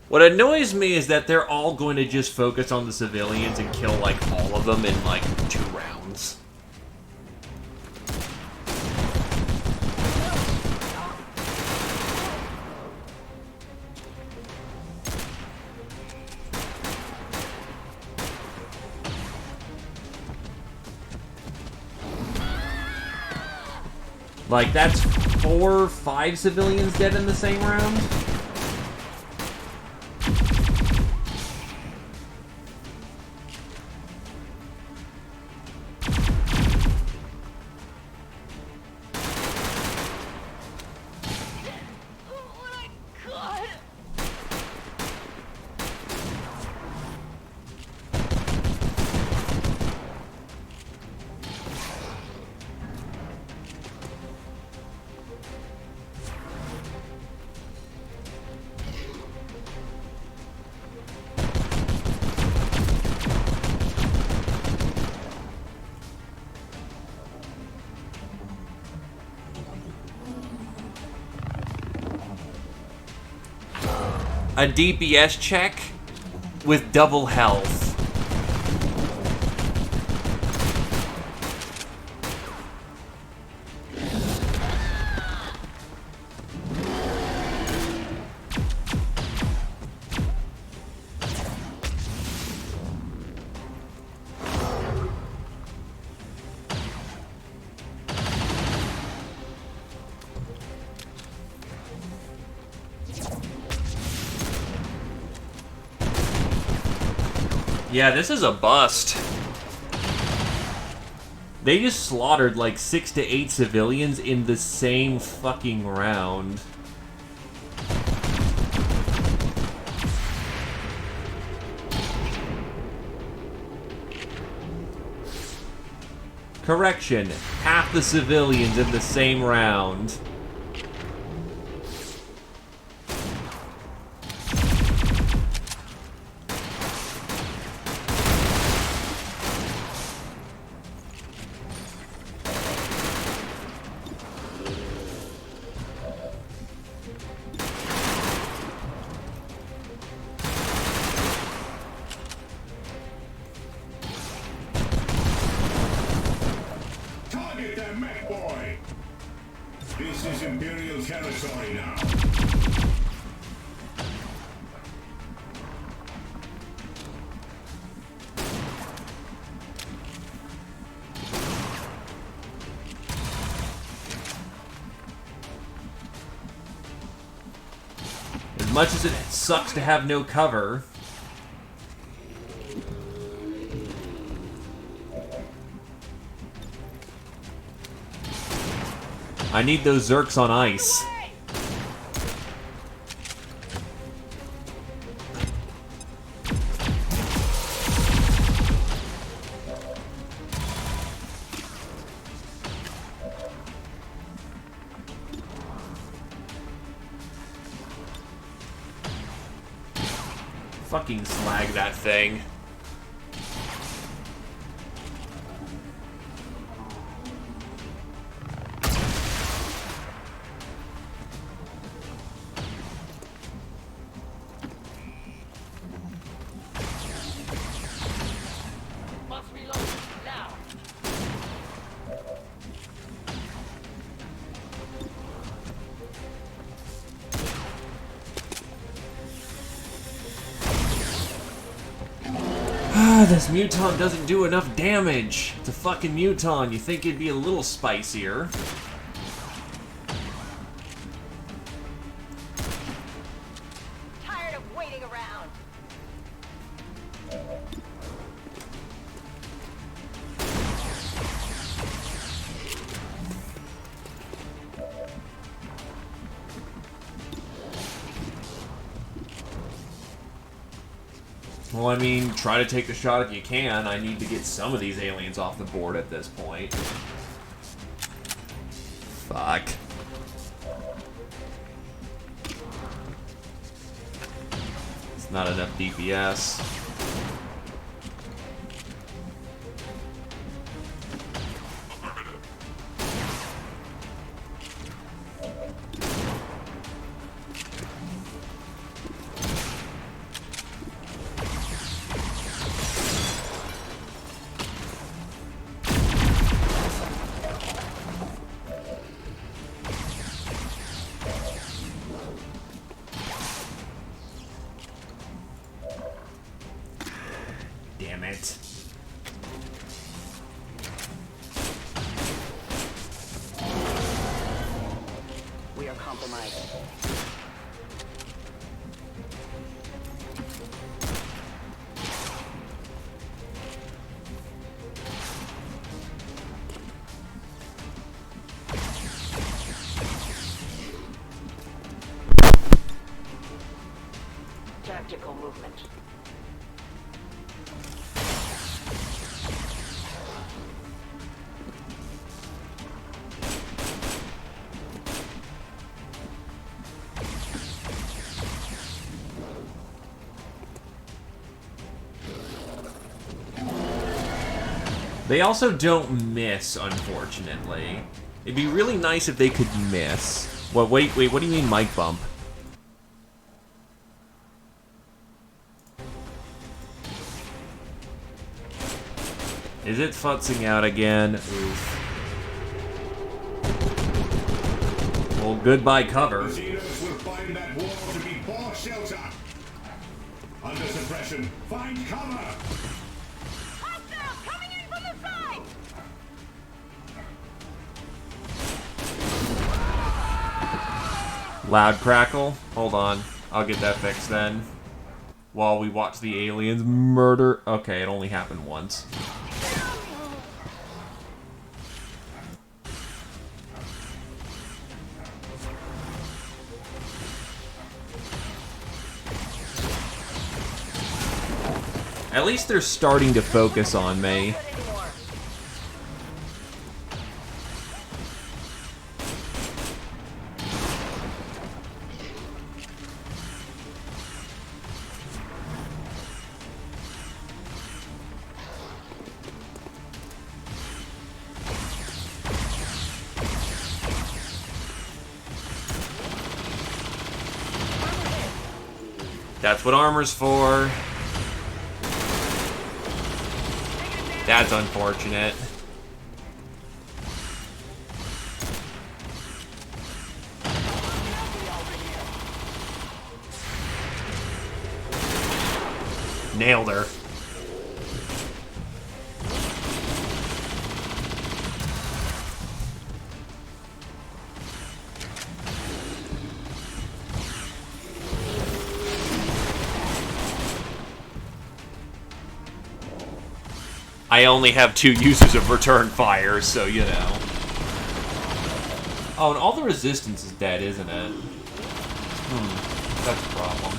What annoys me is that they're all going to just focus on the civilians and kill, like, all of them in, like, 2 rounds. Like, that's 4 or 5 civilians dead in the same round? A DPS check with double health. Yeah, this is a bust. They just slaughtered like 6 to 8 civilians in the same fucking round. Correction, half the civilians in the same round. This is Imperial territory now. As much as it sucks to have no cover, I need those Zerks on ice. Fucking slag that thing. This muton doesn't do enough damage. It's a fucking muton. You think it'd be a little spicier. Tired of waiting around. Well, I mean, try to take the shot if you can. I need to get some of these aliens off the board at this point. Fuck. It's not enough DPS. Damn it. We are compromised. Tactical movement. They also don't miss, unfortunately. It'd be really nice if they could miss. What? Wait, what do you mean mic bump? Is it futzing out again? Oof. Well, goodbye cover. The Xenos will find that wall to be poor shelter. Under suppression, find cover! Coming in from the side! Loud crackle. Hold on. I'll get that fixed then. While we watch the aliens murder... Okay, it only happened once. At least they're starting to focus on me. That's what armor's for. That's unfortunate. Nailed her. I only have 2 uses of return fire, so you know. Oh, and all the resistance is dead, isn't it? That's a problem.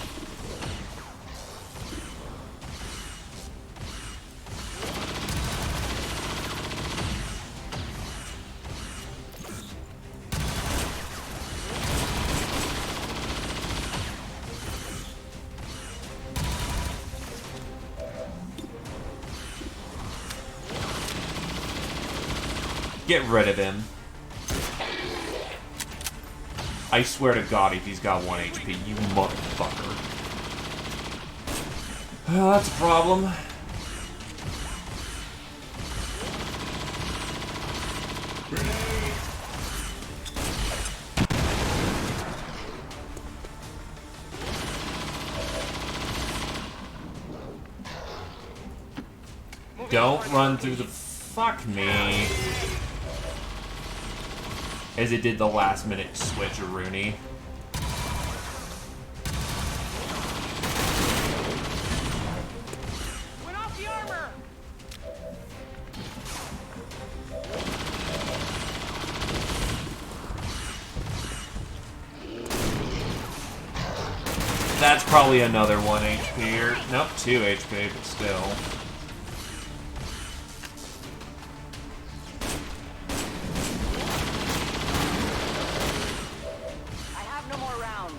Get rid of him. I swear to God, if he's got 1 HP, you motherfucker. Oh, that's a problem. Don't run through the... Fuck me. As it did the last minute switcheroonie. Went off the armor! That's probably another 1 HP, or... Nope, 2 HP, but still. I have no more rounds.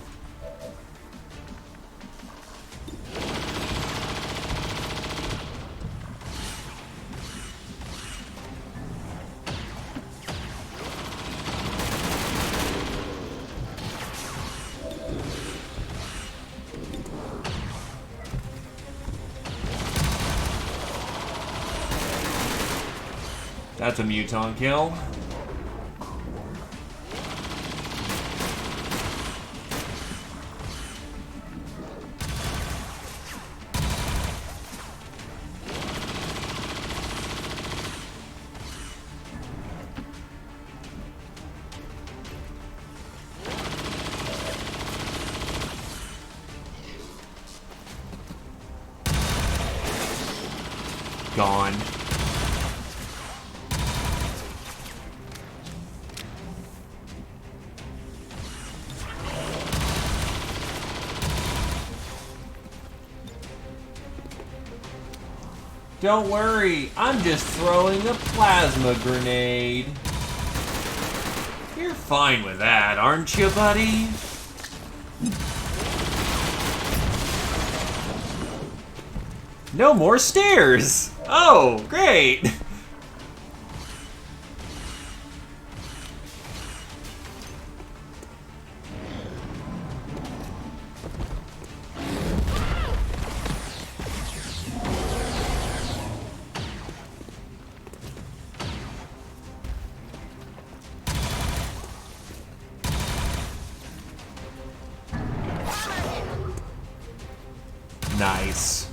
That's a muton kill. Gone. Don't worry, I'm just throwing a plasma grenade. You're fine with that, aren't you, buddy? No more stairs! Oh, great! Nice.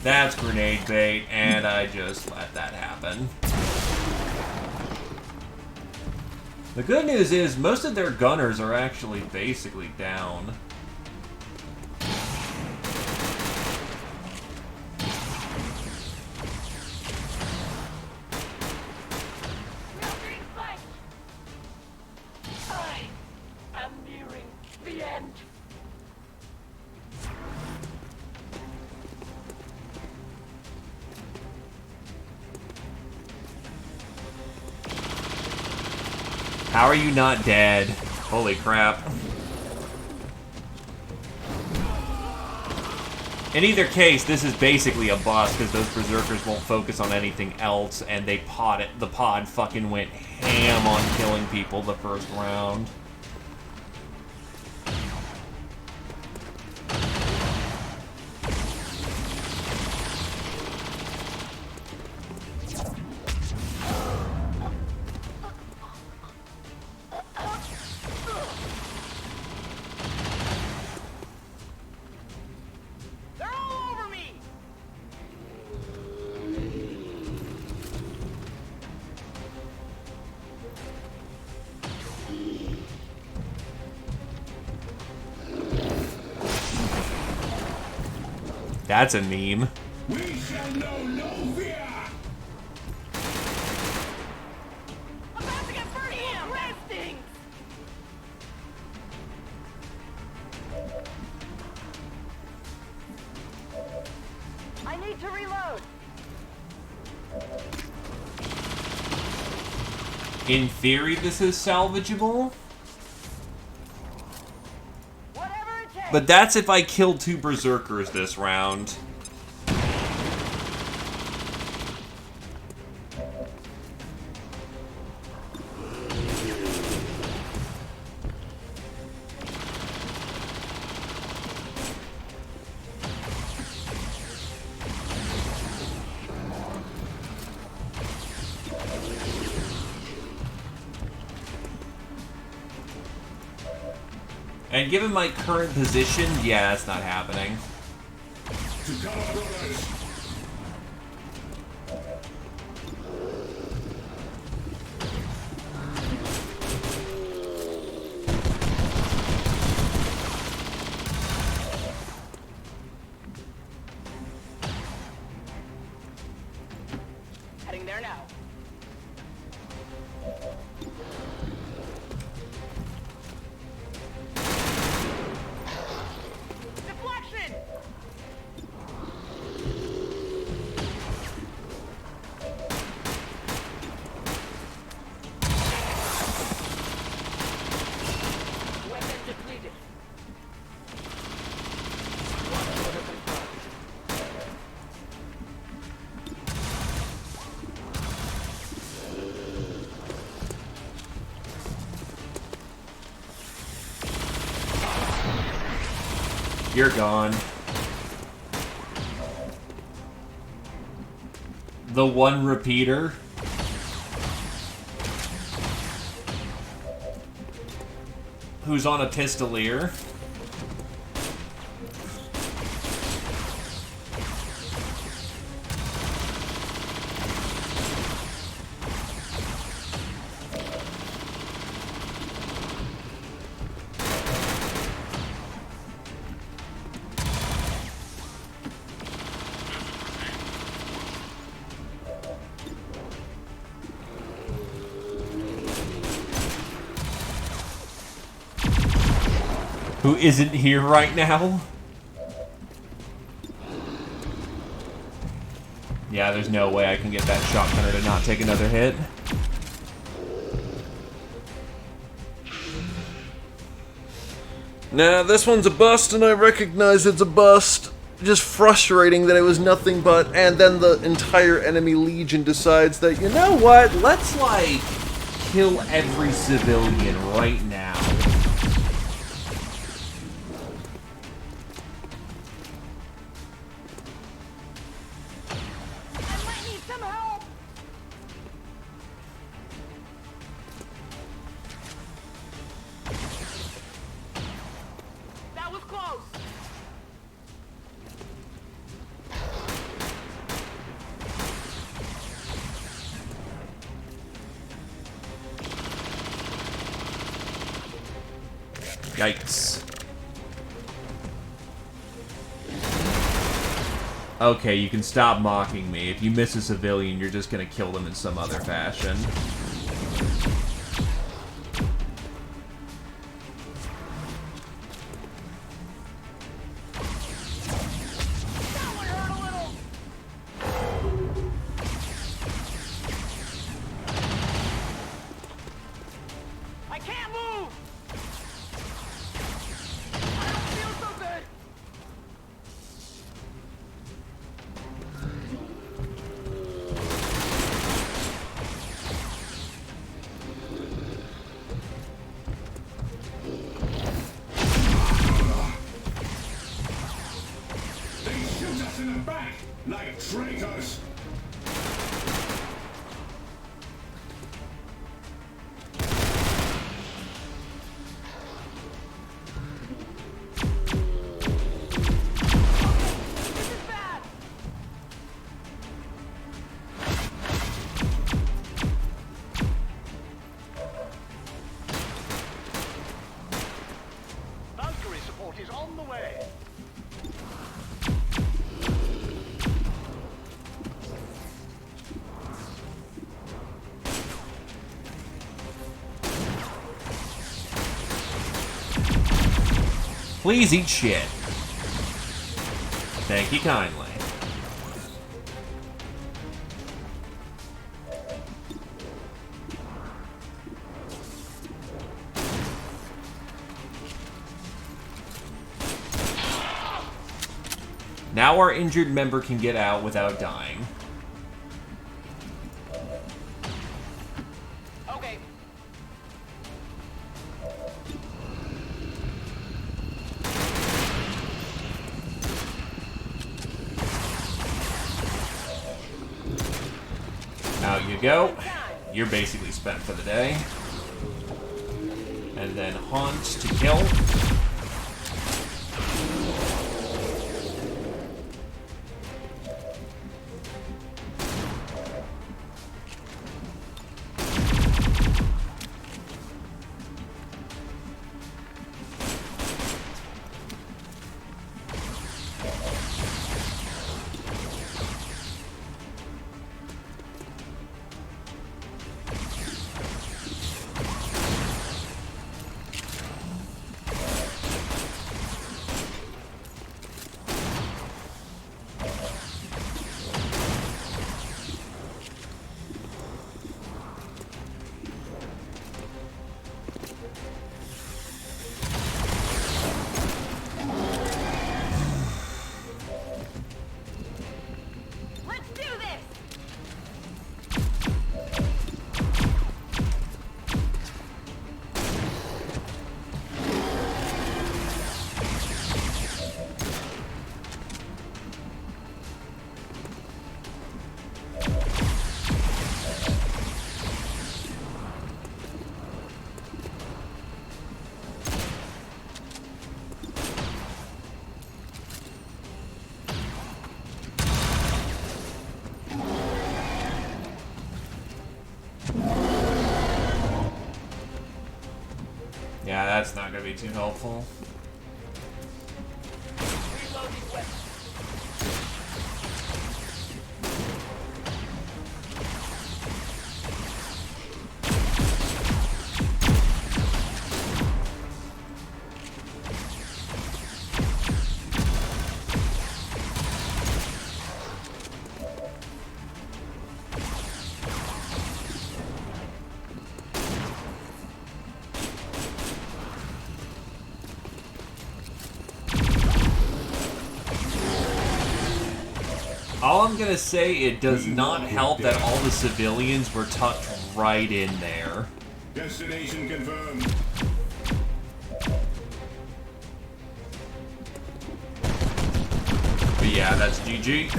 That's grenade bait, and I just let that happen. The good news is, most of their gunners are actually basically down. I am nearing the end. How are you not dead? Holy crap. In either case, this is basically a boss because those berserkers won't focus on anything else, and they the pod fucking went ham on killing people the first round. They're all over me! That's a meme. We shall know no fear! I'm about to get burned in! Resting! I need to reload. In theory, this is salvageable. But that's if I kill 2 berserkers this round. And And given my current position, yeah, that's not happening. To cover, brothers! Heading there now. Deflection! Weapon depleted. You're gone. The one repeater. Who's on a pistolier. Who isn't here right now? Yeah, there's no way I can get that shotgunner to not take another hit. Nah, this one's a bust, and I recognize it's a bust. Just frustrating that it was nothing but, and then the entire enemy legion decides that, you know what, Let's, like, kill every civilian right now. I might need some help. That was close. Yikes. Okay, you can stop mocking me. If you miss a civilian, you're just gonna kill them in some other fashion. That one hurt a little. I can't move. I don't feel so good. They shoot us in the back like traitors! This is bad. Valkyrie support is on the way. Please eat shit. Thank you kindly. Now our injured member can get out without dying. Okay. Out you go. You're basically spent for the day. And then Haunt to kill. that's not going to be too helpful. All I'm gonna say, it does not help that all the civilians were tucked right in there. Destination confirmed. But yeah, that's GG.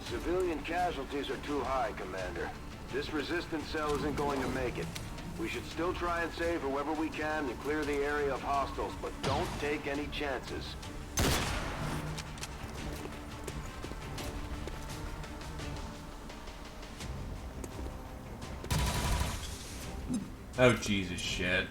Civilian casualties are too high, Commander. This resistance cell isn't going to make it. We should still try and save whoever we can and clear the area of hostiles, but don't take any chances. Oh, Jesus shit.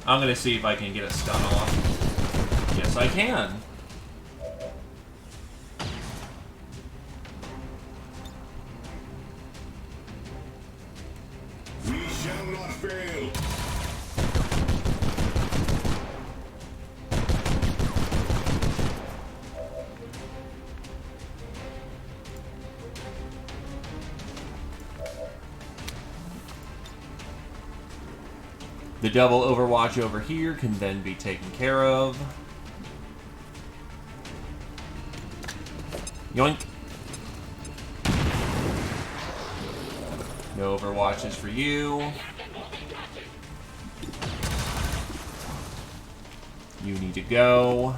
I'm gonna see if I can get a stun off. Yes, I can. We shall not fail. The double overwatch over here can then be taken care of. Yoink. No overwatches for you. You need to go.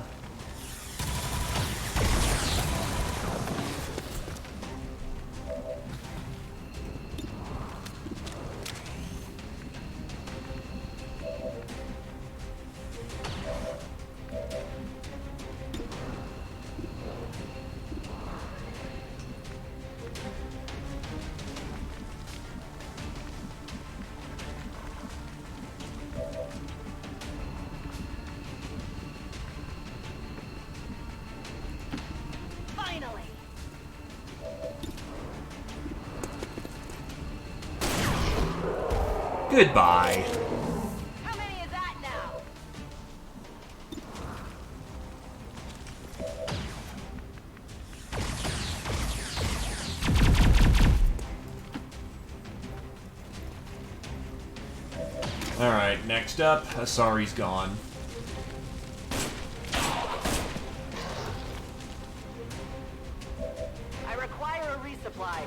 Goodbye. How many is that now? Alright, next up, Asari's gone. I require a resupply.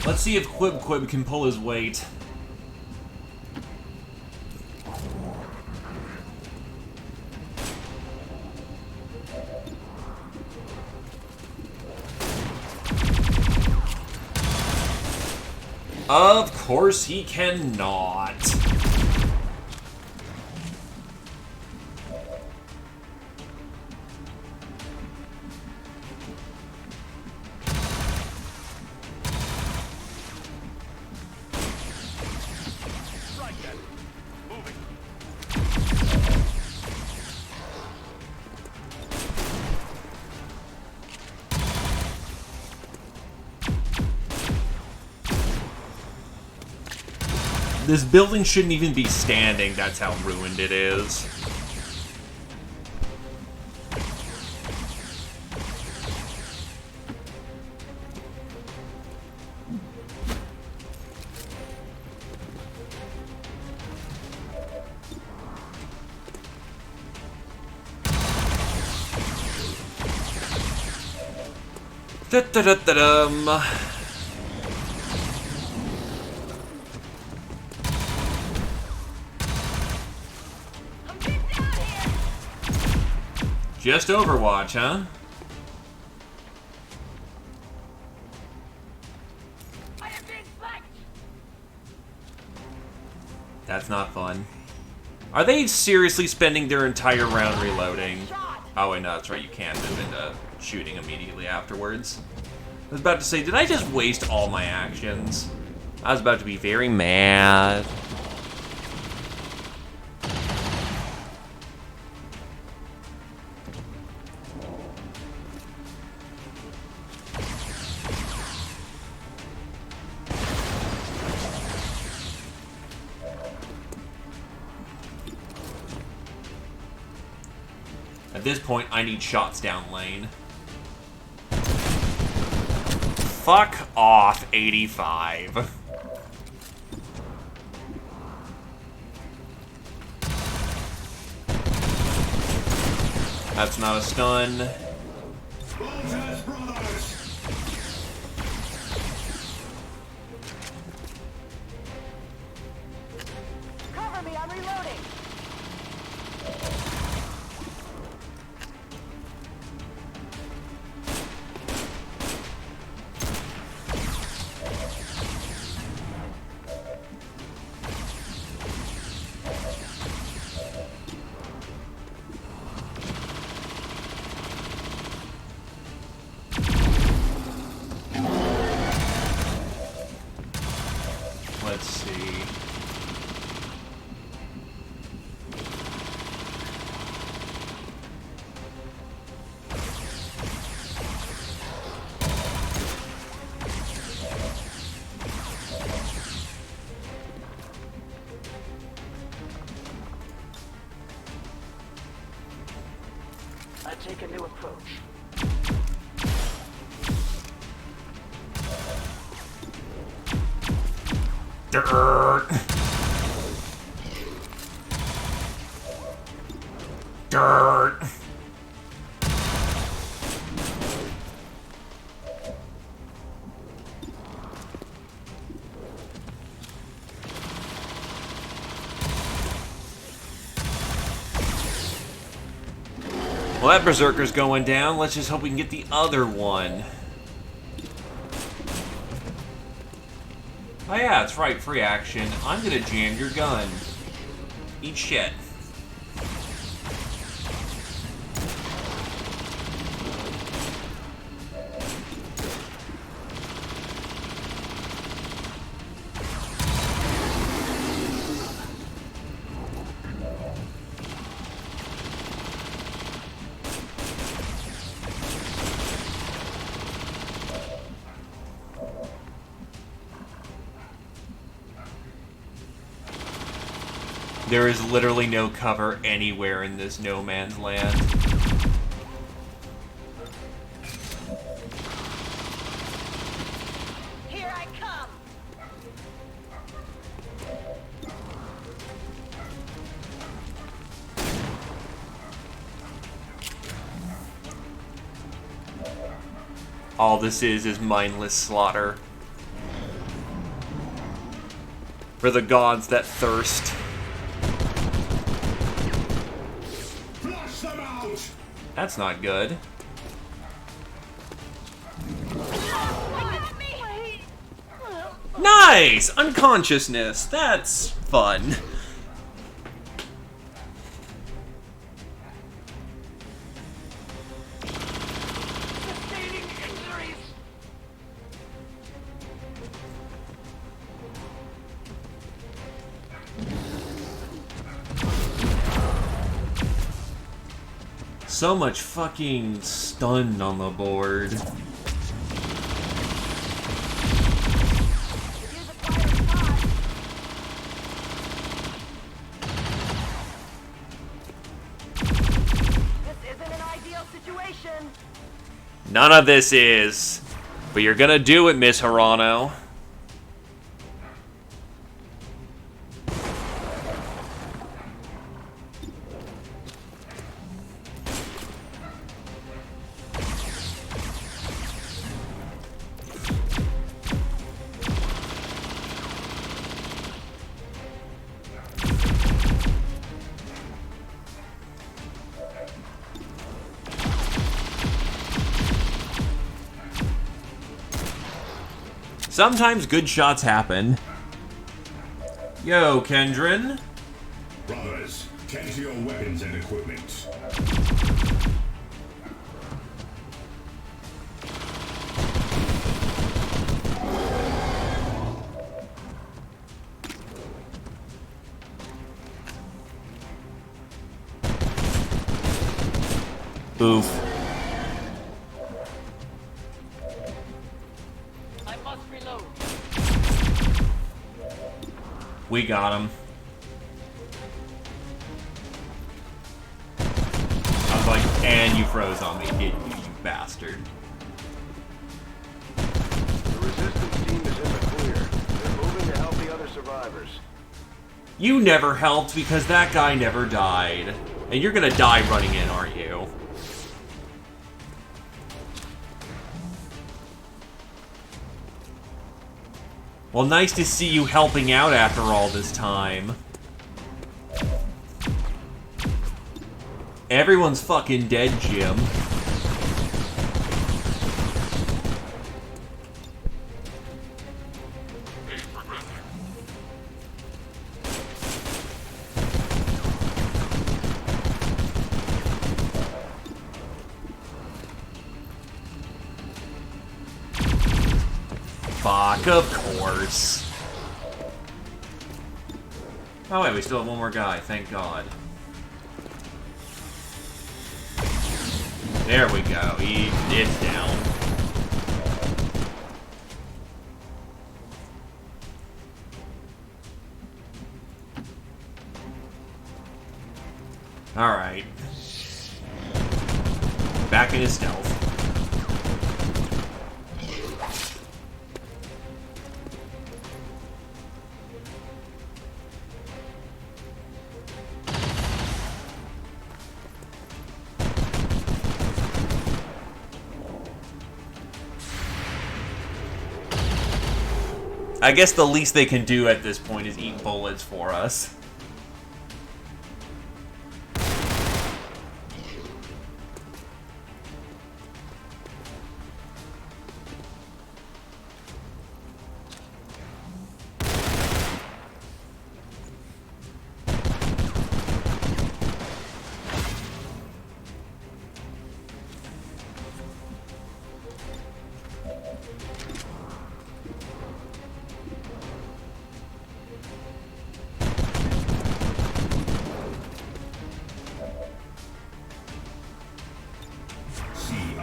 Let's see if Quib can pull his weight. Of course he cannot. This building shouldn't even be standing, that's how ruined it is. Da-da-da-da-dum. Just Overwatch, huh? That's not fun. Are they seriously spending their entire round reloading? Oh wait, no, that's right, you can move into shooting immediately afterwards. I was about to say, did I just waste all my actions? I was about to be very mad. At this point, I need shots down lane. Fuck off, 85. That's not a stun. Cover me, I'm reloading. Let's see. I take a new approach. Dirt. Dirt. Well, that Berserker's going down. Let's just hope we can get the other one. Oh yeah, that's right, free action. I'm gonna jam your gun. Eat shit. There is literally no cover anywhere in this no man's land. Here I come. All this is mindless slaughter. For the gods that thirst. That's not good. Nice! Unconsciousness. That's fun. Sustaining injuries. So much fucking stun on the board. None of this is. But you're gonna do it, Miss Hirano. Sometimes good shots happen. Yo, Kendrin. Brothers, tend to your weapons and equipment. Oof. We got him. I was like, and you froze on me, didn't you, you bastard. The resistance team is in the clear. They're moving to help the other survivors. You never helped because that guy never died. And you're gonna die running in, aren't you? Well, nice to see you helping out after all this time. Everyone's fucking dead, Jim. Fuck, of course. Oh wait, we still have one more guy, thank God. There we go, it's down. Alright. Back into stealth. I guess the least they can do at this point is eat bullets for us.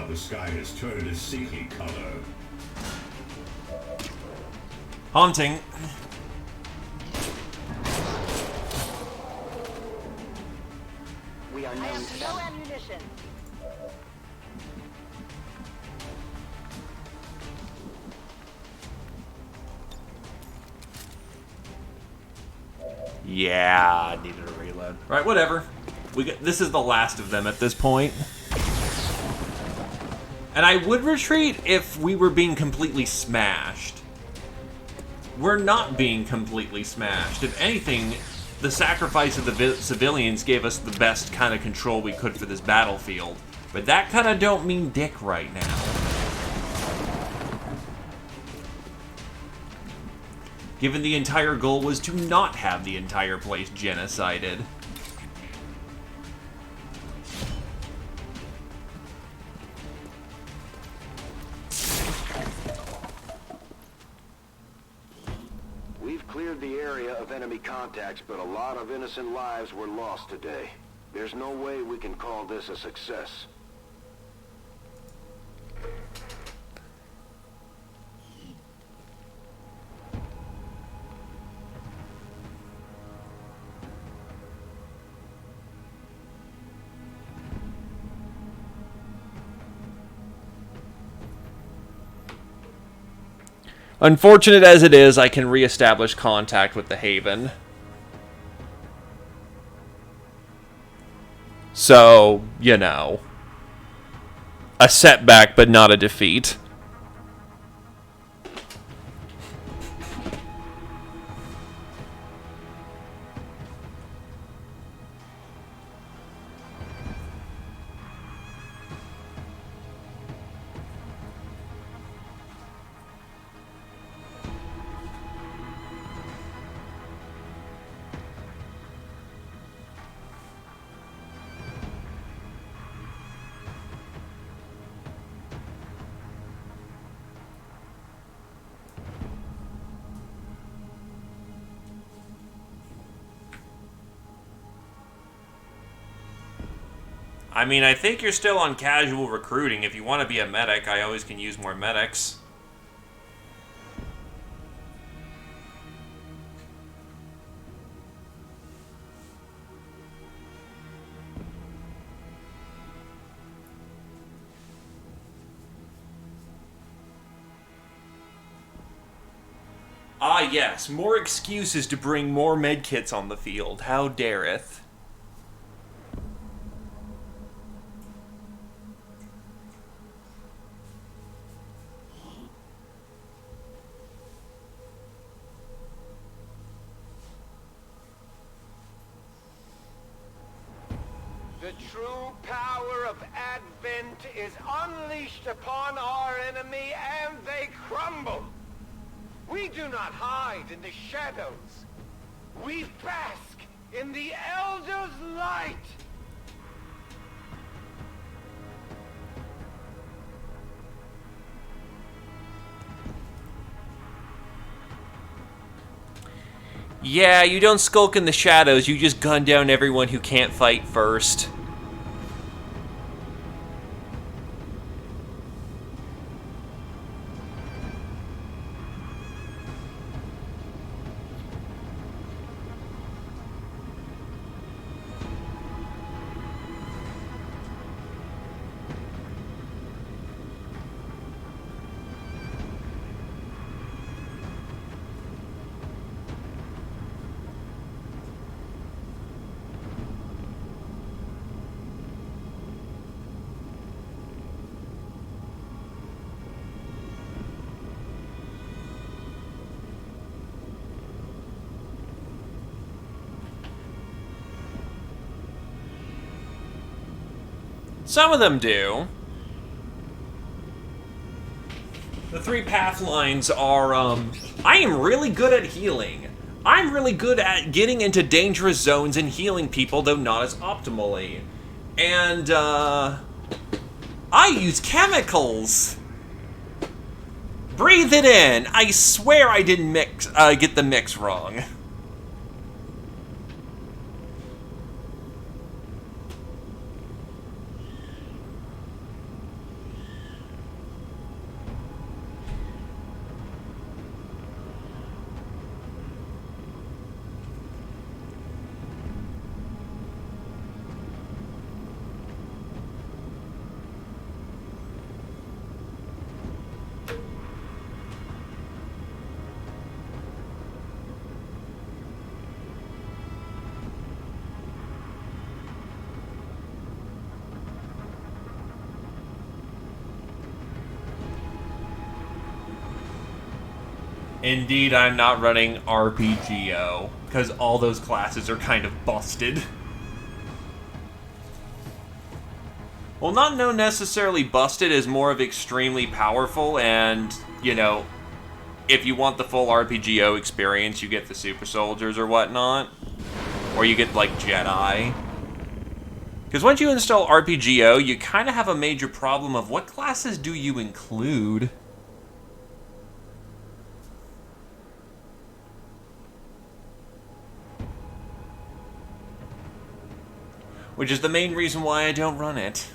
The sky has turned a sickly color. Haunting. We are I known have to no them. ammunition. Yeah, I needed a reload. Right, whatever. This is the last of them at this point. And I would retreat if we were being completely smashed. We're not being completely smashed. If anything, the sacrifice of the civilians gave us the best kind of control we could for this battlefield. But that kind of don't mean dick right now. Given the entire goal was to not have the entire place genocided. We've cleared the area of enemy contacts, but a lot of innocent lives were lost today. There's no way we can call this a success. Unfortunate as it is, I can reestablish contact with the Haven. So, you know. A setback, but not a defeat. I mean, I think you're still on casual recruiting. If you want to be a medic, I always can use more medics. Ah, yes, more excuses to bring more medkits on the field. How dareth. The true power of Advent is unleashed upon our enemy, and they crumble. We do not hide in the shadows. We bask in the Elder's light. Yeah, you don't skulk in the shadows, you just gun down everyone who can't fight first. Some of them do. The 3 path lines are, I am really good at healing. I'm really good at getting into dangerous zones and healing people, though not as optimally. And, I use chemicals! Breathe it in! I swear I didn't get the mix wrong. Indeed, I'm not running RPGO, because all those classes are kind of busted. Well, not necessarily busted, as more of extremely powerful, and, you know, if you want the full RPGO experience, you get the super soldiers or whatnot. Or you get, like, Jedi. Because once you install RPGO, you kind of have a major problem of what classes do you include? Which is the main reason why I don't run it.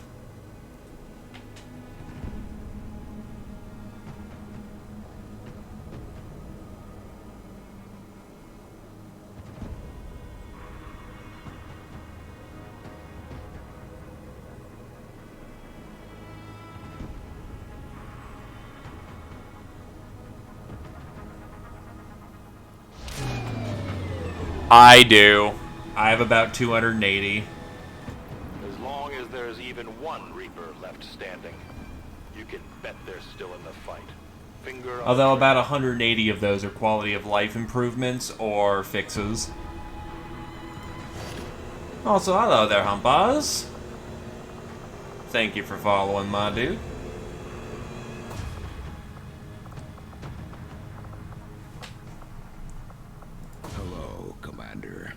I do. I have about 280. As long as there's even one Reaper left standing, you can bet they're still in the fight. Finger on Although about 180 of those are quality of life improvements or fixes. Also, hello there, Humpaz. Thank you for following, my dude. Hello, Commander.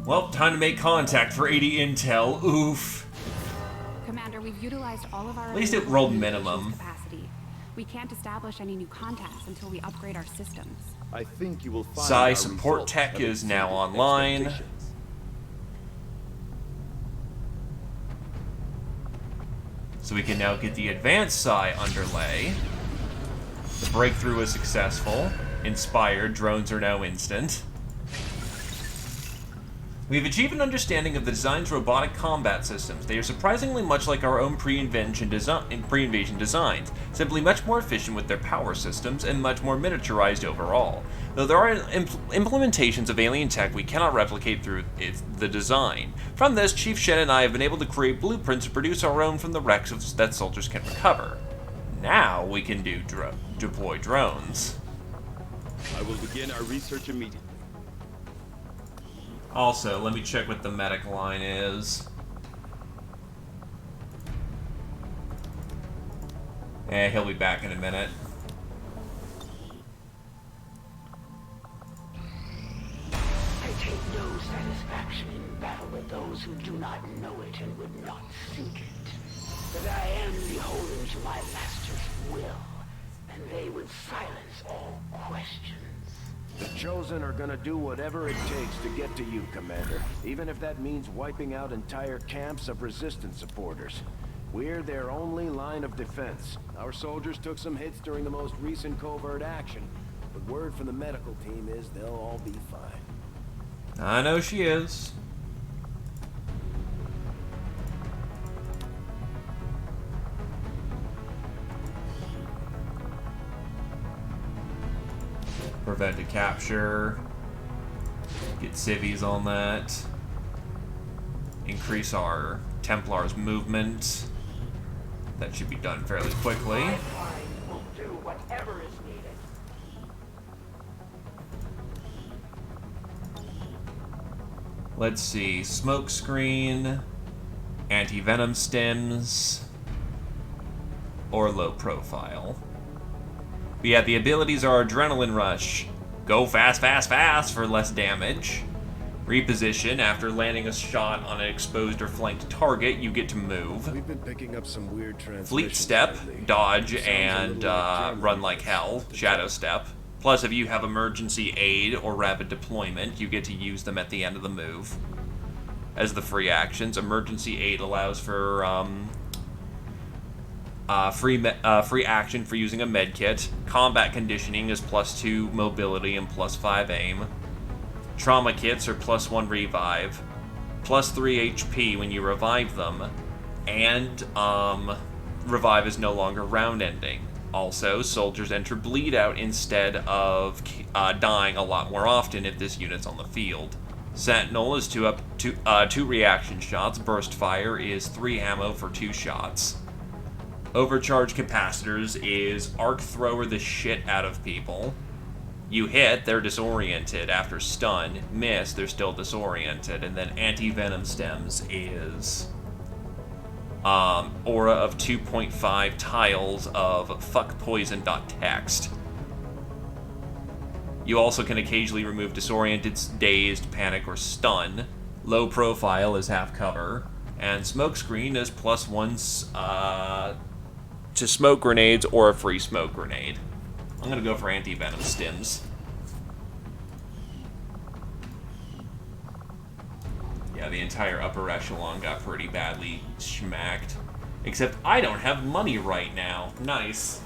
Well, time to make contact for 80 intel. Oof. Commander, we've utilized all of our... At least it rolled minimum. ...capacity. We can't establish any new contacts until we upgrade our systems. I think you will find Psi our support results tech have is now exceeded online. expectations. So we can now get the advanced Psi underlay. The breakthrough was successful. Inspired, drones are now instant. We've achieved an understanding of the design's robotic combat systems. They are surprisingly much like our own pre-invasion designs, simply much more efficient with their power systems and much more miniaturized overall. Though there are implementations of alien tech we cannot replicate through the design. From this, Chief Shen and I have been able to create blueprints to produce our own from the wrecks that soldiers can recover. Now we can deploy drones. I will begin our research immediately. Also, let me check what the medic line is. He'll be back in a minute. I take no satisfaction in battle with those who do not know it and would not seek it. But I am beholden to my master's will, and they would silence all questions. The Chosen are gonna do whatever it takes to get to you, Commander. Even if that means wiping out entire camps of Resistance supporters. We're their only line of defense. Our soldiers took some hits during the most recent covert action, but word from the medical team is they'll all be fine. I know she is. Prevent a capture. Get civvies on that. Increase our Templars' movement. That should be done fairly quickly. We'll do whatever is needed. Let's see. Smoke screen, anti-venom stems, or low profile. But yeah, the abilities are Adrenaline Rush. Go fast, fast, fast for less damage. Reposition. After landing a shot on an exposed or flanked target, you get to move. We've been picking up some weird Fleet Step, Dodge, and Run Like Hell, Shadow Step. Plus, if you have Emergency Aid or Rapid Deployment, you get to use them at the end of the move. As the free actions, Emergency Aid allows for free action for using a medkit. Combat Conditioning is +2 mobility and +5 aim. Trauma kits are +1 revive, +3 HP when you revive them, and revive is no longer round ending. Also, soldiers enter bleed out instead of dying a lot more often if this unit's on the field. Sentinel is 2 reaction shots. Burst fire is 3 ammo for 2 shots. Overcharge capacitors is arc thrower the shit out of people. You hit, they're disoriented. After stun, miss, they're still disoriented. And then anti-venom stems is aura of 2.5 tiles of fuck poison.text. You also can occasionally remove disoriented, dazed, panic, or stun. Low profile is half cover. And smoke screen is +1 to smoke grenades or a free smoke grenade. I'm gonna go for anti-venom stims. Yeah, the entire upper echelon got pretty badly schmacked. Except I don't have money right now. Nice.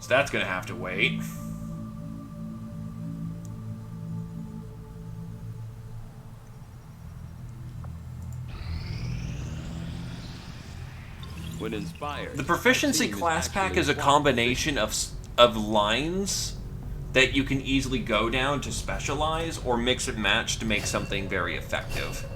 So that's gonna have to wait. uninspired. The proficiency Our team class pack actually is a quite combination of lines that you can easily go down to specialize or mix and match to make something very effective.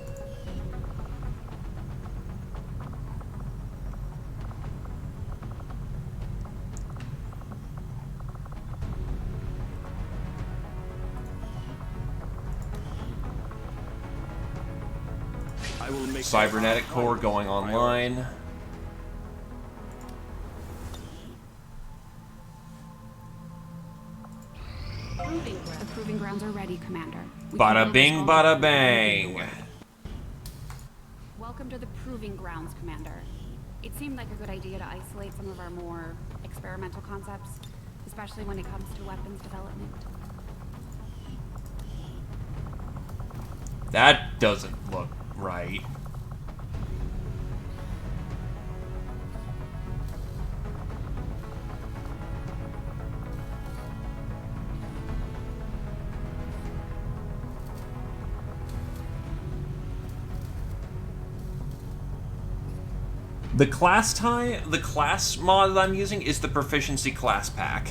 I will make Cybernetic core going online. The proving grounds are ready, Commander. We can Bada build bing, small bada bases bang. Welcome to the proving grounds, Commander. It seemed like a good idea to isolate some of our more experimental concepts, especially when it comes to weapons development. That doesn't look right. The class mod that I'm using is the proficiency class pack.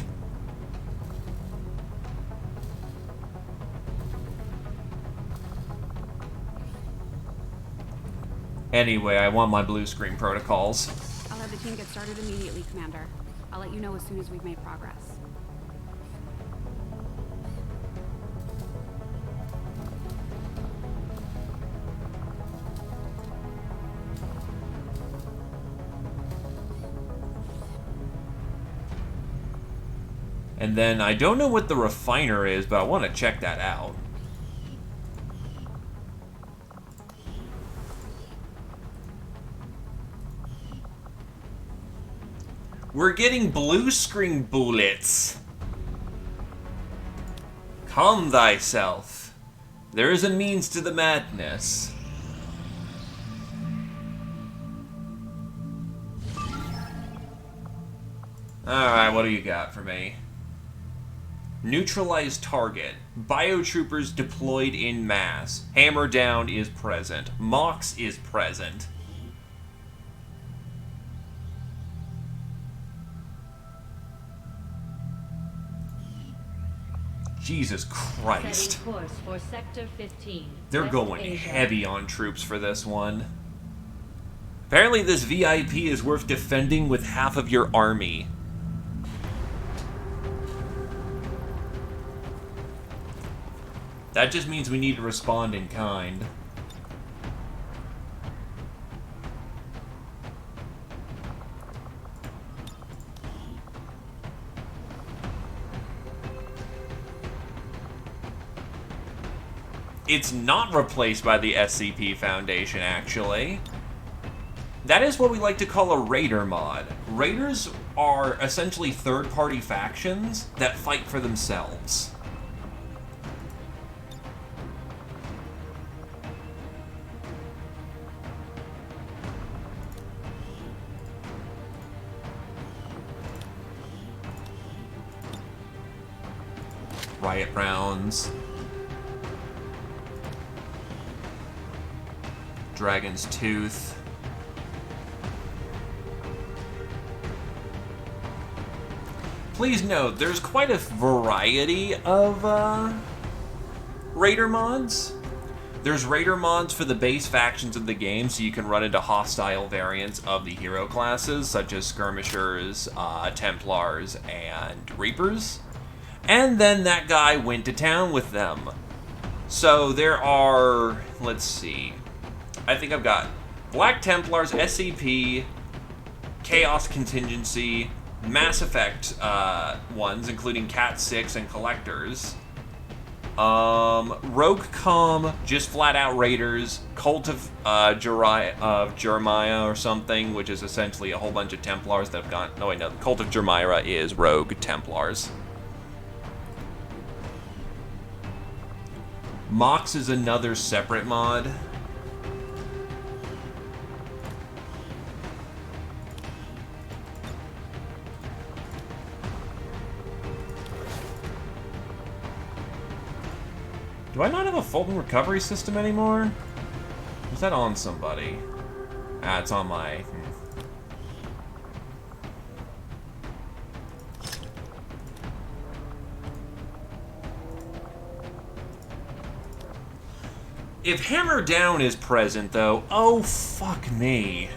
Anyway, I want my blue screen protocols. I'll have the team get started immediately, Commander. I'll let you know as soon as we've made progress. And then I don't know what the refiner is, but I want to check that out. We're getting blue screen bullets. Calm thyself. There is a means to the madness. Alright, what do you got for me? Neutralize target. Biotroopers deployed in mass. Hammer down is present. Mox is present. Jesus Christ. Setting course for Sector 15. They're West going Asia. heavy on troops for this one. Apparently this VIP is worth defending with half of your army. That just means we need to respond in kind. It's not replaced by the SCP Foundation, actually. That is what we like to call a raider mod. Raiders are essentially third-party factions that fight for themselves. Riot rounds. Dragon's Tooth. Please note, there's quite a variety of Raider mods. There's Raider mods for the base factions of the game, so you can run into hostile variants of the hero classes, such as Skirmishers, Templars, and Reapers. And then that guy went to town with them. So there are, let's see, I think I've got Black Templars, SCP, Chaos Contingency, Mass Effect ones, including Cat 6 and Collectors. Rogue Com, just flat out Raiders, Cult of Jeremiah or something, which is essentially a whole bunch of Templars that have gone, no wait, no, the Cult of Jeremiah is Rogue Templars. Mox is another separate mod. Do I not have a Fulton recovery system anymore? Is that on somebody? Ah, it's on my... If Hammer Down is present, though, oh, fuck me,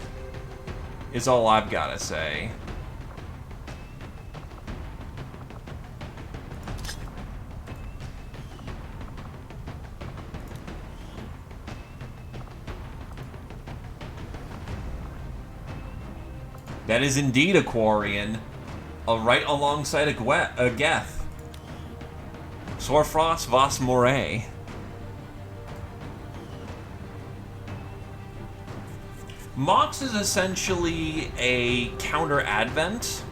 is all I've got to say. That is indeed a Quarian, right alongside a Geth. Sorfrost Vos Moray. Mox is essentially a counter-advent.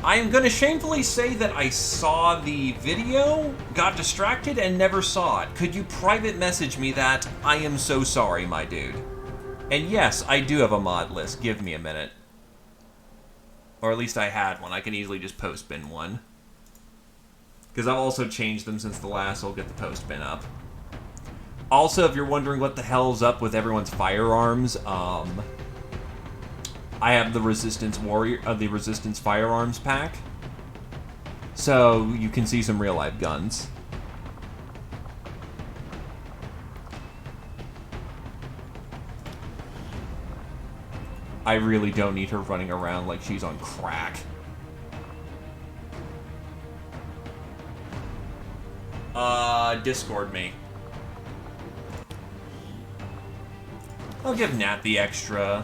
I am going to shamefully say that I saw the video, got distracted, and never saw it. Could you private message me that? I am so sorry, my dude. And yes, I do have a mod list. Give me a minute. Or at least I had one. I can easily just post bin one. Because I've also changed them since the last, so I'll get the post bin up. Also, if you're wondering what the hell's up with everyone's firearms, I have the Resistance the Resistance Firearms pack. So you can see some real life guns. I really don't need her running around like she's on crack. Discord me. I'll give Nat the extra.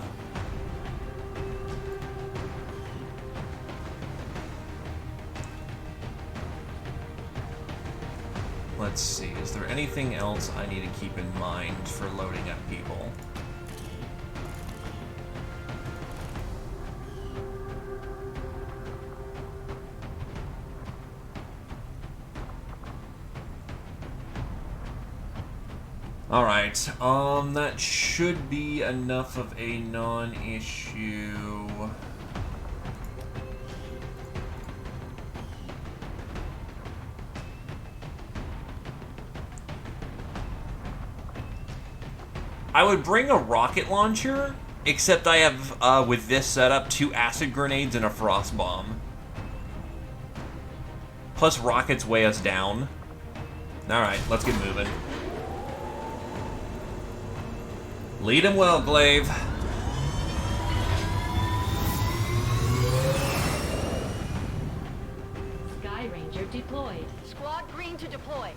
Let's see, is there anything else I need to keep in mind for loading up people? Alright, that should be enough of a non-issue. I would bring a rocket launcher, except I have, with this setup, 2 acid grenades and a frost bomb. Plus rockets weigh us down. Alright, let's get moving. Lead him well, Glaive. Sky Ranger deployed. Squad green to deploy.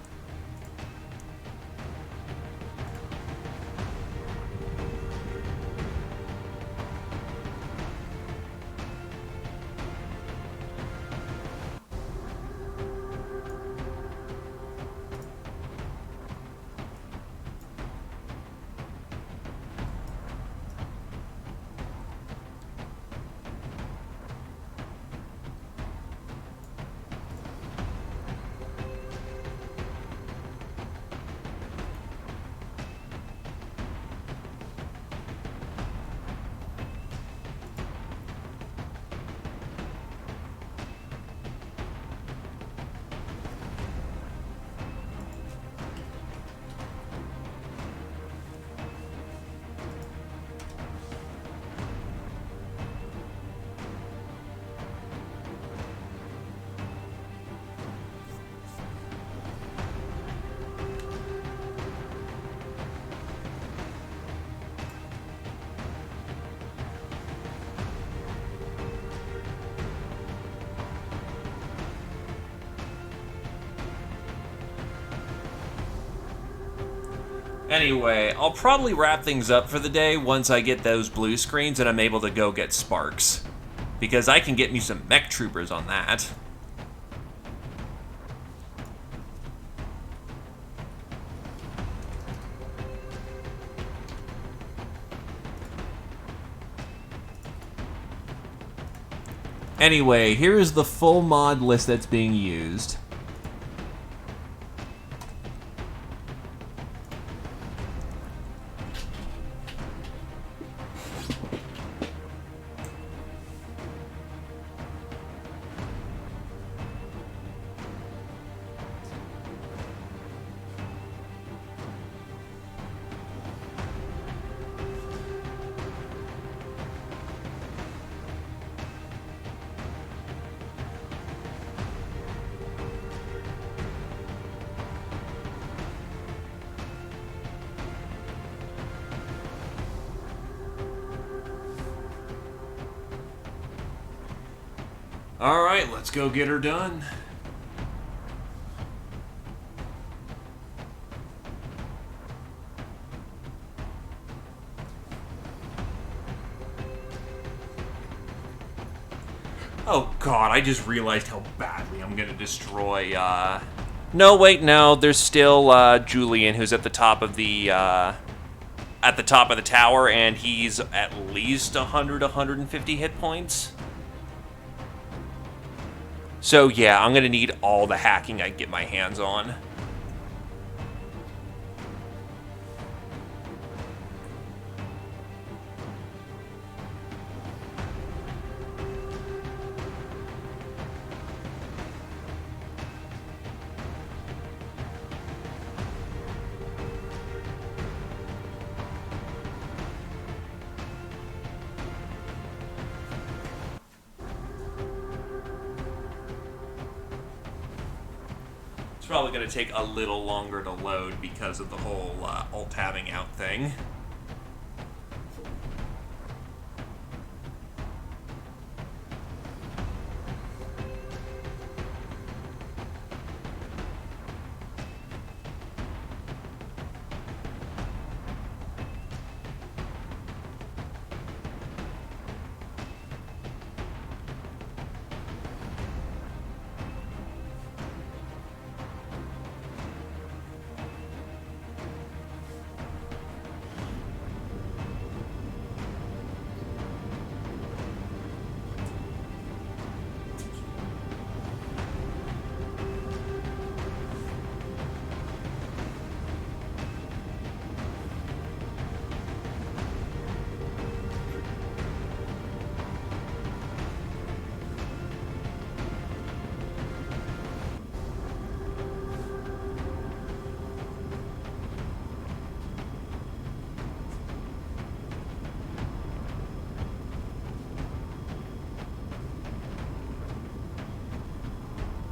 Anyway, I'll probably wrap things up for the day once I get those blue screens and I'm able to go get Sparks. Because I can get me some mech troopers on that. Anyway, here is the full mod list that's being used. Alright, let's go get her done. Oh god, I just realized how badly I'm gonna destroy, No, wait, no, there's still, Julian, who's at the top of the, tower, and he's at least 150 hit points. So yeah, I'm gonna need all the hacking I can get my hands on. It's probably going to take a little longer to load because of the whole alt-tabbing out thing.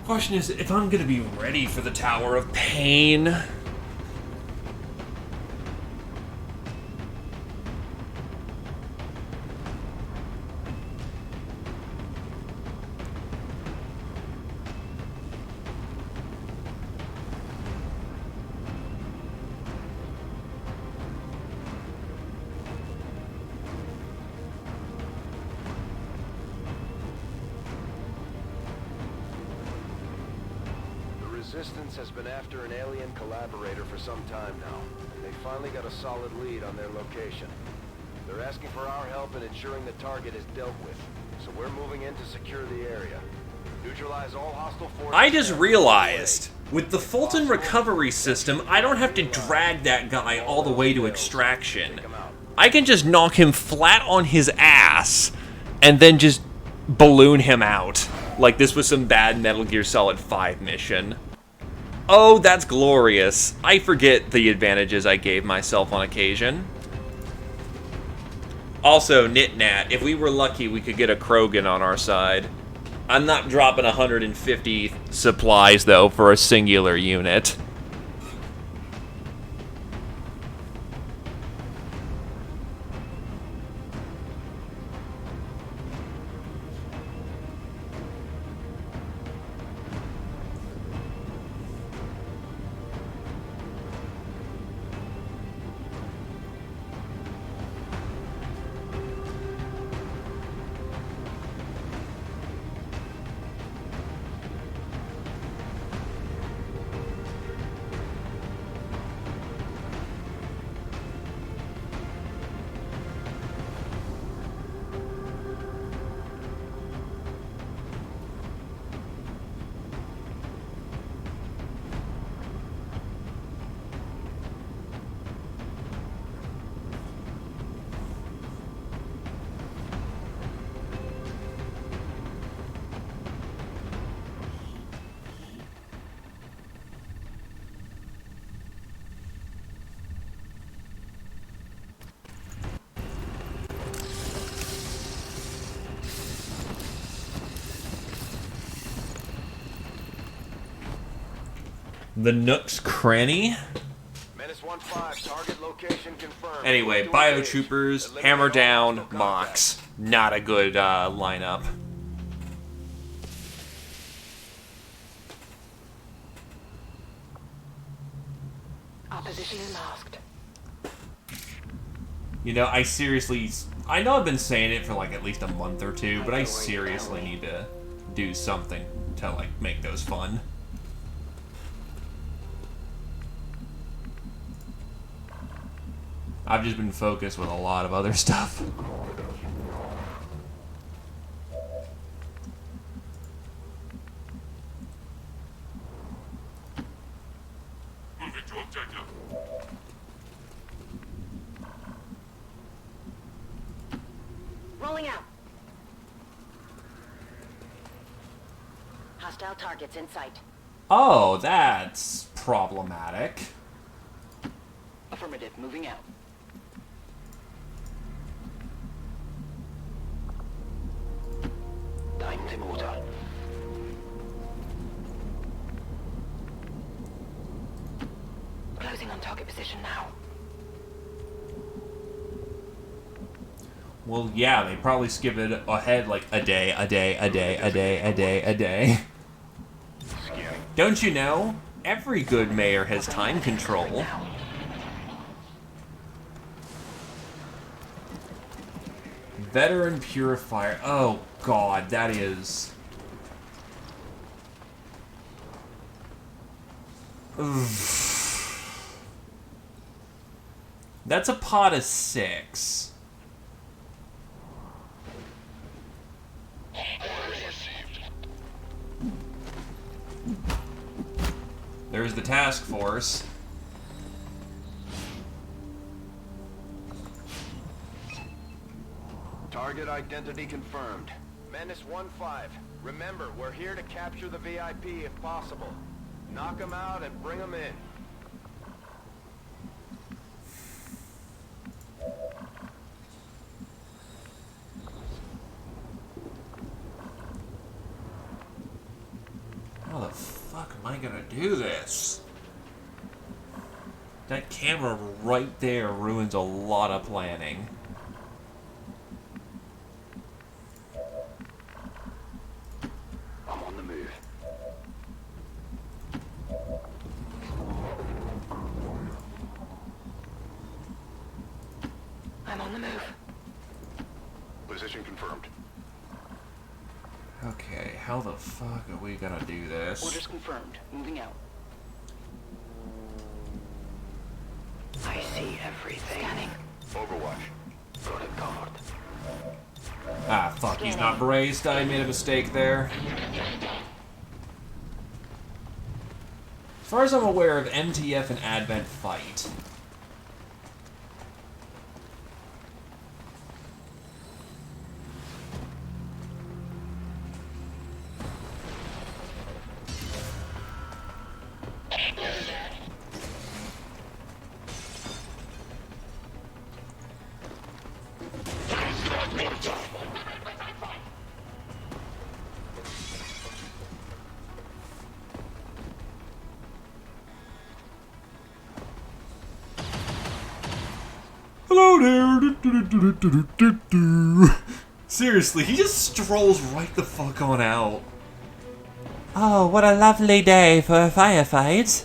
Question is, if I'm gonna be ready for the Tower of Pain. Resistance has been after an alien collaborator for some time now. They finally got a solid lead on their location. They're asking for our help in ensuring the target is dealt with, so we're moving in to secure the area. Neutralize all hostile forces. I just realized, with the Fulton recovery system, I don't have to drag that guy all the way to extraction. I can just knock him flat on his ass, and then just balloon him out. Like this was some bad Metal Gear Solid 5 mission. Oh, that's glorious. I forget the advantages I gave myself on occasion. Also, Nitnat, if we were lucky, we could get a Krogan on our side. I'm not dropping 150 supplies, though, for a singular unit. The Nook's Cranny. Anyway, Biotroopers, Hammer Down, Mox. Not a good lineup. Shield masked. You know, I know I've been saying it for like at least a month or two, but I seriously need to do something to like make those fun. I've just been focused with a lot of other stuff. Moving to objective. Rolling out. Hostile targets in sight. Oh, that's problematic. Affirmative, moving out. Time to motor. Closing on target position now. Well, yeah, they probably skip it ahead like a day, a day, a day, a day, a day, a day. Don't you know? Every good mayor has time control. Veteran Purifier. Oh, God, that is... That's a pot of 6. There's the task force. Target identity confirmed. Menace 1-5. Remember, we're here to capture the VIP if possible. Knock them out and bring them in. How the fuck am I gonna do this? That camera right there ruins a lot of planning. I'm on the move. I'm on the move. Position confirmed. Okay, how the fuck are we gonna do this? Orders confirmed. Moving out. I see everything. Scanning. Overwatch. Got it covered. Ah, fuck, he's not braced. I made a mistake there. As far as I'm aware of, MTF and Advent fight. Hello there. Seriously, he just strolls right the fuck on out. Oh, what a lovely day for a firefight.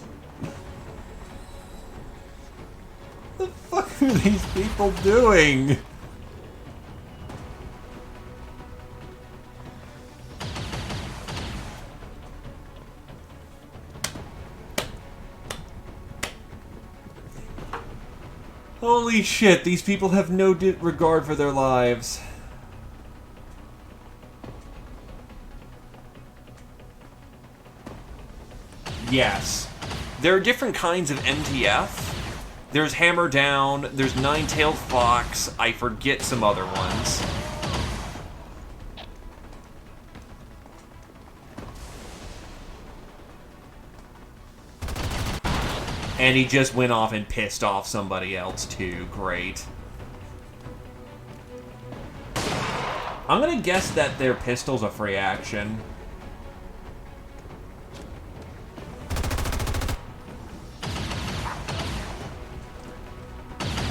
What the fuck are these people doing? Holy shit, these people have no regard for their lives. Yes. There are different kinds of MTF. There's Hammer Down, there's Nine-Tailed Fox, I forget some other ones. And he just went off and pissed off somebody else too. Great. I'm gonna guess that their pistol's a free action.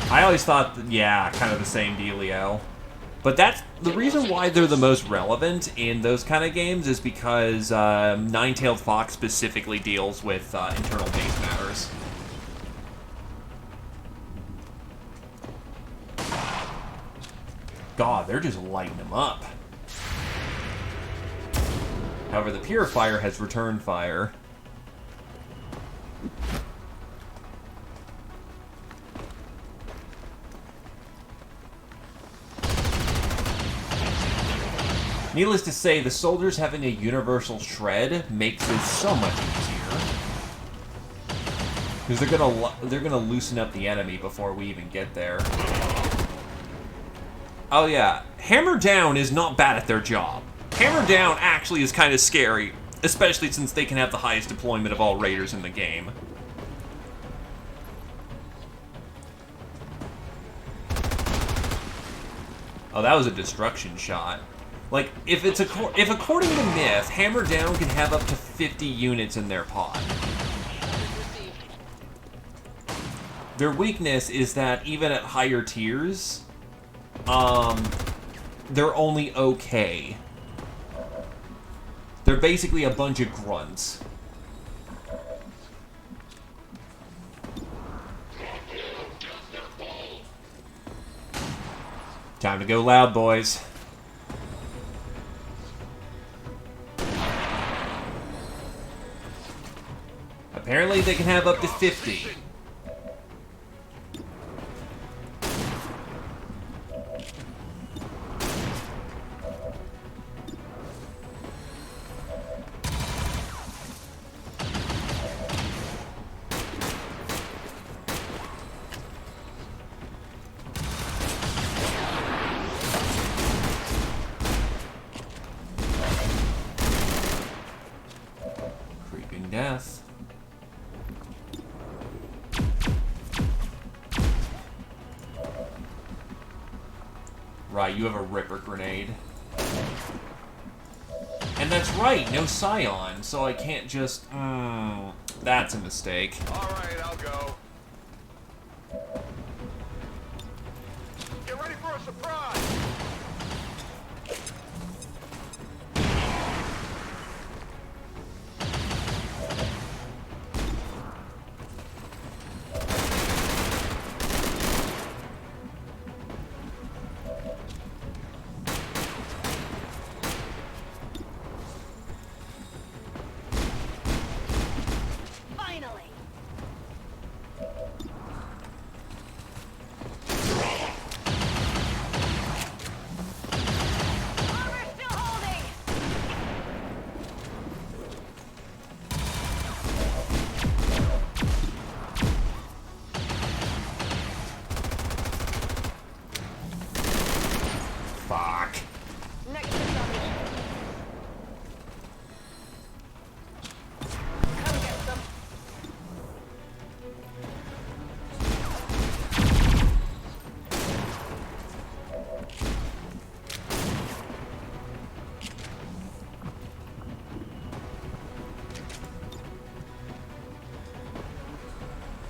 I always thought, that, yeah, kind of the same dealio. But that's the reason why they're the most relevant in those kind of games is because Nine-Tailed Fox specifically deals with internal base matters. God, they're just lighting them up. However, the Purifier has returned fire. Needless to say, the soldiers having a universal shred makes this so much easier. Because they're gonna loosen up the enemy before we even get there. Oh yeah, Hammer Down is not bad at their job. Hammer Down actually is kind of scary, especially since they can have the highest deployment of all raiders in the game. Oh, that was a destruction shot. Like, if according to myth, Hammer Down can have up to 50 units in their pod. Their weakness is that even at higher tiers, they're only okay. They're basically a bunch of grunts. Time to go loud, boys. Apparently they can have up to 50. Creeping death. Right, you have a Ripper Grenade. And that's right, no Scion, so I can't just... that's a mistake. Alright, I'll go. Get ready for a surprise! Finally! Armor still holding! Fuck. Next to zombie. Come get some.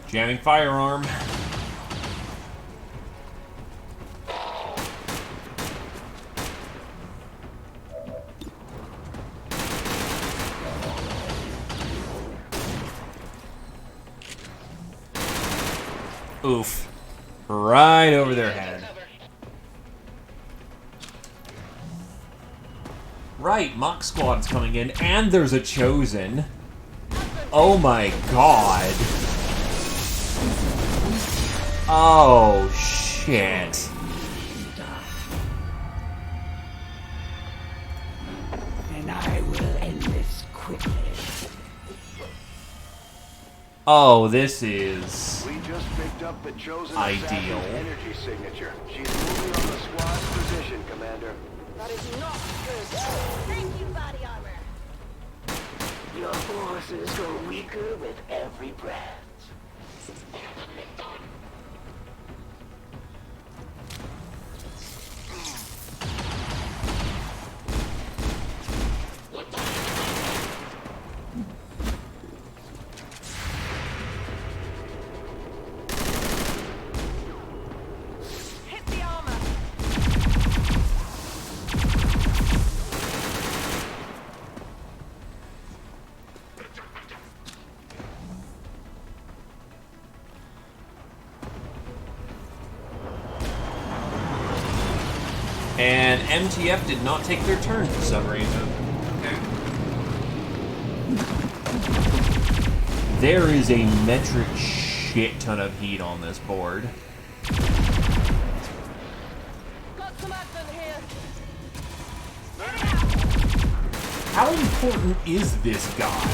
Jamming firearm. Oof. Right over their head. Right, Mock Squad's coming in, and there's a Chosen. Oh my god. Oh, shit. And I will end this quickly. Oh, this is We just picked up the chosen ideal. assassin's energy signature. She's moving on the squad's position, Commander. That is not good. Thank you, body armor. Your forces grow weaker with every breath. Hit the armor. And MTF did not take their turn for some reason. Okay. There is a metric shit ton of heat on this board. Got some advent here. How important is this guy?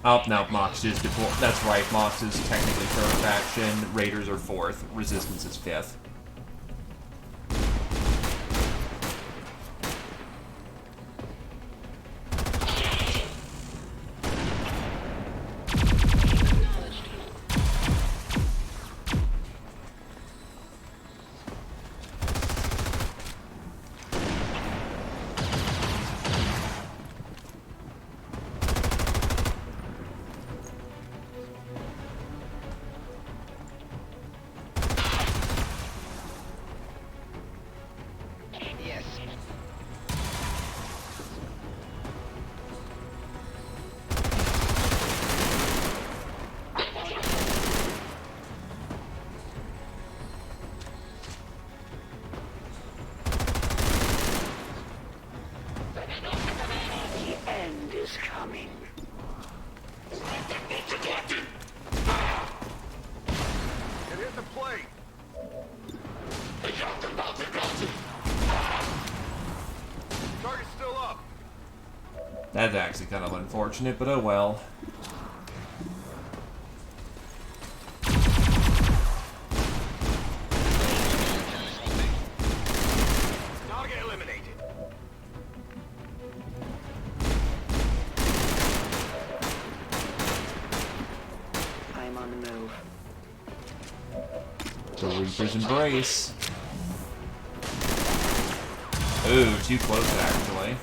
Oh, no, Mox is deployed. That's right, Mox is technically third faction, Raiders are fourth, Resistance is fifth. The end is coming. It hit the plate. Target's still up. That's actually kind of unfortunate, but oh well. Target eliminated. I'm on the move. The Reaper's Embrace. Ooh, too close actually.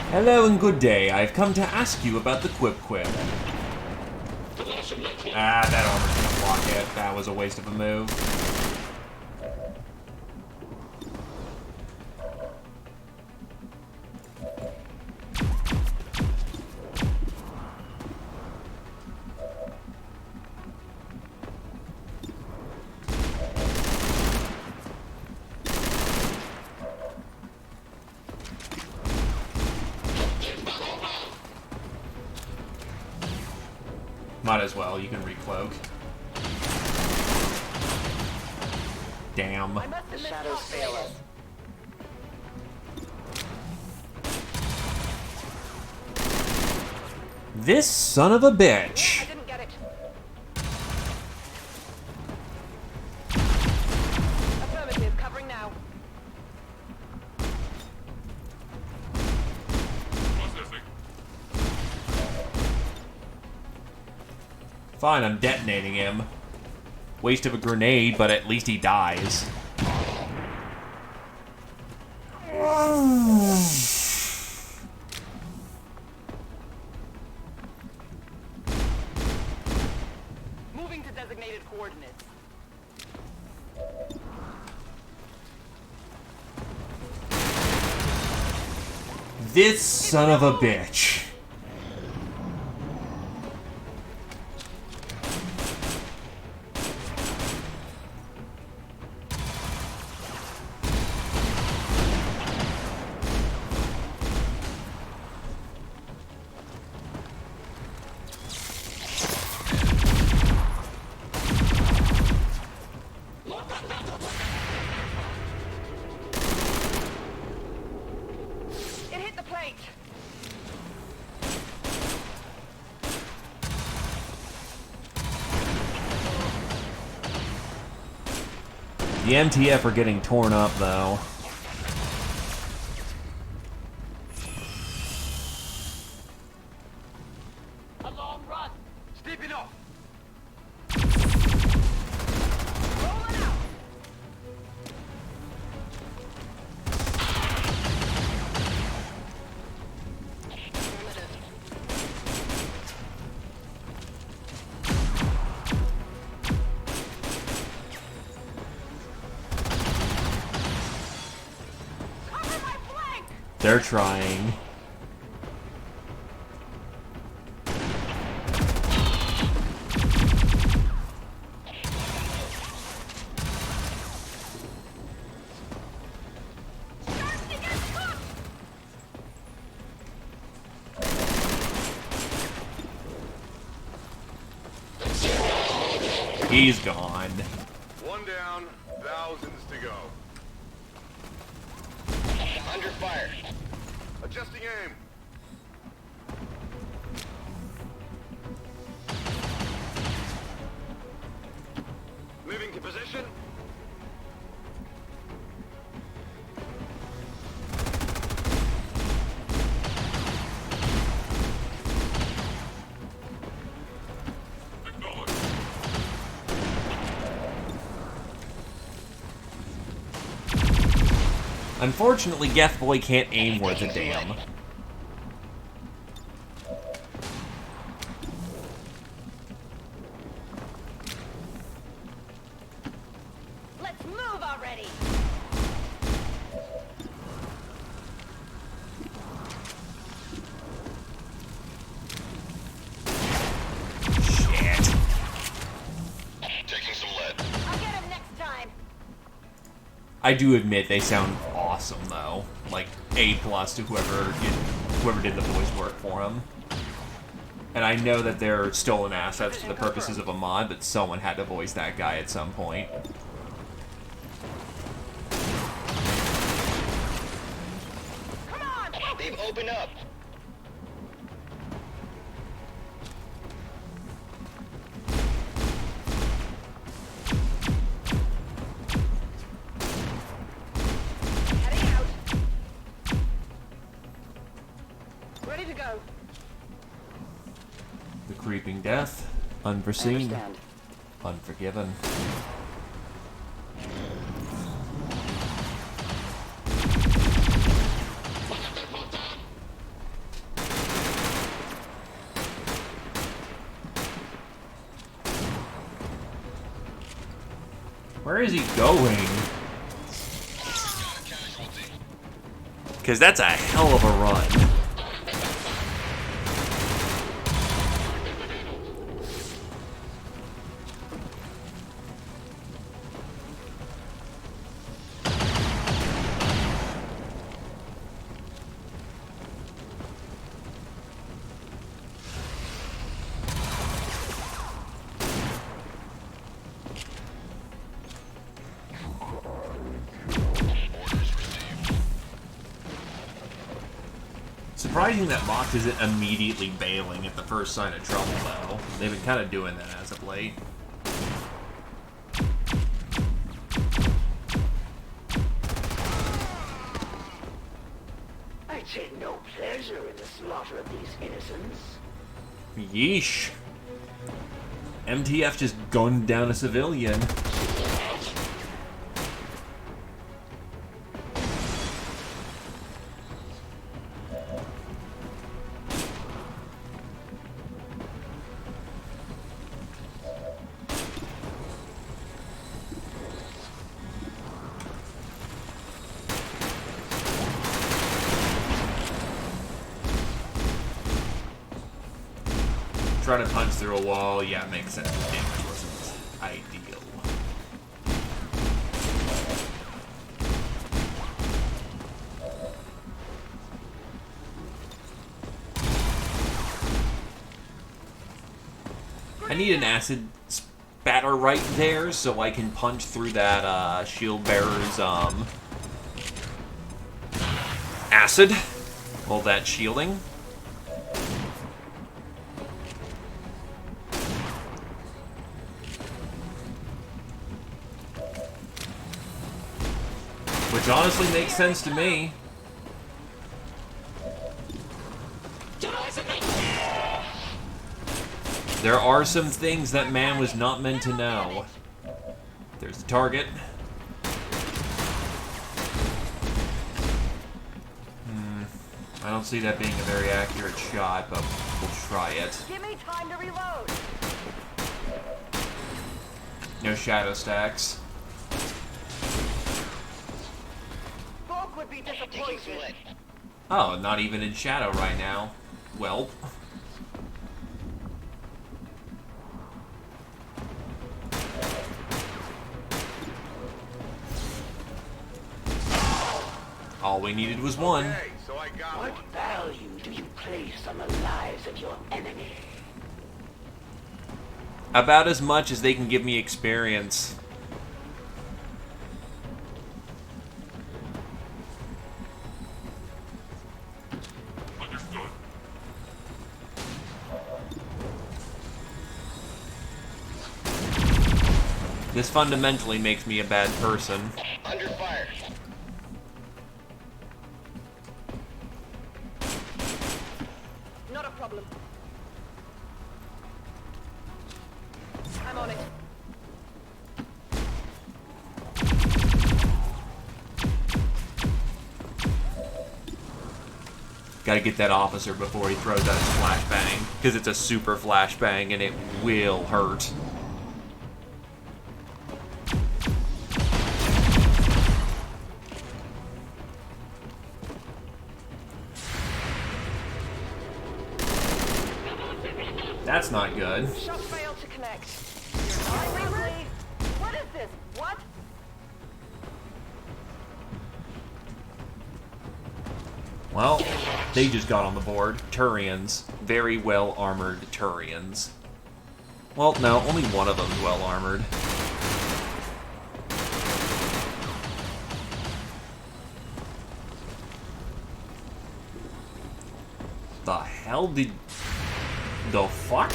Hello and good day. I've come to ask you about the Quip Quip. Ah, that armor's gonna block it. That was a waste of a move. Might as well, you can recloak. Damn. The shadows fail us. This son of a bitch. I didn't get it. Affirmative, covering now. Fine, I'm detonating him. Waste of a grenade, but at least he dies. Moving to designated coordinates. This son of a bitch. It hit the plate. The MTF are getting torn up, though. A long run. Steep it off. Rolling out. Cover my flank. They're trying. He's gone. One down, thousands to go. Under fire. Adjusting aim. Moving to position. Unfortunately, Geth Boy can't aim worth a damn. Let's move already. Shit. Taking some lead. I'll get him next time. I do admit they sound awesome, though. Like, A+ to whoever did the voice work for them. And I know that they're stolen assets for the purposes of a mod, but someone had to voice that guy at some point. Come on! They've opened up. Heading out. Ready to go. The creeping death, unforeseen, Understand. unforgiven. Where is he going? Because that's a hell of a run. Surprising that Mox isn't immediately bailing at the first sign of trouble, though. They've been kind of doing that as of late. I take no pleasure in the slaughter of these innocents. Yeesh. MTF just gunned down a civilian. Trying to punch through a wall, yeah, it makes sense. The damage wasn't ideal. I need an acid spatter right there so I can punch through that shield bearer's acid. All that shielding. Which honestly makes sense to me. There are some things that man was not meant to know. There's the target. I don't see that being a very accurate shot, but we'll try it. Give me time to reload. No shadow stacks. Folk would be disappointed. Oh, not even in shadow right now. Well. All we needed was one. Okay, so I got What one. value do you place on the lives of your enemy? About as much as they can give me experience. This fundamentally makes me a bad person. Under fire. Not a problem. I'm on it. Gotta get that officer before he throws out his flashbang, because it's a super flashbang and it will hurt. That's not good. Shot failed to connect. Seriously? What is this? What? Well, they just got on the board. Turians. Very well armored Turians. Well, no, only one of them's well armored. The hell did... The fuck?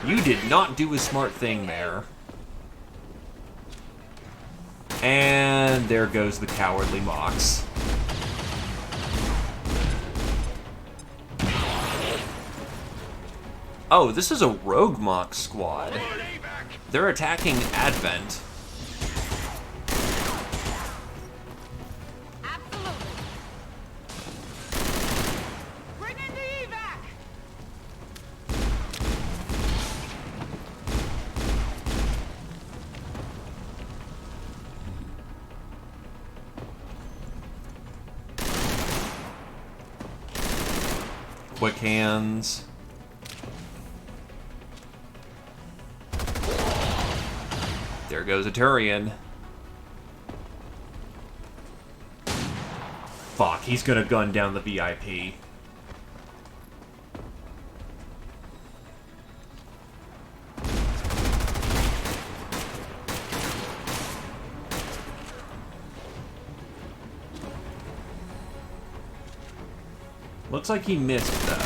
You did not do a smart thing there. And there goes the cowardly Mox. Oh, this is a rogue Mox squad. They're attacking Advent. Bring in the evac! Quick hands. There goes a Turian. Fuck, he's gonna gun down the VIP. Looks like he missed, though.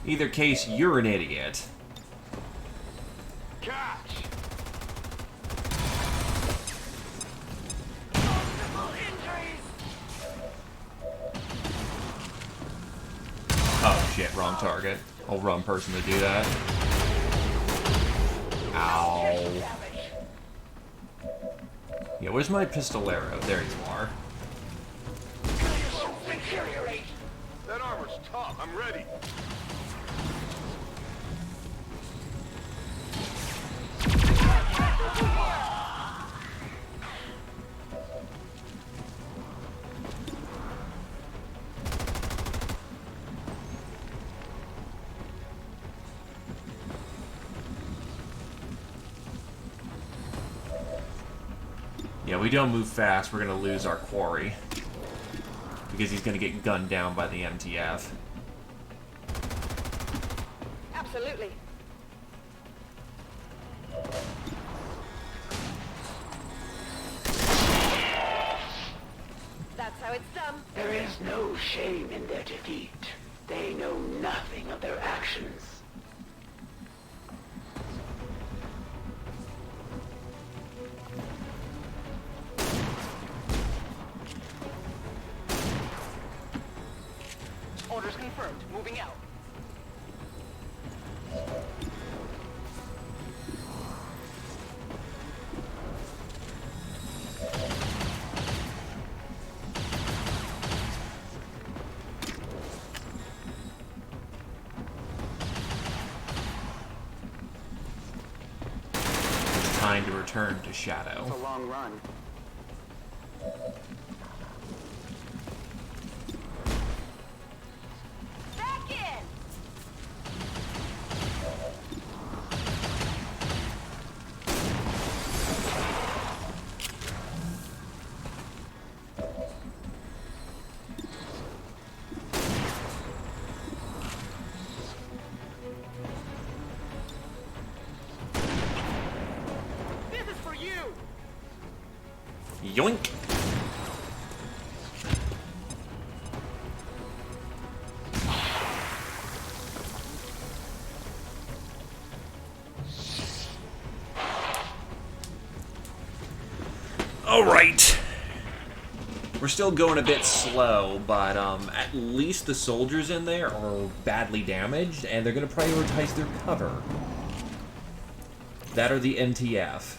Either case, you're an idiot. Catch! Oh shit, wrong target. Whole wrong person to do that. Ow. Yeah, where's my pistolero? There you are. That armor's tough. I'm ready. Yeah, we don't move fast, we're gonna lose our quarry. Because he's gonna get gunned down by the MTF. Absolutely. That's how it's done. There is no shame in their defeat. They know nothing of their actions. Orders confirmed. Moving out. It's time to return to Shadow. It's a long run. Yoink! Alright. We're still going a bit slow, but at least the soldiers in there are badly damaged, and they're going to prioritize their cover. That or the NTF.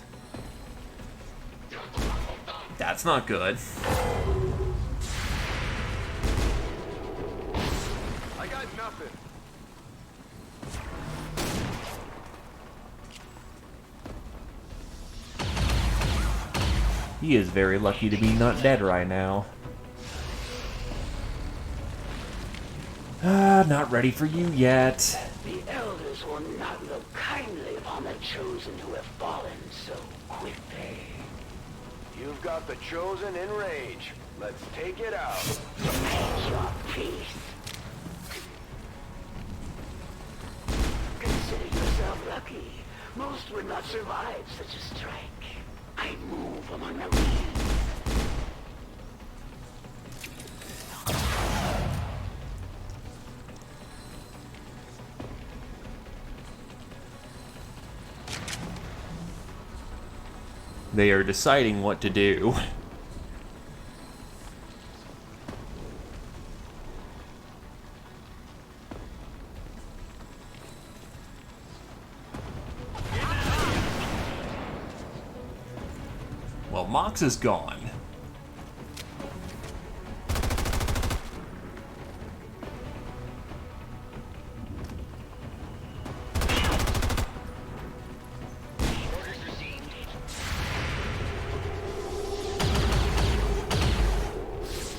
That's not good. I got nothing. He is very lucky to be not dead right now. Not ready for you yet. The elders will not look kindly upon the chosen who have fallen so quickly. You've got the Chosen in rage. Let's take it out. Make your peace. Consider yourself lucky. Most would not survive such a strike. I move among the reeds. They are deciding what to do. Well, Mox is gone.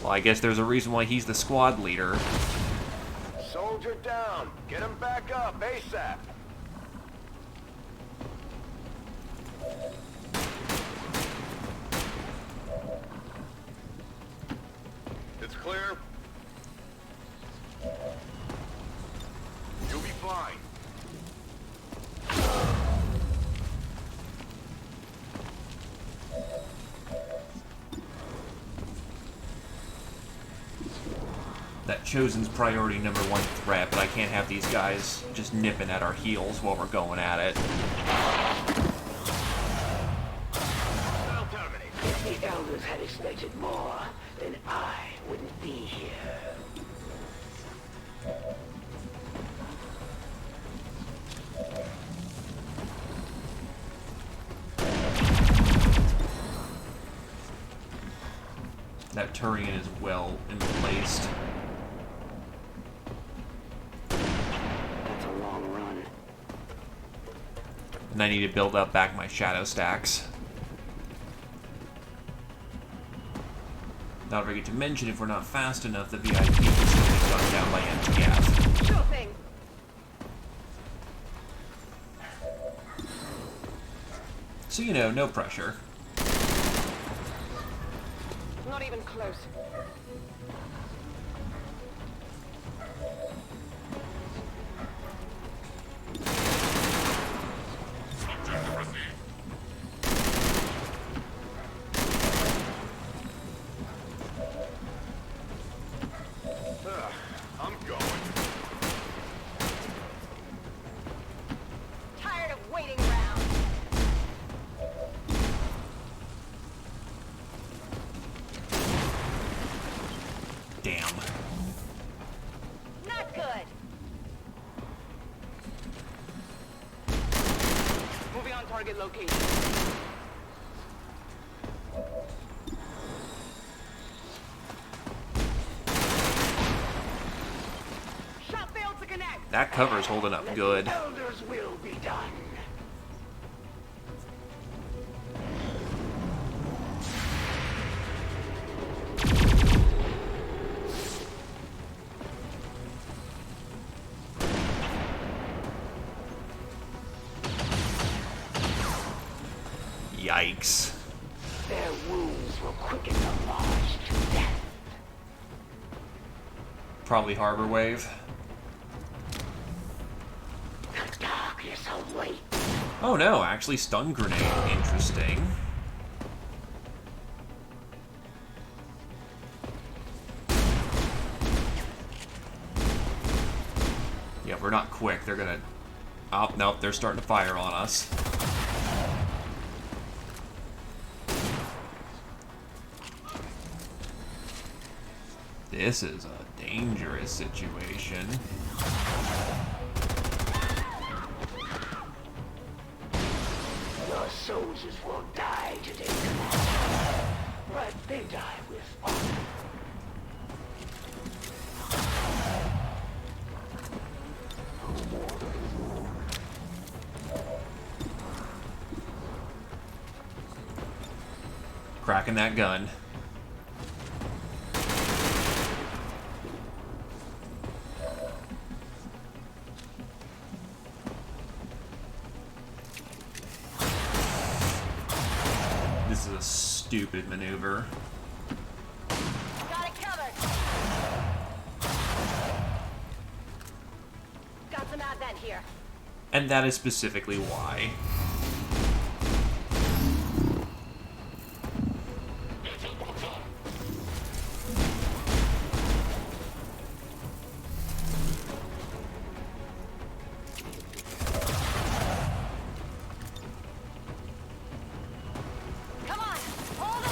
Well, I guess there's a reason why he's the squad leader. Soldier down. Get him back up ASAP. It's clear. You'll be fine. That Chosen's priority number one threat, but I can't have these guys just nipping at our heels while we're going at it. If the elders had expected more, then I wouldn't be here. That Turian is well placed. That's a long run. And I need to build up back my shadow stacks. Not forget to mention, if we're not fast enough, the VIP is going to be shot down by NTF. Sure thing. So, you know, no pressure. Not even close. I'm going. Tired of waiting around. Damn. Not good. Moving on target location. Shot failed to connect. That cover's holding up good. Elders will be done. Yikes. Their wounds will quicken the march to death. Probably Harbor Wave. The darkness awaits. Oh no, actually stun grenade. Interesting. Yeah, if we're not quick, they're gonna... Oh, nope, they're starting to fire on us. This is a dangerous situation. Your soldiers will die today, Commander. But they die with honor. Cracking that gun. This is a stupid maneuver. Got it covered. Got some advent here. And that is specifically why. Come on, hold on.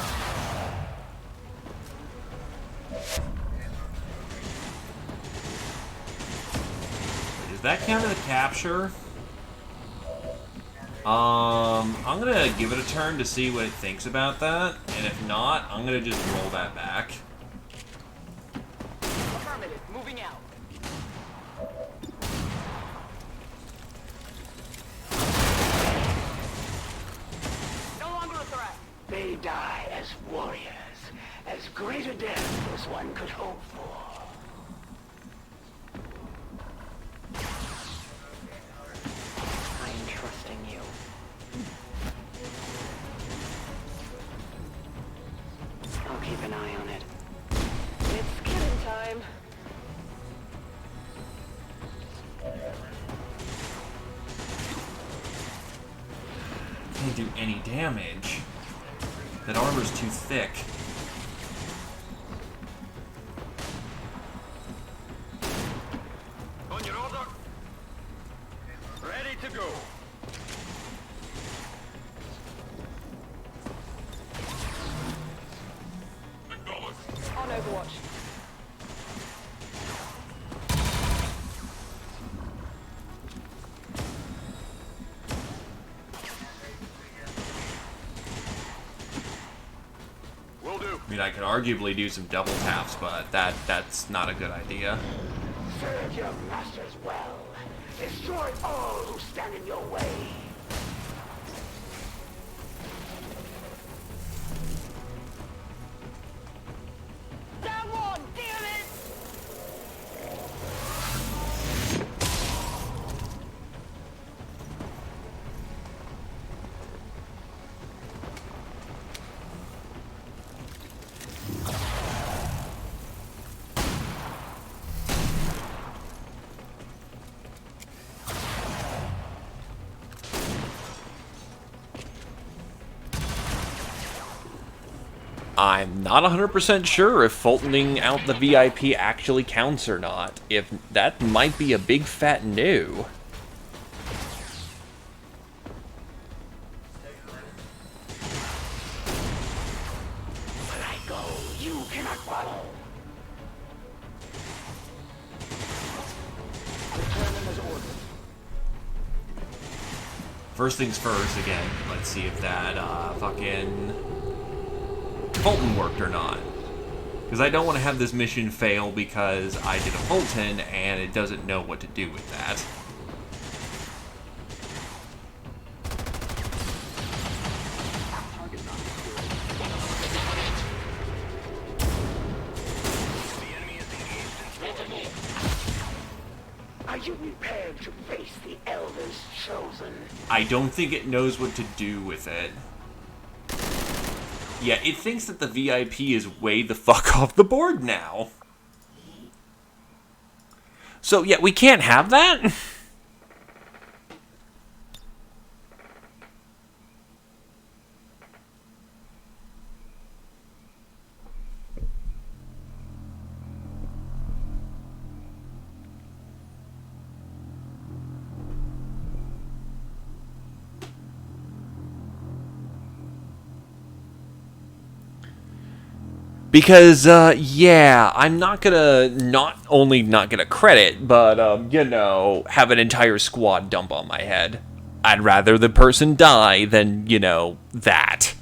Does that count as a capture? I'm gonna give it a turn to see what it thinks about that, and if not, I'm gonna just roll that back. Affirmative, moving out. No longer a threat. They die as warriors, as great a death as one could hope for. I'm trusting you. I'll keep an eye on it. It's killing time. Can't do any damage. That armor's too thick. On your order. Ready to go. On Overwatch. Will do. I mean, I could arguably do some double taps, but that's not a good idea. Serve your masters well. Destroy all who stand in your way. Down one, damn it! I'm not 100% sure if Fultoning out the VIP actually counts or not. If that might be a big fat no. When I go, you cannot follow. Returning as ordered. First things first, again, let's see if that fucking Fulton worked or not. Because I don't want to have this mission fail because I did a Fulton and it doesn't know what to do with that. Are you prepared to face the elders chosen? I don't think it knows what to do with it. Yeah, it thinks that the VIP is way the fuck off the board now. So, yeah, we can't have that? Because, yeah, I'm not gonna not only not get a credit, but, you know, have an entire squad dump on my head. I'd rather the person die than, you know, that.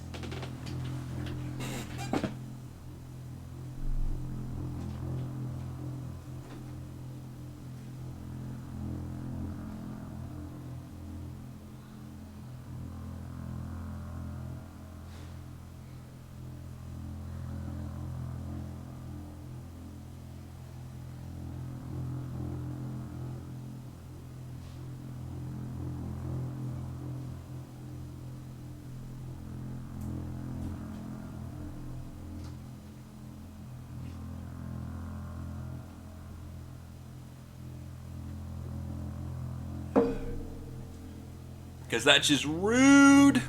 Because that's just rude.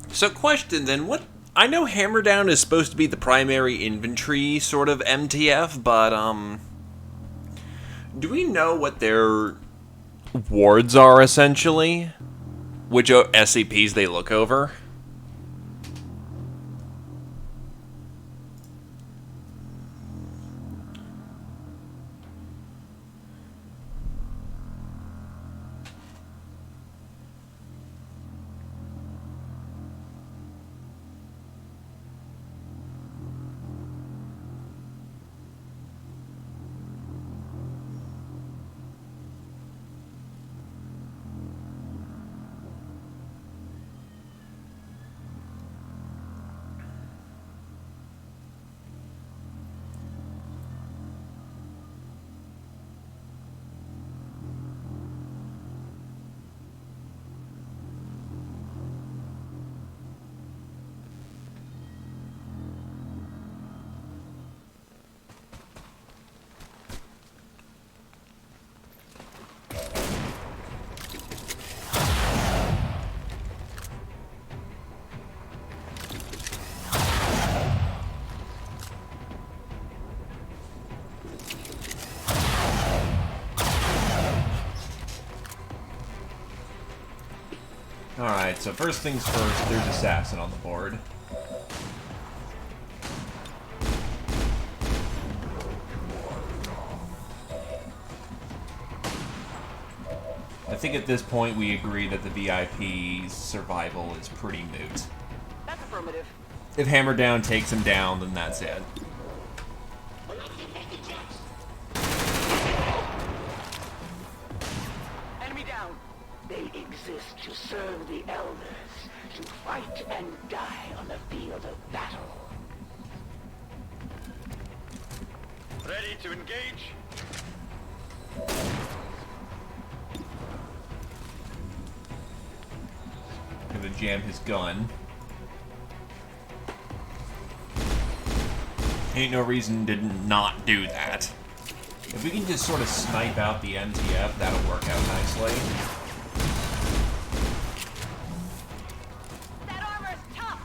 So question then, what... I know Hammer Down is supposed to be the primary infantry sort of MTF, but, do we know what their wards are, essentially? Which SCPs they look over? Alright, so first things first, there's Assassin on the board. I think at this point we agree that the VIP's survival is pretty moot. That's affirmative. If Hammer Down takes him down, then that's it. Enemy down. They exist to serve the elders, to fight and die on the field of battle. Ready to engage? Gonna jam his gun. Ain't no reason to not do that. If we can just sort of snipe out the MTF, that'll work out nicely. That armor's tough.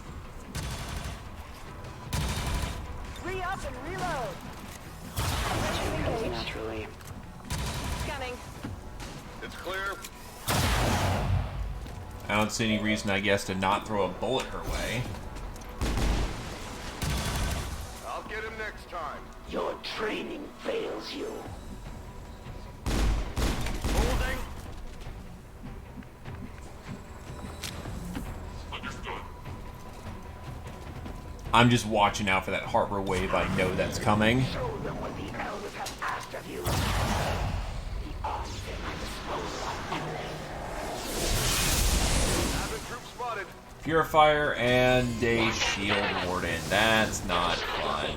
Re-up and reload. Naturally. Scanning. It's clear. I don't see any reason, I guess, to not throw a bullet her way. I'll get him next time. Your training fails you. Holding. I'm just watching out for that Harbor wave. I know that's coming. Show them what the elders have asked of you. The odds at my disposal are endless. Having troops spotted. Purifier and a Shield Warden. That's not fun.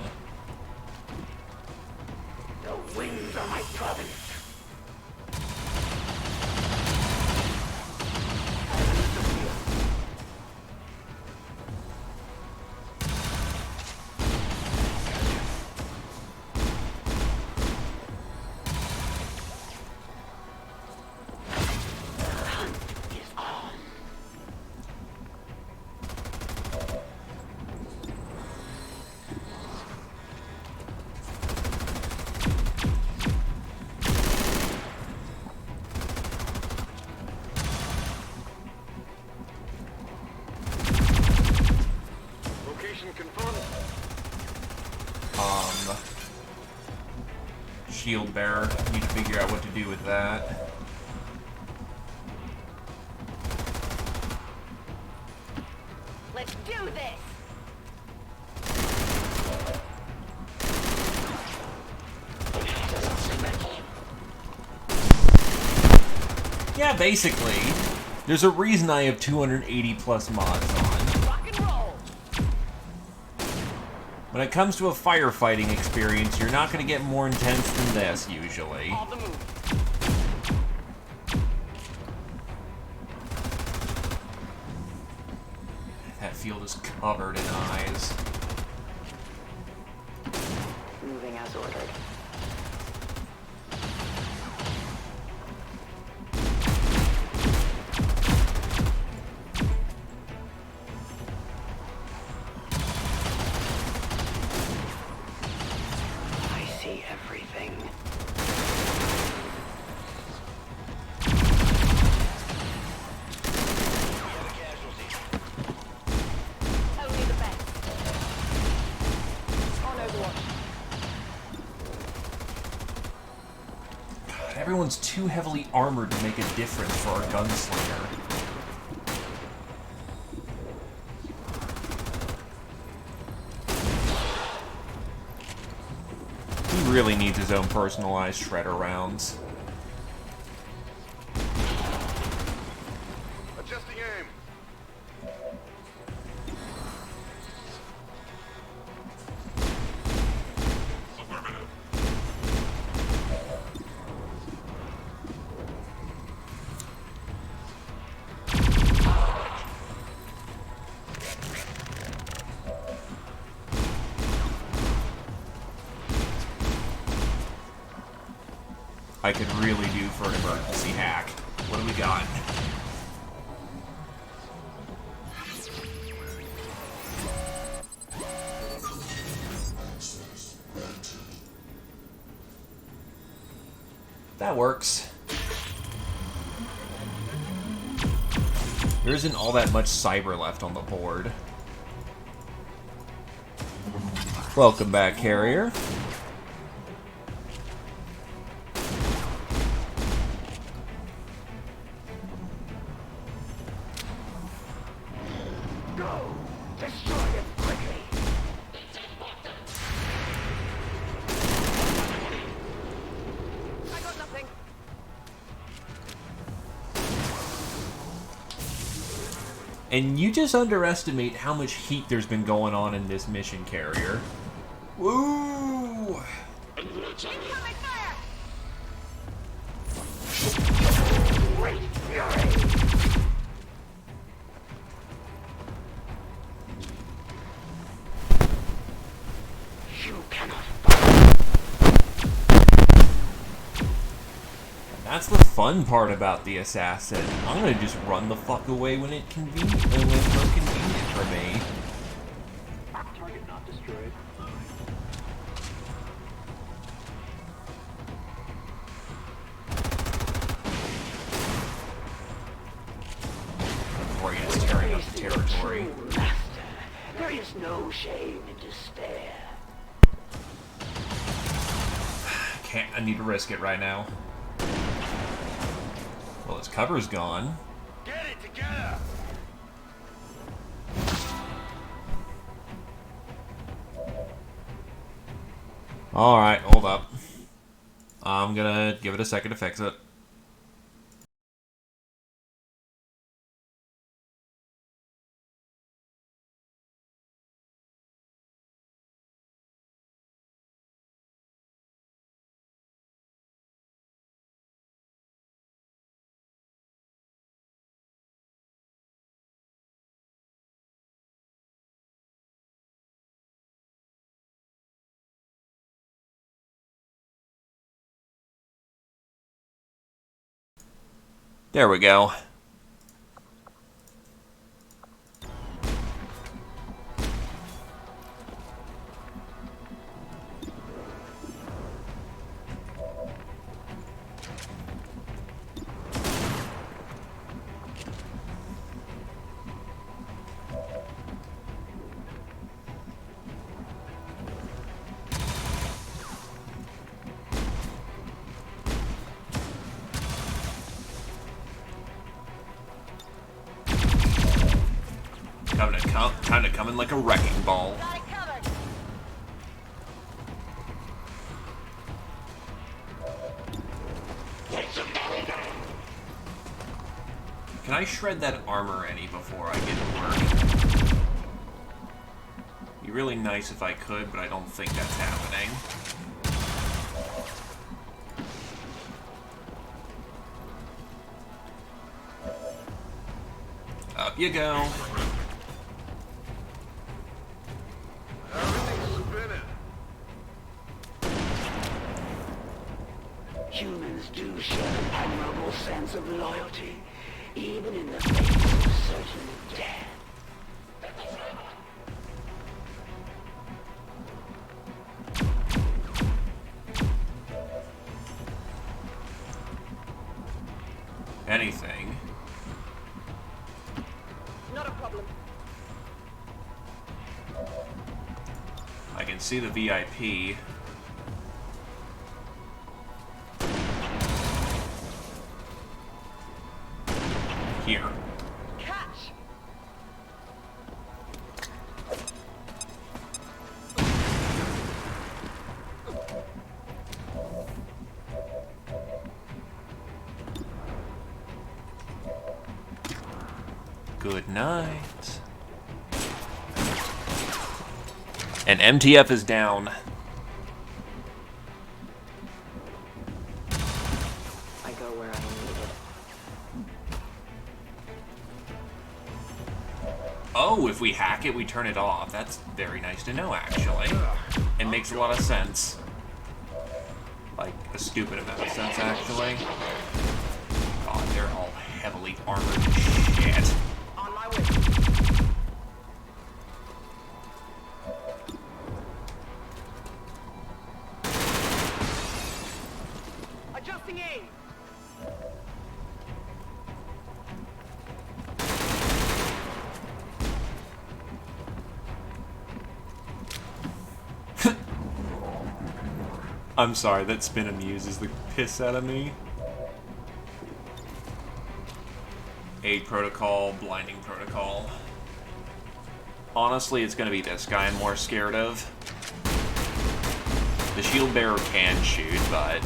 The winds are my province. shield bearer. Need to figure out what to do with that. Let's do this! Yeah, basically. There's a reason I have 280 plus mods on. Rock and roll! When it comes to a firefighting experience, you're not going to get more intense than this, usually. On the move. That field is covered in eyes. Moving as ordered. I see everything. Only the best. On Overwatch. God, everyone's too heavily armored to make a difference for our gunslinger. He really needs his own personalized shredder rounds. Adjusting aim. I could really do for an emergency hack. What do we got? That works. There isn't all that much cyber left on the board. Welcome back, Carrier. Go! Destroy them quickly! I got nothing. And you just underestimate how much heat there's been going on in this mission, Carrier. Woo! Incoming fire! Great fury! You cannot That's the fun part about the assassin. I'm gonna just run the fuck away when it's convenient, when it's more convenient for me. Target not destroyed. Right, it's tearing up the territory. Master, there is no shame in despair. Can't. I need to risk it right now. Well, his cover's gone. Get it together! Alright, hold up. I'm gonna give it a second to fix it. There we go. Kind of coming like a wrecking ball. Got it covered. Can I shred that armor any before I get to work? Be really nice if I could, but I don't think that's happening. Up you go. Everything's spinning. Humans do share an admirable sense of loyalty, even in the face of certain death. Anything. Not a problem. I can see the VIP. Here. Catch. Good night. And MTF is down. I go where I am needed. Oh, if we hack it, we turn it off. That's very nice to know, actually. It makes a lot of sense. Like, a stupid amount of sense, actually. God, they're all heavily armored shit. On my way. Adjusting aim. I'm sorry, that spin amuses the piss out of me. Aid protocol, blinding protocol. Honestly, it's gonna be this guy I'm more scared of. The shield bearer can shoot, but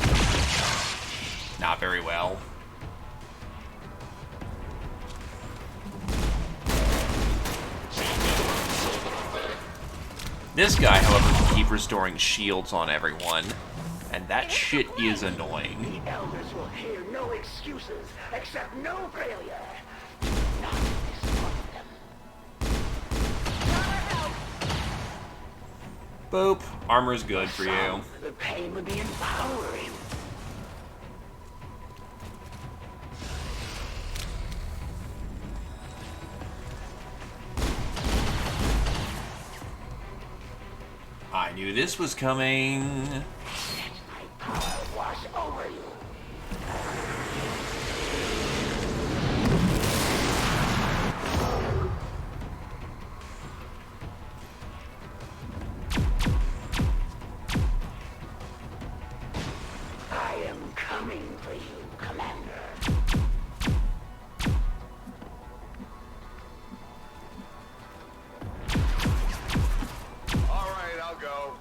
not very well. This guy, however, can keep restoring shields on everyone, and that shit is annoying. The elders will hear no excuses, except no failure. Not this one of them. Boop. Armor's good for you. Some, the pain would be empowering. I knew this was coming. Let my power wash over you. I am coming for you, Commander. All right, I'll go.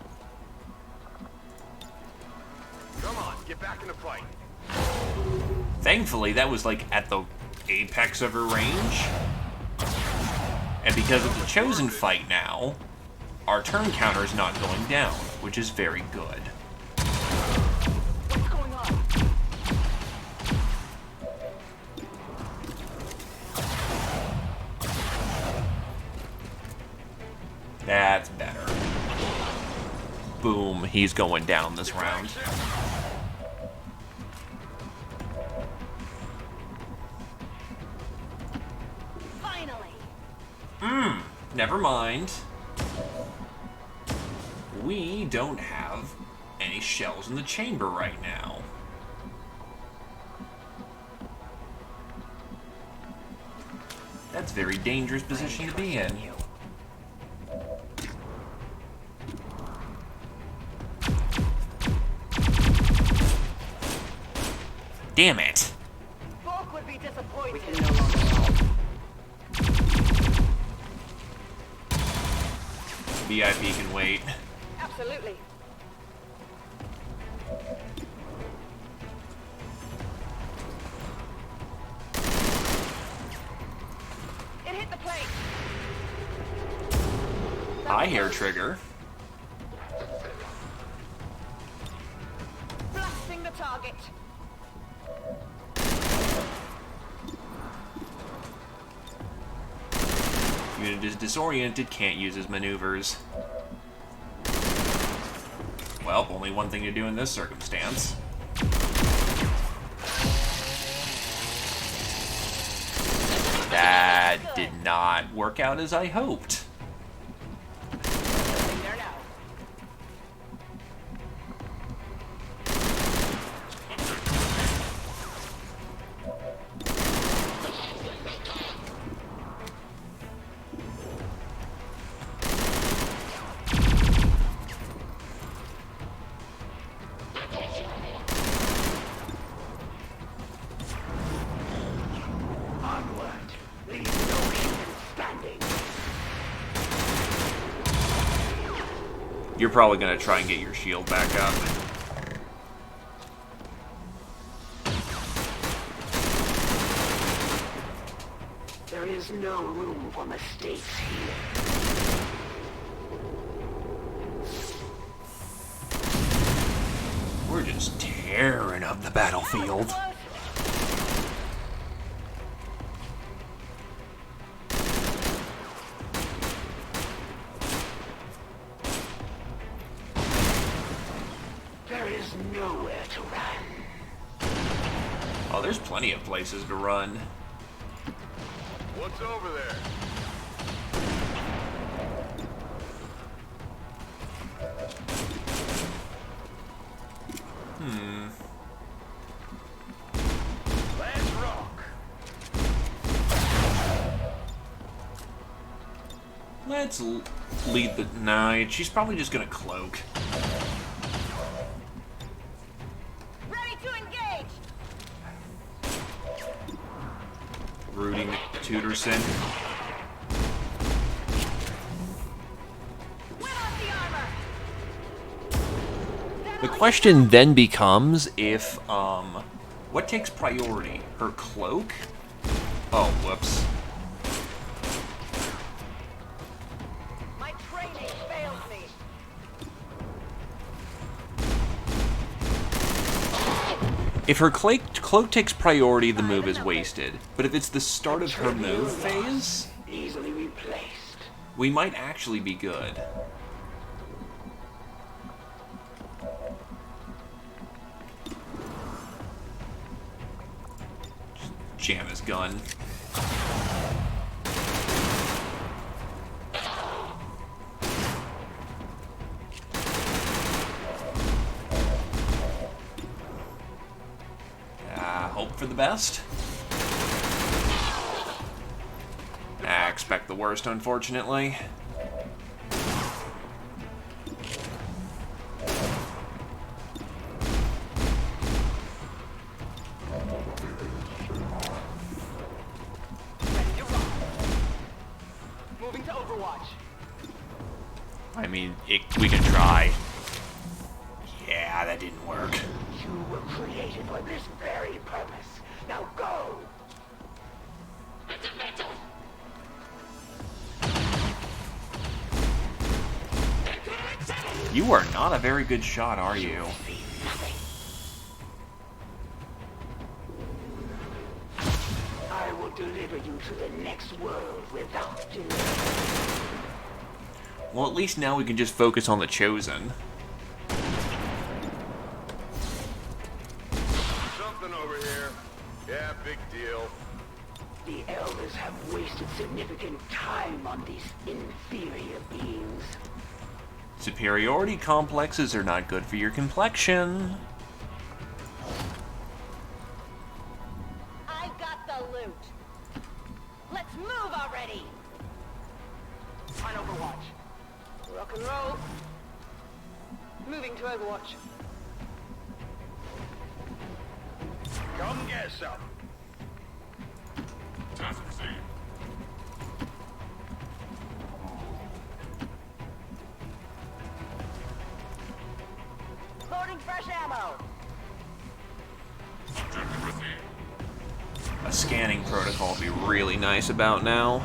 Come on, get back in the fight. Thankfully, that was like at the apex of her range. And because of the Chosen fight now, our turn counter is not going down, which is very good. What's going on? That's better. Boom, he's going down this round. Finally. Never mind. We don't have any shells in the chamber right now. That's a very dangerous position to be in. Damn it. Folk would be disappointed. We can no longer help. VIP can wait. Absolutely. It hit the plate. Hi, Hair Trigger. Blasting the target. Unit is disoriented, can't use his maneuvers. Well, only one thing to do in this circumstance. That did not work out as I hoped. You're probably going to try and get your shield back up. There is no room for mistakes here. We're just tearing up the battlefield. There is nowhere to run. Oh, there's plenty of places to run. What's over there? Let's rock. Let's lead the... Nah, she's probably just gonna cloak. Ready to engage. Rooting Tutorson. The question then becomes if, what takes priority? Her cloak? Oh, whoops. My training failed me. If her cloak takes priority, the move is wasted. But if it's the start of her move phase, Easily replaced. we might actually be good. Jam his gun. Hope for the best. Expect the worst, unfortunately. Moving to Overwatch. I mean, we can try. Yeah, that didn't work. You were created for this very purpose. Now go! You are not a very good shot, are you? I will deliver you to the next world without delay. Well, at least now we can just focus on the Chosen. Something over here. Yeah, big deal. The elders have wasted significant time on these inferior beings. Superiority complexes are not good for your complexion. I got the loot. Let's move already. On Overwatch. Rock and roll. Moving to Overwatch. Come get some. Task received. A scanning protocol would be really nice about now.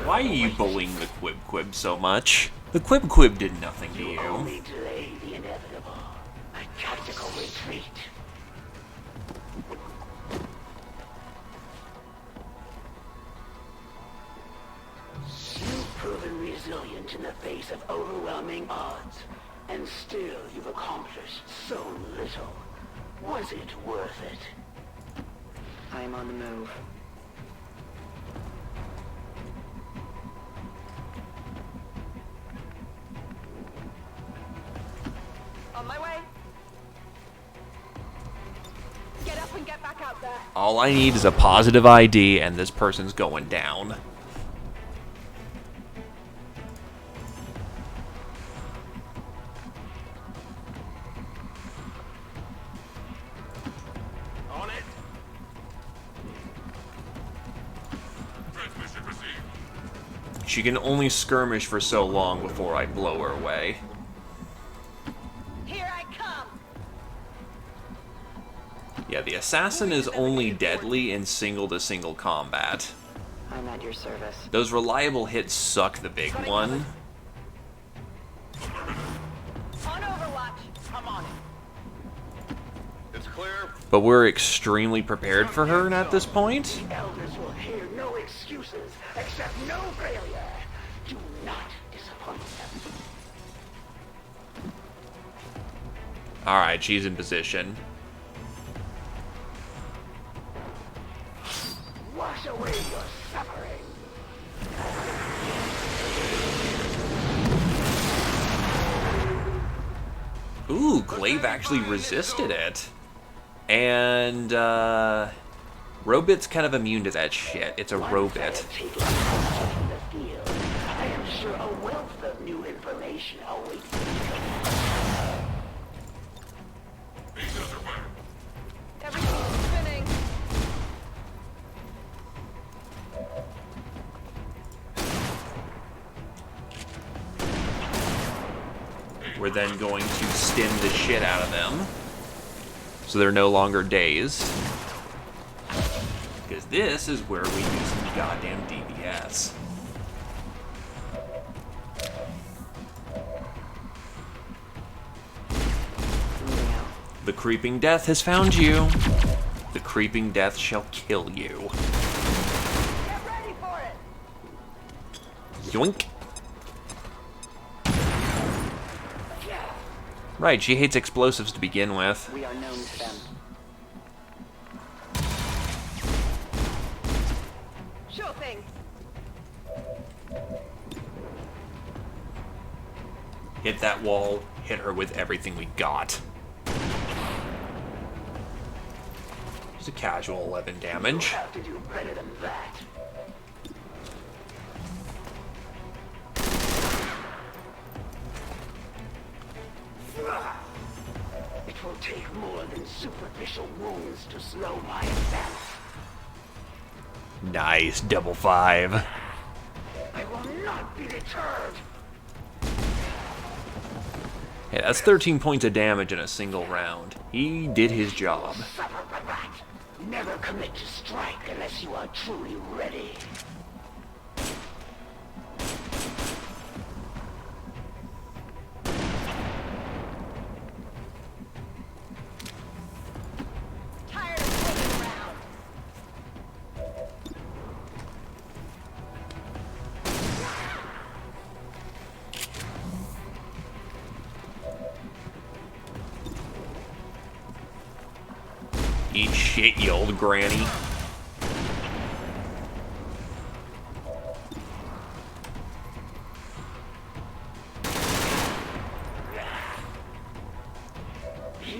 Why are you bullying the Quib so much? The Quib did nothing to you. Only delay the inevitable. A tactical retreat. You've proven resilient in the face of overwhelming odds, and still you've accomplished so little. Was it worth it? I'm on the move. On my way. Get up and get back out there. All I need is a positive ID, and this person's going down. On it. She can only skirmish for so long before I blow her away. Here I come. Yeah, the assassin is only deadly in single-to-single combat. I'm at your service. Those reliable hits suck the big one. On Overwatch. I'm on it. It's clear. But we're extremely prepared for her at this point. The elders will hear no excuses, except no failure. Do not disappoint them. Alright, she's in position. Wash away your suffering. Ooh, Glaive actually resisted it. And, Robit's kind of immune to that shit. It's a Robit. I am sure a wealth of new information awaits me. Everything's spinning. We're then going to stim the shit out of them. So they're no longer dazed. Because this is where we do some goddamn DPS. The creeping death has found you. The creeping death shall kill you. Get ready for it. Yoink. Right, she hates explosives to begin with. We are known to them. Sure thing. Hit that wall, hit her with everything we got. Just a casual 11 damage. You'll have to do better than that. It will take more than superficial wounds to slow my advance. Nice, double 5. I will not be deterred. Hey, that's 13 points of damage in a single round. He did his job. Suffer for that. Never commit to strike unless you are truly ready. Tired of swimming around. Eat shit, you old granny.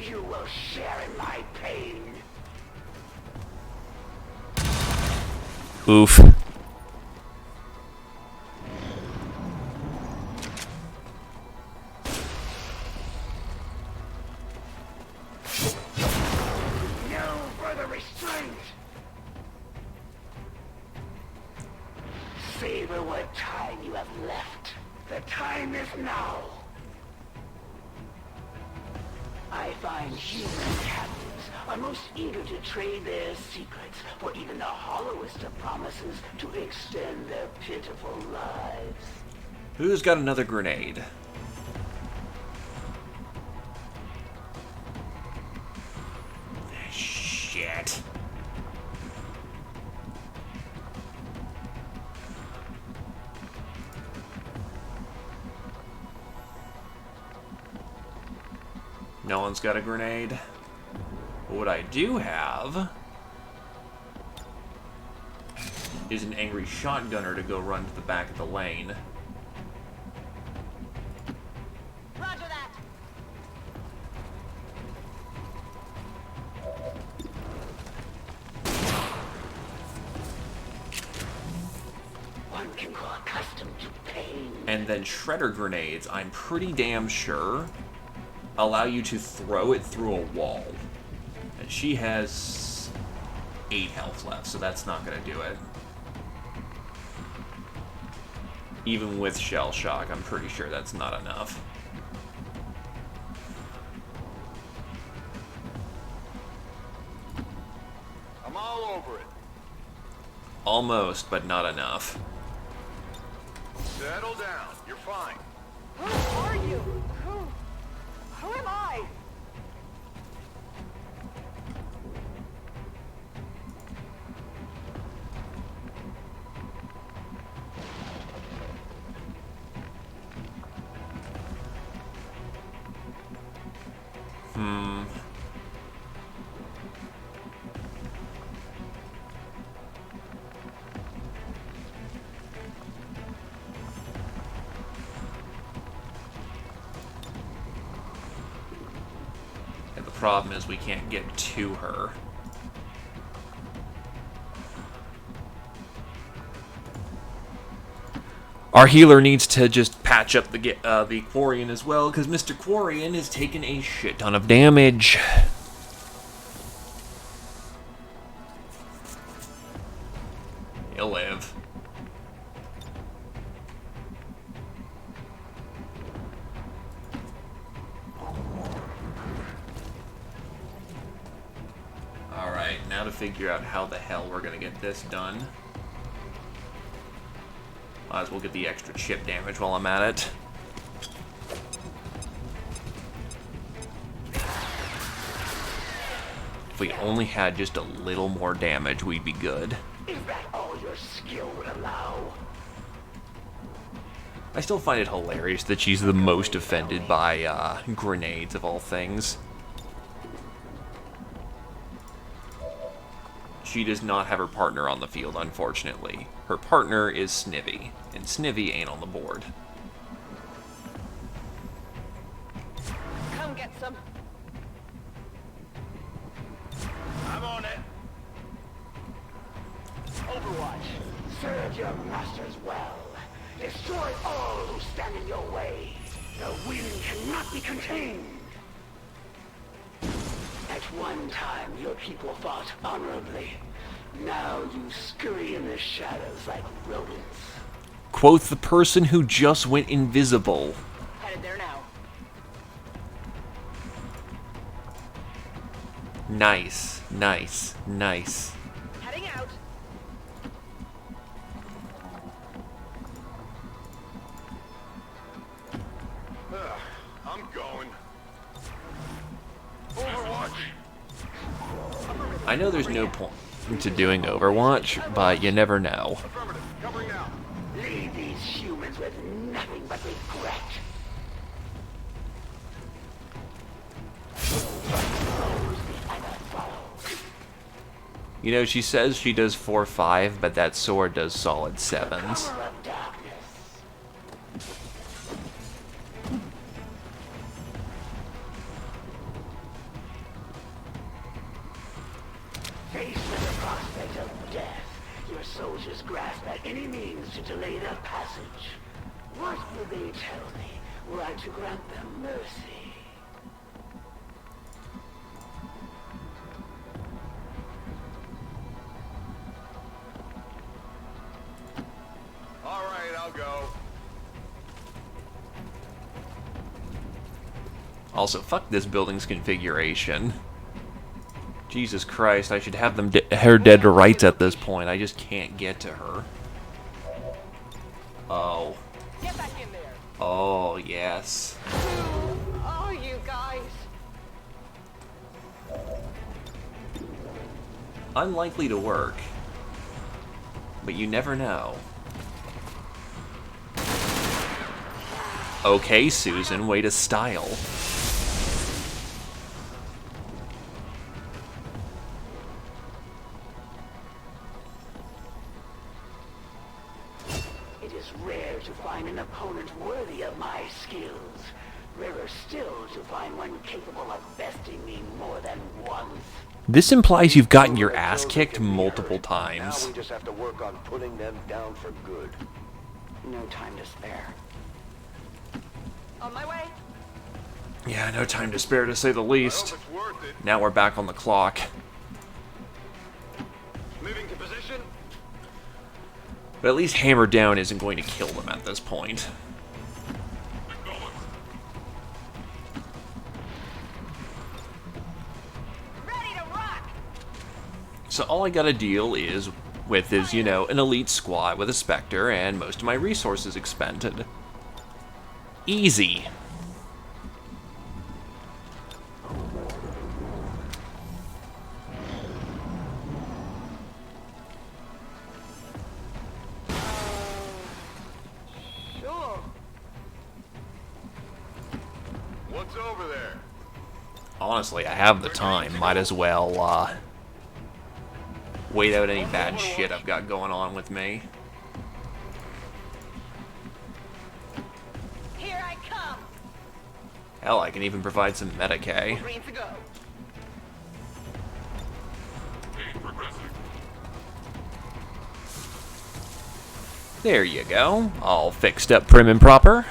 You will share in my pain. Oof. No further restraint. Savor what time you have left. The time is now. fine human captives are most eager to trade their secrets for even the hollowest of promises to extend their pitiful lives. Who's got another grenade? Shit. No one's got a grenade. But what I do have is an angry shotgunner to go run to the back of the lane. Roger that. One can grow accustomed to pain. And then shredder grenades, I'm pretty damn sure, allow you to throw it through a wall. And she has 8 health left, so that's not going to do it. Even with shell shock, I'm pretty sure that's not enough. I'm all over it. Almost, but not enough. Settle down. You're fine. Who are you? Who am I? And the problem is we can't get to her. Our healer needs to just patch up the Quarian as well, because Mr. Quarian has taken a shit ton of damage. He'll live. Alright, now to figure out how the hell we're gonna get this done. Might as well get the extra chip damage while I'm at it. If we only had just a little more damage, we'd be good. Is that all your skill would allow? I still find it hilarious that she's the most offended by grenades of all things. She does not have her partner on the field, unfortunately. Her partner is Snivy, and Snivy ain't on the board. Come get some. I'm on it. Overwatch, serve your masters well. Destroy all who stand in your way. The wind cannot be contained. At one time, your people fought honorably. Now you scurry in the shadows like rodents. Quote the person who just went invisible. Headed there now. Nice, nice, nice. Heading out. I'm going. Overwatch. I know there's no point to doing Overwatch, but you never know. Covering now. Leave these humans with nothing but regret. You know, she says she does 4-5, but that sword does solid 7s. Faced with the prospect of death, your soldiers grasp at any means to delay their passage. What will they tell me were I to grant them mercy? All right, I'll go. Also, fuck this building's configuration. Jesus Christ, I should have her dead to rights at this point. I just can't get to her. Oh. Get back in there. Oh, yes. Who are you guys? Unlikely to work. But you never know. Okay, Susan, way to style. It is rare to find an opponent worthy of my skills. Rarer still to find one capable of besting me more than once. This implies you've gotten your ass kicked multiple Now times. we just have to work on putting them down for good. No time to spare. On my way. Yeah, no time to spare to say the least. Now we're back on the clock. Moving to position. But at least hammer down isn't going to kill them at this point. Ready to rock. So all I gotta deal is with is, you know, an elite squad with a Spectre and most of my resources expended. Easy. Sure. What's over there? Honestly, I have the time. Might as well, wait out any bad shit I've got going on with me. Here I come. Hell, I can even provide some Medicae. Green to go. There you go. All fixed up prim and proper.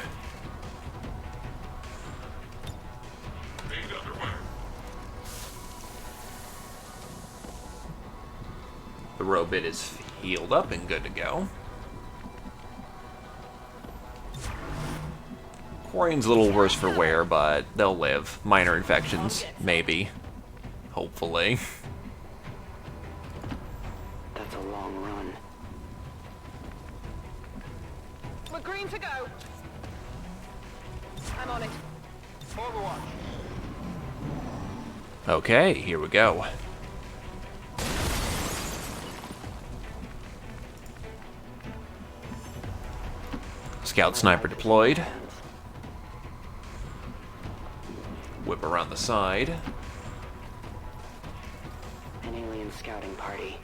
The robot is healed up and good to go. Quarian's a little worse for wear, but they'll live. Minor infections, maybe. Hopefully. That's a long run. We're green to go. I'm on it. Overwatch. Okay, here we go. Scout sniper deployed. Whip around the side. An alien scouting party.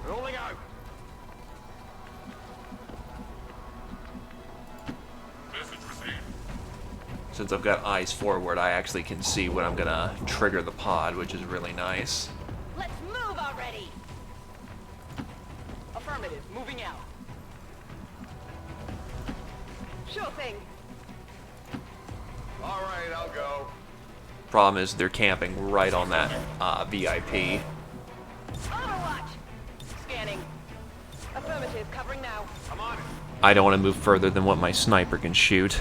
Rolling out. Message received. Since I've got eyes forward, I actually can see when I'm gonna trigger the pod, which is really nice. Let's move already. Affirmative. Moving out. Sure thing. All right, I'll go. Problem is, they're camping right on that VIP. Overwatch. Scanning. Affirmative. Covering now. I'm on it. I don't want to move further than what my sniper can shoot.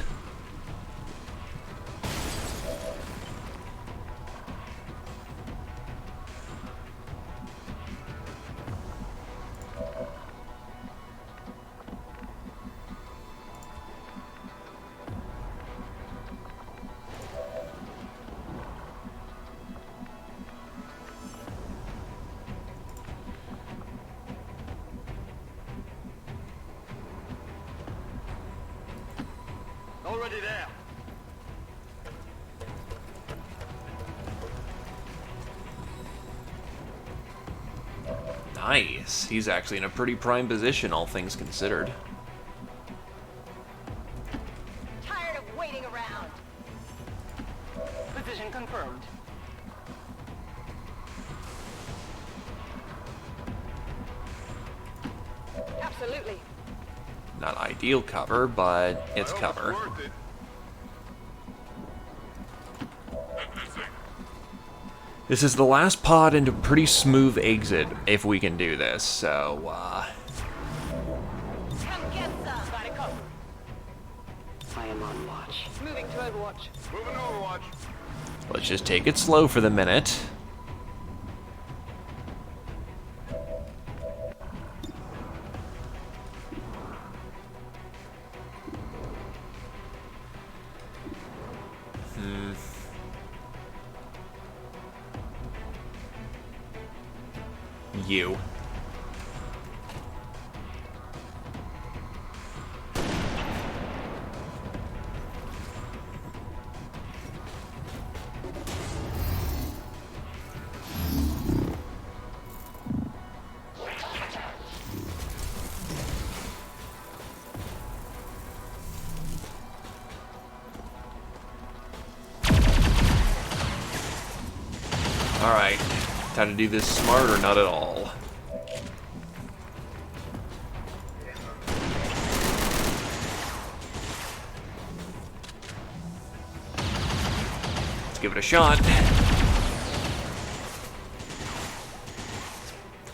Already there. Nice. He's actually in a pretty prime position, all things considered. Tired of waiting around. Position confirmed. Absolutely. Not ideal cover, but it's cover. This is the last pod and a pretty smooth exit if we can do this, so, Come get some. Got it covered. I am on watch. Moving to Overwatch. Moving to Overwatch. let's just take it slow for the minute. You. Alright, time to do this smart or not at all. Let's give it a shot.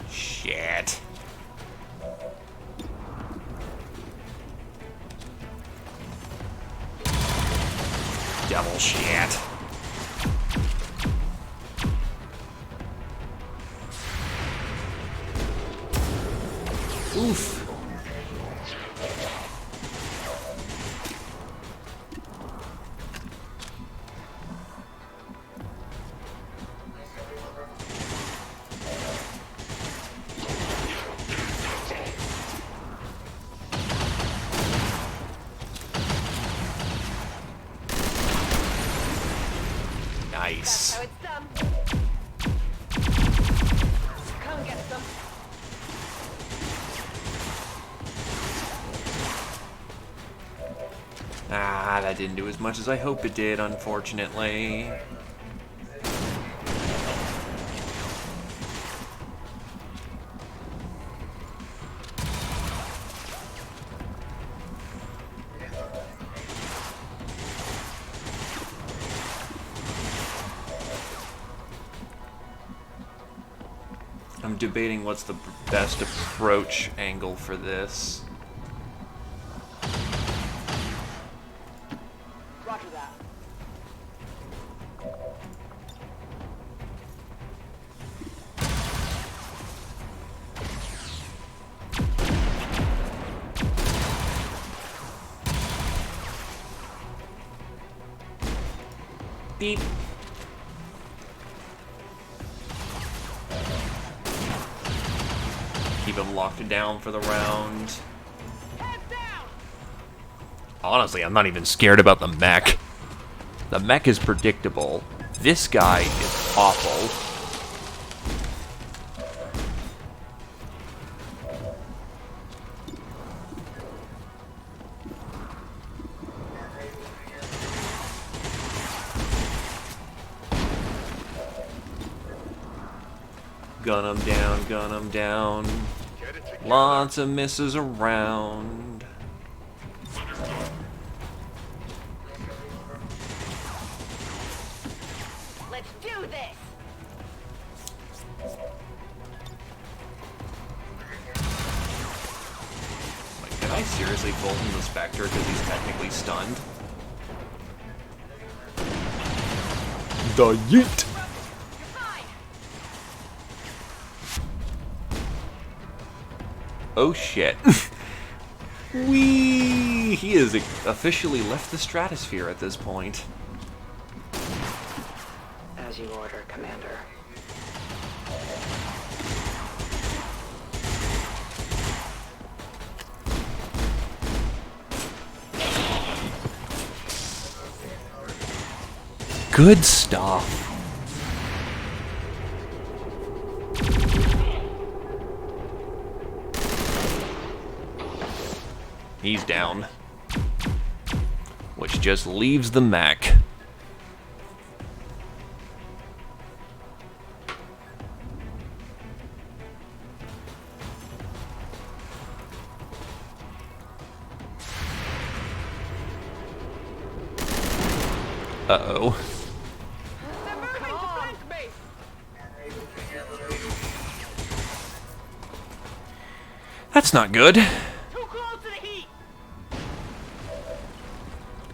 Shit. Double shit. Oof. Nice. That's how it's done. Come get some. Ah, that didn't do as much as I hope it did, unfortunately. I'm debating what's the best approach angle for this. Roger that. Beep. Keep him locked down for the round. Honestly, I'm not even scared about the mech. The mech is predictable. This guy is awful. Gun him down, gun him down. Lots of misses around. Let's do this. Like, can I seriously bolt him the Spectre because he's technically stunned? The yeet! Oh shit. Whee! He has officially left the stratosphere at this point. As you order, Commander. Good stuff. He's down. Which just leaves the mech. Uh-oh. They're moving to flank me. That's not good.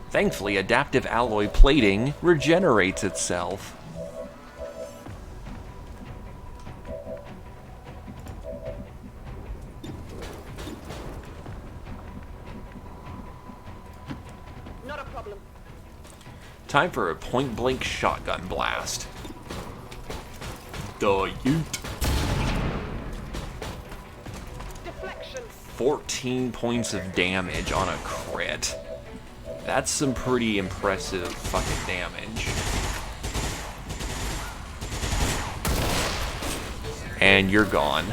Thankfully, adaptive alloy plating regenerates itself. Not a problem. Time for a point-blank shotgun blast. The Ute. Deflection. 14 points of damage on a crit. That's some pretty impressive fucking damage. And you're gone.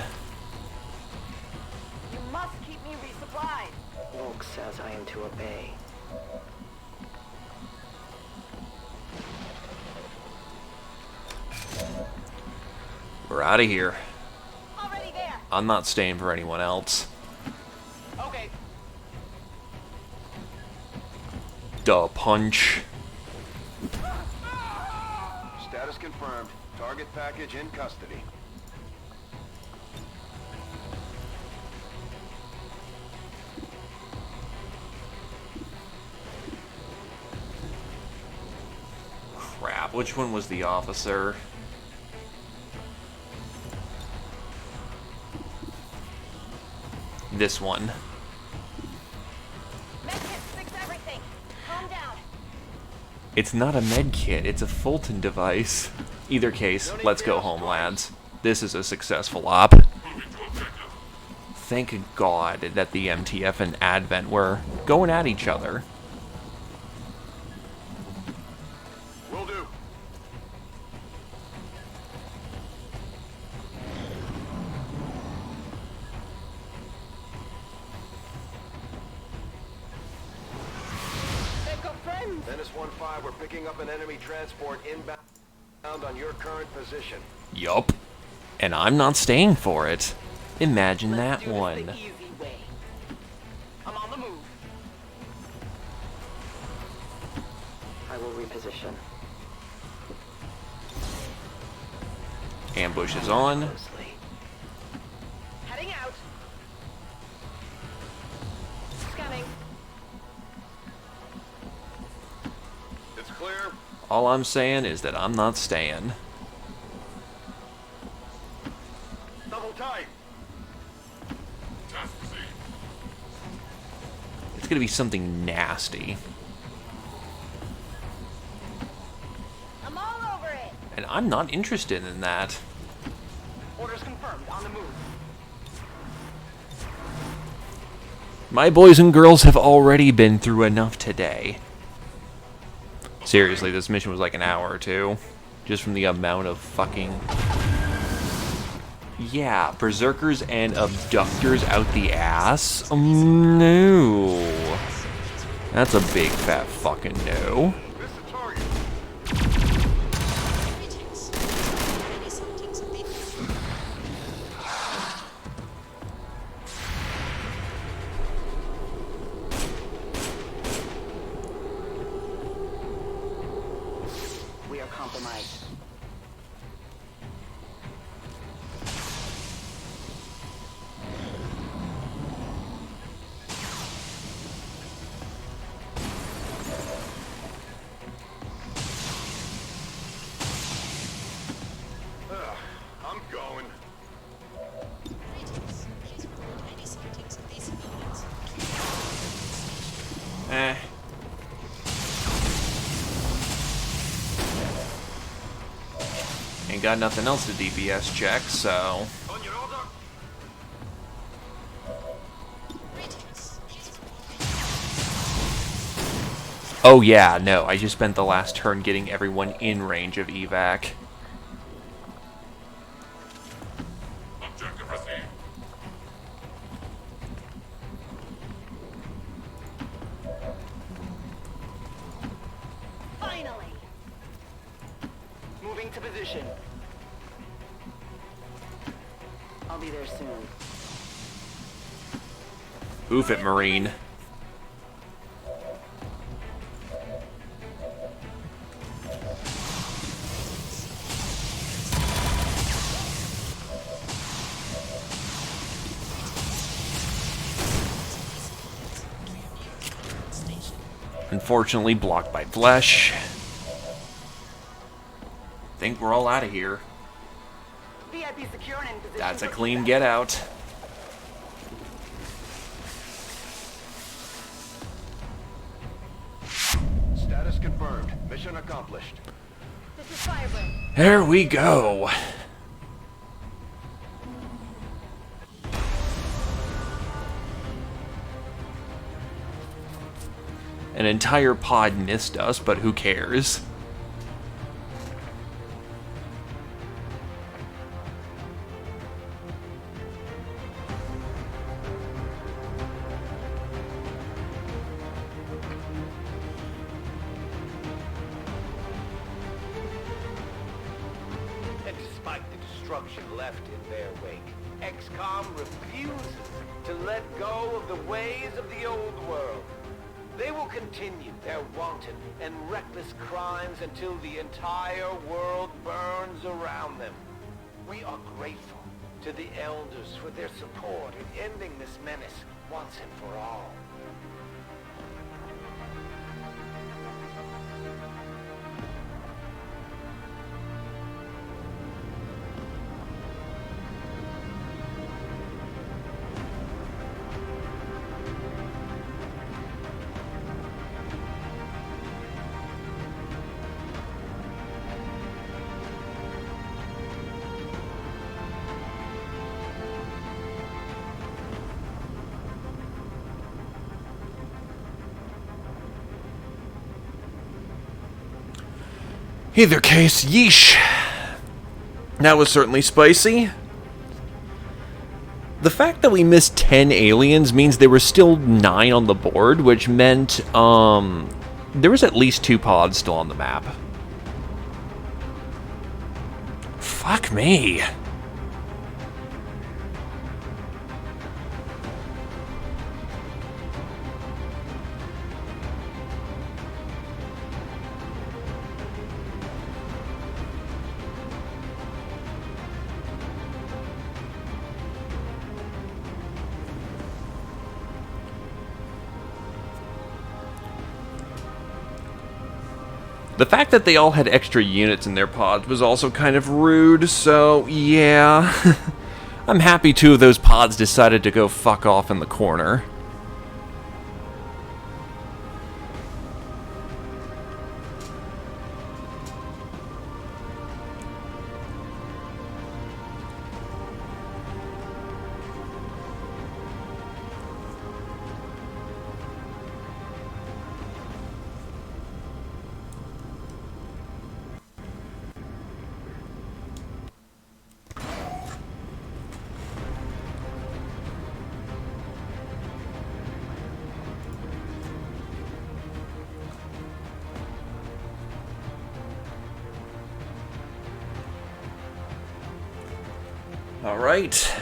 You must keep me resupplied. Volk says I am to obey. We're out of here. Already there. I'm not staying for anyone else. Okay. Duh, punch. Status confirmed. Target package in custody. Crap, which one was the officer? This one. Medkit, fix everything. Calm down. It's not a med kit, it's a Fulton device. Either case, let's go home, lads. This is a successful op. Thank God that the MTF and Advent were going at each other. Will do. They've got friends. Dennis 1-5, we're picking up an enemy transport inbound on your current position. Yup. And I'm not staying for it. Imagine that Do this one. the easy way. I'm on the move. I will reposition. Ambush is on. Closely. Heading out. Scanning. It's clear. All I'm saying is that I'm not staying. Double tight. It's gonna be something nasty. I'm all over it. And I'm not interested in that. Orders confirmed. On the move. My boys and girls have already been through enough today. Seriously, this mission was like an hour or two. Just from the amount of fucking... Yeah, berserkers and abductors out the ass? No. That's a big fat fucking no. We are compromised. I'm going. Eh. Ain't got nothing else to DPS check, so... Oh yeah, no, I just spent the last turn getting everyone in range of evac. Finally. Moving to position. I'll be there soon. Oof it, Marine. Unfortunately, blocked by flesh. Think we're all out of here. VIP secure and in position. That's a for clean feedback. get out. Status confirmed. Mission accomplished. This is Firebrand. There we go. An entire pod missed us, but who cares? And despite the destruction left in their wake, XCOM refuses to let go of the ways of the old world. They will continue their wanton and reckless crimes until the entire world burns around them. We are grateful to the Elders for their support in ending this menace once and for all. Either case, yeesh. That was certainly spicy. The fact that we missed 10 aliens means there were still 9 on the board, which meant, there was at least 2 pods still on the map. Fuck me. The fact that they all had extra units in their pods was also kind of rude, so yeah. I'm happy 2 of those pods decided to go fuck off in the corner. Alright.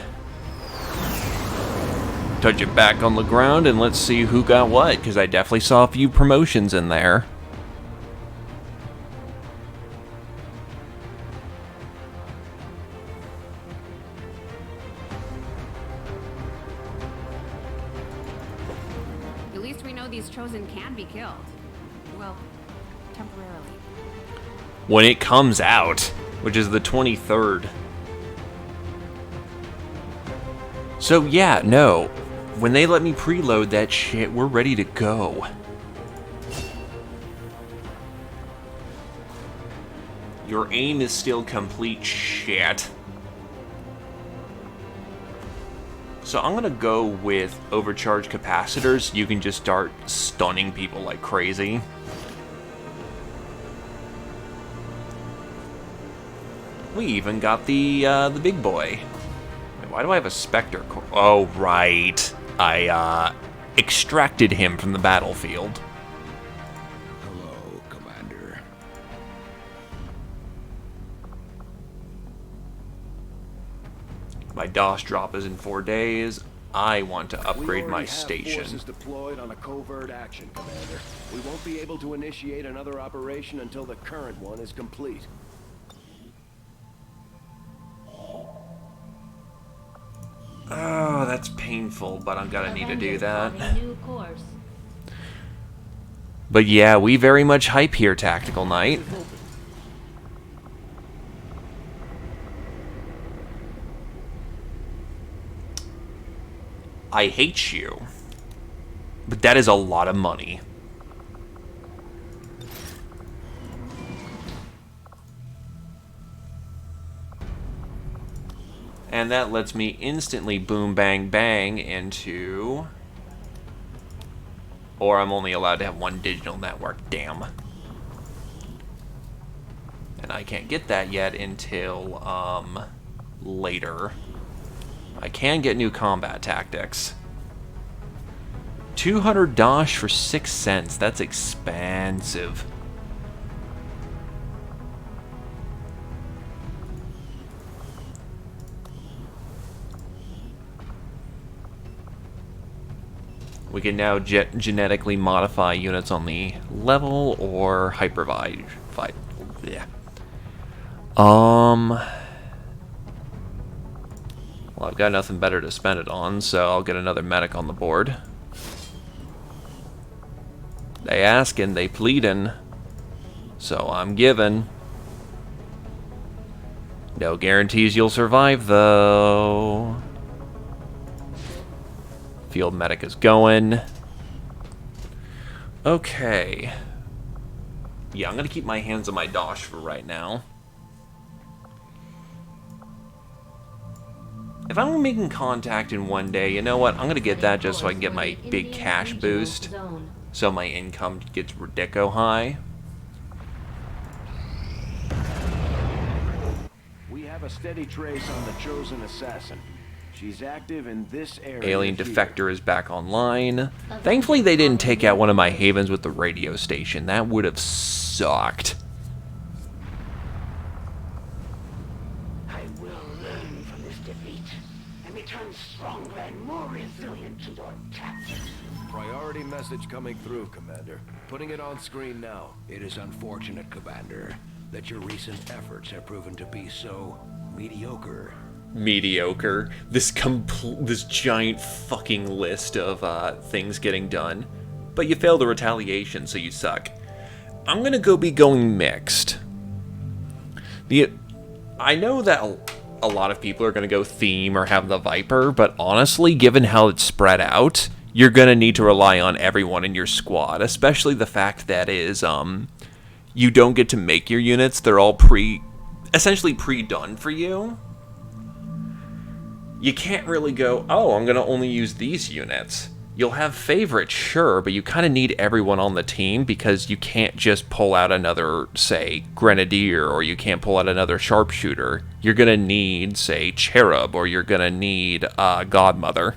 Touch it back on the ground and let's see who got what, because I definitely saw a few promotions in there. At least we know these chosen can be killed. Well, temporarily. When it comes out, which is the 23rd. So yeah, no. When they let me preload that shit, we're ready to go. Your aim is still complete shit. So I'm gonna go with overcharged capacitors. You can just start stunning people like crazy. We even got the big boy. Wait, why do I have a Spectre core? Oh, right. I extracted him from the battlefield. Hello, Commander. My DOS drop is in 4 days. I want to upgrade my We station. already have forces deployed on a covert action, Commander. We won't be able to initiate another operation until the current one is complete. Oh, that's painful, but I'm gonna need to do that. New course. But yeah, we very much hype here, Tactical Knight. I hate you. But that is a lot of money. And that lets me instantly boom bang bang into... Or I'm only allowed to have one digital network, damn. And I can't get that yet until, later. I can get new combat tactics. 200 dosh for 6 cents, that's expensive. We can now genetically modify units on the level or hypervide. Yeah. Well, I've got nothing better to spend it on, so I'll get another medic on the board. They askin', they pleadin', so I'm giving. No guarantees you'll survive, though. Field medic is going. Okay. Yeah, I'm gonna keep my hands on my dosh for right now. If I'm making contact in one day, you know what? I'm gonna get that just so I can get my big cash boost. So my income gets ridico high. We have a steady trace on the chosen assassin. She's active in this area. Alien Defector is back online. Thankfully, they didn't take out one of my havens with the radio station. That would have sucked. I will learn from this defeat and return stronger and more resilient to your tactics. Priority message coming through, Commander. Putting it on screen now. It is unfortunate, Commander, that your recent efforts have proven to be so mediocre. Mediocre. This giant fucking list of things getting done. But you failed the retaliation, so you suck. I'm gonna be going mixed. I know that a lot of people are gonna go theme or have the Viper, but honestly, given how it's spread out, you're gonna need to rely on everyone in your squad, especially the fact that you don't get to make your units. They're all essentially pre-done for you. You can't really go, oh, I'm going to only use these units. You'll have favorites, sure, but you kind of need everyone on the team because you can't just pull out another, say, Grenadier, or you can't pull out another Sharpshooter. You're going to need, say, Cherub, or you're going to need Godmother.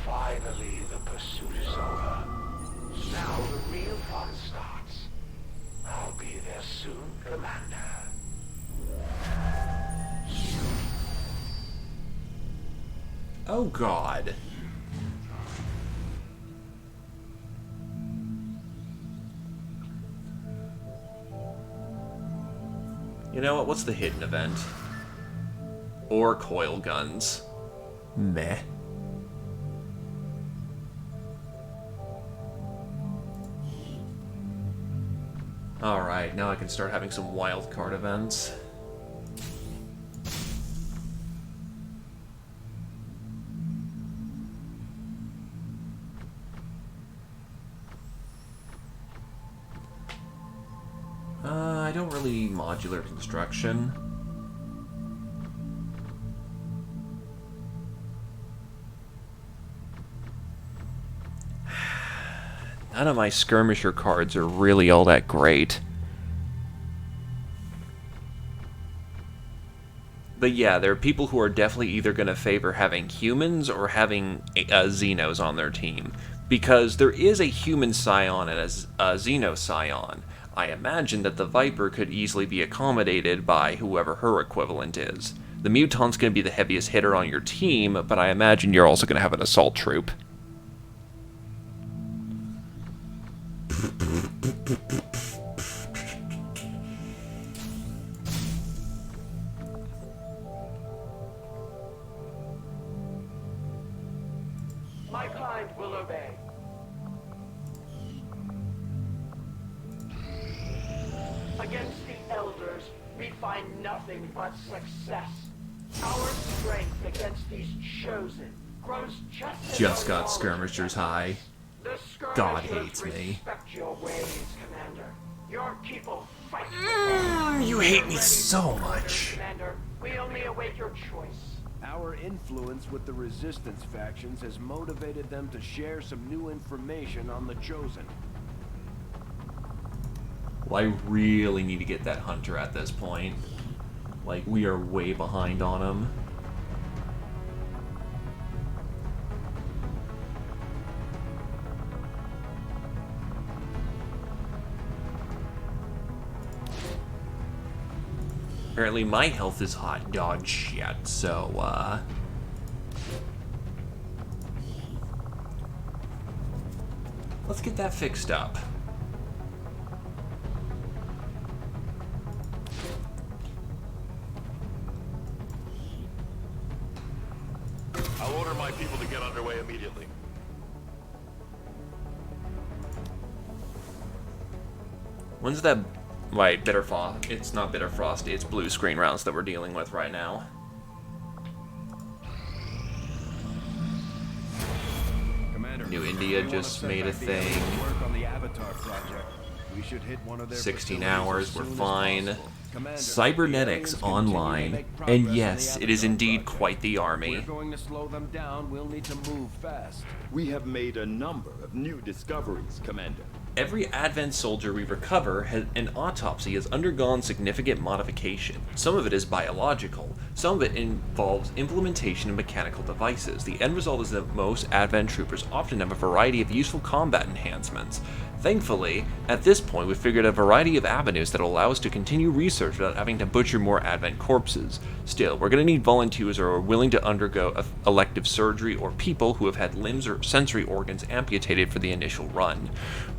Finally, the pursuit is over. Now the real fun starts. I'll be there soon, Commander. Oh, God. You know what? What's the hidden event? Or coil guns. Meh. Alright, now I can start having some wild card events. I don't really modular construction. None of my skirmisher cards are really all that great. But yeah, there are people who are definitely either going to favor having humans or having Xenos on their team. Because there is a human scion and a Xeno scion. I imagine that the Viper could easily be accommodated by whoever her equivalent is. The Mutant's going to be the heaviest hitter on your team, but I imagine you're also going to have an assault troop. My client will obey. Against the Elders, we find nothing but success. Our strength against these chosen grows Just got skirmishers high. The God skirmishers hates me. respect your ways, Commander. Your people fight. You hate me so much. Commander, we only await your choice. Our influence with the Resistance factions has motivated them to share some new information on the Chosen. Well, I really need to get that hunter at this point. Like, we are way behind on him. Apparently my health is hot dog shit, so, let's get that fixed up. I'll order my people to get underway immediately. When's that? Right, Bitter Frost. It's not Bitter Frost, it's blue screen rounds that we're dealing with right now. Commander, New India just made a thing. Work on the Avatar project. We should hit one of their 16 facilities hours, as we're soon as fine. possible. Commander, Cybernetics the aliens continue to online. make progress And on yes, the it is Avatar indeed project. quite the We're army. going to slow them down. We'll need to move fast. We have made a number of new discoveries, Commander. Every Advent soldier we recover has an autopsy has undergone significant modification. Some of it is biological, some of it involves implementation of mechanical devices. The end result is that most Advent troopers often have a variety of useful combat enhancements. Thankfully, at this point we've figured a variety of avenues that will allow us to continue research without having to butcher more Advent corpses. Still, we're going to need volunteers who are willing to undergo elective surgery or people who have had limbs or sensory organs amputated for the initial run.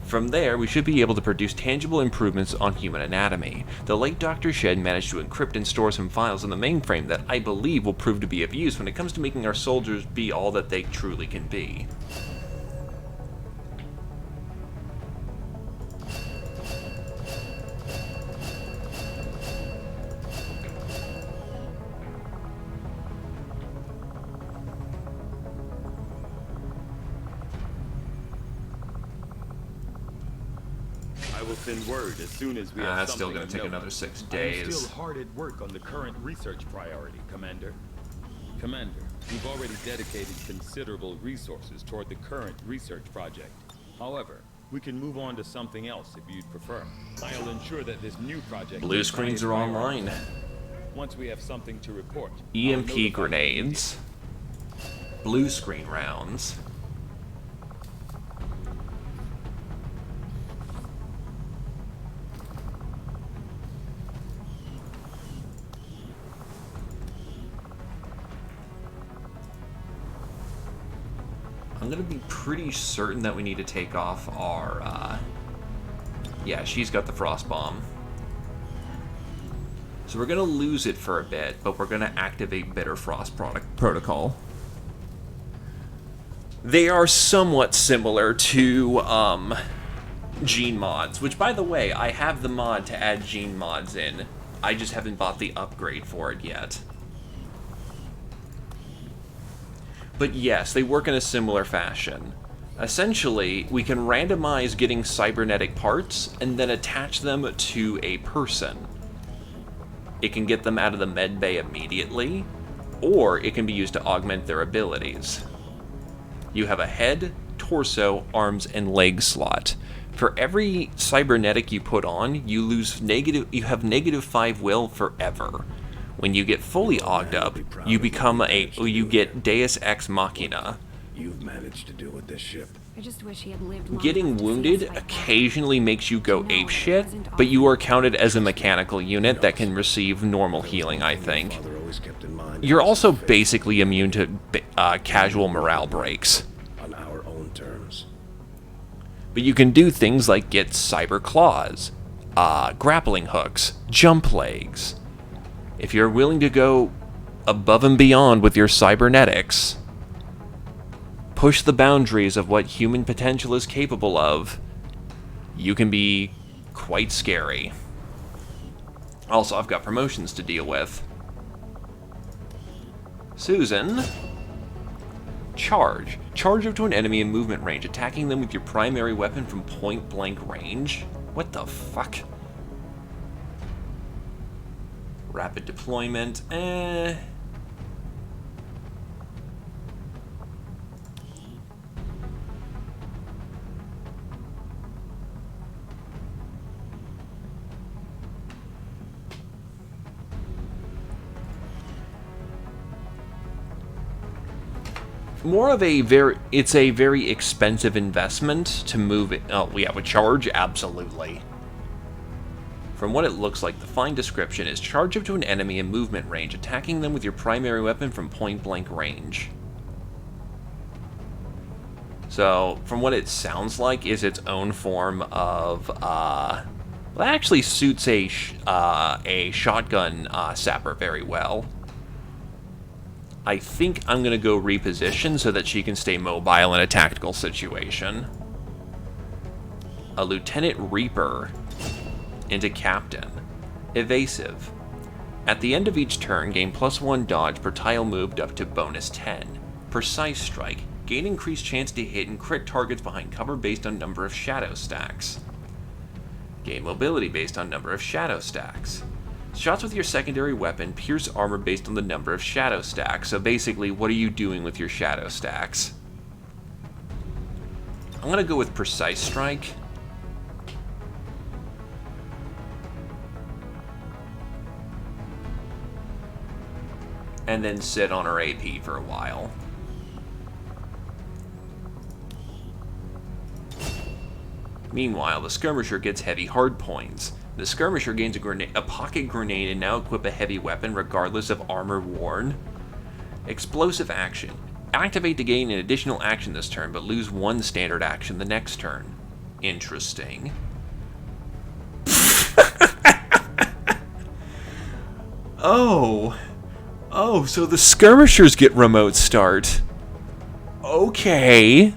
From there, we should be able to produce tangible improvements on human anatomy. The late Dr. Shed managed to encrypt and store some files in the mainframe that I believe will prove to be of use when it comes to making our soldiers be all that they truly can be. I will send word as soon as we have That's still something going to of take note. another 6 I am days. still hard at work on the current research priority, Commander. Commander, we've already dedicated considerable resources toward the current research project. However, we can move on to something else if you'd prefer. I'll ensure that this new project... Blue screens are online. Once we have something to report... EMP grenades. Blue screen rounds. I'm gonna be pretty certain that we need to take off our, yeah, she's got the frost bomb. So we're gonna lose it for a bit, but we're gonna activate Bitter Frost protocol. They are somewhat similar to, gene mods, which, by the way, I have the mod to add gene mods in. I just haven't bought the upgrade for it yet. But yes, they work in a similar fashion. Essentially, we can randomize getting cybernetic parts and then attach them to a person. It can get them out of the med bay immediately, or it can be used to augment their abilities. You have a head, torso, arms, and leg slot. For every cybernetic you put on, you have -5 will forever. When you get fully auged up, you get Deus Ex Machina. You've managed to do with this ship. I just wish he had lived long Getting enough to see wounded us fight occasionally makes you go apeshit, but you are counted as a mechanical unit that can receive normal healing, I think. You're also basically immune to casual morale breaks. On our own terms. But you can do things like get cyber claws, grappling hooks, jump legs. If you're willing to go above and beyond with your cybernetics, push the boundaries of what human potential is capable of, you can be quite scary. Also, I've got promotions to deal with. Susan. Charge. Charge up to an enemy in movement range, attacking them with your primary weapon from point-blank range? What the fuck? Rapid deployment. It's a very expensive investment to move it. Oh, we have a charge? Absolutely. From what it looks like, the fine description is charge up to an enemy in movement range, attacking them with your primary weapon from point-blank range. So, from what it sounds like, is its own form of, well, that actually suits a shotgun sapper very well. I think I'm going to go reposition so that she can stay mobile in a tactical situation. A Lieutenant Reaper into Captain. Evasive. At the end of each turn, gain +1 dodge per tile moved up to bonus 10. Precise Strike. Gain increased chance to hit and crit targets behind cover based on number of shadow stacks. Gain mobility based on number of shadow stacks. Shots with your secondary weapon pierce armor based on the number of shadow stacks. So basically, what are you doing with your shadow stacks? I'm going to go with Precise Strike. And then sit on her AP for a while. Meanwhile, the Skirmisher gets heavy hard points. The Skirmisher gains a pocket grenade and now equip a heavy weapon regardless of armor worn. Explosive action. Activate to gain an additional action this turn, but lose 1 standard action the next turn. Interesting. Oh, so the Skirmishers get remote start. Okay.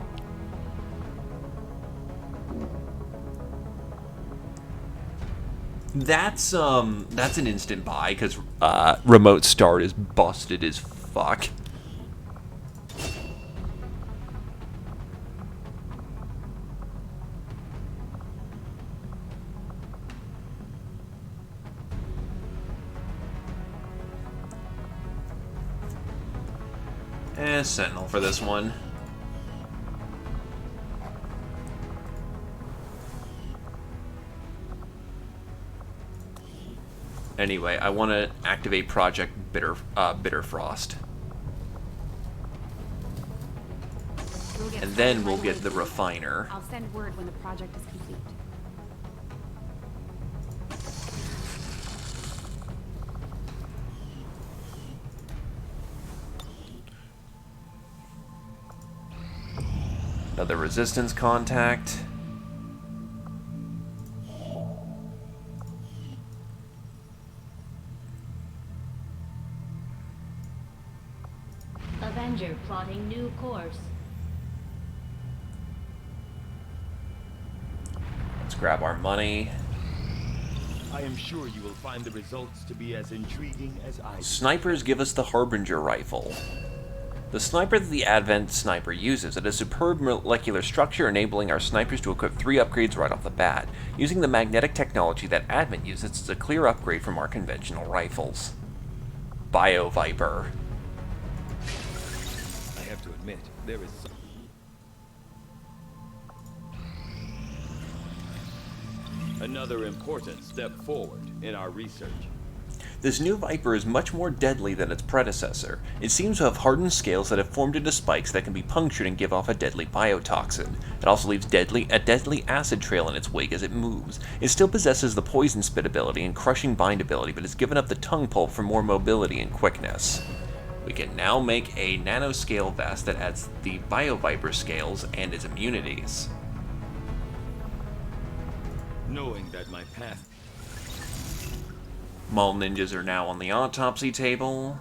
That's an instant buy, because remote start is busted as fuck. Sentinel for this one. Anyway, I want to activate Project Bitter Frost. And then we'll get the Refiner. I'll send word when the project is complete. Another Resistance contact. Avenger plotting new course. Let's grab our money. I am sure you will find the results to be as intriguing as I do. Snipers give us the Harbinger rifle. The sniper that the Advent sniper uses it has superb molecular structure, enabling our snipers to equip 3 upgrades right off the bat. Using the magnetic technology that Advent uses, it's a clear upgrade from our conventional rifles. Bio Viper. I have to admit, there is some... Another important step forward in our research. This new Viper is much more deadly than its predecessor. It seems to have hardened scales that have formed into spikes that can be punctured and give off a deadly biotoxin. It also leaves a deadly acid trail in its wake as it moves. It still possesses the poison spit ability and crushing bind ability, but has given up the tongue pulp for more mobility and quickness. We can now make a nanoscale vest that adds the Bio Viper scales and its immunities. Knowing that my path... Mall ninjas are now on the autopsy table.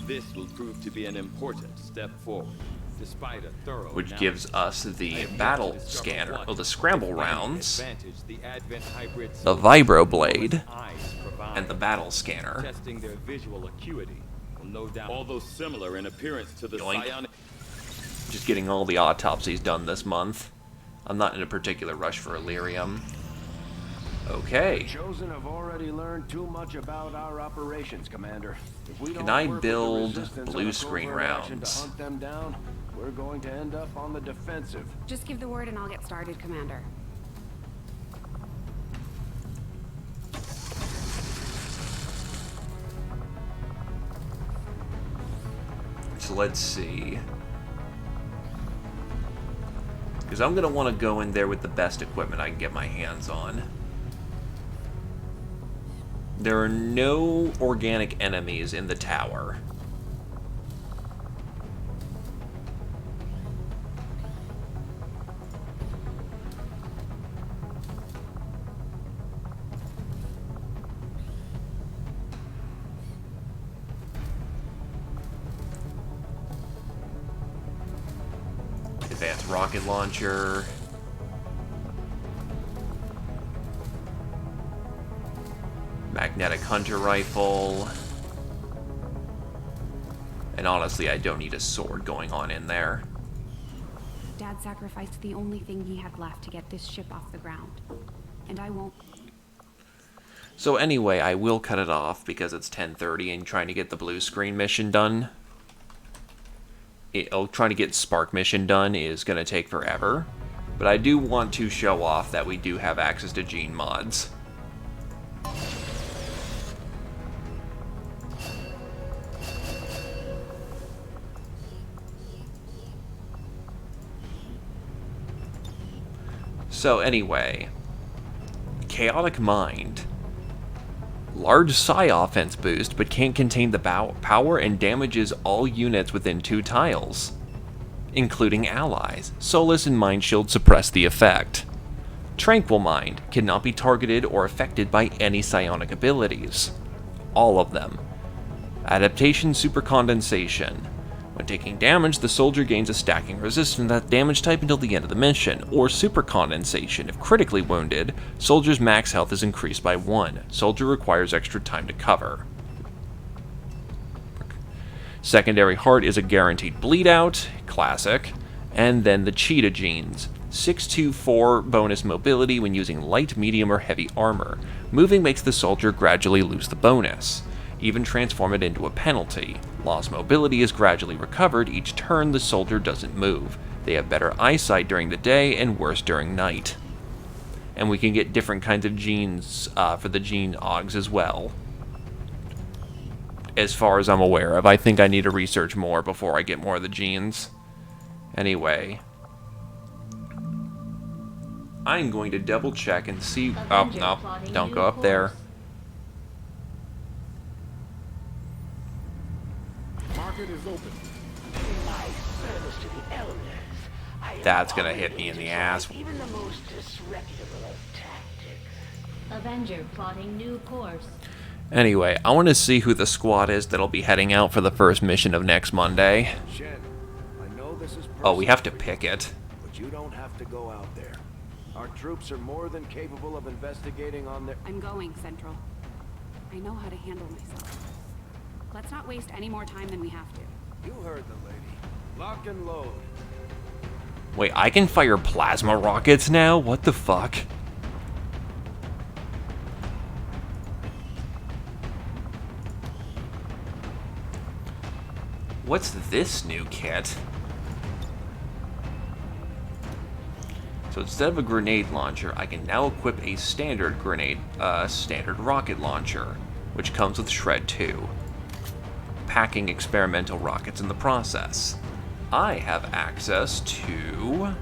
This will prove to be an important step forward. Despite a thorough which analysis, gives us I the have yet battle to discover scanner, what, or the scramble if any, rounds, advantage the Advent hybrid the soldiers' vibro blade, enormous eyes provide. and the battle scanner. Testing their visual acuity will no doubt, although similar in appearance to the Yoink. psionic. Just getting all the autopsies done this month. I'm not in a particular rush for Illyrium. Okay. The Chosen have already learned too much about our operations, Commander. If we Can don't I work with build the Resistance blue on a screen covert action rounds? to hunt them down, we're going to end up on the defensive. Just give the word and I'll get started, Commander. So let's see. Because I'm going to want to go in there with the best equipment I can get my hands on. There are no organic enemies in the tower. Advanced rocket launcher. Magnetic hunter rifle. And honestly, I don't need a sword going on in there. Dad sacrificed the only thing he had left to get this ship off the ground. And I won't. So anyway, I will cut it off because it's 10:30 and trying to get the blue screen mission done. Trying to get Spark mission done is going to take forever. But I do want to show off that we do have access to gene mods. So anyway, Chaotic Mind. Large psi offense boost, but can't contain the power and damages all units within 2 tiles, including allies. Solus and Mind Shield suppress the effect. Tranquil Mind cannot be targeted or affected by any psionic abilities. All of them. Adaptation Supercondensation. When taking damage, the soldier gains a stacking resistance to that damage type until the end of the mission, or Supercondensation. If critically wounded, soldier's max health is increased by 1. Soldier requires extra time to cover. Secondary Heart is a guaranteed bleed out, classic, and then the Cheetah Genes. 6-4 bonus mobility when using light, medium, or heavy armor. Moving makes the soldier gradually lose the bonus. Even transform it into a penalty. Lost mobility is gradually recovered each turn the soldier doesn't move. They have better eyesight during the day and worse during night. And we can get different kinds of genes for the gene augs as well. As far as I'm aware of. I think I need to research more before I get more of the genes. Anyway. I'm going to double check and see... Oh, no. Don't go up there. Market is open. My service to the elders. That's gonna hit me in the ass. Even the most disreputable of tactics. Avenger plotting new course. Anyway, I want to see who the squad is that'll be heading out for the first mission of next Monday. Shen, I know this is Oh, we have to pick it. but you don't have to go out there. Our troops are more than capable of investigating on their... I'm going, Central. I know how to handle myself. Let's not waste any more time than we have to. You heard the lady. Lock and load. Wait, I can fire plasma rockets now? What the fuck? What's this new kit? So instead of a grenade launcher, I can now equip a standard standard rocket launcher, which comes with Shred 2. Packing experimental rockets in the process. I have access to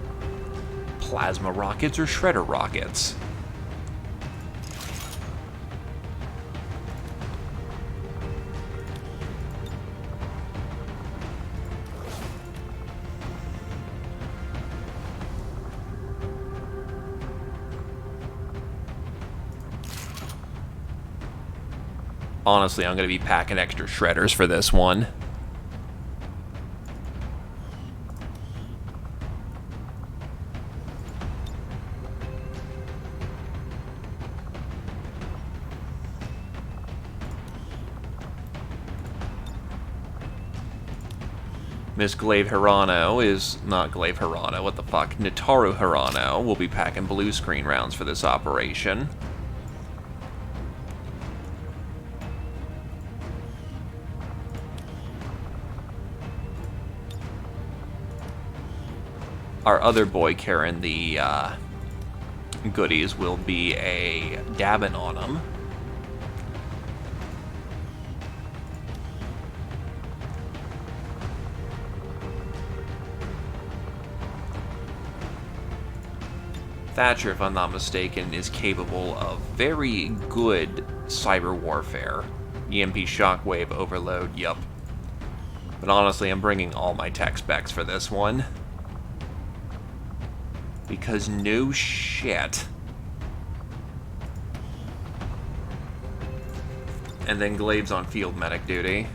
plasma rockets or shredder rockets. Honestly, I'm going to be packing extra shredders for this one. Miss Glaive Hirano is... not Glaive Hirano, what the fuck? Nitaru Hirano will be packing blue screen rounds for this operation. Our other boy carrying the goodies will be a dabbing on them. Thatcher, if I'm not mistaken, is capable of very good cyber warfare. EMP shockwave overload, yup. But honestly, I'm bringing all my tech specs for this one. Because no shit. And then Glaive's on field medic duty.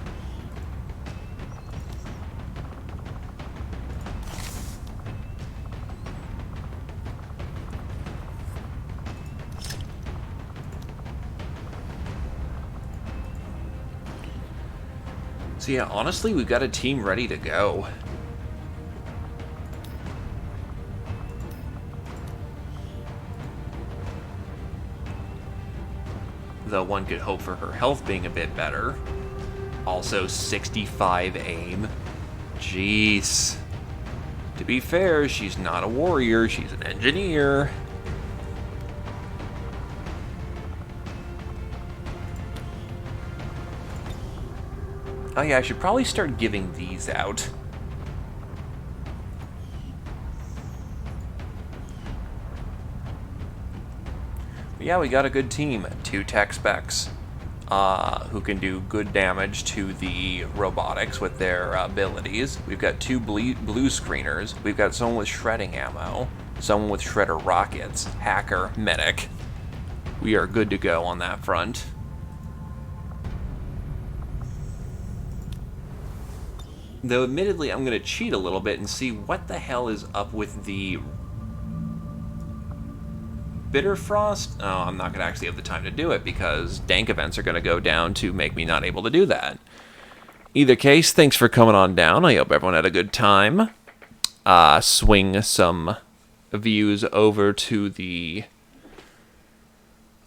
So yeah, honestly, we've got a team ready to go. Though one could hope for her health being a bit better. Also, 65 aim. Jeez. To be fair, she's not a warrior, she's an engineer. Oh yeah, I should probably start giving these out. But yeah, we got a good team. 2 tech specs who can do good damage to the robotics with their abilities. We've got 2 blue screeners. We've got someone with shredding ammo, someone with shredder rockets, hacker, medic. We are good to go on that front. Though admittedly, I'm going to cheat a little bit and see what the hell is up with the Bitter Frost. Oh, I'm not going to actually have the time to do it because dank events are going to go down to make me not able to do that. Either case, thanks for coming on down. I hope everyone had a good time. Swing some views over to the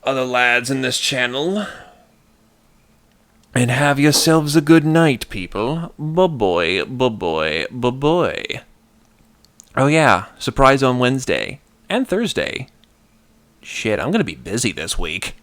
other lads in this channel. And have yourselves a good night, people. Ba-boy, ba-boy, ba-boy. Oh yeah, surprise on Wednesday. And Thursday. Shit, I'm gonna be busy this week.